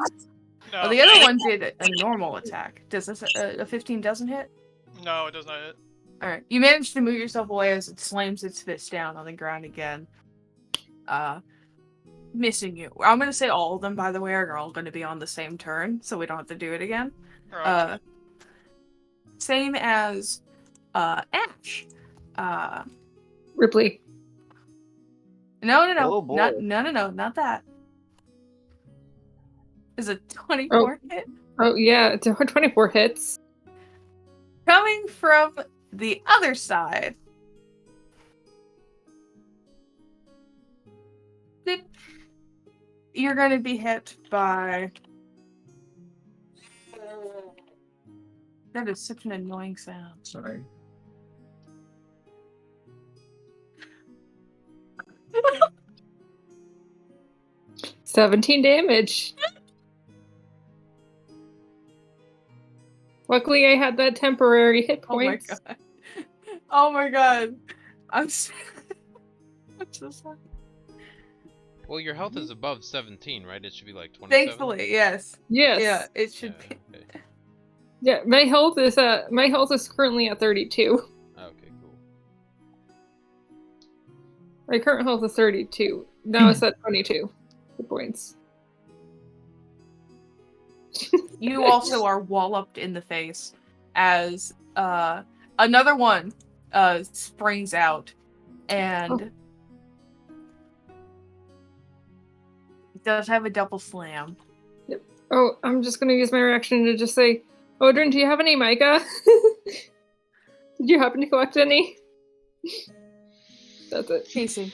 No. Oh, the other one did a normal attack. Does this a 15 doesn't hit? No, it does not hit. All right, you manage to move yourself away as it slams its fist down on the ground again. Missing you. I'm gonna say all of them, by the way, are all going to be on the same turn, so we don't have to do it again. Right. Same as Ash. Ripley. No, Oh, boy. not that. Is a 24 hit Oh yeah, 24 hits. coming from the other side. You're going to be hit by. That is such an annoying sound. Sorry. – 17 damage. Luckily, I had that temporary hit Oh my points. god. Oh my god. I'm so sorry. Well, your health is above 17, right? It should be like 27. Thankfully, yes. Yes. Yeah, it should Yeah, be. okay. Yeah, my health is currently at 32. Okay, cool. My current health is 32. Now it's at 22 hit points. You also are walloped in the face as another one springs out and it does have a double slam. Oh, I'm just gonna use my reaction to just say, Odrin, do you have any mica? Did you happen to collect any? That's it. Casey,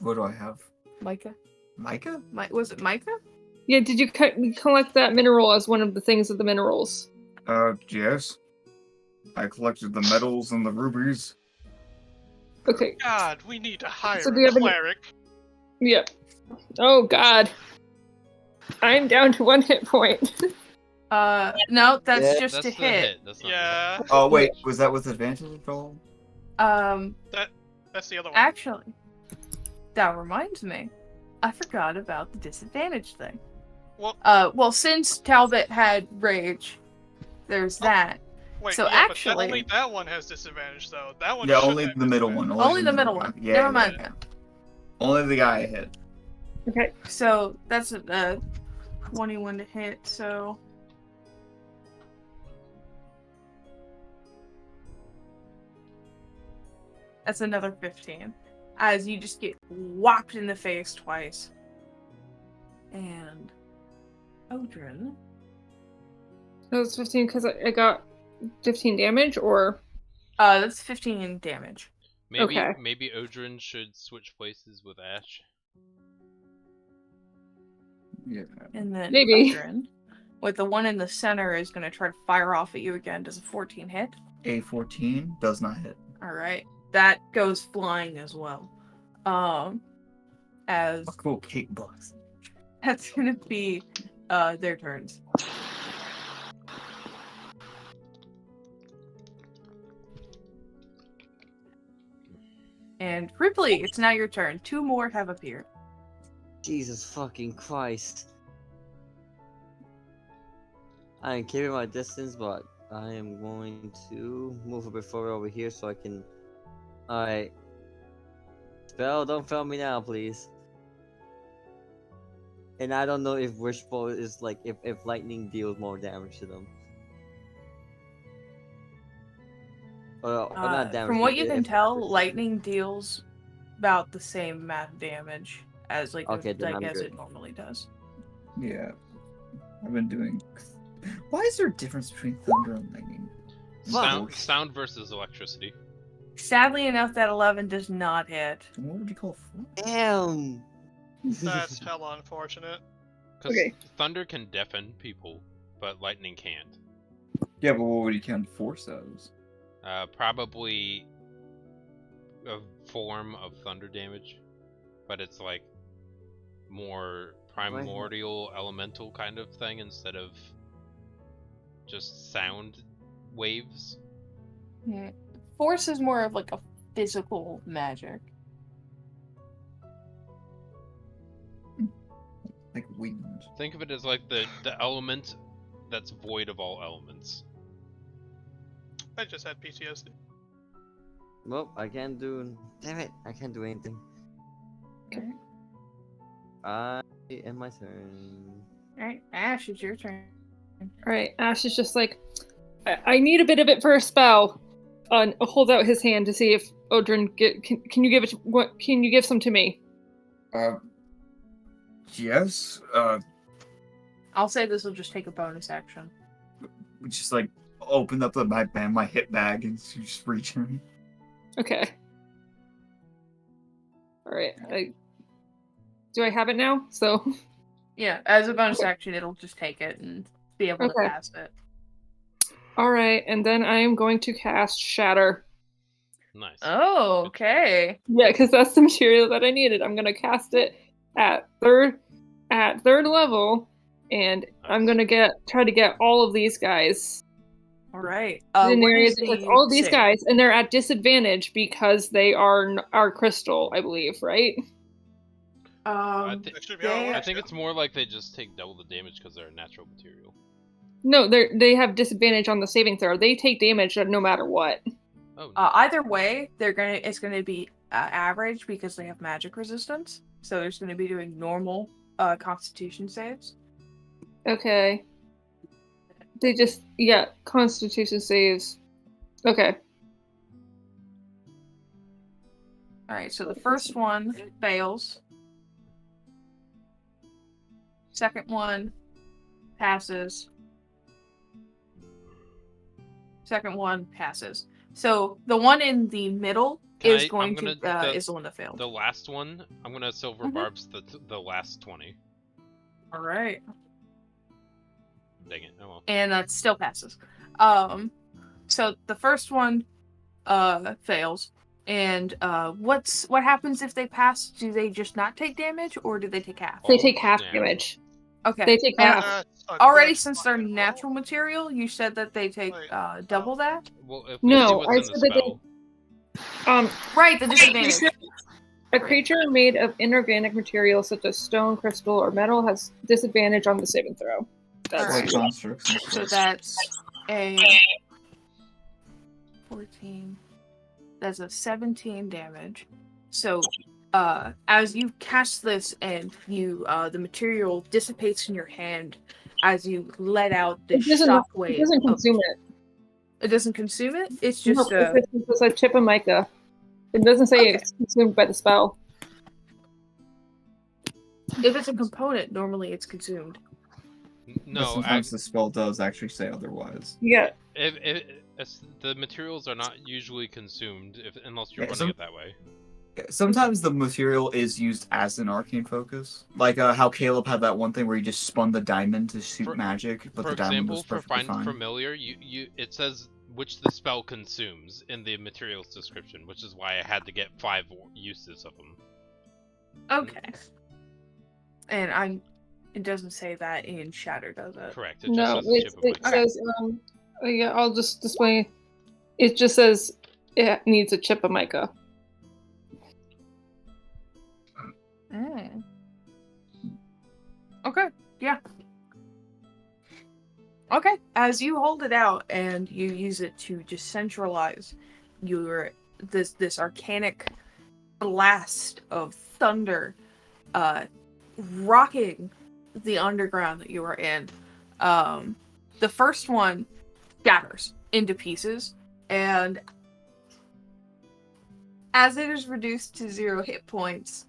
What do I have? Micah? Micah? Was it Micah? Yeah, did you collect that mineral as one of the things of the minerals? Yes. I collected the metals and the rubies. Okay. God, we need to hire So do you a have any- cleric. Yep. Oh god. I'm down to 1 hit point. No, that's Yeah. just That's a the hit. That's not Yeah, Oh, wait. Was that with advantage at all? that's the other one. Actually, that reminds me. I forgot about the disadvantage thing. Well, Since Talbot had rage, there's that. wait, so yeah, actually- but only that one has disadvantage though. That one. Yeah, shouldn't only have the middle one. disadvantage. Only the middle one. Yeah, Never yeah. mind then. Only the guy I hit. Okay. So that's a 21 to hit, so. That's another 15. As you just get whopped in the face twice. And. Odrin. That was 15 because I got 15 damage, or? That's 15 damage. Maybe Odrin should switch places with Ash. Yeah. And then Maybe. Odrin, with the one in the center, is going to try to fire off at you again. Does a 14 hit? A 14 does not hit. Alright. That goes flying as well. As A cool cake box. that's gonna be their turns. And Ripley, it's now your turn. 2 more have appeared. Jesus fucking Christ. I am keeping my distance, but I am going to move a bit further over here so I can. Alright. Spell, don't fail me now, please. And I don't know if Wishbowl is like if lightning deals more damage to them. Or not damage. From what but you can if- tell, lightning deals about the same amount of damage as Okay, then I'm as good. it normally does. Yeah. I've been doing. Why is there a difference between thunder and lightning? Sound versus electricity. Sadly enough, that 11 does not hit. What would you call? Damn. That's hella unfortunate. Because Okay. thunder can deafen people, but lightning can't. Yeah, but what would you count force as? Probably a form of thunder damage, but it's like more primordial elemental kind of thing instead of just sound waves. Yeah. Force is more of like a physical magic. Like wind. Think of it as like the element that's void of all elements. I just had PTSD. Well, I can't do. Damn it! I can't do anything. Okay. I end my turn. Alright, Ash, it's your turn. Alright, Ash is just like, I need a bit of it for a spell. Hold out his hand to see if Odrin can you give it. Can you give some to me? Yes. I'll say this will just take a bonus action. We just like opened up my hip bag and just reach in. Okay. Alright, do I have it now? So. Yeah, as a bonus action, it'll just take it and be able to Okay. pass it. Alright, and then I am going to cast Shatter. Nice. Oh, okay. Yeah, because that's the material that I needed. I'm gonna cast it at third level, and I'm gonna try to get all of these guys All right. in What areas is the all of these save? guys, and they're at disadvantage because they are crystal, I believe, right? That should be how it they- works. I think it's more like they just take double the damage because they're a natural material. No, they have disadvantage on the saving throw. They take damage no matter what. Oh, either way, it's gonna be average because they have magic resistance. So there's gonna be doing normal Constitution saves. Okay. They just Constitution saves. Okay. All right. So the first one fails. Second one passes. Second one passes. So the one in the middle is the one that failed. The last one, I'm gonna silver Mhm. barbs the last 20. All right. Dang it! Oh well. And that still passes. So the first one fails. And what happens if they pass? Do they just not take damage, or do they take half? They take half Yeah. damage. Okay. They take And half. That's a already, good since they're fucking natural roll. material, you said that they take Wait, double that. Well, if we see No, what's I in the said that spell. Right, the disadvantage. A creature made of inorganic material such as stone, crystal, or metal has disadvantage on the saving throw. That's Alright. Constructs and So stuff. that's a 14. That's a 17 damage. So, as you cast this and you, the material dissipates in your hand as you let out the It doesn't shockwave. consume it. It doesn't consume it? It's No, just, it's just a chip of mica. It doesn't say Okay. it's consumed by the spell. if it's a component, normally it's consumed. But No, sometimes the spell does actually say otherwise. Yeah. if the materials are not usually consumed unless you're Yeah, running it that way. Sometimes the material is used as an arcane focus, like how Caleb had that one thing where he just spun the diamond to shoot For- magic, but For the diamond example, was for perfectly find fine. familiar, it says which the spell consumes in the materials description, which is why I had to get 5 uses of them. Okay. And it doesn't say that in Shatter, does it? Correct. It No, just says chip of it mica. says, yeah, I'll just display. It just says it needs a chip of mica. Mm. Okay, yeah. Okay, as you hold it out and you use it to just centralize this arcanic blast of thunder, rocking the underground that you are in. The first one shatters into pieces, and as it is reduced to 0 hit points,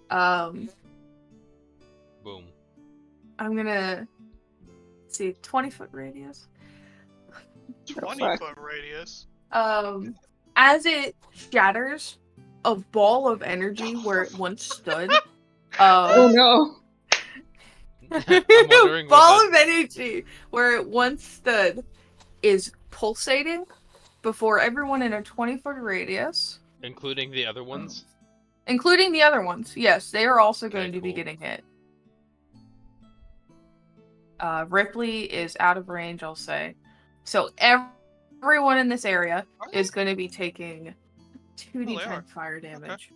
Boom. I'm gonna see 20-foot radius. 20-foot radius. As it shatters, a ball of energy where it once stood. Oh no! I'm wondering Ball what of energy where it once stood is pulsating before everyone in a 20-foot radius, including the other ones. including the other ones. Yes, they are also going Okay, to be cool. getting hit. Ripley is out of range, I'll say. So everyone in this area is going to be taking 2d10 are. fire damage.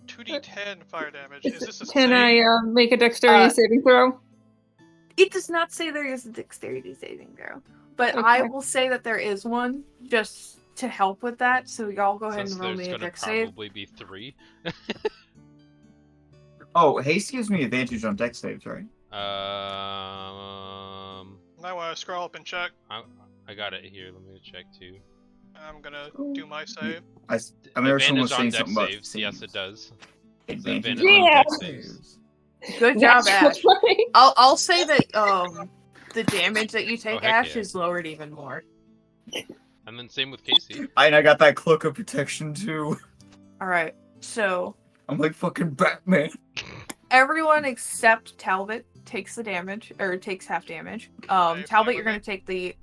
2d10 fire damage. Is this a Can save? I make a dexterity saving throw? It does not say there is a dexterity saving throw, but I Okay. will say that there is one just to help with that. So y'all go ahead Since and roll there's me a gonna dex save. probably be 3. Oh, haste gives me advantage on dex saves, right? I want to scroll up and check. I got it here. Let me check too. I'm gonna do my save. I remember someone was Advantage on saying dex something about saves. Yes, it does. advantage advantage on on dex dex saves. saves. Good job, Ash. Right. I'll say that the damage that you take, heck Ash, yeah. is lowered even more. And then same with Casey. And I got that cloak of protection too. All right, so I'm like fucking Batman. everyone except Talbot takes the damage, or takes half damage. Okay, Talbot, fine you're with gonna take the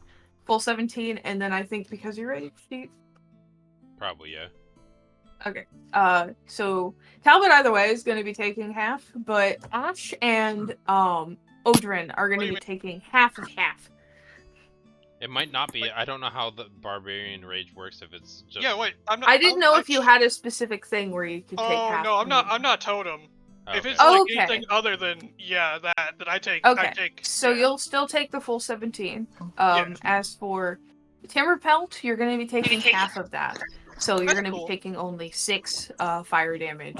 full 17, and then I think because you're HD. Probably, yeah. Okay. So Talbot either way is gonna be taking half, but Ash and Odrin are What do gonna you be mean? taking half of half. It might not be. I don't know how the barbarian rage works. If it's just. Yeah, wait. I'm not. I didn't know I'm if you had a specific thing where you could take Oh half. no, I'm not. and- I'm not totem. Oh, If okay. it's like Okay. anything other than that I take. I Okay, take. so yeah. you'll still take the full 17. Yeah. As for Timber Pelt, you're going to be taking half of that. So you're That's going to cool. be taking only 6 fire damage.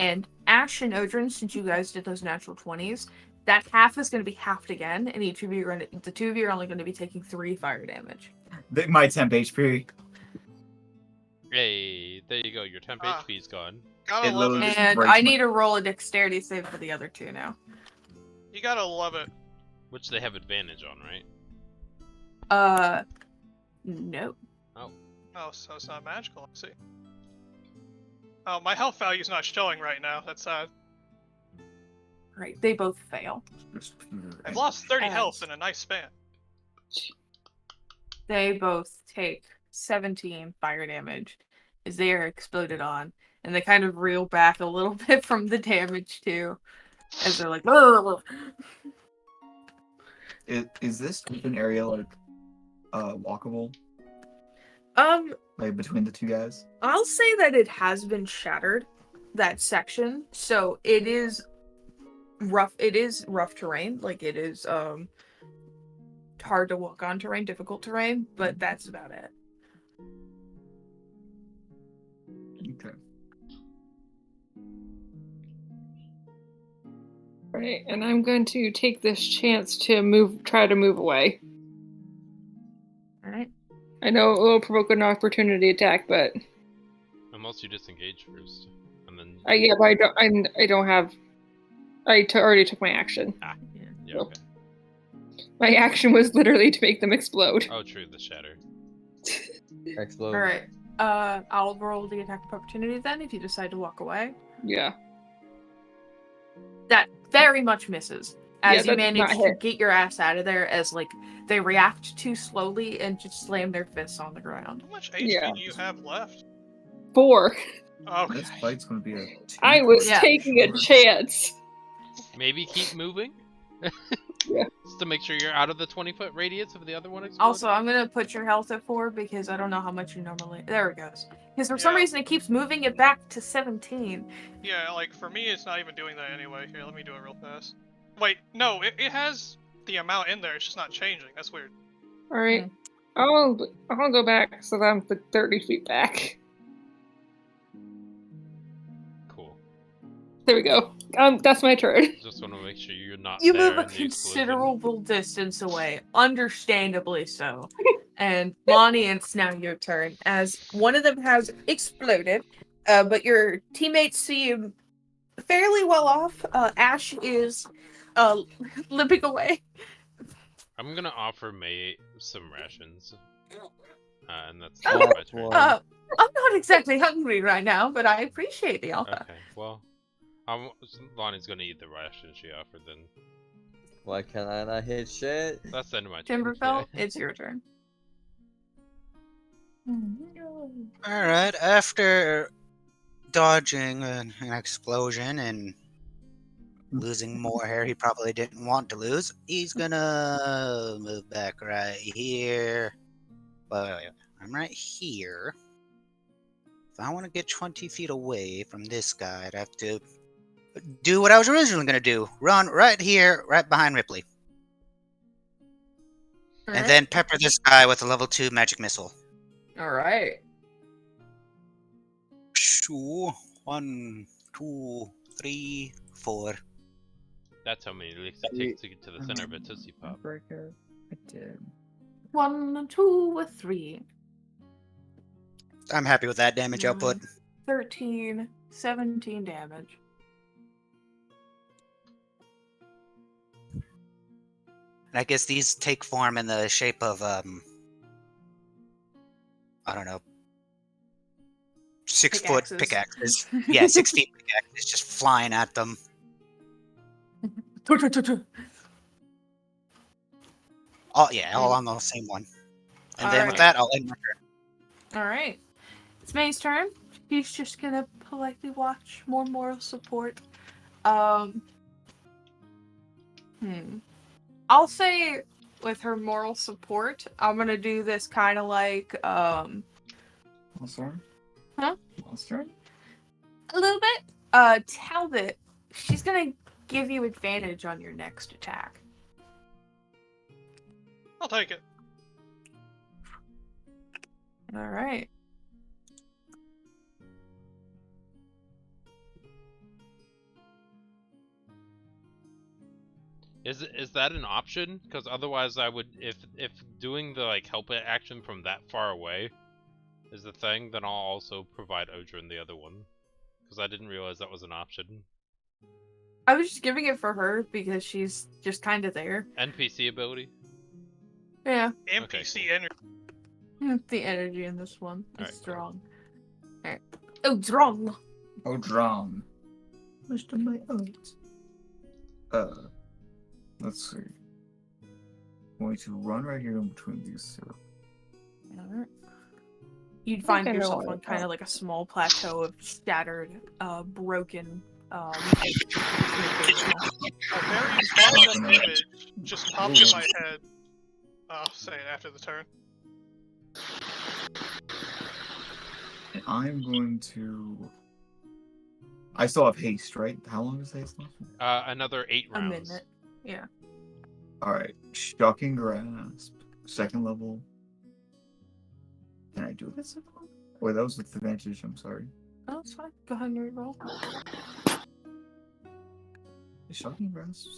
And Ash and Odrin, since you guys did those natural 20s, that half is going to be halved again, and each of you are the 2 of you are only going to be taking 3 fire damage. My temp HP. Hey, there you go. Your temp Ah. HP's gone. Gotta It love literally it. just And breaks I my- need to roll a dexterity save for the other 2 now. You gotta love it. Which they have advantage on, right? No. Oh, so it's not magical. I see. Oh, my health value's not showing right now. That's sad. Right, they both fail. I've lost 30 As- health in a nice span. They both take 17 fire damage as they are exploded on, and they kind of reel back a little bit from the damage too, as they're like, "Ugh." Is this open area like walkable? Like between the 2 guys? I'll say that it has been shattered, that section, so it is rough. It is rough terrain, like it is hard to walk on terrain, difficult terrain, but that's about it. Okay. Right, and I'm going to take this chance to try to move away. All right. I know it will provoke an opportunity attack, but Unless you disengage first, and then. but I don't have. Already took my action. Yeah. Okay. My action was literally to make them explode. Oh, true. The shatter. Explode. All right. I'll roll the attack of opportunity then if you decide to walk away. Yeah. That very much misses. As Yeah, you that did not manage to hit. get your ass out of there, as like they react too slowly and just slam their fists on the ground. How much HP Yeah. do you have left? 4. Okay. This fight's gonna be a I was Yeah. taking a chance. Maybe keep moving. Yeah. Just to make sure you're out of the 20-foot radius of the other one exploding. Also, I'm gonna put your health at 4 because I don't know how much you normally. There it goes. Because for some Yeah. reason it keeps moving it back to 17. Yeah, like for me, it's not even doing that anyway. Here, let me do it real fast. Wait, no, it has the amount in there. It's just not changing. That's weird. Alright. I'll go back so that I'm 30 feet back. Cool. There we go. That's my turn. Just want to make sure you're not You there move a in the explosion. considerable distance away, understandably so. And Lonnie, it's now your turn, as one of them has exploded, but your teammates seem fairly well off. Ash is limping away. I'm gonna offer May some rations. And that's Oh, my turn. boy. I'm not exactly hungry right now, but I appreciate the offer. Okay, well, Lonnie's gonna eat the ration she offered then. Why can I not hit shit? That's the end of my turn. Timberfell, it's your turn. Alright, after dodging an explosion and losing more hair he probably didn't want to lose. He's gonna move back right here. Wait. I'm right here. If I want to get 20 feet away from this guy, I'd have to do what I was originally gonna do. Run right here, right behind Ripley. And then pepper this guy with a level 2 magic missile. All right. Shoo. 1, 2, 3, 4. That's how many licks it takes to get to the center of a Tootsie Pop. Breaker. I did. 1, 2, 3. I'm happy with that damage output. 13, 17 damage. I guess these take form in the shape of, I don't know, 6-foot pickaxes. Yeah, 6 feet pickaxes just flying at them. Oh, yeah, all on the same one. And then with that, I'll end my turn. Alright. It's May's turn. He's just gonna politely watch more moral support. I'll say with her moral support, I'm gonna do this kind of like, Monster? Huh? Monster? a little bit. Talbot, she's gonna give you advantage on your next attack. I'll take it. Alright. Is that an option? Because otherwise, I would if doing the like help it action from that far away is the thing, then I'll also provide Odrin the other one. Because I didn't realize that was an option. I was just giving it for her because she's just kind of there. NPC ability. Yeah. NPC energy. The energy in this one is Alright, strong. Alright. Oh, strong! Oh, drum. Mr. My oats. Let's see. I'm going to run right here in between these two. Alright. You'd find I know yourself what on it's kind of about. like a small plateau of scattered, broken, A very powerful image just popped in my head. I'll say it after the turn. And I'm going to... I still have haste, right? How long does haste last? Another 8 a rounds. minute. Yeah. Alright. Shocking Grasp. Second level. Can I do this? Wait, that was with advantage, I'm sorry. Oh, it's fine. Go ahead and reroll. Is Shocking Grasp...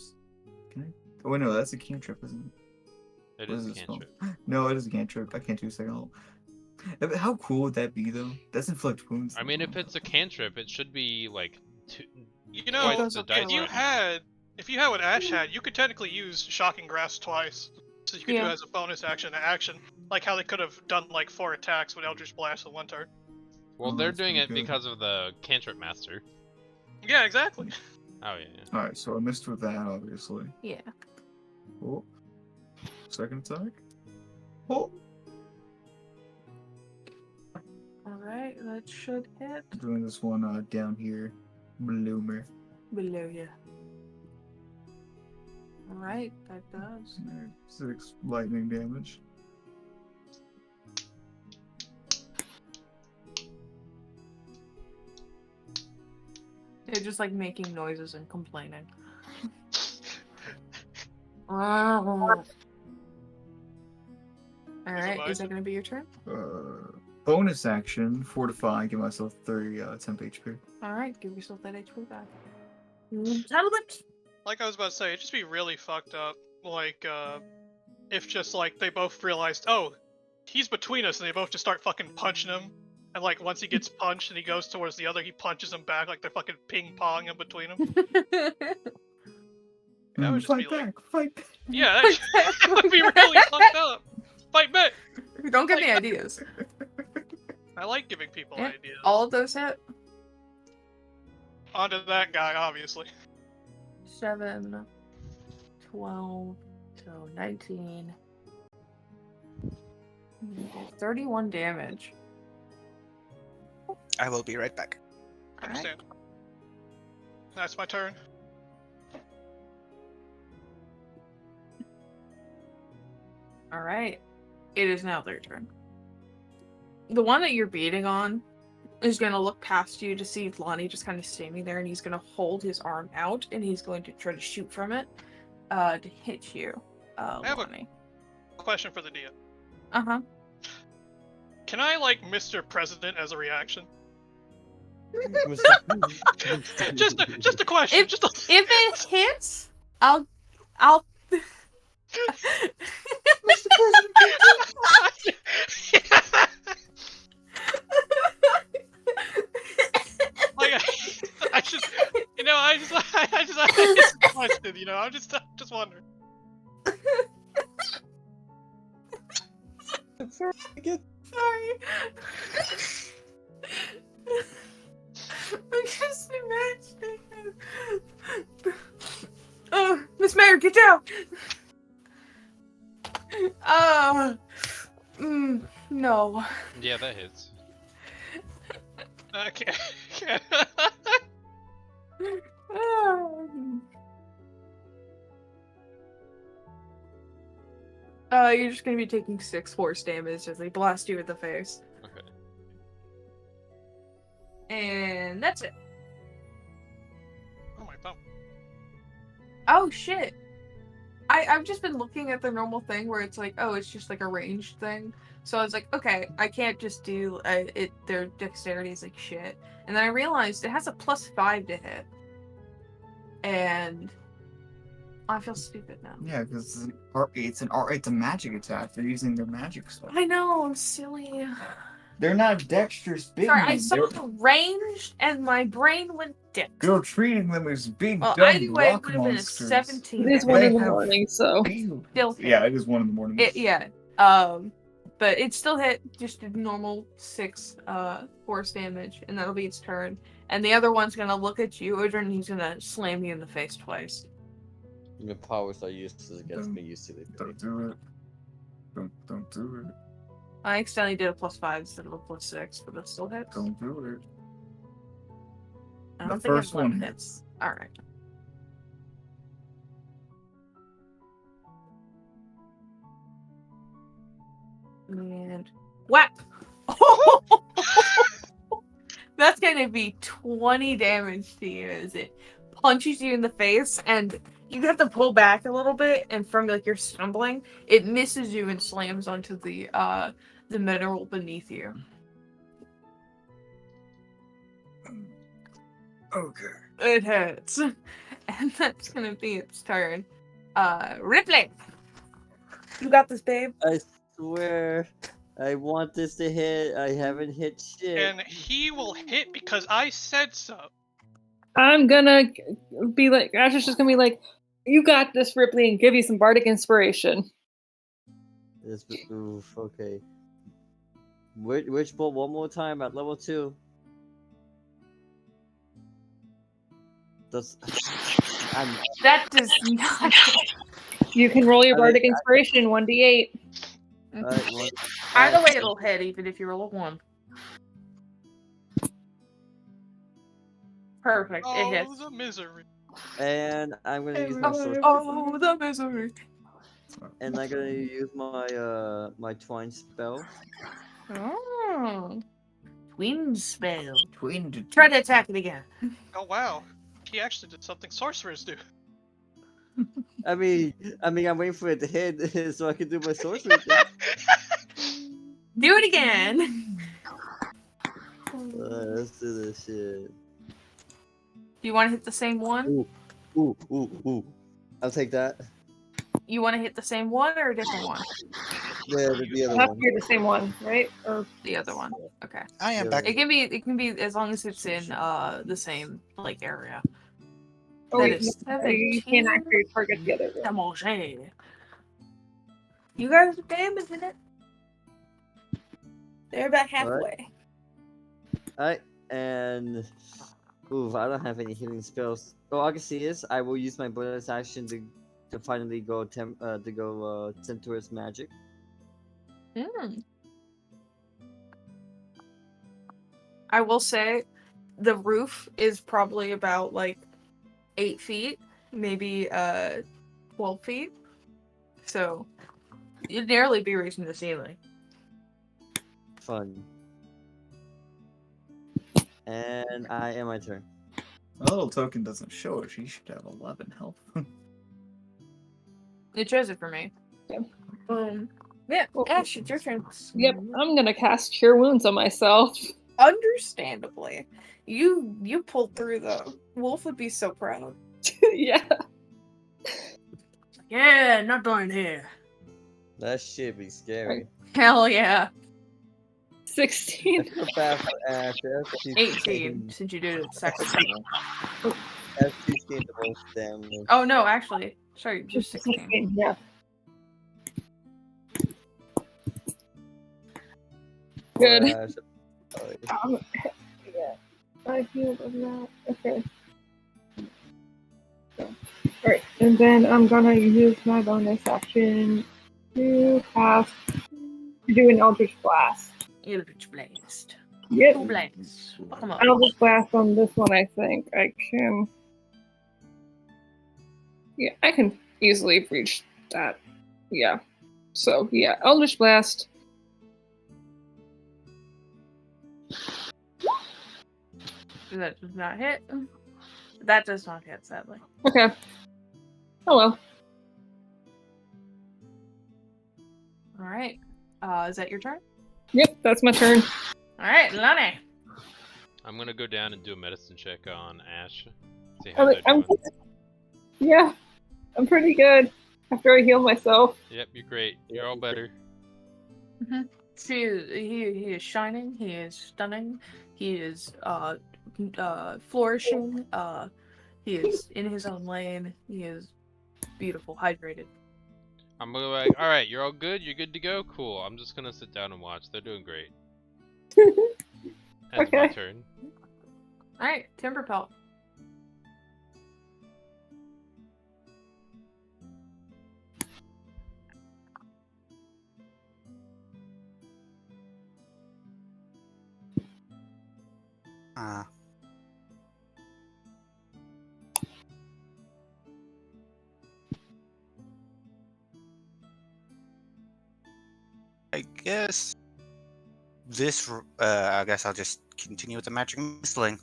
Can I... Oh, wait, no, that's a cantrip, isn't it? It What is a this spell? cantrip. No, it is a cantrip. I can't do second level. How cool would that be, though? That's inflict wounds. I mean, if it's a cantrip, it should be like You know, twice the dice. if you had what Ash had, you could technically use Shocking Grasp twice. So you could do Yeah. it as a bonus action to action. Like how they could have done like 4 attacks with Eldritch Blast in one turn. Well, Oh, they're that's doing pretty it good. because of the cantrip master. Yeah, exactly. Oh yeah. Alright, so I missed with that, obviously. Yeah. Oh. Second attack. Oh. Alright, that should hit. Doing this one down here. Bloomer. Below you. Alright, that does. 6 lightning damage. They're just like making noises and complaining. Alright, is that gonna be your turn? Bonus action, fortify, give myself 30 temp HP. Alright, give yourself that HP back. Talbot! Like I was about to say, it'd just be really fucked up. Like, if just like they both realized, oh, he's between us, and they both just start fucking punching him. And like once he gets punched and he goes towards the other, he punches him back like they're fucking ping pong in between them. That would just Fight be like, back! Fight back! yeah, that would be really fucked up. Fight back! Don't give me ideas. I like giving people Yeah, ideas. all of those hit. Onto that guy, obviously. 7, 12, so 19. 31 damage. I will be right back. Understand. That's my turn. All right. It is now their turn. The one that you're beating on is going to look past you to see Lonnie just kind of standing there, and he's going to hold his arm out, and he's going to try to shoot from it to hit you, have a- Lonnie. Question for the DM. Uh-huh. Can I like Mr. President as a reaction? just a question. If it hits, I'll Mr. President, like I just I just a question, I'm just wondering. Sorry. I'm just imagining. Oh, Miss Mayor, get down! No. Yeah, that hits. Okay. You're just gonna be taking 6 force damage as they blast you in the face. Okay. And that's it. Oh my god. Oh shit. I've just been looking at the normal thing where it's like, oh, it's just like a ranged thing. So I was like, okay, I can't just do it. Their dexterity is like shit. And then I realized it has a +5 to hit. And I feel stupid now. yeah, because it's a magic attack. They're using their magic stuff. I know, I'm silly. They're not dexterous big Sorry, I men. saw the ranged and my brain went dex. They're treating them as big, Well, dumb either way, it rock would have been a monsters. 17. It is 1 in the They have- morning, so. Still hit. Yeah, it is 1 in the morning. Yeah. But it still hit, just did normal 6 force damage, and that'll be its turn. And the other one's gonna look at you, and he's gonna slam you in the face twice. Your powers are useless against me, you silly Don't pig. do it. Don't do it. I accidentally did a +5 instead of a +6, but that still hits. Don't do it. I The don't think first I've one left hits. it. Alright. And whack! That's gonna be 20 damage to you as it punches you in the face, and you have to pull back a little bit, and from like you're stumbling, it misses you and slams onto the mineral beneath you. Okay. It hurts. And that's gonna be its turn. Ripley! You got this, babe. I swear, I want this to hit. I haven't hit shit. And he will hit because I said so. I'm gonna be like, Asher's just gonna be like, you got this, Ripley, and give you some bardic inspiration. Oof, okay. Which bolt one more time at level 2? That does not. You can roll your I bardic mean, inspiration 1d8. Either way, it'll hit, even if you roll a 1. Perfect. It Oh, hits. the misery. And I'm gonna use my sword. Oh, the misery. And I'm gonna use my my twine spell. Oh. Twin spell. Twin. Try to attack it again. Oh wow. He actually did something sorcerers do. I mean, I'm waiting for it to hit so I can do my sorcery thing. Do it again. Let's do this shit. Do you want to hit the same one? Ooh. I'll take that. You want to hit the same one or a different one? Yeah, the other It has one. to be the same one, right? Or The other one. Okay. I am Yeah. back. It can be as long as it's in the same like area. oh, That wait, is no, you can't 17. actually target the other one. To manger. You guys are damaging it. They're about halfway. Alright, and ooh, I don't have any healing spells. Oh, I can see this. I will use my bonus action to finally go Centaur's magic. I will say, the roof is probably about like 8 feet, maybe 12 feet. So You'd nearly be reaching the ceiling. Fun. And I am my turn. My little token doesn't show it. She should have 11 health. It shows it for me. Yeah. Yeah, Well, Ash, it's your turn. Yep, I'm gonna cast Cure Wounds on myself. Understandably. You pulled through though. Wolf would be so proud. Yeah. Yeah, not dying here. That shit be scary. Hell yeah. 16. I feel bad for Ash. Ash keeps 18, taking- since you did it second level. Ash keeps getting the most damage. Oh no, actually. Sorry, just 16. Yeah. Poor Good. Ash. Sorry. Yeah. I healed on that. Okay. Alright, and then I'm gonna use my bonus action to do an Eldritch Blast. Eldritch Blast. Yep. Two blasts. Fuck 'em up. Eldritch Blast on this one, I think. I can. Yeah, I can easily reach that. Yeah. So, yeah, Eldritch Blast. That does not hit. That does not hit, sadly. Okay. Oh well. Alright. Is that your turn? Yep, that's my turn. Alright, Lonnie. I'm gonna go down and do a medicine check on Ash. See how I'm they're doing. Yeah, I'm pretty good after I heal myself. Yep, you're great. You're all better. He is shining. He is stunning. He is flourishing. He is in his own lane. He is beautiful, hydrated. I'm gonna be like, alright, you're all good? You're good to go? Cool. I'm just gonna sit down and watch. They're doing great. That's my Okay. turn. Alright, Timberpelt. I guess this. I guess I'll just continue with the magic missiling,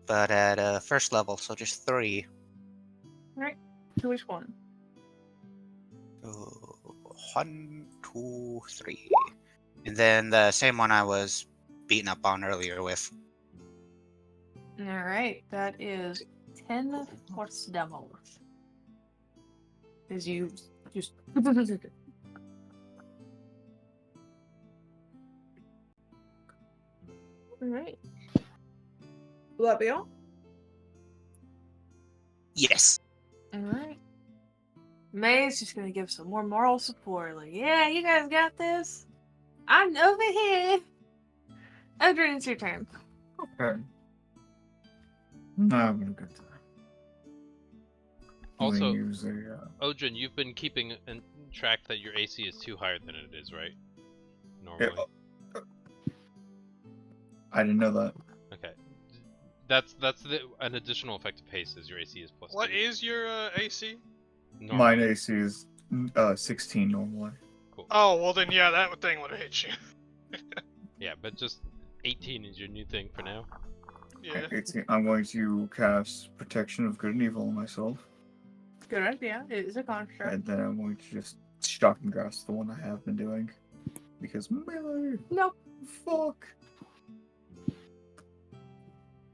but at first level, so just 3. Alright, who is one? 1, 2, 3, and then the same one I was beaten up on earlier with. Alright, that is 10 horse devils. As you just. Alright. Will that be all? Yes. Alright. May's just gonna give some more moral support. Like, yeah, you guys got this. I'm over here. Adrian, it's your turn. Okay. No, I'm gonna go to Also, use a, Odrin, you've been keeping in track that your AC is too higher than it is, right? Normally. I didn't know that. Okay. An additional effect of haste is your AC is plus What 2. is your AC? Normally. Mine AC is 16 normally. Cool. Oh, well then, yeah, that thing would have hit you. Yeah, but just 18 is your new thing for now. Yeah. 18. I'm going to cast Protection of Good and Evil on myself, Good idea. It is a construct. and then I'm going to just Shock and Grasp the one I have been doing. Because melee! Nope. Fuck!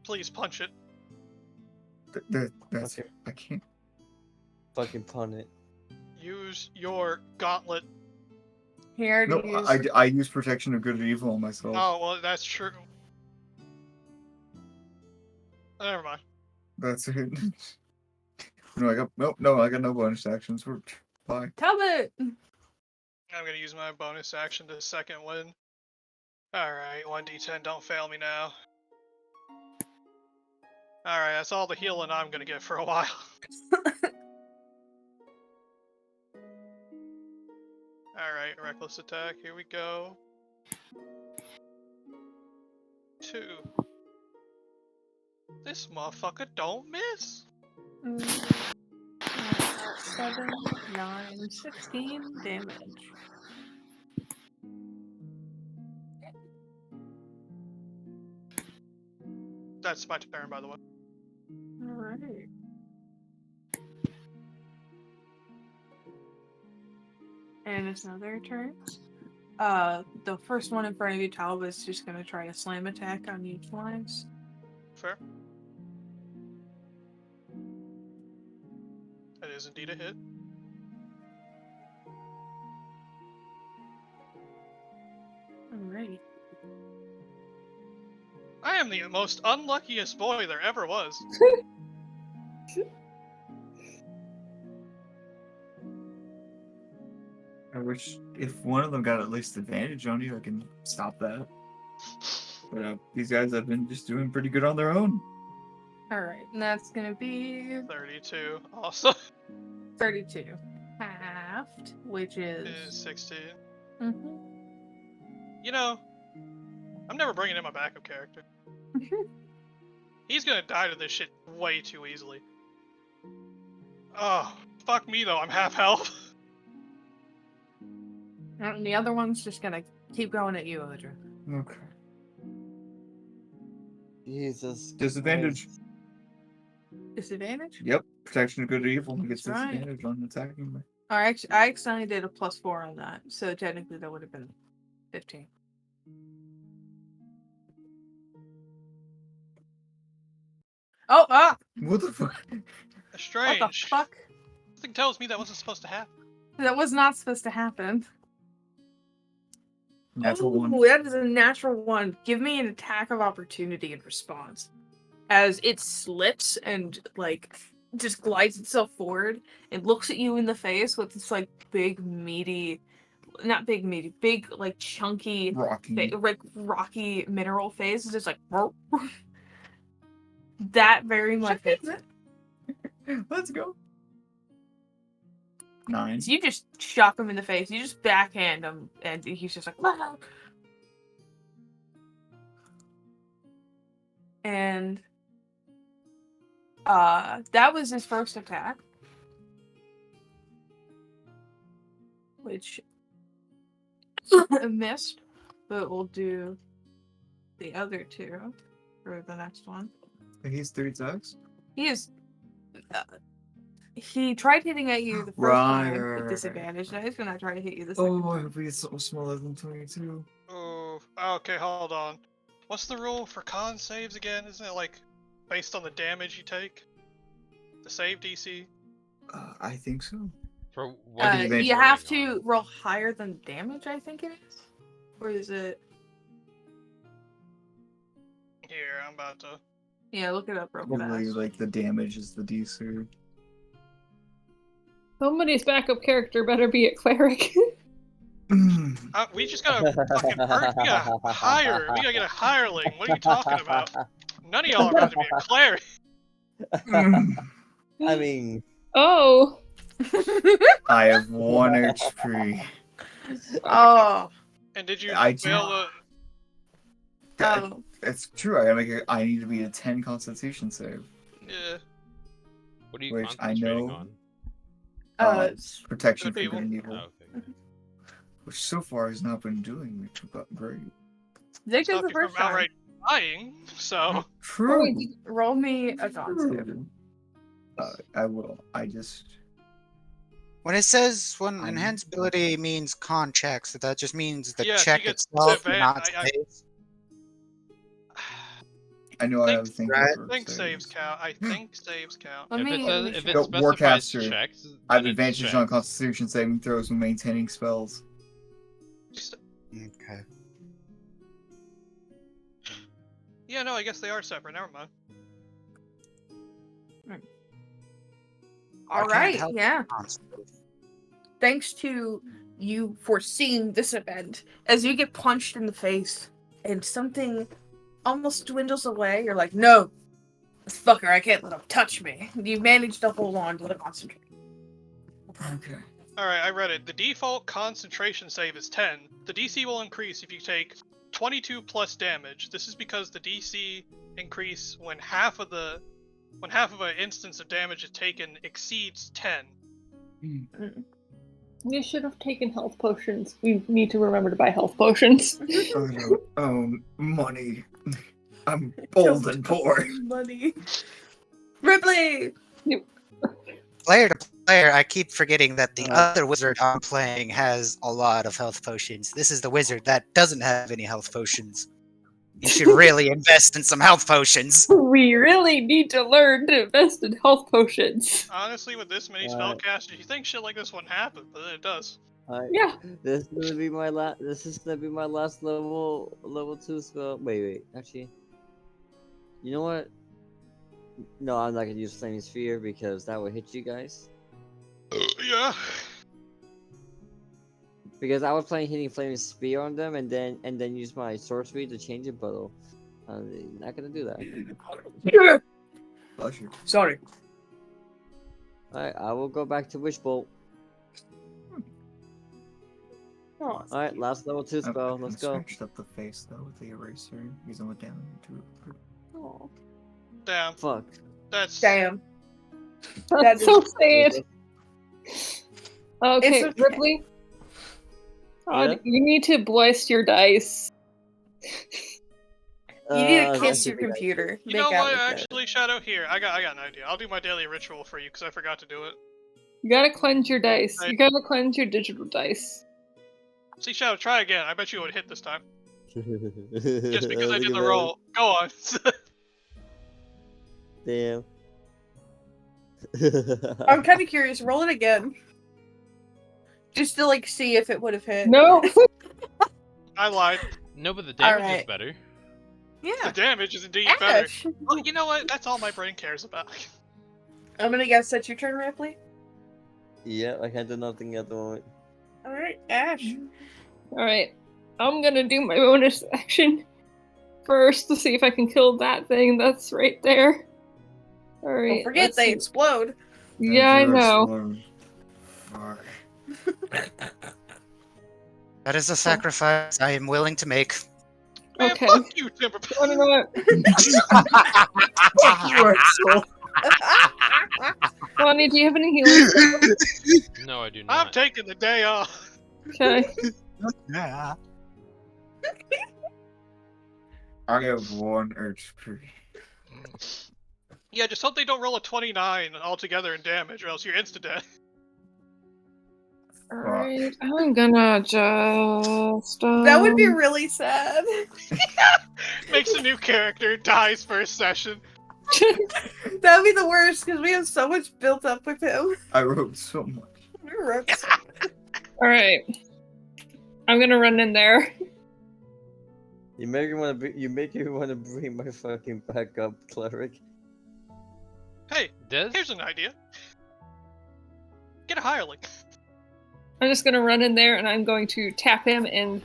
Please punch it. That's Okay. I can't. Fucking pun it. Use your gauntlet. He already No, used. I use Protection of Good and Evil on myself. Oh, well, that's true. Never mind. That's it. No, I got no bonus actions. We're bye. Talbot! I'm gonna use my bonus action to second win. Alright, 1d10, don't fail me now. Alright, that's all the healing I'm gonna get for a while. Alright, reckless attack, here we go. 2. This motherfucker don't miss! 7, 9, 16 damage. That's my turn, by the way. Alright. And it's now their turn. The first one in front of you, Talbot's just gonna try a slam attack on you twice. Fair. That is indeed a hit. Alright. I am the most unluckiest boy there ever was. I wish if one of them got at least advantage on you, I can stop that. But these guys have been just doing pretty good on their own. Alright, and that's gonna be 32. Awesome. 32. Halved, which Is is. 16. Mhm. You know, I'm never bringing in my backup character. He's gonna die to this shit way too easily. Oh, fuck me though, I'm half health. And the other one's just gonna keep going at you, Odra. Okay. Jesus. Disadvantage. Christ. Disadvantage? Yep. Protection of good or evil. He gets That's right. disadvantage on attacking me. I accidentally did a +4 on that, so technically that would have been 15. Oh, ah! What the fuck? Strange. What the fuck? Something tells me that wasn't supposed to happen. That was not supposed to happen. Natural Ooh, one. that is a natural one. Give me an attack of opportunity in response. As it slips and, like, just glides itself forward and looks at you in the face with this, like, big, meaty... Not big, meaty. Big, like, chunky... Rocky. like, rocky mineral face. It's just like... That very much hits it. Let's go. 9. So you just shock him in the face. You just backhand him, and he's just like, "Wow." And that was his first attack, which missed. But we'll do the other two for the next one. He's 3 attacks. He is. He tried hitting at you the first time with disadvantage. Now he's gonna try to hit you the second Oh, I time. hope he's something smaller than 22. Oh, okay, hold on. What's the rule for con saves again? Isn't it like based on the damage you take? The save DC? I think so. For what is You it have running to on? roll higher than damage, I think it is. Or is it? Here, I'm about to. Yeah, look it up real Probably fast. like the damage is the DC. Somebody's backup character better be a cleric. We just gotta fucking hurt. We gotta hire. We gotta get a hireling. What are you talking about? None of y'all are about to be a cleric. I mean, Oh. I have 1 HP. Oh, And did you I fail the? oh. It's true. I gotta make it. I need to be a 10 Constitution save. Yeah. What are you Which I concentrating know- on? Protection Good for good and Oh, evil, okay. which so far has not been doing me too great. Nick is Stop the you from first time. outright dying. So True. Roll me a con save. True. I will. I just. When it says when I'm- enhanced ability means con check, so that just means the Yeah, check you get itself, advan- not I- saves. I know I have a Think- thing right. for I think saves count. I think saves count. Let If me, it let says me if check. it Go- specifies Warcaster. checks, I have then it's advantage on checks. Constitution saving throws when maintaining spells. Okay. Yeah, no, I guess they are separate. Never mind. All I can't right, help yeah. con save. Thanks to you foreseeing this event, as you get punched in the face and something almost dwindles away, you're like, no, this fucker, I can't let him touch me. You manage to hold on to the concentration. Okay. Alright, I read it. The default concentration save is 10. The DC will increase if you take 22 plus damage. This is because the DC increase when half of an instance of damage is taken exceeds 10. You should have taken health potions. We need to remember to buy health potions. Oh no. Money. I'm bold and poor. Money. Ripley! Player to player, I keep forgetting that the other wizard I'm playing has a lot of health potions. This is the wizard that doesn't have any health potions. You should really invest in some health potions. We really need to learn to invest in health potions. Honestly, with this many spellcasters, you think shit like this wouldn't happen, but then it does. Yeah. This is gonna be my last. This is gonna be my last level 2 spell. Wait. Actually, you know what? No, I'm not gonna use Flaming Sphere because that will hit you guys. Yeah. Because I was planning hitting Flaming Spear on them and then use my sorcery to change it, but I'm not gonna do that. Bless you. Sorry. Alright, I will go back to Wishbolt. Oh, Alright, last level 2 spell. Let's go. Scratched up the face though with the eraser because I went down to it. oh. Damn. Fuck. That's Damn. That's so sad. Okay, It's okay. Ripley. Yeah? You need to blast your dice. You need to that's kiss your a good idea. computer. You Make know out what? with it. Actually, Shadow, here I got an idea. I'll do my daily ritual for you because I forgot to do it. You gotta cleanse your dice. Right. You gotta cleanse your digital dice. See, Shadow, try again. I bet you it would hit this time. Just Just because I did the roll. Go on. Damn. I'm kind of curious. Roll it again. Just to like see if it would have hit. No. I lied. No, but the damage is Alright. better. The Yeah. damage is indeed better. Ash. Well, you know what? That's all my brain cares about. I'm gonna guess that's your turn, Ripley. Yeah, I can't do nothing at the moment. All right, Ash. Alright. I'm gonna do my bonus action first to see if I can kill that thing that's right there. Alright. Don't forget let's they see. explode. Yeah, I know. Fuck. That is a sacrifice I am willing to make. Man, Okay. fuck you, Timber. You wanna know what? Fuck you, Axel. Lonnie, do you have any healing? No, I do I'm not. taking the day off. Okay. Yeah. I have one HP. Yeah, just hope they don't roll a 29 altogether in damage, or else you're insta-dead. Alright. I'm gonna just. That would be really sad. Makes a new character, dies first session. That would be the worst because we have so much built up with him. I wrote so much. We wrote so Alright. I'm gonna run in there. You make me want to bring my fucking backup cleric. Hey, Des? here's an idea. Get a hireling. I'm just gonna run in there and I'm going to tap him and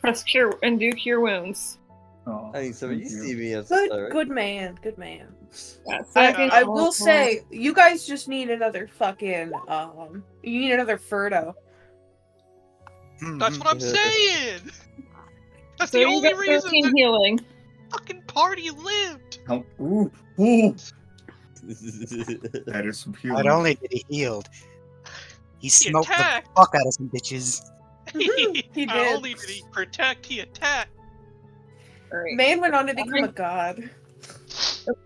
press cure and do cure wounds. Oh, I mean, so thank you you. see me as a cleric. good man, good man. Yeah, second. I will say, you guys just need another fucking you need another Furto. That's what I'm saying! That's So the you only got reason 13 the healing. fucking party lived! How, ooh, ooh. That is some healing. Not only did he healed, he smoked the attacked. fuck out of some bitches. He Not did. only did he protect, he attacked. Alright. Man went on to become a god.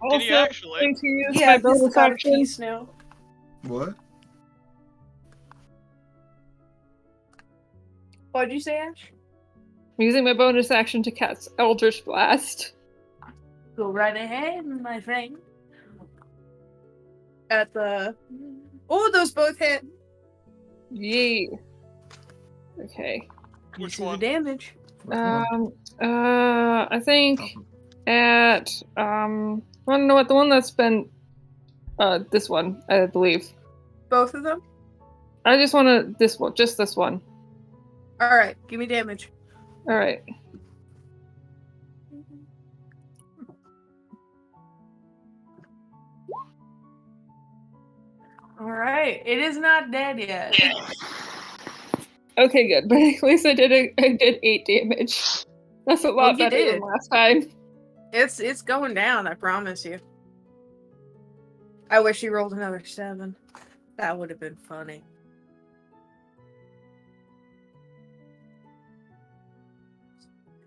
I'm Did he also actually? going to use Yeah, my he's bonus got a action. piece now. What? What'd you say, Ash? I'm using my bonus action to cast Eldritch Blast. Go right ahead, my friend. At the oh, those both hit. Yay. Okay. Which Piece of the one? damage. I think at I don't know what the one that's been this one, I believe. Both of them. I just want this one, just this one. All right, give me damage. All right. All right, it is not dead yet. Okay, good. But at least I did 8 damage. That's a lot you better did. than last time. It's going down. I promise you. I wish you rolled another 7. That would have been funny.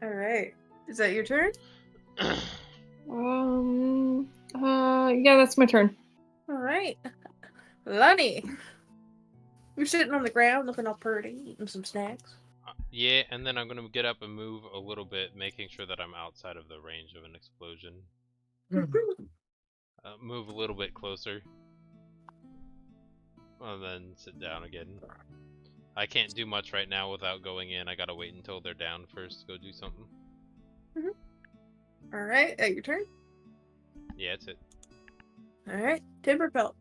All right, is that your turn? Yeah, that's my turn. Alright. Lunny. You're sitting on the ground looking all pretty, eating some snacks. Yeah, and then I'm gonna get up and move a little bit, making sure that I'm outside of the range of an explosion. Move a little bit closer. And then sit down again. I can't do much right now without going in. I gotta wait until they're down first to go do something. Alright, your turn. Yeah, that's it. Alright, Timberpelt.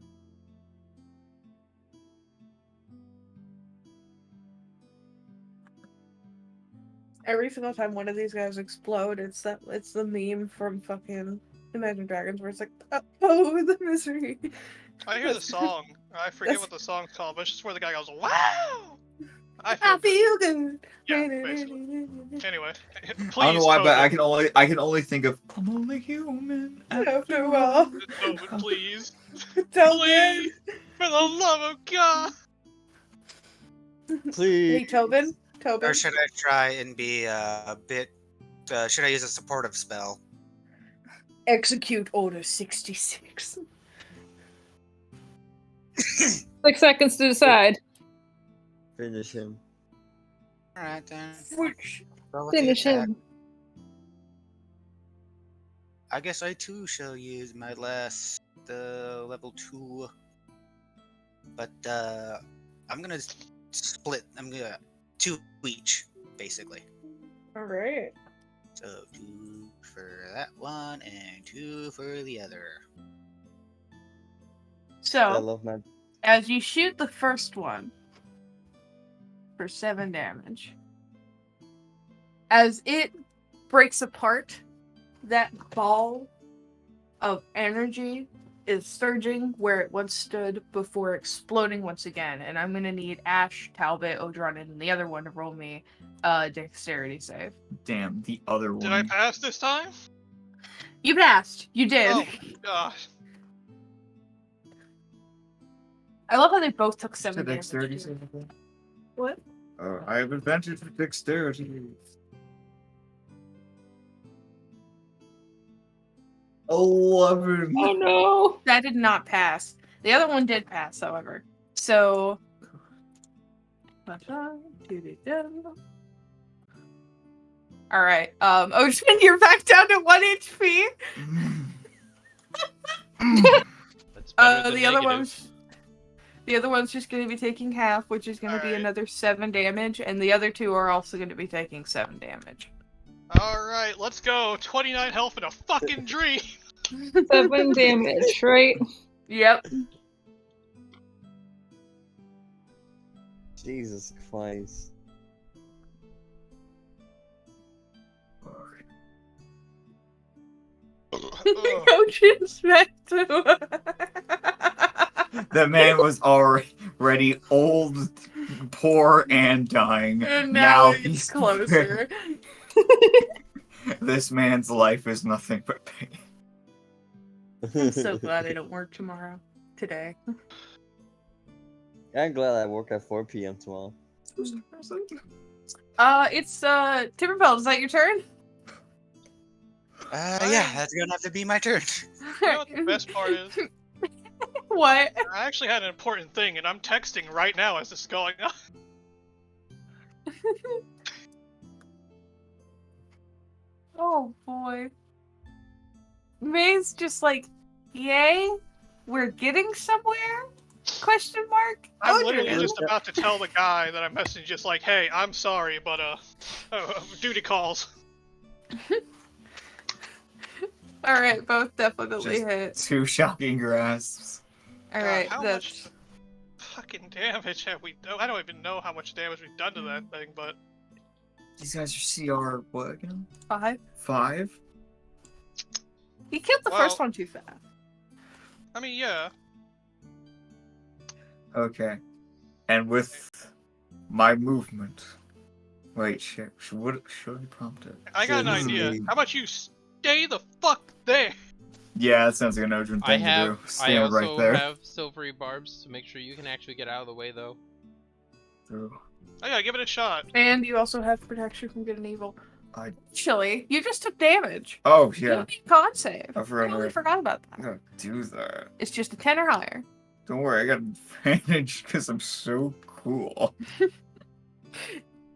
Every single time one of these guys explode, it's the meme from fucking Imagine Dragons where it's like, oh, the misery. I hear the song. I forget what the song's called, but it's just where the guy goes, "Wow!" I I feel good. feel good. Yeah, basically. Anyway, please. I don't know why, but I Tobin. can only think of I'm only human After all. Tobin, please. Tobin. Please, for the love of God. Please. Hey, Tobin. Or Tobin. should I try and be a bit? Should I use a supportive spell? Execute Order 66. 6 seconds to decide. Finish him. All right then. Which? Roll with the Finish attack. him. I guess I too shall use my last level 2. But I'm gonna split. I'm gonna 2 each, basically. Alright. So 2 for that one and 2 for the other. I So, love my. as you shoot the first one for 7 damage, as it breaks apart, that ball of energy is surging where it once stood before exploding once again. And I'm gonna need Ash, Talbot, Odron, and the other one to roll me a dexterity save. Damn, the other one. Did I pass this time? You passed. You did. Oh my gosh. I love how they both took Is it 7 damage. dexterity too. saving? What? I have advantage for dexterity. 11. Oh no! That did not pass. The other one did pass, however. So. Alright, Ocean, you're back down to 1 HP. That's better than The other negative. one's just gonna be taking half, which is gonna be Alright. another 7 damage, and the other 2 are also gonna be taking 7 damage. Alright, let's go. 29 health in a fucking dream. 7 damage, right? Yep. Jesus Christ. Ocean's back to. The man was already old, poor, and dying. And now he's he's closer. This man's life is nothing but pain. I'm so glad I don't work tomorrow. Today. I'm glad I work at 4 p.m. tomorrow. It's Timberfeld, is that your turn? Yeah, that's gonna have to be my turn. You know what the best part is? What? I actually had an important thing, and I'm texting right now as this is going on. Oh boy. May's just like, yay, we're getting somewhere? Question mark? I'm Oh, literally dear. just about to tell the guy that I messaged, just like, hey, I'm sorry, but duty calls. Alright, both definitely Just hit. 2 shocking grasps. Alright, how that's much fucking damage have we done? I don't even know how much damage we've done to that thing, but These guys are CR, what again? 5. 5? He killed the first Well- one too fast. I mean, yeah. Okay. And with my movement. Wait, should I prompt it? I got an This is idea. me. How about you stay the fuck there? Yeah, that sounds like an Odrin I thing to do. I Stand also right there. have silvery barbs to make sure you can actually get out of the way, though. Through. Oh yeah, give it a shot. And you also have protection from good and evil. Actually, you just took damage. Oh You yeah, need a con save. I I forgot. totally forgot about I that. gotta do that. It's just a 10 or higher. Don't worry, I got advantage because I'm so cool.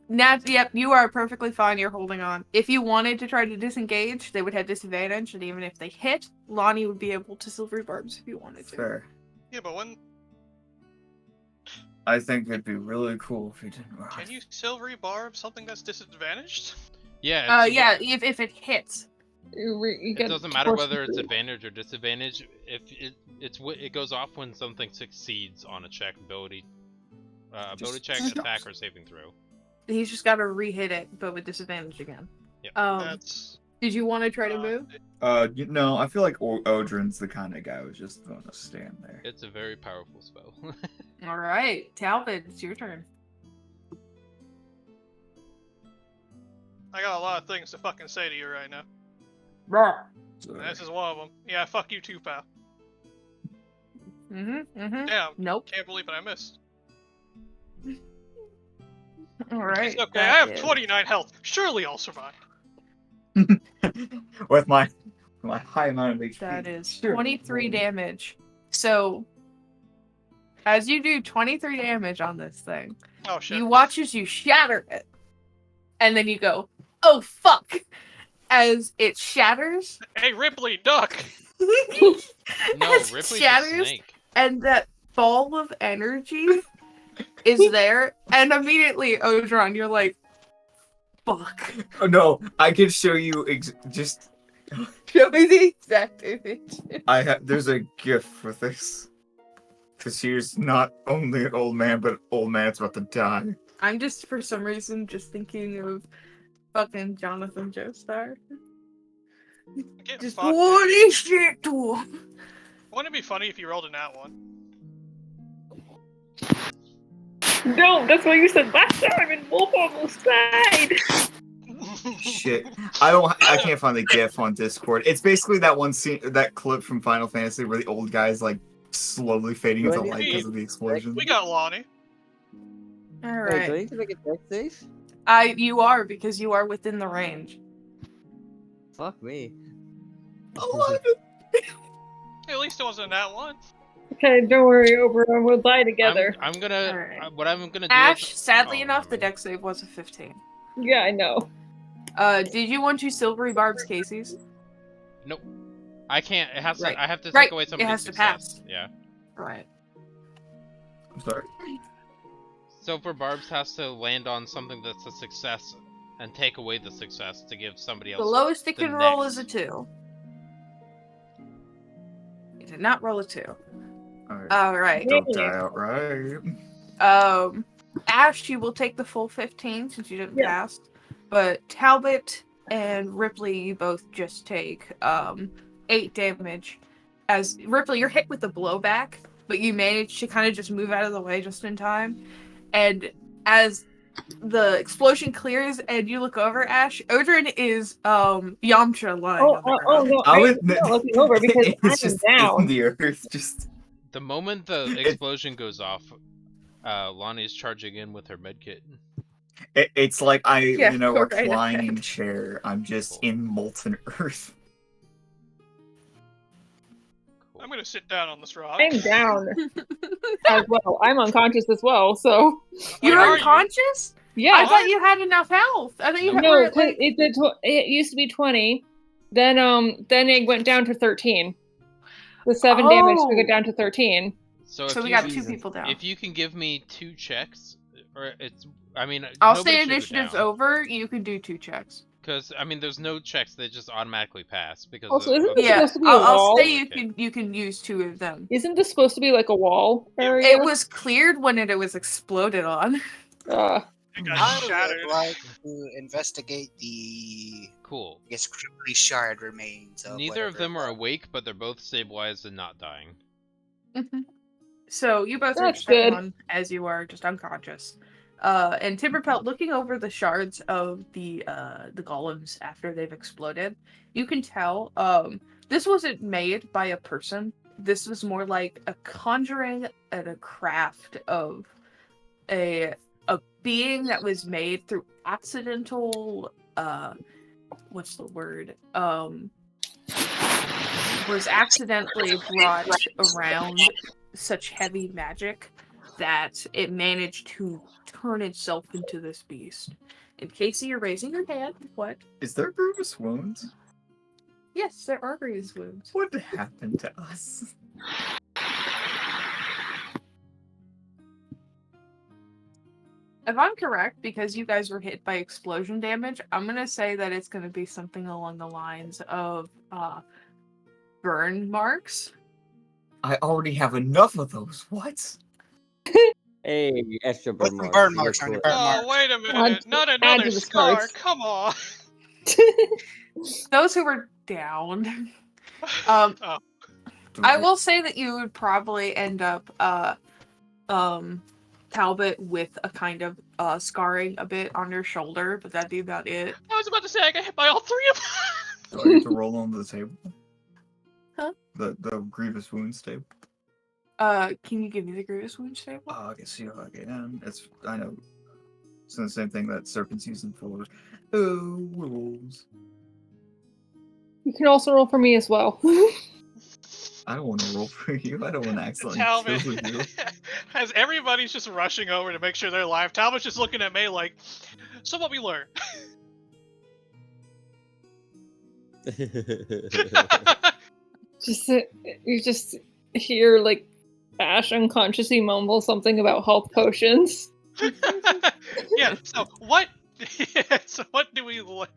Yep, you are perfectly fine. You're holding on. If you wanted to try to disengage, they would have disadvantage, and even if they hit, Lonnie would be able to silvery barbs if you wanted to. Fair. Yeah, but when I think it'd be really cool if you didn't. can you silvery barb something that's disadvantaged? Yeah. Yeah, if it hits. It doesn't matter whether it's advantage or disadvantage. If it goes off when something succeeds on a check, ability check, attack, or saving throw. He's just got to re-hit it, but with disadvantage again. Yep. That's Did you want to try to move? No, I feel like Odrin's the kind of guy who's just gonna stand there. It's a very powerful spell. All right, Talbot, it's your turn. I got a lot of things to fucking say to you right now. So, This is one of them. Yeah, fuck you too, pal. Damn, Nope. can't believe it, I missed. All right. It's okay, that I have is- 29 health. Surely I'll survive. with my high amount of HP. That is Sure. 23 damage. So, as you do 23 damage on this thing, Oh shit. you watch as you shatter it, and then you go, "Oh fuck!" as it shatters. Hey Ripley, duck! No, As it Ripley's a shatters, snake. and that ball of energy is there, and immediately, Odron, you're like, "Fuck!" Oh no, I can show you just. Show me the exact image. There's a GIF for this. Cause here's not only an old man, but an old man's about to die. I'm just, for some reason, just thinking of fucking Jonathan Joestar. Get Just fucked. holy shit! Wouldn't it be funny if you rolled a nat one? No, that's what you said last time, and Wolf almost died. Shit, I can't find the GIF on Discord. It's basically that one scene, that clip from Final Fantasy where the old guy's like slowly fading into Right. light because of the explosion. We got Lonnie. All Wait, do I right. need to make a deck save? You are, because you are within the range. Fuck me. At least it wasn't a nat one. Okay, don't worry, Oberon, we'll die together. I'm gonna. Alright. What I'm gonna do. Ash, sadly Oh, enough, the never mind. deck save was a 15. Yeah, I know. Did you want to silvery barbs Casey's? Nope. I can't. It has Right. to. I have to take Right, away it somebody's has to success. pass. Yeah. Right. I'm sorry. Silver Barbs has to land on something that's a success and take away the success to give somebody else. The lowest it the can roll next. is a 2. It did not roll a 2. Alright. Alright. Don't die outright. Ash, you will take the full 15 since you didn't Yeah. pass. But Talbot and Ripley, you both just take 8 damage. As Ripley, you're hit with the blowback, but you manage to kind of just move out of the way just in time. And as the explosion clears and you look over, Ash, Odrin is Yamcha lying on the ground. No, I I was am not looking over because it's I am just down. in the earth. Just The moment the explosion goes off, Lonnie's charging in with her medkit. it's like Yeah, in a go right reclining ahead. chair. I'm just in molten earth. Cool. I'm gonna sit down on this rock. I'm down as well. I'm unconscious as well, so You're Where are you? unconscious? I yeah. thought you had enough health. I thought you were No, at, like, it used to be 20. Then it went down to 13. The 7 damage took it Oh. down to 13. So, So if we you got can- 2 people down. If you can give me 2 checks, or it's. I mean, I'll nobody say should go initiative's down. over. You can do 2 checks. Because I mean, there's no checks; they just automatically pass because. Also, of, isn't of this Yeah, supposed to be a I'll wall? say you Okay. can use 2 of them. Isn't this supposed to be like a wall area? It was cleared when it was exploded on. It got I shattered. would like to investigate the, Cool. I guess, cripply shard remains. Of Neither of whatever them it are was. awake, but they're both stabilized and not dying. So you both are That's just good. on as you are, just unconscious. And Timberpelt, looking over the shards of the golems after they've exploded, you can tell this wasn't made by a person. This was more like a conjuring and a craft of a being that was made through accidental what's the word? Was accidentally brought around such heavy magic that it managed to turn itself into this beast. And Casey, you're raising your hand. What? Is there grievous wounds? Yes, there are grievous wounds. What happened to us? If I'm correct, because you guys were hit by explosion damage, I'm gonna say that it's gonna be something along the lines of burn marks. I already have enough of those. What? Hey, extra Put burn some marks. burn marks on your burn Oh, mark. wait a minute. Not add another to the scar. spice. Come on. Those who were down. Oh, I will say that you would probably end up Talbot with a kind of scarring a bit on your shoulder, but that'd be about it. I was about to say I got hit by all three of them. Do I get to roll on the table? Huh? The grievous wounds table. Can you give me the grievous wound table? I can see how I get in. I know. It's the same thing that serpents using for wolves. You can also roll for me as well. I don't want to roll for you. I don't want to accidentally Talbot. kill you. As everybody's just rushing over to make sure they're alive, Talbot's just looking at me like, so what we learn? You just hear like Ash unconsciously mumble something about health potions. Yeah, so what do we learn?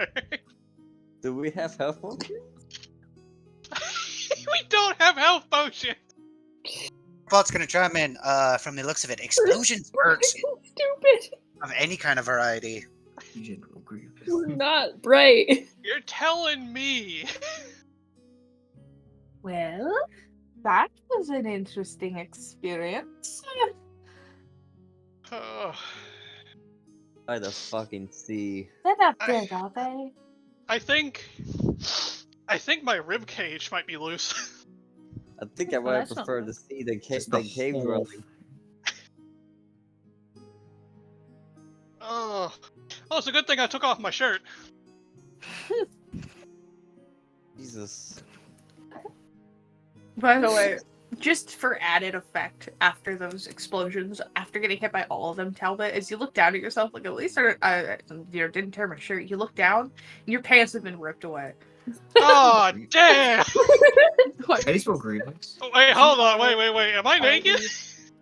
Do we have health potions? We don't have health potions. Paul's gonna chime in. From the looks of it, explosions works Stupid. of any kind of variety. General grievous. We're not bright. You're telling me. Well, that was an interesting experience. Oh, By the fucking sea. They're not dead, are they? I think my rib cage might be loose. I think I would that's not prefer bad. to see the Just the cave whole- dwelling. Oh, it's a good thing I took off my shirt. Jesus. By the way, just for added effect, after those explosions, after getting hit by all of them, Talbot, as you look down at yourself, like at least I didn't tear my shirt. You look down, and your pants have been ripped away. Oh, damn! Like, I just spell grievous. Oh, wait, hold on, wait. Am I naked?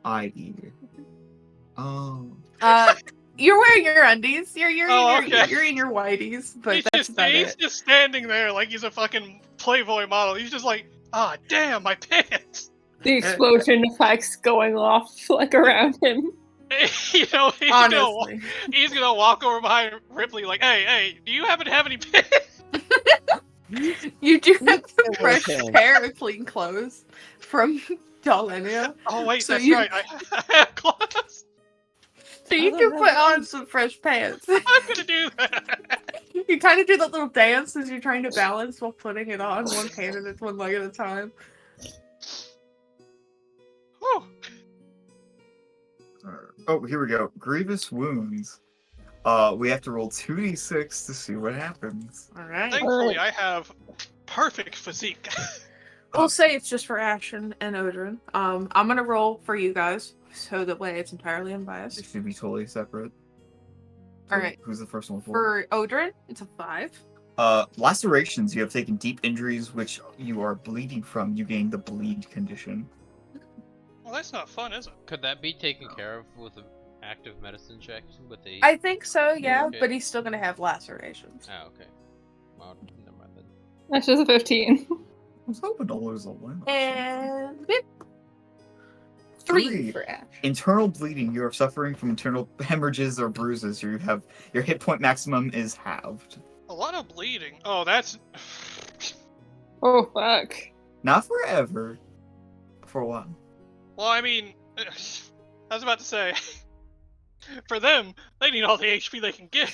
I eat. Oh. you're wearing your undies. You're Oh, in your, okay. you're in your whiteys, but he's that's about he's it. just standing there like he's a fucking Playboy model. He's just like, ah, damn, my pants. The explosion effects going off like around him. You know, Honestly, he's gonna walk over behind Ripley like, hey, do you happen to have any pants? you do have Still a wear fresh pants. pair of clean clothes from Dalenia. Oh wait, So that's you- right. I have clothes. So you I can don't put have on some fresh pants. I'm gonna do that. You kind of do that little dance as you're trying to balance while putting it on, one hand at one leg at a time. Whew. Oh, here we go. Grievous wounds. We have to roll 2d6 to see what happens. All right. Thankfully, I have perfect physique. We'll say it's just for Ash and Odrin. I'm gonna roll for you guys, so that way it's entirely They unbiased. should be totally separate. All right. Who's the first one for? For Odrin, it's a 5. Lacerations. You have taken deep injuries, which you are bleeding from. You gain the bleed condition. Well, that's not fun, is it? Could that be taken care of with an active medicine check with a? I think so, yeah, Okay. but he's still gonna have lacerations. Oh, okay. Well, never mind then. That's just a 15. I was hoping to lose a limb. And bip. 3 for Ash. Internal bleeding. You are suffering from internal hemorrhages or bruises. You have your hit point maximum is halved. A lot of bleeding. Oh, that's. Oh fuck. Not forever. For a while. Well, I mean, I was about to say, for them, they need all the HP they can get.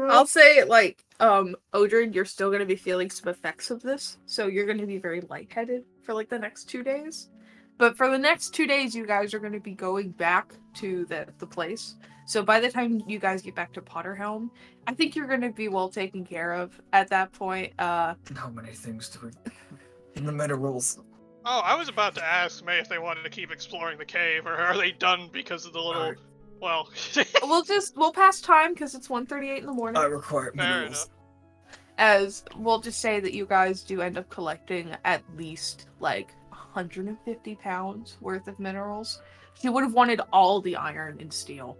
I'll say, like, Odrin, you're still gonna be feeling some effects of this, so you're gonna be very lightheaded for, like, the next 2 days. But for the next 2 days, you guys are going to be going back to the place. So by the time you guys get back to Potterhelm, I think you're going to be well taken care of at that point. How many things do we... In the minerals. Oh, I was about to ask May if they wanted to keep exploring the cave, or are they done because of the little... Well... we'll pass time because it's 1:38 in the morning. I require Fair minerals. enough. As we'll just say that you guys do end up collecting at least like 150 pounds worth of minerals. She would have wanted all the iron and steel,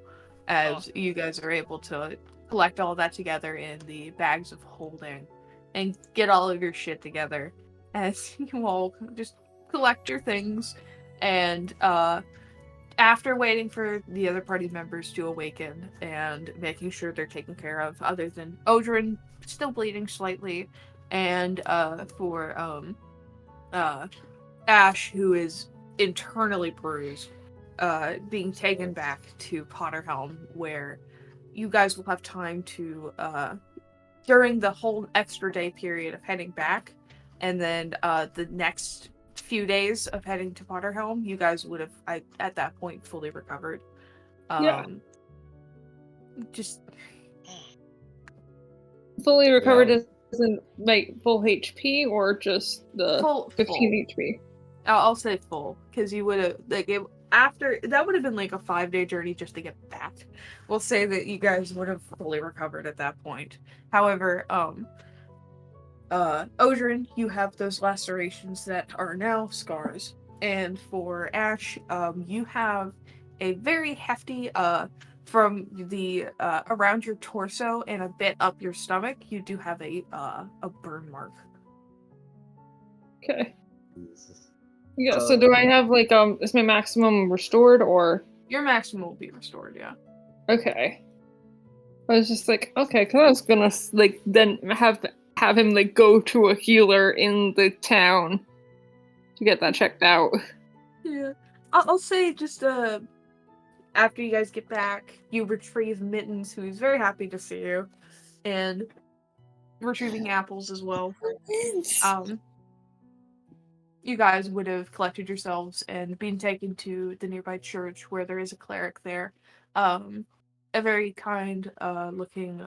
as you guys are able to collect all that together in the bags of holding and get all of your shit together as you all just collect your things. And after waiting for the other party members to awaken and making sure they're taken care of, other than Odrin still bleeding slightly, and for Ash, who is internally bruised, being taken back to Potterhelm, where you guys will have time to, during the whole extra day period of heading back, and then the next few days of heading to Potterhelm, you guys would have, at that point, fully recovered. Yeah. Just Fully recovered Yeah. as in like full HP or just the full. 15 HP? I'll say full, because you would have, like, after, that would have been like a 5-day journey just to get back. We'll say that you guys would have fully recovered at that point. However, Odrin, you have those lacerations that are now scars. And for Ash, you have a very hefty, from the, around your torso and a bit up your stomach, you do have a burn mark. Okay. Jesus. Yeah, so do I have like is my maximum restored or Your maximum will be restored, yeah. okay. I was just like, okay, cause I was gonna like then have him like go to a healer in the town to get that checked out. Yeah. I'll say just, after you guys get back, you retrieve Mittens, who's very happy to see you, and retrieving apples as well. You guys would have collected yourselves and been taken to the nearby church where there is a cleric there. A very kind looking,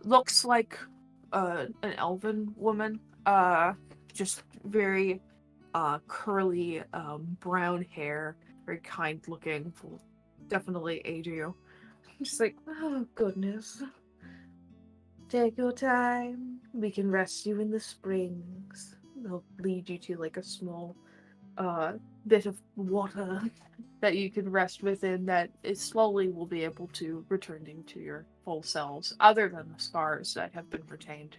looks like an elven woman. Just very curly brown hair, very kind looking, will definitely aid you. Just like, oh goodness. Take your time. We can rest you in the springs. They'll lead you to like a small bit of water that you can rest within that is slowly will be able to return you to your full selves, other than the scars that have been retained.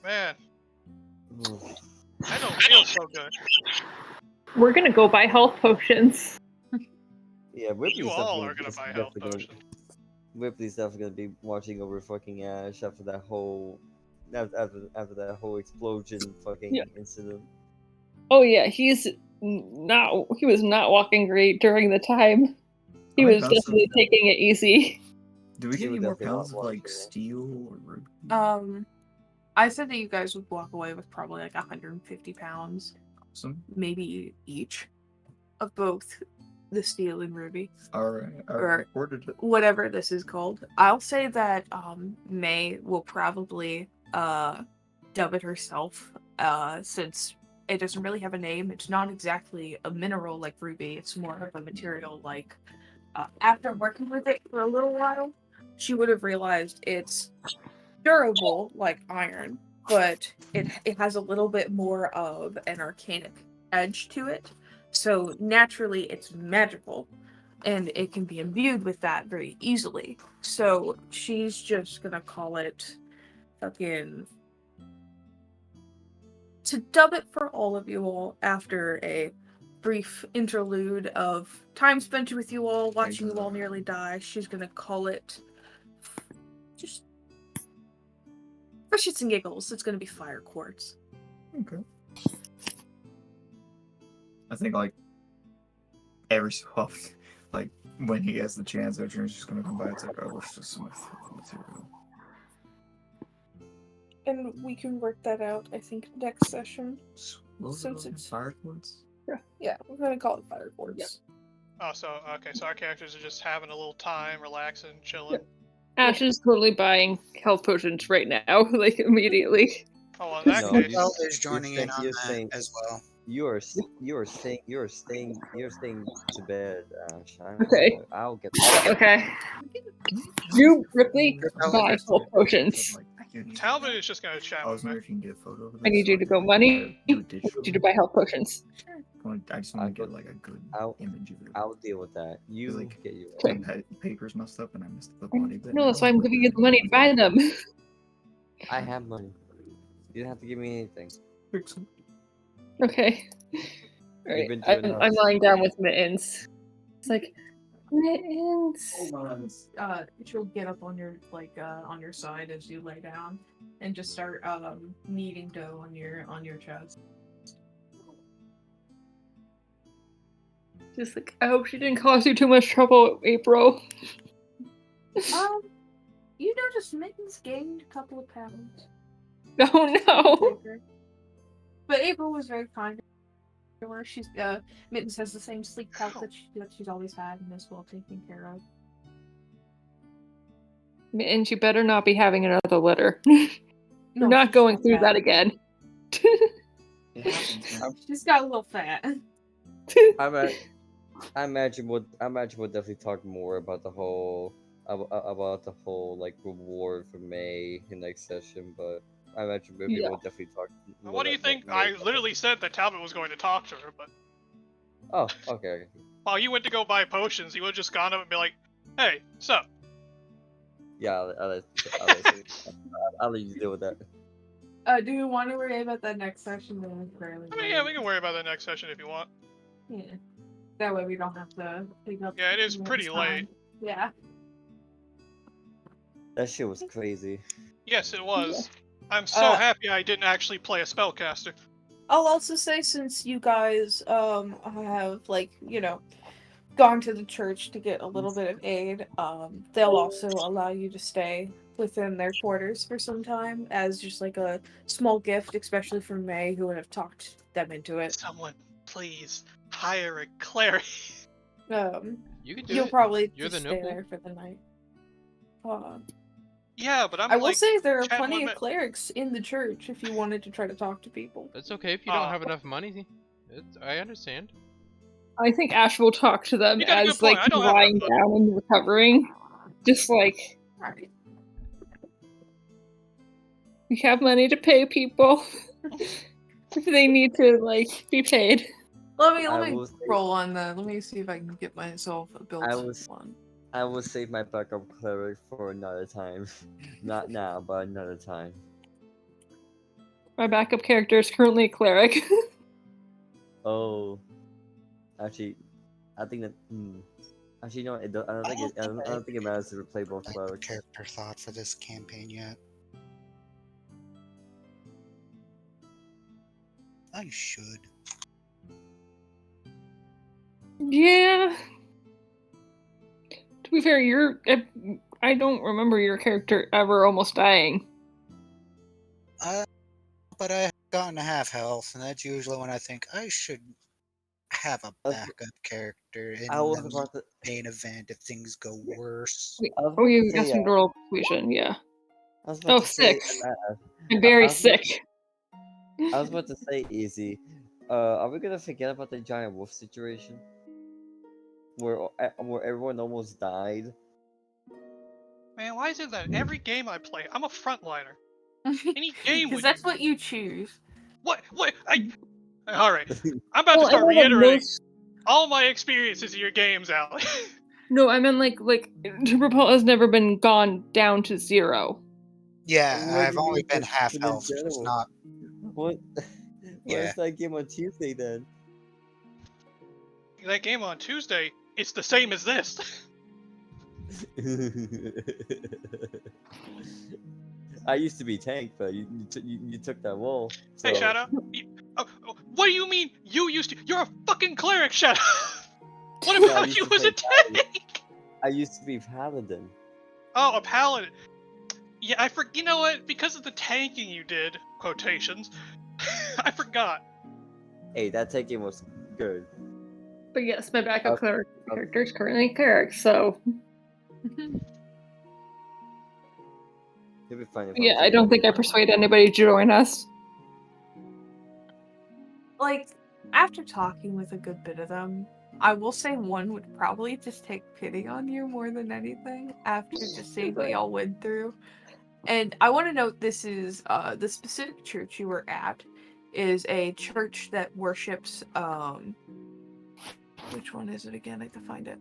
Man, I don't feel so good. We're gonna go buy health potions. Yeah, Ripley's You all definitely- are gonna is buy health definitely potions. Ripley's definitely gonna be watching over fucking Ash after that whole after that whole explosion fucking Yeah. incident. Oh yeah, he was not walking great during the time. He How many was pounds definitely of- taking it easy. Do we He get any would more definitely pounds of not like want to. steel or ruby? I said that you guys would walk away with probably like 150 pounds, Awesome. maybe each, of both the steel and ruby, Alright, I Or- recorded it. whatever this is called. I'll say that May will probably dub it herself, since it doesn't really have a name. It's not exactly a mineral like ruby. It's more of a material like. After working with it for a little while, she would have realized it's durable like iron, but it has a little bit more of an arcanic edge to it. So naturally it's magical and it can be imbued with that very easily. So she's just gonna call it fucking, to dub it for all of you all after a brief interlude of time spent with you all, watching you all nearly die. She's gonna call it, just for shits and giggles, it's gonna be fire quartz. Okay. I think like every so often, like when he has the chance, Adrian's just gonna come by and say, "Oh, let's just some material." and we can work that out, I think, next session. Since it's- fire quartz. Yeah, we're gonna call it fire quartz. Oh, so okay, so our characters are just having a little time, relaxing, chilling. Ash is totally buying health potions right now, like immediately. Oh, well, in that No, case, Well, is joining in on you're that saying- as well. You're staying to bed, Ash. Okay. I'll get. Okay. You, Ripley, I'll buy understand. health potions. Talbot is just gonna chat I was with me. wondering if you can get a photo of this. I need so you to go can, money. do I it need digitally. you to buy health potions. I just I'll want to go- get like a good I'll- image of it. I'll deal with that. You like- get your. Okay. My paper's messed up and I missed the body bit. No, now, that's why I'm like giving you the money to buy them. I have money. You don't have to give me anything. Okay. You've been Alright, doing I'm that. lying down with Mittens. It's like, Mittens. She'll get up on your on your side as you lay down, and just start kneading dough on your chest. Just like, I hope she didn't cause you too much trouble, April. You notice Mittens gained a couple of pounds. Oh no. But April was very kind to her. She's Mittens has the same sleek pelt that she's always had and is well taken care of. Mittens, you better not be having another litter. No, We're not she's going not through fat. that again. It happens, man. She's got a little fat. I imagine we'll definitely talk more about the whole like reward for May in next session, but I imagine maybe Yeah. we'll definitely talk. more What do you about think? May I about literally said that Talbot was going to talk to her, but that. Oh, okay. while you went to go buy potions, he would have just gone up and be like, "Hey, sup?" Yeah, I'll let you deal with that. Do you want to worry about that next session? Then it's fairly I mean, yeah, we can worry about that next session if you want. Yeah. That way we don't have to pick up. Yeah, it is Mittens' pretty time. late. Yeah. That shit was crazy. Yes, it was. I'm so happy I didn't actually play a spellcaster. I'll also say, since you guys have gone to the church to get a little bit of aid, they'll also allow you to stay within their quarters for some time as just like a small gift, especially for May, who would have talked them into it. Someone, please hire a cleric. You can do You'll it. probably You're just the stay noble. there for the night. Yeah, but I'm I will like, say there are chatting plenty with of clerics in the church if you wanted to try to talk to people. It's okay if you don't have enough money. I understand. I think Ash will talk to them You got a good as point. like I don't have lying enough down and recovering. Just like, Alright. we have money to pay people if they need to like be paid. Let me I will say- roll on that. Let me see if I can get myself a built one. I will save my backup cleric for another time. Not now, but another time. My backup character is currently a cleric. Oh, actually, I think that. Actually, no, I don't think it matters to play both I have a clerics. character thought for this campaign yet. I should. Yeah. To be fair, I don't remember your character ever almost dying. But I have gotten a half health, and that's usually when I think I should have a backup character in I was the about to. main event if things go worse. Wait, I was oh, about you to asked say, me to roll persuasion, yeah. I was about Oh, to say, 6. I'm very I was about- sick. I was about to say easy. Are we gonna forget about the giant wolf situation? Where everyone almost died? man, why is it that every game I play, I'm a frontliner? Any game Because would. that's what you choose. What? All right. I'm about to Well, start I know that reiterating most- all my experiences in your games, Allie. No, I meant like Timberpole has never been gone down to 0. Yeah, What do I've you only mean been for- half for the health, which is general? not. What? Yeah. What's that game on Tuesday then? That game on Tuesday, it's the same as this. I used to be tank, but you took that role. Hey, so- Shadow. What do you mean you used to? You're a fucking cleric, Shadow. What Yeah, I about used you to as a play paladin. tank? I used to be paladin. Oh, a paladin. Yeah, you know what? Because of the tanking you did, quotations, I forgot. Hey, that taking was good. But yes, my backup Okay. character is currently cleric, so It'll be fun if yeah, I'm I don't think I taking- persuade anybody to join us. Like, after talking with a good bit of them, I will say one would probably just take pity on you more than anything after just seeing what y'all went through. And I want to note this is the specific church you were at is a church that worships which one is it again? I have to find it.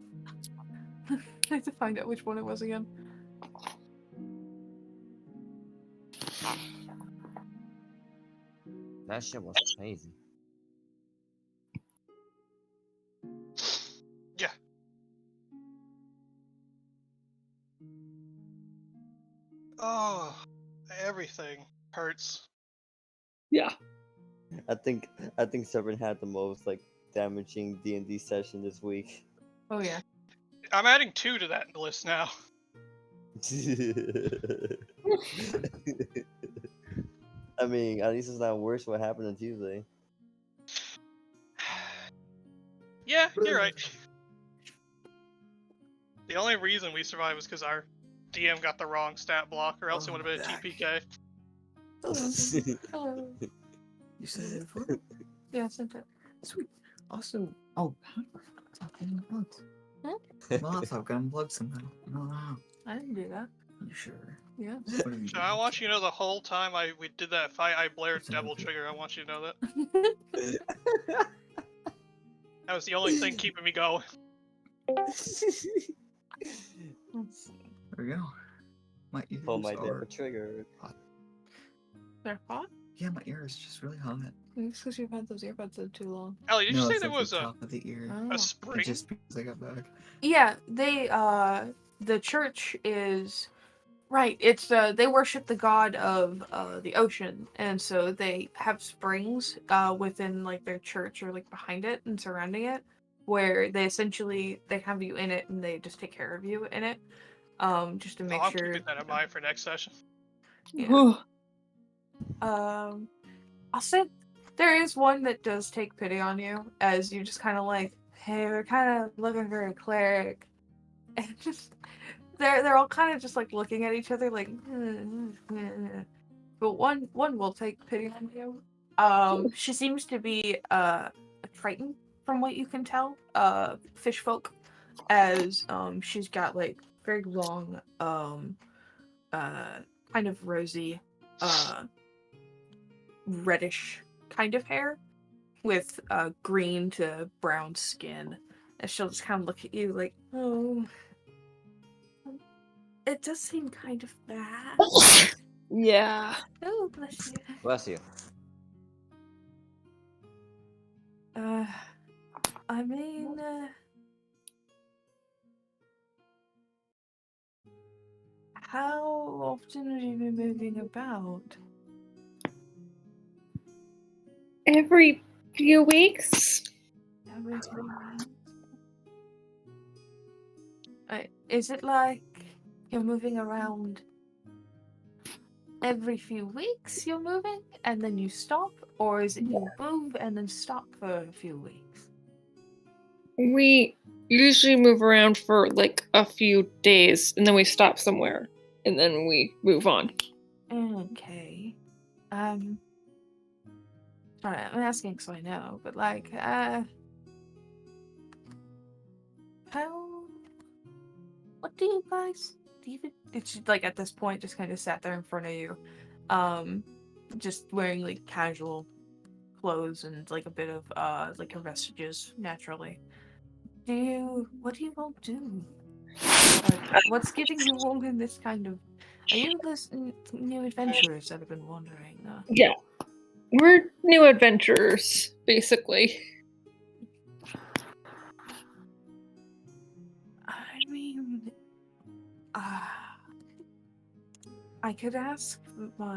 I have to find out which one it was again. That shit was crazy. Yeah. Oh, everything hurts. Yeah. I think Seven had the most like damaging D&D session this week. Oh yeah. I'm adding 2 to that list now. I mean, at least it's not worse what happened on Tuesday. Yeah, you're right. The only reason we survived was because our DM got the wrong stat block, or else it would have been a Back. TPK. Hello. You said it before? Yeah, I sent it. Sweet. Awesome. Oh, I've got unplugged. My laptop got unplugged somehow. I don't know how. I didn't do that. You sure? Yeah. What have you So I done? want you to know the whole time we did that fight, I blared It's Devil okay. Trigger. I want you to know that. That was the only thing keeping me going. Let's see. There we go. My ears Oh my are... damn trigger. They're hot? Yeah, my ear is just really hot. It's because you've had those earbuds in too long. Ellie, did No, you say it's there like was the a top of the ear. Oh. spring? It just because I got back. Yeah, they the church is right. It's they worship the god of the ocean, and so they have springs within like their church or like behind it and surrounding it, where they essentially they have you in it and they just take care of you in it, just to make I'm sure. keeping that in mind for next session. Yeah. I'll say there is one that does take pity on you, as you just kind of like, hey, we're kind of looking for a cleric, and just they're all kind of just like looking at each other like, but one will take pity on you. She seems to be a Triton, from what you can tell, fish folk, as she's got like very long, kind of rosy, reddish kind of hair with green to brown skin. And she'll just kind of look at you like, oh, it does seem kind of bad. Yeah. Oh, bless you. Bless you. I mean, how often have you been moving about? Every few weeks. Every 3 months? Is it like you're moving around every few weeks you're moving and then you stop? Or is it you move and then stop for a few weeks? We usually move around for like a few days and then we stop somewhere and then we move on. Okay. Alright, I'm asking so I know, but like, what do you guys even? It's like at this point just kind of sat there in front of you, just wearing like casual clothes and like a bit of like her vestiges naturally. What do you all do? Like, what's giving you all in this kind of? Are you this new adventurers that have been wandering? Yeah. We're new adventurers, basically. I mean, I could ask the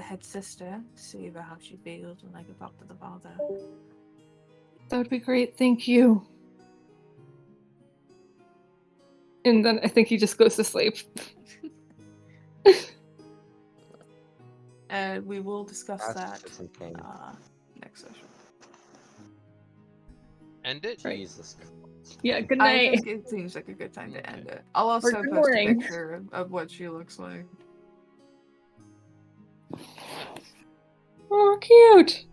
head sister, see about how she feels, and I could talk to the father. That would be great, thank you. And then I think he just goes to sleep. And we will discuss That's that just insane. next session. End it. Right. Jesus Christ. Yeah, good I night. think it seems like a good time to end it. I'll also good post morning. a picture of what she looks like. Oh, cute.